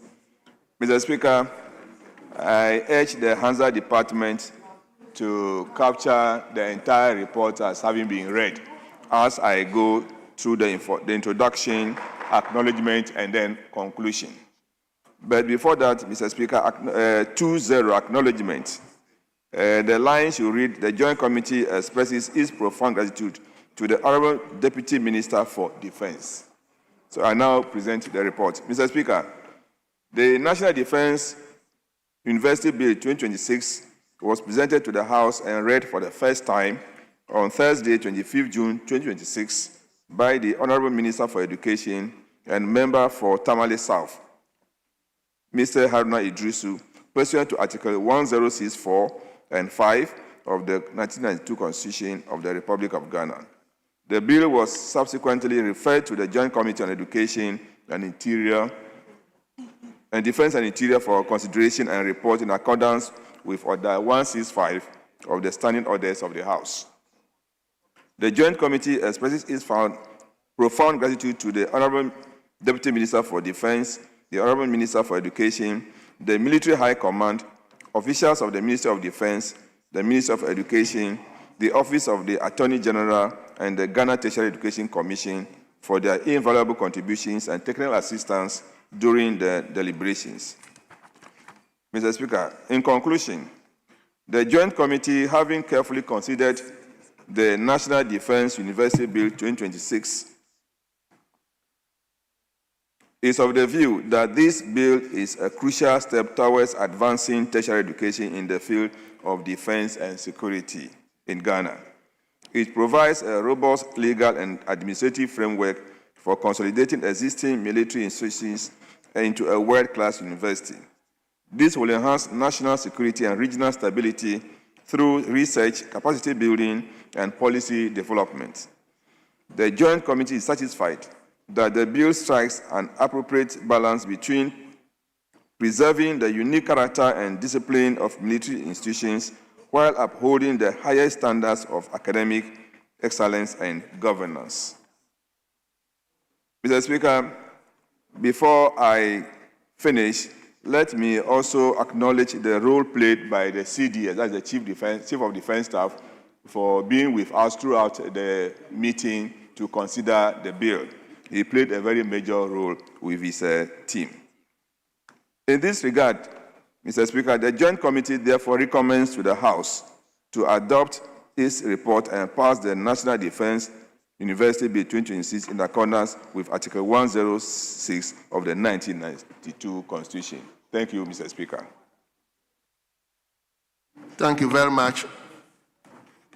S3: Mr. Speaker, I urge the Hansa Department to capture the entire report as having been read as I go through the introduction, acknowledgement, and then conclusion. But before that, Mr. Speaker, 2-0 acknowledgement. The lines you read, the Joint Committee expresses its profound gratitude to the Honorable Deputy Minister for Defense. So I now present the report. Mr. Speaker, the National Defense University Bill 2026 was presented to the House and read for the first time on Thursday, 25th June 2026, by the Honorable Minister for Education and Member for Tamale South, Mr. Haruna Idrisu, pursuant to Article 1064 and 5 of the 1992 Constitution of the Republic of Ghana. The bill was subsequently referred to the Joint Committee on Education and Interior and Defense and Interior for consideration and report in accordance with Order 165 of the Standing Orders of the House. The Joint Committee expresses its profound gratitude to the Honorable Deputy Minister for Defense, the Honorable Minister for Education, the Military High Command, officials of the Ministry of Defense, the Ministry of Education, the Office of the Attorney General, and the Ghana Tertiary Education Commission for their invaluable contributions and technical assistance during the deliberations. Mr. Speaker, in conclusion, the Joint Committee, having carefully considered the National Defense University Bill 2026, is of the view that this bill is a crucial step towards advancing tertiary education in the field of defense and security in Ghana. It provides a robust legal and administrative framework for consolidating existing military institutions into a world-class university. This will enhance national security and regional stability through research, capacity building, and policy development. The Joint Committee is satisfied that the bill strikes an appropriate balance between preserving the unique character and discipline of military institutions while upholding the highest standards of academic excellence and governance. Mr. Speaker, before I finish, let me also acknowledge the role played by the CDS, that's the Chief of Defense Staff, for being with us throughout the meeting to consider the bill. He played a very major role with his team. In this regard, Mr. Speaker, the Joint Committee therefore recommends to the House to adopt its report and pass the National Defense University Bill 2026 in accordance with Article 106 of the 1992 Constitution. Thank you, Mr. Speaker.
S13: Thank you very much.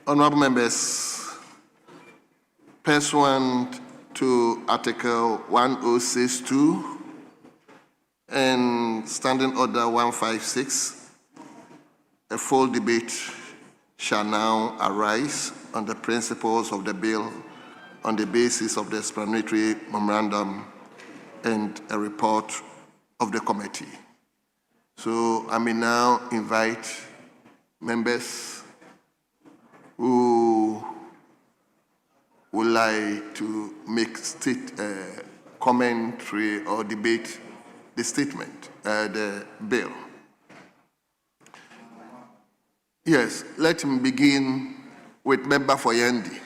S13: Honorable members, pursuant to Article 1062 and Standing Order 156, a full debate shall now arise on the principles of the bill on the basis of the explanatory memorandum and a report of the committee. So I may now invite members who would like to make commentary or debate the statement, the bill. Yes, let me begin with Member for Yendi.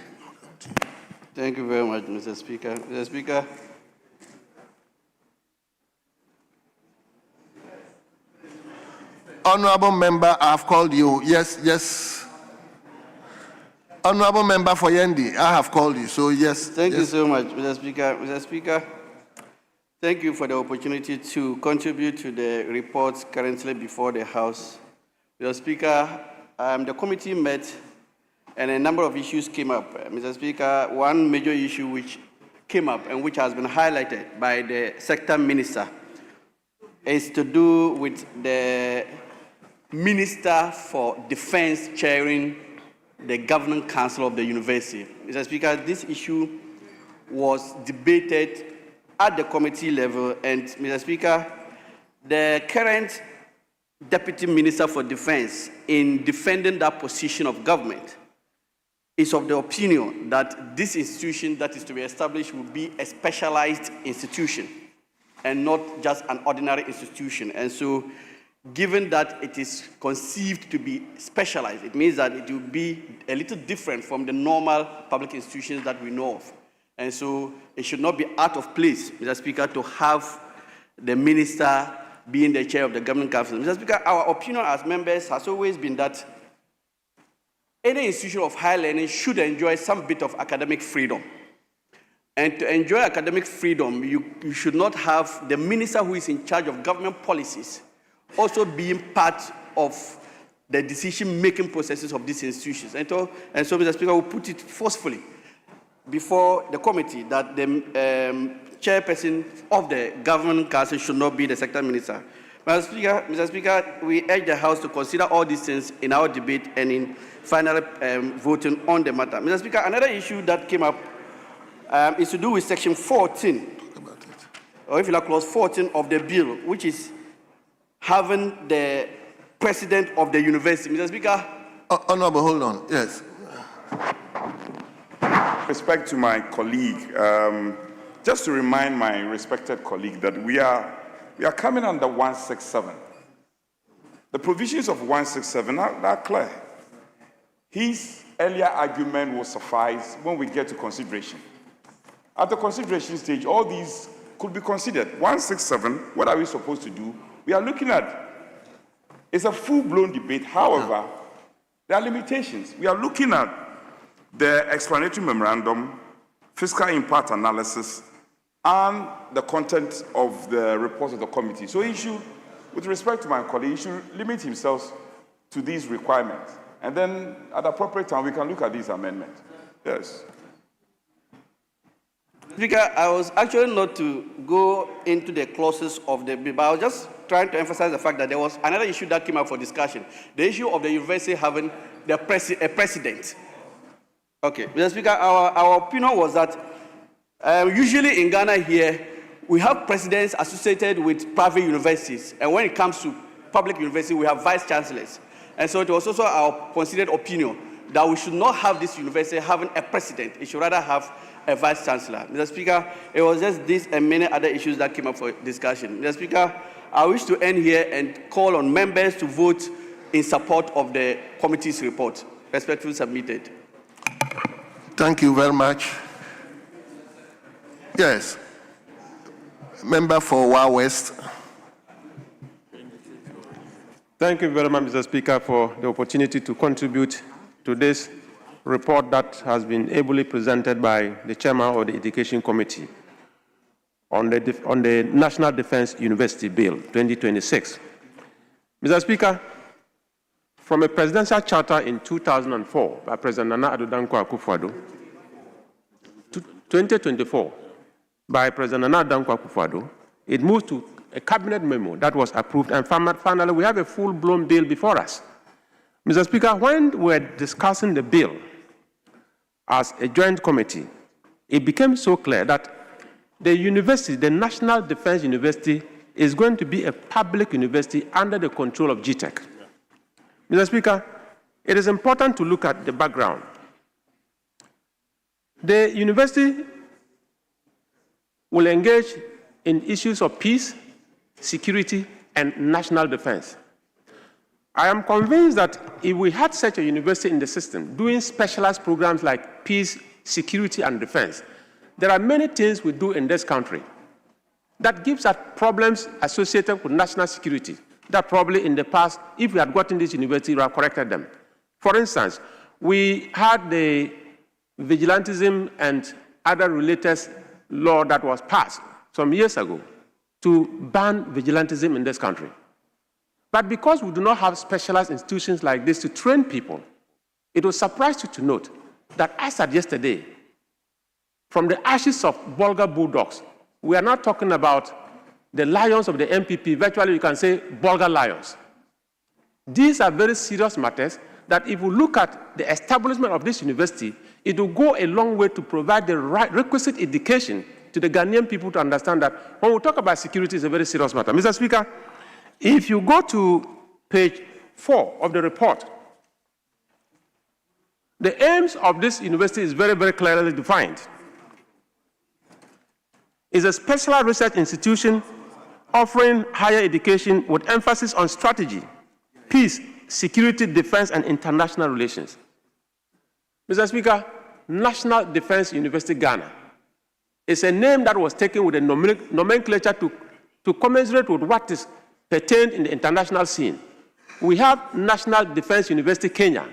S6: Thank you very much, Mr. Speaker. Mr. Speaker,
S13: Honorable Member, I have called you. Yes, yes. Honorable Member for Yendi, I have called you, so yes.
S6: Thank
S13: yes.
S6: you so much, Mr. Speaker. Mr. Speaker, thank you for the opportunity to contribute to the reports currently before the House. Mr. Speaker, the committee met and a number of issues came up. Mr. Speaker, one major issue which came up and which has been highlighted by the sector minister is to do with the Minister for Defense chairing the Governing Council of the University. Mr. Speaker, this issue was debated at the committee level, and Mr. Speaker, the current Deputy Minister for Defense, in defending that position of government, is of the opinion that this institution that is to be established will be a specialized institution and not just an ordinary institution. And so, given that it is conceived to be specialized, it means that it will be a little different from the normal public institutions that we know of. And so it should not be out of place, Mr. Speaker, to have the minister being the chair of the Governing Council. Mr. Speaker, our opinion as members has always been that any institution of higher learning should enjoy some bit of academic freedom. And to enjoy academic freedom, you should not have the minister who is in charge of government policies also being part of the decision-making processes of these institutions. And so, Mr. Speaker, will put it forcefully before the committee that the chairperson of the Governing Council should not be the sector minister. Mr. Speaker, we urge the House to consider all these things in our debate and in final voting on the matter. Mr. Speaker, another issue that came up is to do with Section 14, or if you like, Clause 14 of the bill, which is having the president of the university. Mr. Speaker.
S13: Honorable, hold on. Yes.
S4: Respect to my colleague, just to remind my respected colleague that we are coming under 167. The provisions of 167 are clear. his earlier argument will suffice when we get to consideration. At the consideration stage, all these could be considered. 167, what are we supposed to do? We are looking at, it's a full-blown debate. However, there are limitations. We are looking at the explanatory memorandum, fiscal impact analysis, and the content of the report of the committee. So he should, with respect to my colleague, he should limit himself to these requirements. And then at the appropriate time, we can look at these amendments. Yes.
S6: Speaker, I was actually not to go into the clauses of the bill, but I was just trying to emphasize the fact that there was another issue that came up for discussion, the issue of the university having a president. Okay, Mr. Speaker, our opinion was that usually in Ghana here, we have presidents associated with private universities, and when it comes to public university, we have vice chancellors. And so it was also our considered opinion that we should not have this university having a president. It should rather have a vice chancellor. Mr. Speaker, it was just this and many other issues that came up for discussion. Mr. Speaker, I wish to end here and call on members to vote in support of the committee's report. Respectfully submitted.
S13: Thank you very much. Yes. Member for Wa West.
S5: Thank you very much, Mr. Speaker, for the opportunity to contribute to this report that has been ably presented by the chairman of the Education Committee on the National Defense University Bill 2026. Mr. Speaker, from a presidential charter in 2004 by President Nana Addo Dankwa Akufo-Addo to 2024 by President Nana Addo Dankwa Akufo-Addo, it moved to a cabinet memo that was approved, and finally we have a full-blown bill before us. Mr. Speaker, when we're discussing the bill as a joint committee, it became so clear that the university, the National Defense University, is going to be a public university under the control of GTEC. Mr. Speaker, it is important to look at the background. The university will engage in issues of peace, security, and national defense. I am convinced that if we had such a university in the system doing specialized programs like peace, security, and defense, there are many things we do in this country that gives us problems associated with national security that probably in the past, if we had gotten this university, we would have corrected them. For instance, we had the vigilantism and other related law that was passed some years ago to ban vigilantism in this country. But because we do not have specialized institutions like this to train people, it will surprise you to note that as at yesterday, from the ashes of Bulgar bulldogs, we are not talking about the lions of the MPP, virtually you can say Bulgar lions. These are very serious matters that if we look at the establishment of this university, it will go a long way to provide the requisite education to the Ghanaian people to understand that when we talk about security, it's a very serious matter. Mr. Speaker, if you go to page 4 of the report, the aims of this university is very, very clearly defined. It's a special research institution offering higher education with emphasis on strategy, peace, security, defense, and international relations. Mr. Speaker, National Defense University Ghana is a name that was taken with a nomenclature to commensurate with what is pertained in the international scene. We have National Defense University Kenya.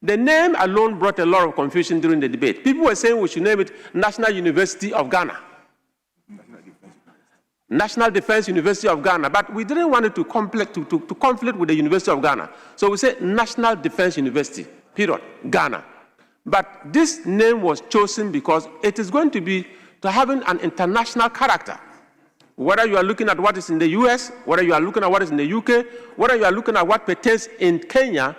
S5: The name alone brought a lot of confusion during the debate. People were saying we should name it National University of Ghana. National Defense University of Ghana, but we didn't want it to conflict with the University of Ghana. So we said National Defense University, period, Ghana. But this name was chosen because it is going to be to having an international character. Whether you are looking at what is in the US, whether you are looking at what is in the UK, whether you are looking at what pertains in Kenya,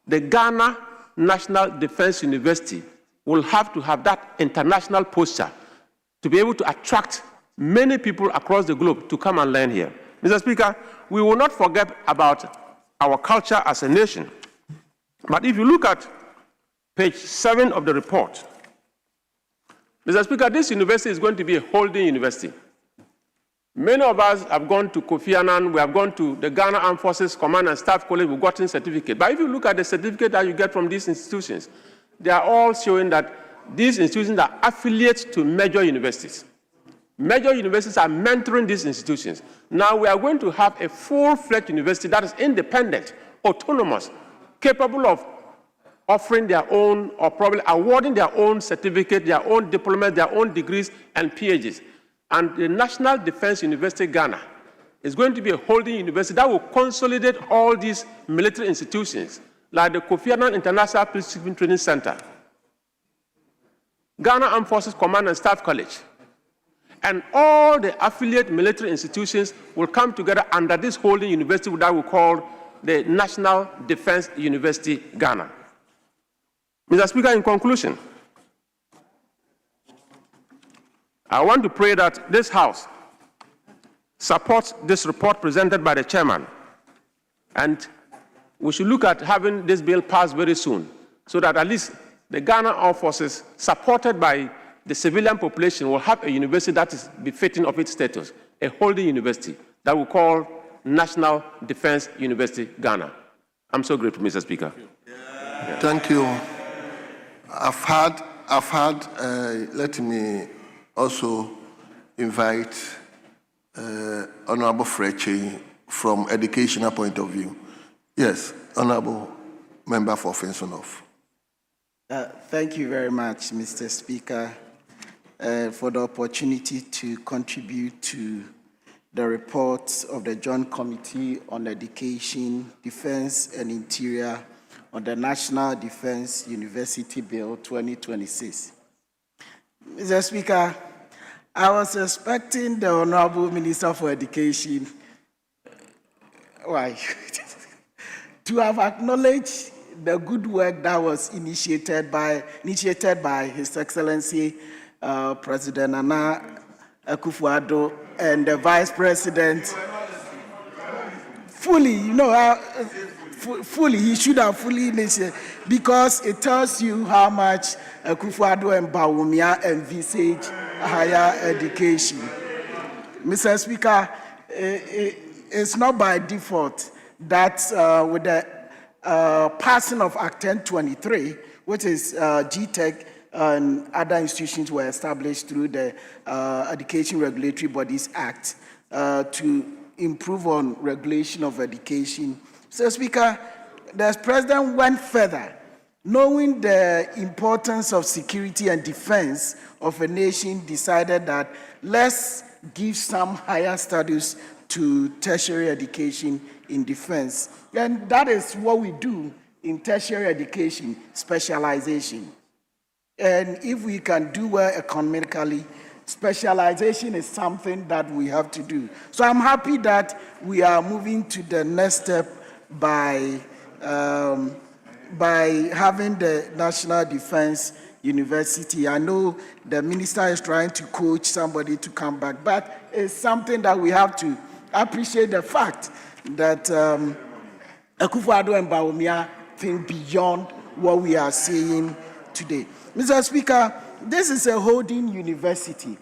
S5: the Ghana National Defense University will have to have that international posture to be able to attract many people across the globe to come and learn here. Mr. Speaker, we will not forget about our culture as a nation. But if you look at page 7 of the report, Mr. Speaker, this university is going to be a holding university. Many of us have gone to Kofi Annan, we have gone to the Ghana Armed Forces Command and Staff College, we've gotten certificate. But if you look at the certificate that you get from these institutions, they are all showing that these institutions are affiliates to major universities. Major universities are mentoring these institutions. Now we are going to have a full-fledged university that is independent, autonomous, capable of offering their own, or probably awarding their own certificate, their own diplomas, their own degrees and PhDs. And the National Defense University Ghana is going to be a holding university that will consolidate all these military institutions, like the Kofi Annan International Peacekeeping Training Center, Ghana Armed Forces Command and Staff College, and all the affiliate military institutions will come together under this holding university that we call the National Defense University Ghana. Mr. Speaker, in conclusion, I want to pray that this House supports this report presented by the chairman, and we should look at having this bill passed very soon, so that at least the Ghana Armed Forces, supported by the civilian population, will have a university that is befitting of its status, a holding university that we call National Defense University Ghana. I'm so grateful, Mr. Speaker.
S13: Thank you. Let me also invite Honorable Freche from educational point of view. Yes, Honorable Member for Fensonoff.
S14: Thank you very much, Mr. Speaker, for the opportunity to contribute to the reports of the Joint Committee on Education, Defense and Interior on the National Defense University Bill 2026. Mr. Speaker, I was expecting the Honorable Minister for Education to have acknowledged the good work that was initiated by His Excellency President Nana Akufo-Addo and the Vice President. He should have fully initiated, because it tells you how much Akufo-Addo and Bawumia envisage higher education. Mr. Speaker, it's not by default that with the passing of Act 1023, which is GTEC and other institutions were established through the Education Regulatory Bodies Act to improve on regulation of education. Mr. Speaker, the President went further, knowing the importance of security and defense of a nation, decided that let's give some higher status to tertiary education in defense. And that is what we do in tertiary education, specialization. And if we can do well economically, specialization is something that we have to do. So I'm happy that we are moving to the next step by having the National Defense University. I know the minister is trying to coach somebody to come back, but it's something that we have to appreciate the fact that Akufo-Addo and Bawumia think beyond what we are seeing today. Mr. Speaker, this is a holding university,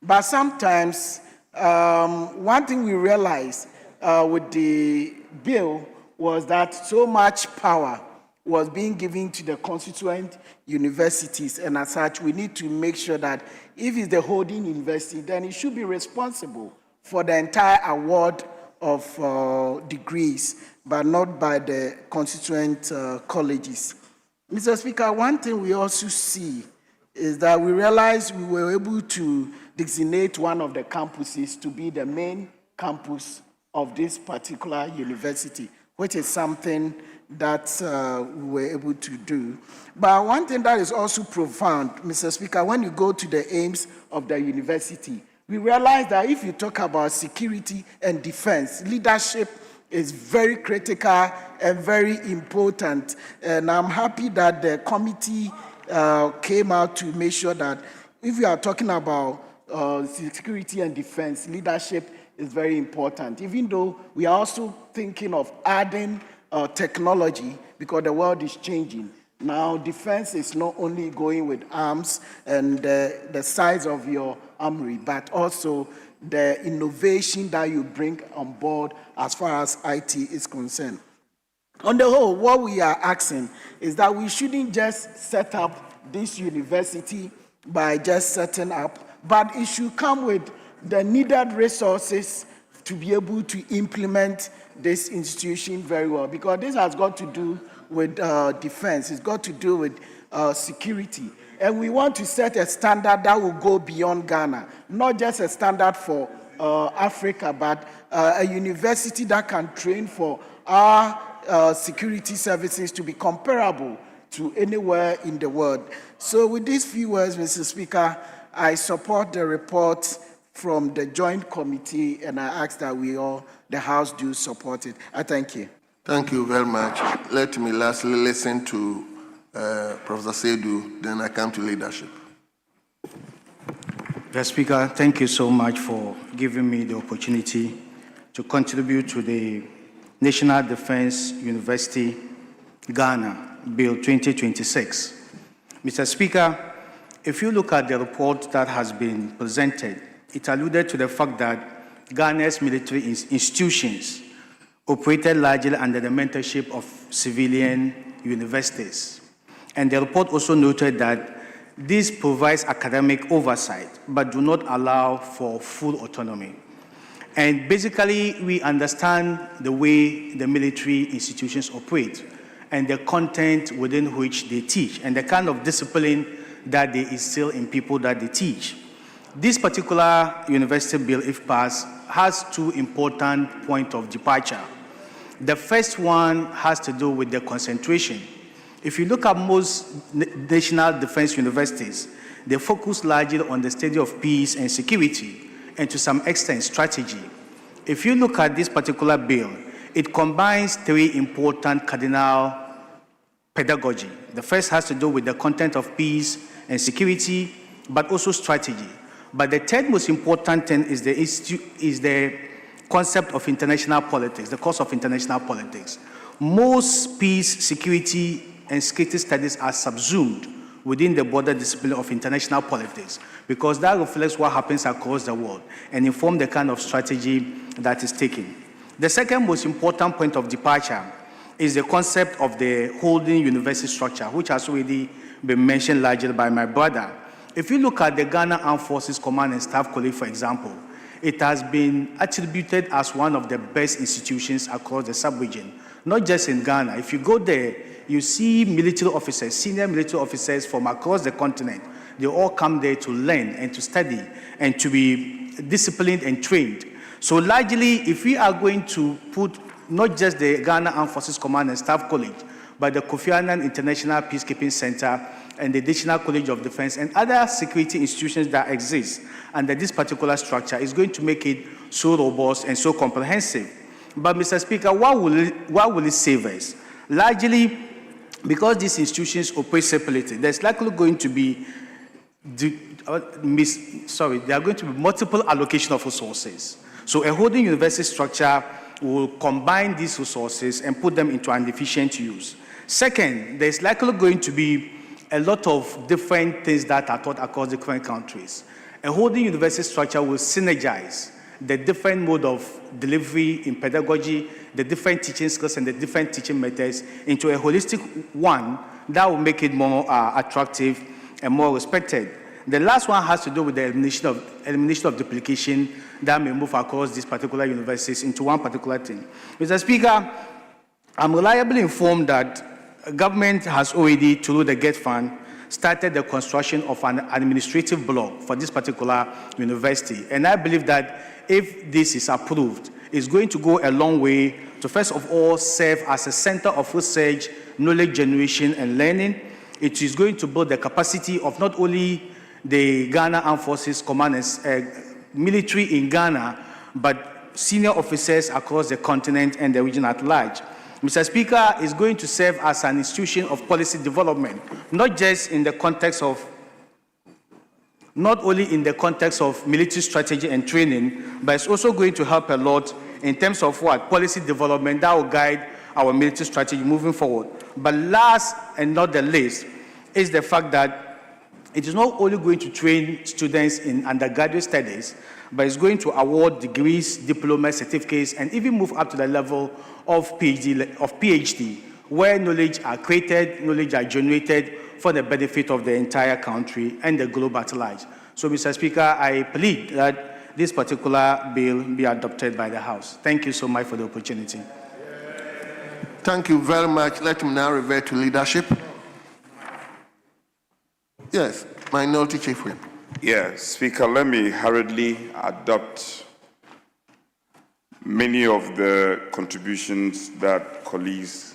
S14: but sometimes one thing we realized with the bill was that so much power was being given to the constituent universities, and as such, we need to make sure that if it's the holding university, then it should be responsible for the entire award of degrees, but not by the constituent colleges. Mr. Speaker, one thing we also see is that we realized we were able to designate one of the campuses to be the main campus of this particular university, which is something that we were able to do. But one thing that is also profound, Mr. Speaker, when you go to the aims of the university, we realize that if you talk about security and defense, leadership is very critical and very important. And I'm happy that the committee came out to make sure that if we are talking about security and defense, leadership is very important, even though we are also thinking of adding technology because the world is changing. Now, defense is not only going with arms and the size of your armory, but also the innovation that you bring on board as far as IT is concerned. On the whole, what we are asking is that we shouldn't just set up this university by just setting up, but it should come with the needed resources to be able to implement this institution very well, because this has got to do with defense, it's got to do with security. And we want to set a standard that will go beyond Ghana, not just a standard for Africa, but a university that can train for our security services to be comparable to anywhere in the world. So with these few words, Mr. Speaker, I support the report from the Joint Committee, and I ask that we all, the House, do support it. I thank you.
S13: Thank you very much. Let me lastly listen to Professor Seydu, then I come to leadership.
S16: Mr. Speaker, thank you so much for giving me the opportunity to contribute to the National Defense University, Ghana, Bill 2026. Mr. Speaker, if you look at the report that has been presented, it alluded to the fact that Ghana's military institutions operated largely under the mentorship of civilian universities. And the report also noted that this provides academic oversight, but do not allow for full autonomy. And basically, we understand the way the military institutions operate and the content within which they teach and the kind of discipline that they instill in people that they teach. This particular university bill, if passed, has two important points of departure. The first one has to do with the concentration. If you look at most national defense universities, they focus largely on the study of peace and security, and to some extent strategy. If you look at this particular bill, it combines three important cardinal pedagogy. The first has to do with the content of peace and security, but also strategy. But the third most important thing is the concept of international politics, the course of international politics. Most peace, security, and security studies are subsumed within the broader discipline of international politics, because that reflects what happens across the world and informs the kind of strategy that is taken. The second most important point of departure is the concept of the holding university structure, which has already been mentioned largely by my brother. If you look at the Ghana Armed Forces Command and Staff College, for example, it has been attributed as one of the best institutions across the sub-region, not just in Ghana. If you go there, you see military officers, senior military officers from across the continent. They all come there to learn and to study and to be disciplined and trained. So largely, if we are going to put not just the Ghana Armed Forces Command and Staff College, but the Kofi Annan International Peacekeeping Center and the Additional College of Defense and other security institutions that exist under this particular structure, is going to make it so robust and so comprehensive. But Mr. Speaker, what will it save us? Largely, because these institutions operate separately, there's likely going to be there are going to be multiple allocation of resources. So a holding university structure will combine these resources and put them into an efficient use. Second, there's likely going to be a lot of different things that are taught across different countries. A holding university structure will synergize the different mode of delivery in pedagogy, the different teaching skills and the different teaching methods into a holistic one that will make it more attractive and more respected. The last one has to do with the elimination of duplication that may move across these particular universities into one particular thing. Mr. Speaker, I'm reliably informed that government has already, through the GET Fund, started the construction of an administrative block for this particular university. And I believe that if this is approved, it's going to go a long way to, first of all, serve as a center of research, knowledge generation, and learning. It is going to build the capacity of not only the Ghana Armed Forces Command and military in Ghana, but senior officers across the continent and the region at large. Mr. Speaker, is going to serve as an institution of policy development, not just in the context of, not only in the context of military strategy and training, but it's also going to help a lot in terms of what? Policy development that will guide our military strategy moving forward. But last and not the least is the fact that it is not only going to train students in undergraduate studies, but it's going to award degrees, diplomas, certificates, and even move up to the level of PhD, where knowledge are created, knowledge are generated for the benefit of the entire country and the globe at large. So, Mr. Speaker, I plead that this particular bill be adopted by the House. Thank you so much for the opportunity.
S13: Thank you very much. Let me now revert to leadership. Yes, Minority Chief Whip.
S4: Yes, Speaker, let me hurriedly adopt many of the contributions that colleagues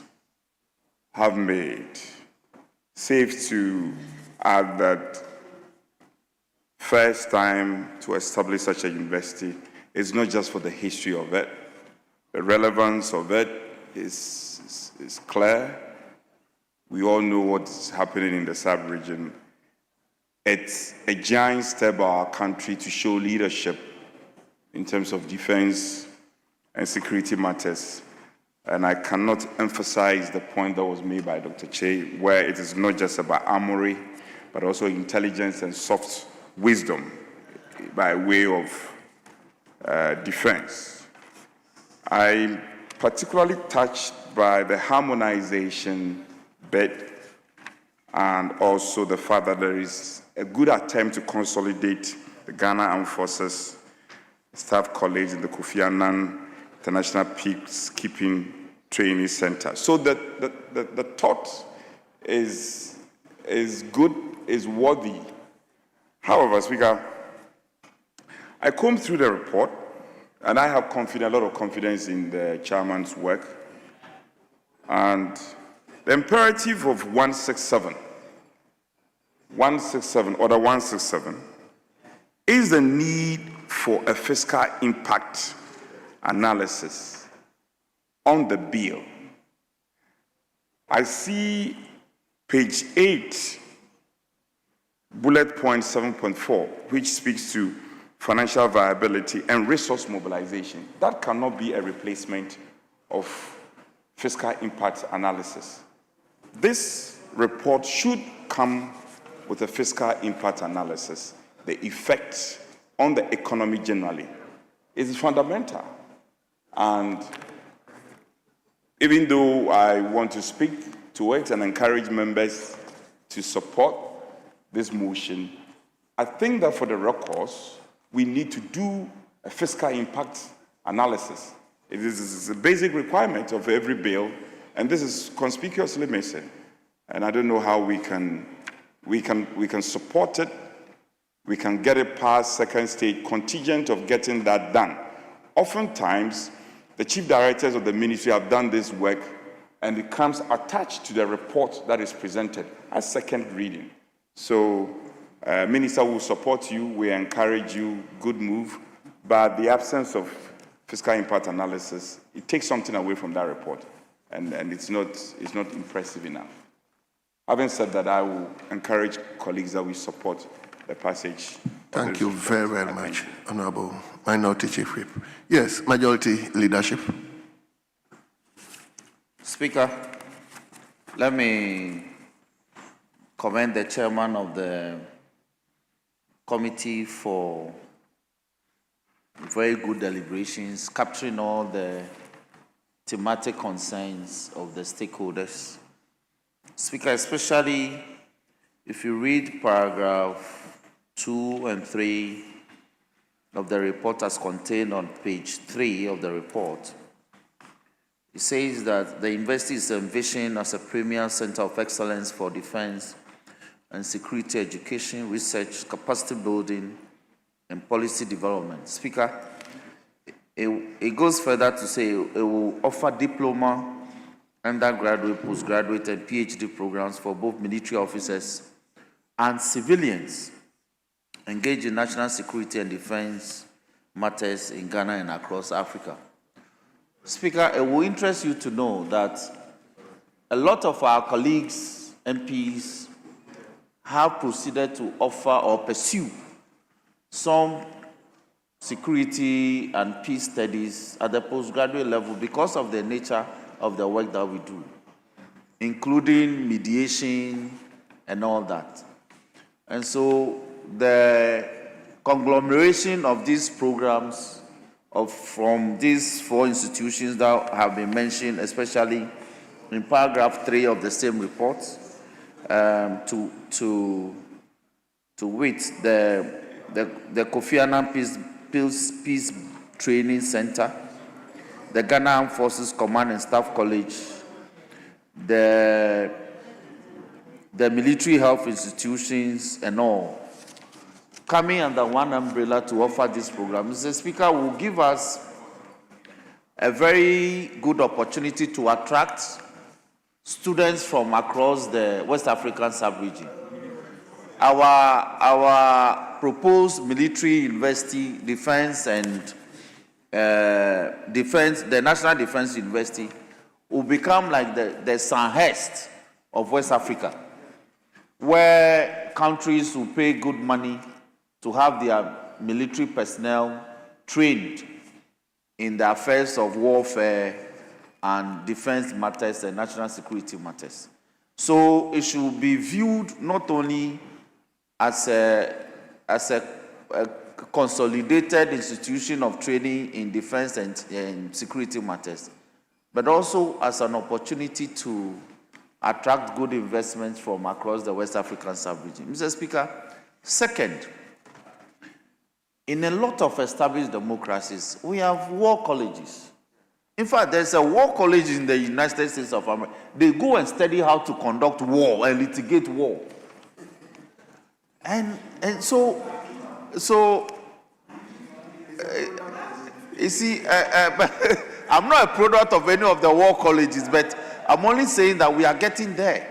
S4: have made. Safe to add that first time to establish such a university is not just for the history of it. The relevance of it is clear. We all know what's happening in the sub-region. It's a giant step by our country to show leadership in terms of defense and security matters. And I cannot emphasize the point that was made by Dr. Che, where it is not just about armory, but also intelligence and soft wisdom by way of defense. I'm particularly touched by the harmonization bit and also the fact that there is a good attempt to consolidate the Ghana Armed Forces Staff College in the Kofi Annan International Peacekeeping Training Center. So the thought is good, is worthy. However, Speaker, I combed through the report, and I have a lot of confidence in the chairman's work. And the imperative of 167, Order 167, is the need for a fiscal impact analysis on the bill. I see page 8, bullet point 7.4, which speaks to financial viability and resource mobilization. That cannot be a replacement of fiscal impact analysis. This report should come with a fiscal impact analysis. The effect on the economy generally is fundamental. And even though I want to speak to it and encourage members to support this motion, I think that for the records, we need to do a fiscal impact analysis. It is a basic requirement of every bill, and this is conspicuously missing. And I don't know how we can support it. We can get it past second stage contingent of getting that done. Oftentimes, the chief directors of the ministry have done this work, and it comes attached to the report that is presented as second reading. So, Minister will support you, we encourage you, good move, but the absence of fiscal impact analysis, it takes something away from that report, and it's not impressive enough. Having said that, I will encourage colleagues that we support the passage.
S13: Thank you very, very much, Honorable Minority Chief Whip. Yes, Majority Leadership.
S1: Speaker, let me commend the chairman of the committee for very good deliberations, capturing all the thematic concerns of the stakeholders. Speaker, especially if you read paragraph 2 and 3 of the report as contained on page 3 of the report, it says that the university is envisioned as a premier center of excellence for defense and security education, research, capacity building, and policy development. Speaker, it goes further to say it will offer diploma, undergraduate, postgraduate, and PhD programs for both military officers and civilians engaged in national security and defense matters in Ghana and across Africa. Speaker, it will interest you to know that a lot of our colleagues, MPs, have proceeded to offer or pursue some security and peace studies at the postgraduate level because of the nature of the work that we do, including mediation and all that. And so the conglomeration of these programs from these 4 institutions that have been mentioned, especially in paragraph 3 of the same report, to wit the Kofi Annan Peace Training Center, the Ghana Armed Forces Command and Staff College, the military health institutions and all, coming under one umbrella to offer this program. Mr. Speaker, will give us a very good opportunity to attract students from across the West African sub-region. Our proposed military university, defense and the National Defense University will become like the Sandhurst of West Africa, where countries will pay good money to have their military personnel trained in the affairs of warfare and defense matters and national security matters. So it should be viewed not only as a consolidated institution of training in defense and security matters, but also as an opportunity to attract good investments from across the West African sub-region. Mr. Speaker, second, in a lot of established democracies, we have war colleges. In fact, there's a war college in the United States of America. They go and study how to conduct war and litigate war. And so you see, I'm not a product of any of the war colleges, but I'm only saying that we are getting there.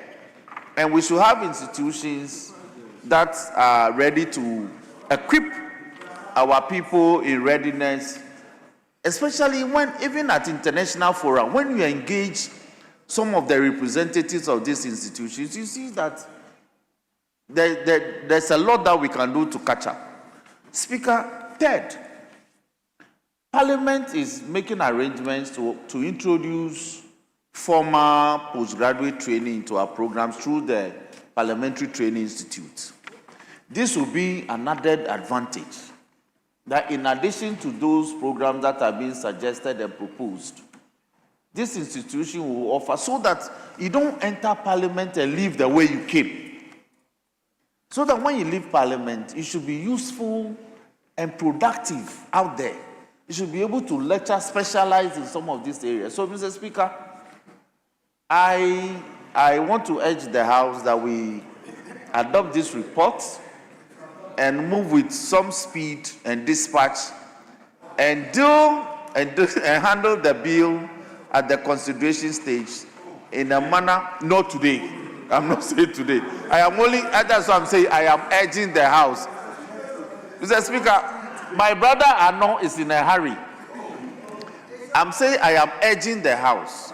S1: And we should have institutions that are ready to equip our people in readiness, especially when, even at international fora, when you engage some of the representatives of these institutions, you see that there's a lot that we can do to catch up. Speaker, third, Parliament is making arrangements to introduce formal postgraduate training into our programs through the Parliamentary Training Institute. This will be an added advantage, that in addition to those programs that are being suggested and proposed, this institution will offer, so that you don't enter Parliament and leave the way you came. So that when you leave Parliament, you should be useful and productive out there. You should be able to lecture, specialize in some of these areas. So, Mr. Speaker, I want to urge the House that we adopt this report and move with some speed and dispatch and handle the bill at the consideration stage in a manner, not today. I'm not saying today. That's what I'm saying. I am urging the House. Mr. Speaker, my brother Arno is in a hurry. I'm saying I am urging the House.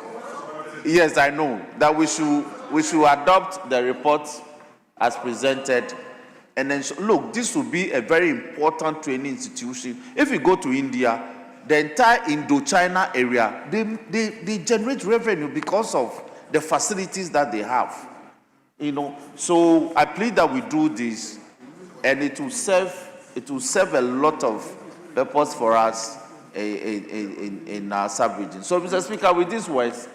S1: Yes, I know that we should adopt the report as presented. And then, look, this will be a very important training institution. If you go to India, the entire Indochina area, they generate revenue because of the facilities that they have. So I plead that we do this, and it will serve a lot of purpose for us in our sub-region. So, Mr. Speaker, with these words,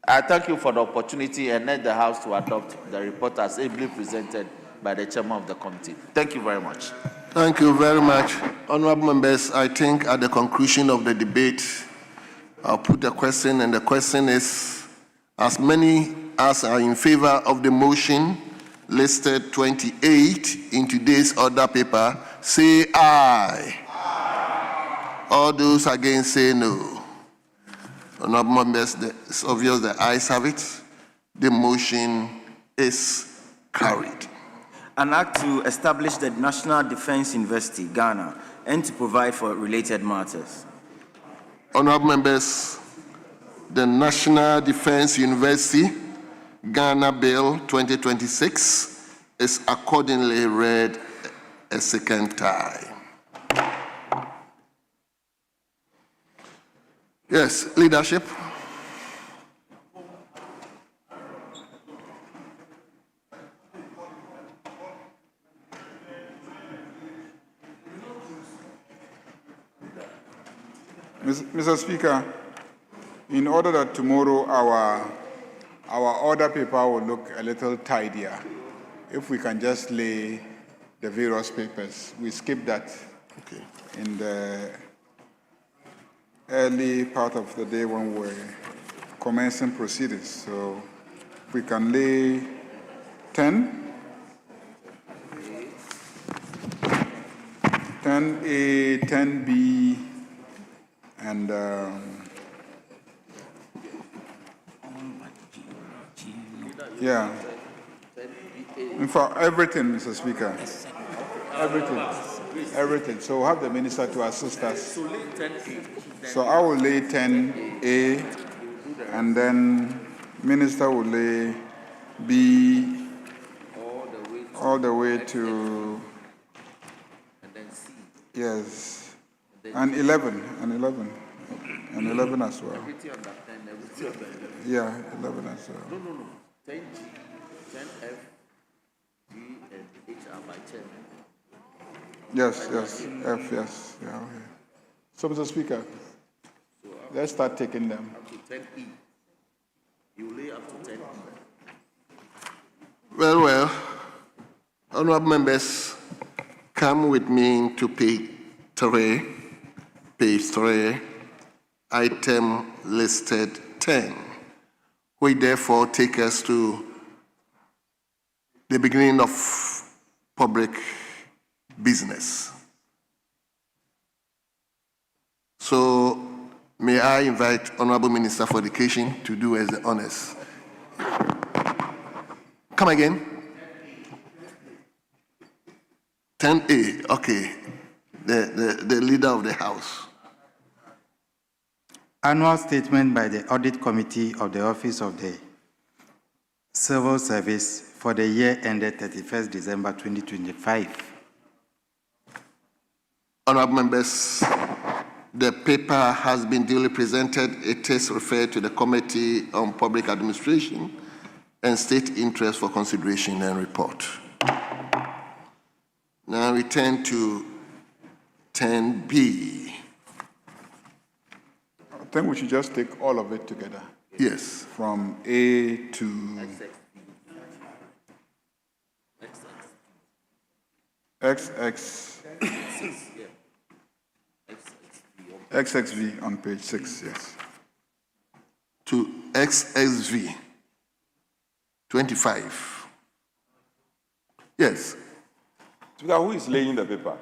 S1: I thank you for the opportunity and urge the House to adopt the report as ably presented by the chairman of the committee. Thank you very much.
S13: Thank you very much. Honorable members, I think at the conclusion of the debate, I'll put the question, and the question is, as many as are in favor of the motion listed 28 in today's order paper, say aye. Aye. All those against say no. Honorable members, it's obvious the ayes have it. The motion is carried.
S17: An act to establish the National Defense University, Ghana, and to provide for related matters.
S13: Honorable members, the National Defense University, Ghana Bill 2026 is accordingly read a second time. Yes, leadership.
S12: Mr. Speaker, in order that tomorrow our order paper will look a little tidier, if we can just lay the various papers. We skip that in the early part of the day when we're commencing proceedings. So if we can lay 10, 10A, 10B, and yeah. In fact, everything, Mr. Speaker. Everything. So we'll have the minister to assist us. So I will lay 10A, and then minister will lay B all the way to yes, and 11 as well. Yeah, 11 as well.
S1: No. 10G, 10F, G, and H are by 10.
S12: Yes, F, yes. Yeah, okay. So, Mr. Speaker, let's start taking them.
S1: Up to 10E. You lay up to 10E.
S13: Well, honorable members, come with me to page 3, item listed 10, which therefore take us to the beginning of public business. So, may I invite Honorable Minister for Education to do us the honors. Come again. 10A, okay. The leader of the House.
S16: Annual statement by the Audit Committee of the Office of the Civil Service for the year ended 31st December 2025.
S13: Honorable members, the paper has been duly presented. It is referred to the Committee on Public Administration and State Interest for consideration and report. Now we turn to 10B.
S12: I think we should just take all of it together.
S13: Yes.
S12: From A to XXV on page 6, yes.
S13: To XXV 25. Yes.
S4: Speaker, who is laying the paper?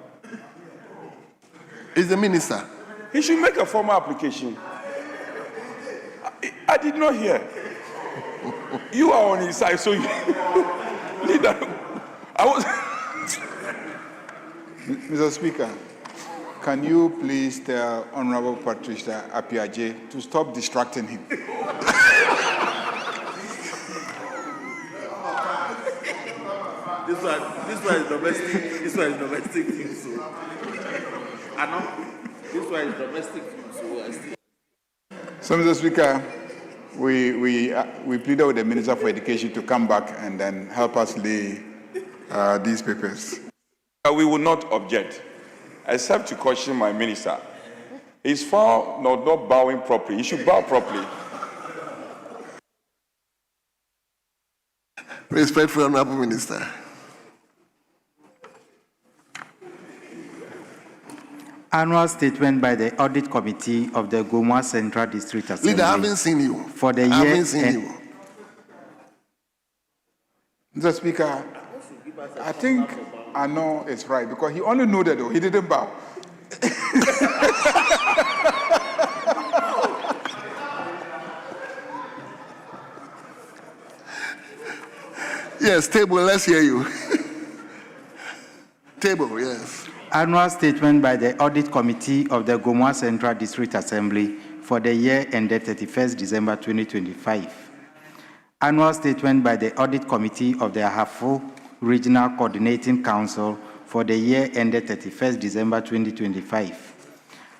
S13: Is the minister.
S4: He should make a formal application. I did not hear. You are on his side, so you leader. I was.
S12: Mr. Speaker, can you please tell Honorable Patricia Apiaje to stop distracting him?
S1: This one is domestic. This one is domestic thing, so. I know. This one is domestic thing, so I still.
S12: So, Mr. Speaker, we pleaded with the Minister for Education to come back and then help us lay these papers.
S4: We will not object, except to caution my minister. He's found not bowing properly. He should bow properly.
S13: Respectful Honorable Minister.
S16: Annual statement by the Audit Committee of the Gomwa Central District Assembly.
S13: Leader, I haven't seen you.
S16: For the year.
S13: I haven't seen you.
S12: Mr. Speaker, I think I know it's right because he only nodded, though. He didn't bow.
S13: Yes, table, let's hear you. Table, yes.
S16: Annual statement by the Audit Committee of the Gomwa Central District Assembly for the year ended 31st December 2025. Annual statement by the Audit Committee of the Ahafo Regional Coordinating Council for the year ended 31st December 2025.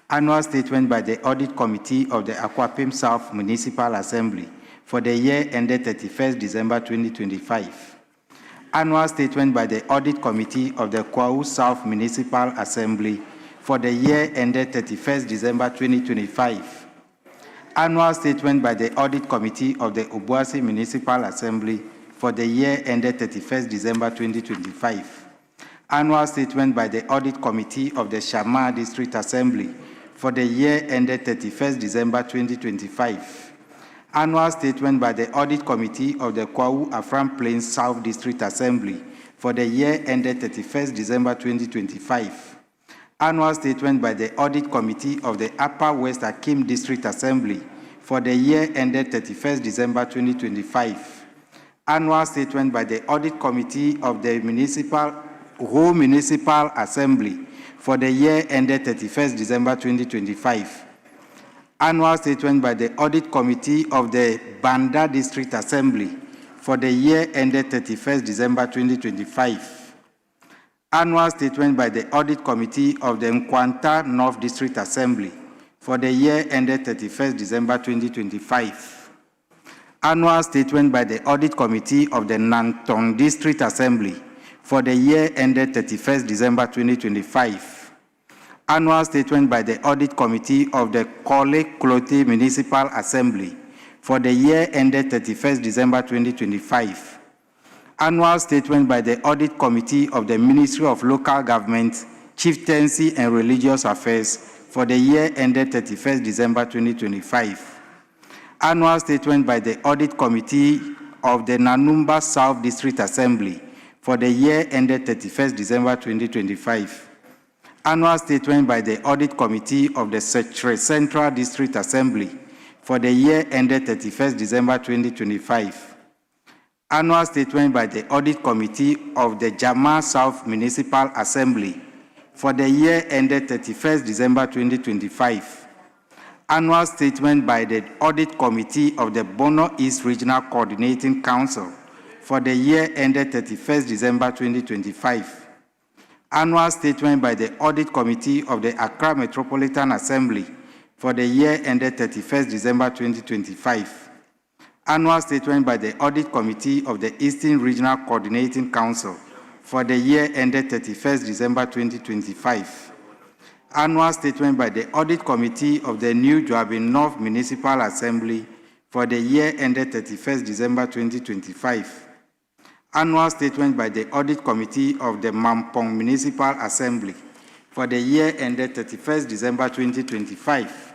S16: Annual statement by the Audit Committee of the Akwapim South Municipal Assembly for the year ended 31st December 2025. Annual statement by the Audit Committee of the Kwau South Municipal Assembly
S19: for the year ended 31st December 2025. Annual statement by the Audit Committee of the Obuasi Municipal Assembly for the year ended 31st December 2025. Annual statement by the Audit Committee of the Shama District Assembly for the year ended 31st December 2025. Annual statement by the Audit Committee of the Kwawu Afram Plains South District Assembly for the year ended 31st December 2025. Annual statement by the Audit Committee of the Upper West Akim District Assembly for the year ended 31st December 2025. Annual statement by the Audit Committee of the Whole Municipal Assembly for the year ended 31st December 2025. Annual statement by the Audit Committee of the Banda District Assembly for the year ended 31st December 2025. Annual statement by the Audit Committee of the Nkwanta North District Assembly for the year ended 31st December 2025. Annual statement by the Audit Committee of the Nantong District Assembly for the year ended 31st December 2025. Annual statement by the Audit Committee of the Korle Klote Municipal Assembly for the year ended 31st December 2025. Annual statement by the Audit Committee of the Ministry of Local Government, Chieftaincy and Religious Affairs for the year ended 31st December 2025. Annual statement by the Audit Committee of the Nanumba South District Assembly for the year ended 31st December 2025. Annual statement by the Audit Committee of the Setre Central District Assembly for the year ended 31st December 2025. Annual statement by the Audit Committee of the Jama South Municipal Assembly for the year ended 31st December 2025. Annual statement by the Audit Committee of the Bono East Regional Coordinating Council for the year ended 31st December 2025. Annual statement by the Audit Committee of the Accra Metropolitan Assembly for the year ended 31st December 2025. Annual statement by the Audit Committee of the Eastern Regional Coordinating Council for the year ended 31st December 2025. Annual statement by the Audit Committee of the New Joabin North Municipal Assembly for the year ended 31st December 2025. Annual statement by the Audit Committee of the Mampong Municipal Assembly for the year ended 31st December 2025.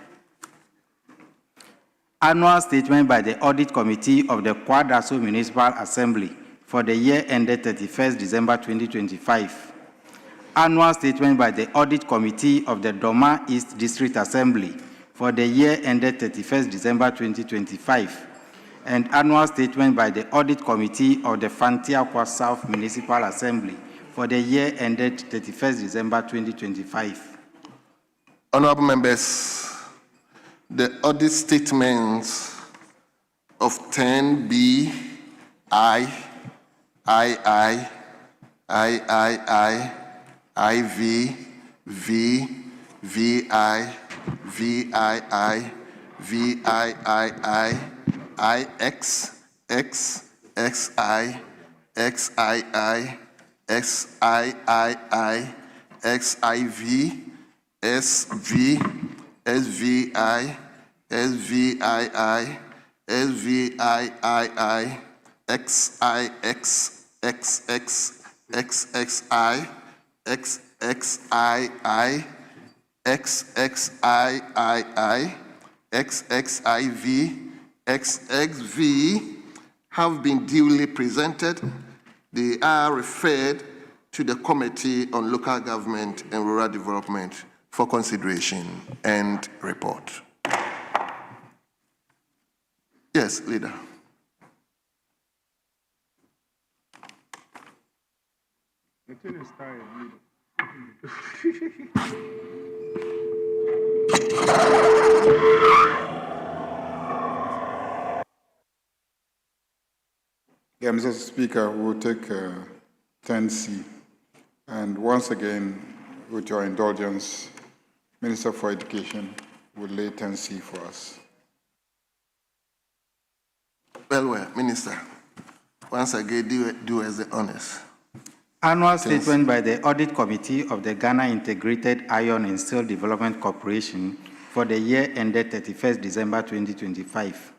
S19: Annual statement by the Audit Committee of the Kwadaso Municipal Assembly for the year ended 31st December 2025. Annual statement by the Audit Committee of the Doma East District Assembly for the year ended 31st December 2025. And annual statement by the Audit Committee of the Fantiakwa South Municipal Assembly for the year ended 31st December 2025.
S13: Honorable members, the audit statements of 10B, IV, V, VI, VII, IX, X, XI, XII, XIII, XIV, SV, SVI, SVII, SVIII, XIX, XX, XXI, XXII, XXIII, XXIV, XXV have been duly presented. They are referred to the Committee on Local Government and Rural Development for consideration and report. Yes, Leader.
S12: Yeah, Mr. Speaker, we'll take 10C. And once again, with your indulgence, Minister for Education will lay 10C for us.
S13: Well, Minister, once again, do us the honors.
S19: Annual statement by the Audit Committee of the Ghana Integrated Iron and Steel Development Corporation for the year ended 31st December 2025.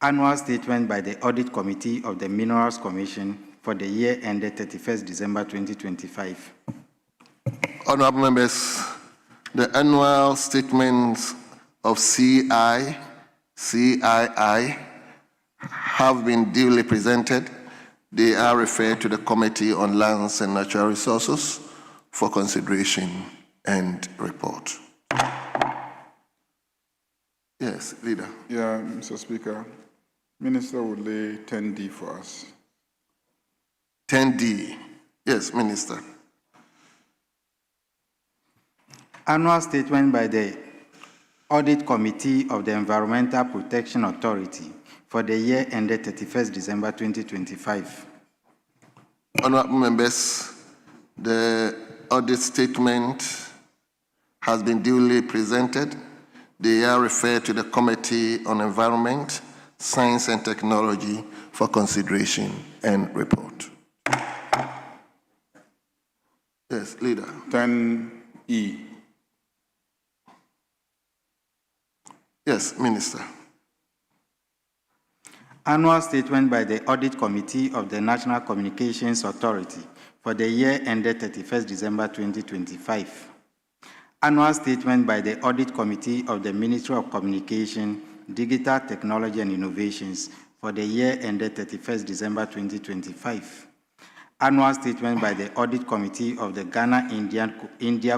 S19: Annual statement by the Audit Committee of the Minerals Commission for the year ended 31st December 2025.
S13: Honorable members, the annual statements of CIII have been duly presented. They are referred to the Committee on Lands and Natural Resources for consideration and report. Yes, Leader.
S12: Yeah, Mr. Speaker. Minister will lay 10D for us.
S13: 10D. Yes, Minister.
S19: Annual statement by the Audit Committee of the Environmental Protection Authority for the year ended 31st December 2025.
S13: Honorable members, the audit statement has been duly presented. They are referred to the Committee on Environment, Science and Technology for consideration and report. Yes, Leader.
S12: 10E.
S13: Yes, Minister.
S19: Annual statement by the Audit Committee of the National Communications Authority for the year ended 31st December 2025. Annual statement by the Audit Committee of the Ministry of Communication, Digital Technology and Innovations for the year ended 31st December 2025. Annual statement by the Audit Committee of the Ghana-India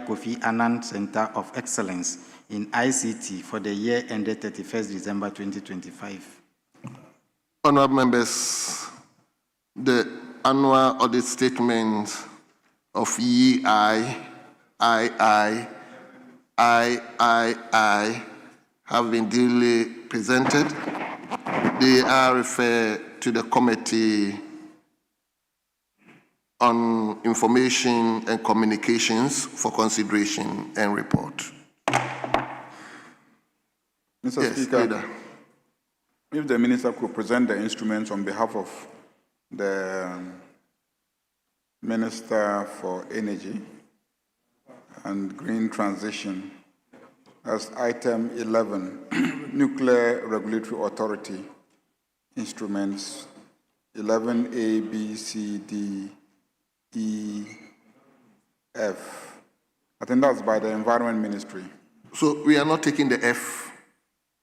S19: Kofi Annan Center of Excellence in ICT for the year ended 31st December 2025.
S13: Honorable members, the annual audit statement of EI, II have been duly presented. They are referred to the Committee on Information and Communications for consideration and report.
S12: Mr.
S13: Yes,
S12: Speaker,
S13: Leader.
S12: If the Minister could present the instruments on behalf of the Minister for Energy and Green Transition as item 11, Nuclear Regulatory Authority instruments 11A, B, C, D, E, F. I think that's by the Environment Ministry.
S13: So we are not taking the F?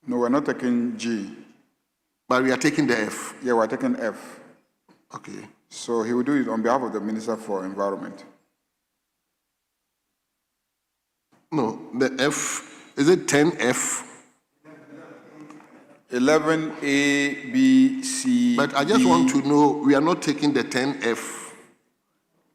S12: No, we're not taking G.
S13: But we are taking the F?
S12: Yeah, we're taking F.
S13: Okay.
S12: So he will do it on behalf of the Minister for Environment.
S13: No, the F, is it 10F?
S12: 11A, B, C,
S13: But I just want to know, we are not taking the 10F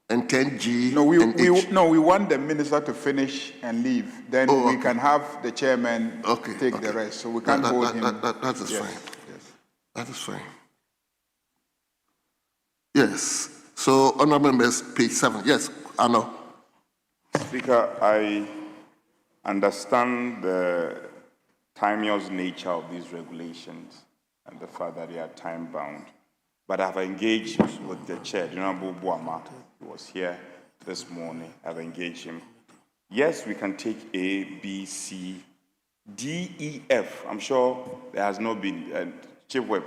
S13: and 10G and H.
S12: No, we want the Minister to finish and leave. Then we can have the chairman take the rest. So we can't hold him.
S13: That is
S12: Yes.
S13: fine. Yes. That is fine. Yes. So, honorable members, page 7. Yes, Arno.
S4: Speaker, I understand the timeous nature of these regulations and the fact that they are time-bound. But I've engaged with the chair, the Honorable Buama, who was here this morning. I've engaged him. Yes, we can take A, B, C, D, E, F. I'm sure there has not been, Chief Whip,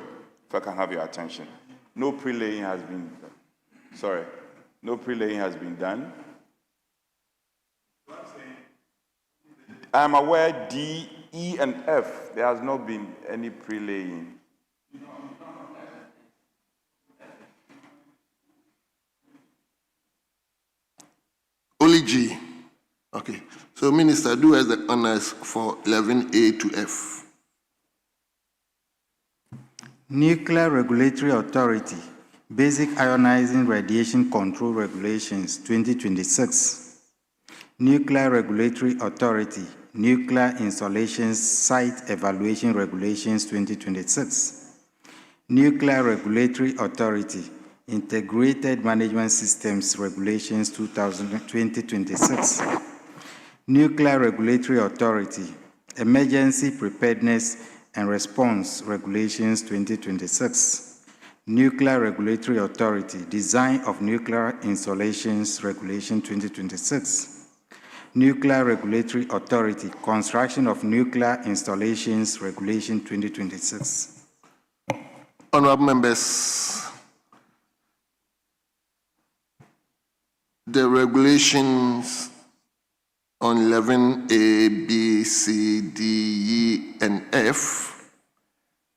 S4: if I can have your attention. No pre-laying has been, no pre-laying has been done. I'm aware D, E, and F, there has not been any pre-laying.
S13: Only G. Okay. So, Minister, do us the honors for 11A to F.
S19: Nuclear Regulatory Authority, Basic Ionizing Radiation Control Regulations 2026. Nuclear Regulatory Authority, Nuclear Installations Site Evaluation Regulations 2026. Nuclear Regulatory Authority, Integrated Management Systems Regulations 2026. Nuclear Regulatory Authority, Emergency Preparedness and Response Regulations 2026. Nuclear Regulatory Authority, Design of Nuclear Installations Regulation 2026. Nuclear Regulatory Authority, Construction of Nuclear Installations Regulation 2026.
S13: Honorable members, the regulations on 11A, B, C, D, E, and F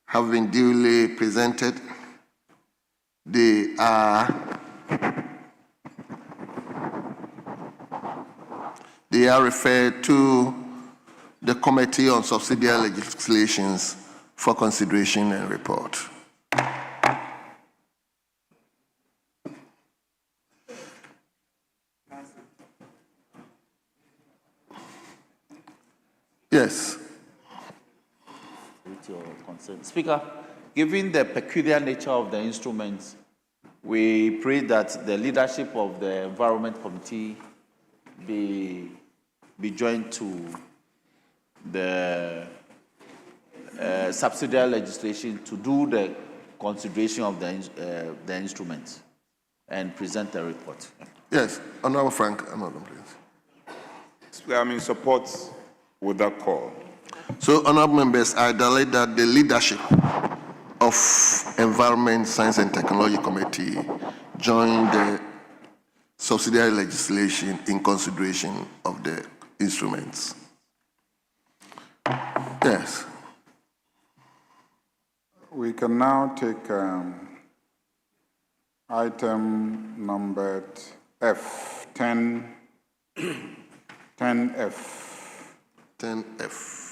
S13: have been duly presented. They are referred to the Committee on Subsidiary Legislations for consideration and report. Yes.
S1: With your consent. Speaker, given the peculiar nature of the instruments, we pray that the leadership of the Environment Committee be joined to the subsidiary legislation to do the consideration of the instruments and present the report.
S13: Yes, Honorable Frank, another please.
S4: Speaker, I'm in support with that call.
S13: So, honorable members, I direct that the leadership of Environment, Science and Technology Committee join the subsidiary legislation in consideration of the instruments. Yes.
S12: We can now take item numbered F, 10, 10F.
S13: 10F.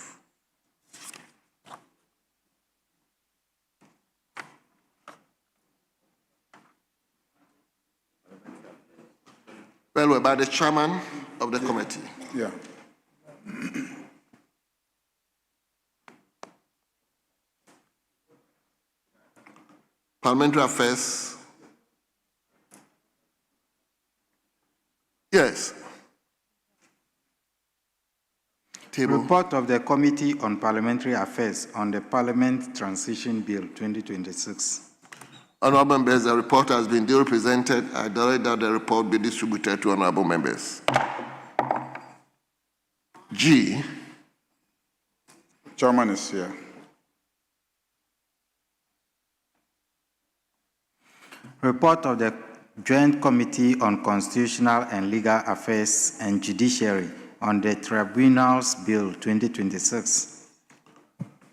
S13: Well, by the chairman of the committee.
S12: Yeah.
S13: Parliamentary Affairs. Yes. Table.
S19: Report of the Committee on Parliamentary Affairs on the Parliament Transition Bill 2026.
S13: Honorable members, the report has been duly presented. I direct that the report be distributed to honorable members. G.
S12: Chairman is here.
S19: Report of the Joint Committee on Constitutional and Legal Affairs and Judiciary on the Tribunals Bill 2026.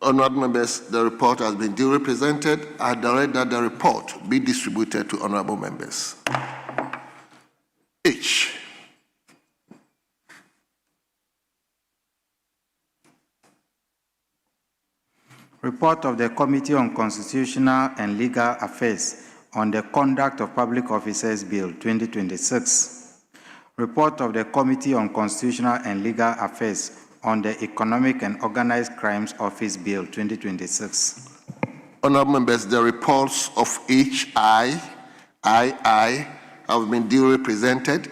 S13: Honourable members, the report has been duly presented. I direct that the report be distributed to honourable members. H.
S19: Report of the Committee on Constitutional and Legal Affairs on the Conduct of Public Officers Bill 2026. Report of the Committee on Constitutional and Legal Affairs on the Economic and Organized Crimes Office Bill 2026.
S13: Honourable members, the reports of HI have been duly presented.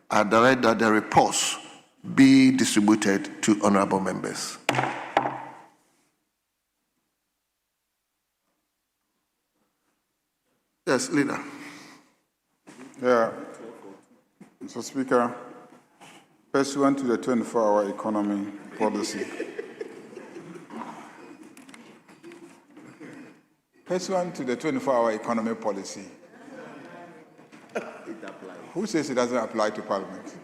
S13: I direct that the reports be distributed to honourable members. Yes, Leader.
S12: Yeah. Mr. Speaker, pursuant to the 24-hour economy policy, pursuant to the 24-hour economy policy, who says it doesn't apply to Parliament?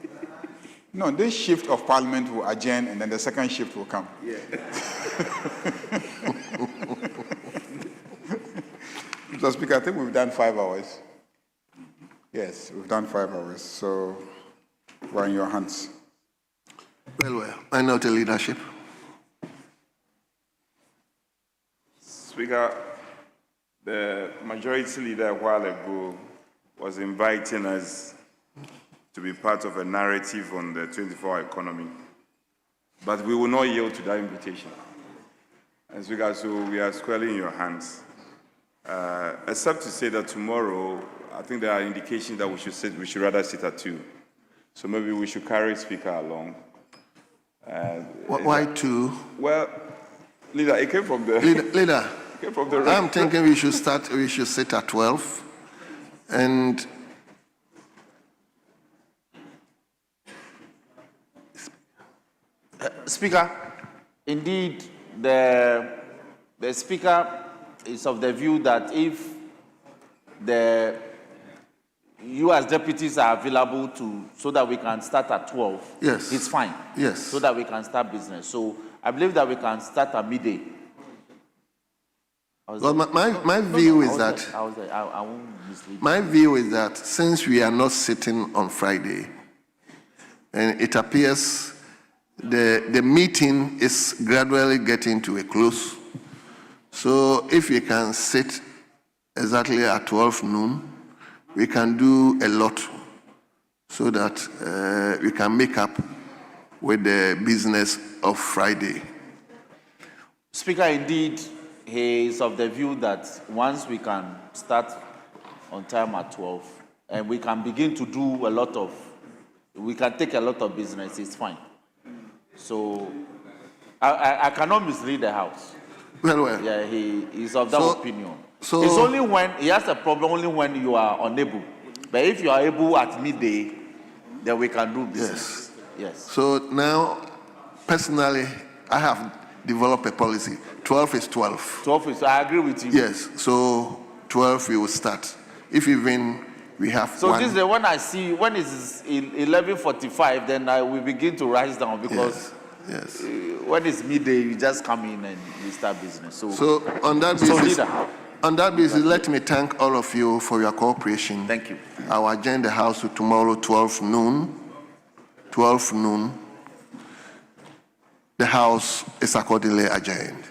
S12: No, this shift of Parliament will adjourn and then the second shift will come. Yeah. Mr. Speaker, I think we've done 5 hours. Yes, we've done 5 hours, so we're in your hands.
S13: Well, I know the leadership.
S4: Speaker, the majority leader a while ago was inviting us to be part of a narrative on the 24-hour economy, but we will not yield to that invitation. And Speaker, so we are squarely in your hands. Except to say that tomorrow, I think there are indications that we should rather sit at 2. So maybe we should carry Speaker along.
S13: Why 2?
S4: Well, Leader, it came from the...
S13: Leader,
S4: From the
S13: I'm thinking we should sit at 12. And
S1: Speaker, indeed, the Speaker is of the view that if you as deputies are available so that we can start at 12,
S13: yes,
S1: it's fine.
S13: Yes.
S1: So that we can start business. So I believe that we can start at midday.
S13: Well, my view is that
S1: I won't mislead.
S13: My view is that since we are not sitting on Friday, and it appears the meeting is gradually getting to a close, so if we can sit exactly at 12 noon, we can do a lot so that we can make up with the business of Friday.
S1: Speaker, indeed, he is of the view that once we can start on time at 12, and we can begin to do we can take a lot of business, it's fine. So, I cannot mislead the House.
S13: Well.
S1: Yeah, he is of that opinion.
S13: So
S1: it's only when, he has a problem only when you are unable. But if you are able at midday, then we can do business. Yes.
S13: So now, personally, I have developed a policy. 12 is 12.
S1: 12 is, I agree with you.
S13: Yes, so 12 we will start. If even we have
S1: so
S13: one.
S1: This is the one I see, when it's 11:45, then I will begin to rise down because
S13: yes.
S1: When it's midday, you just come in and we start business.
S13: So on that basis, let me thank all of you for your cooperation.
S1: Thank you.
S13: I'll adjourn the House to tomorrow, 12 noon. 12 noon. The House is accordingly adjourned.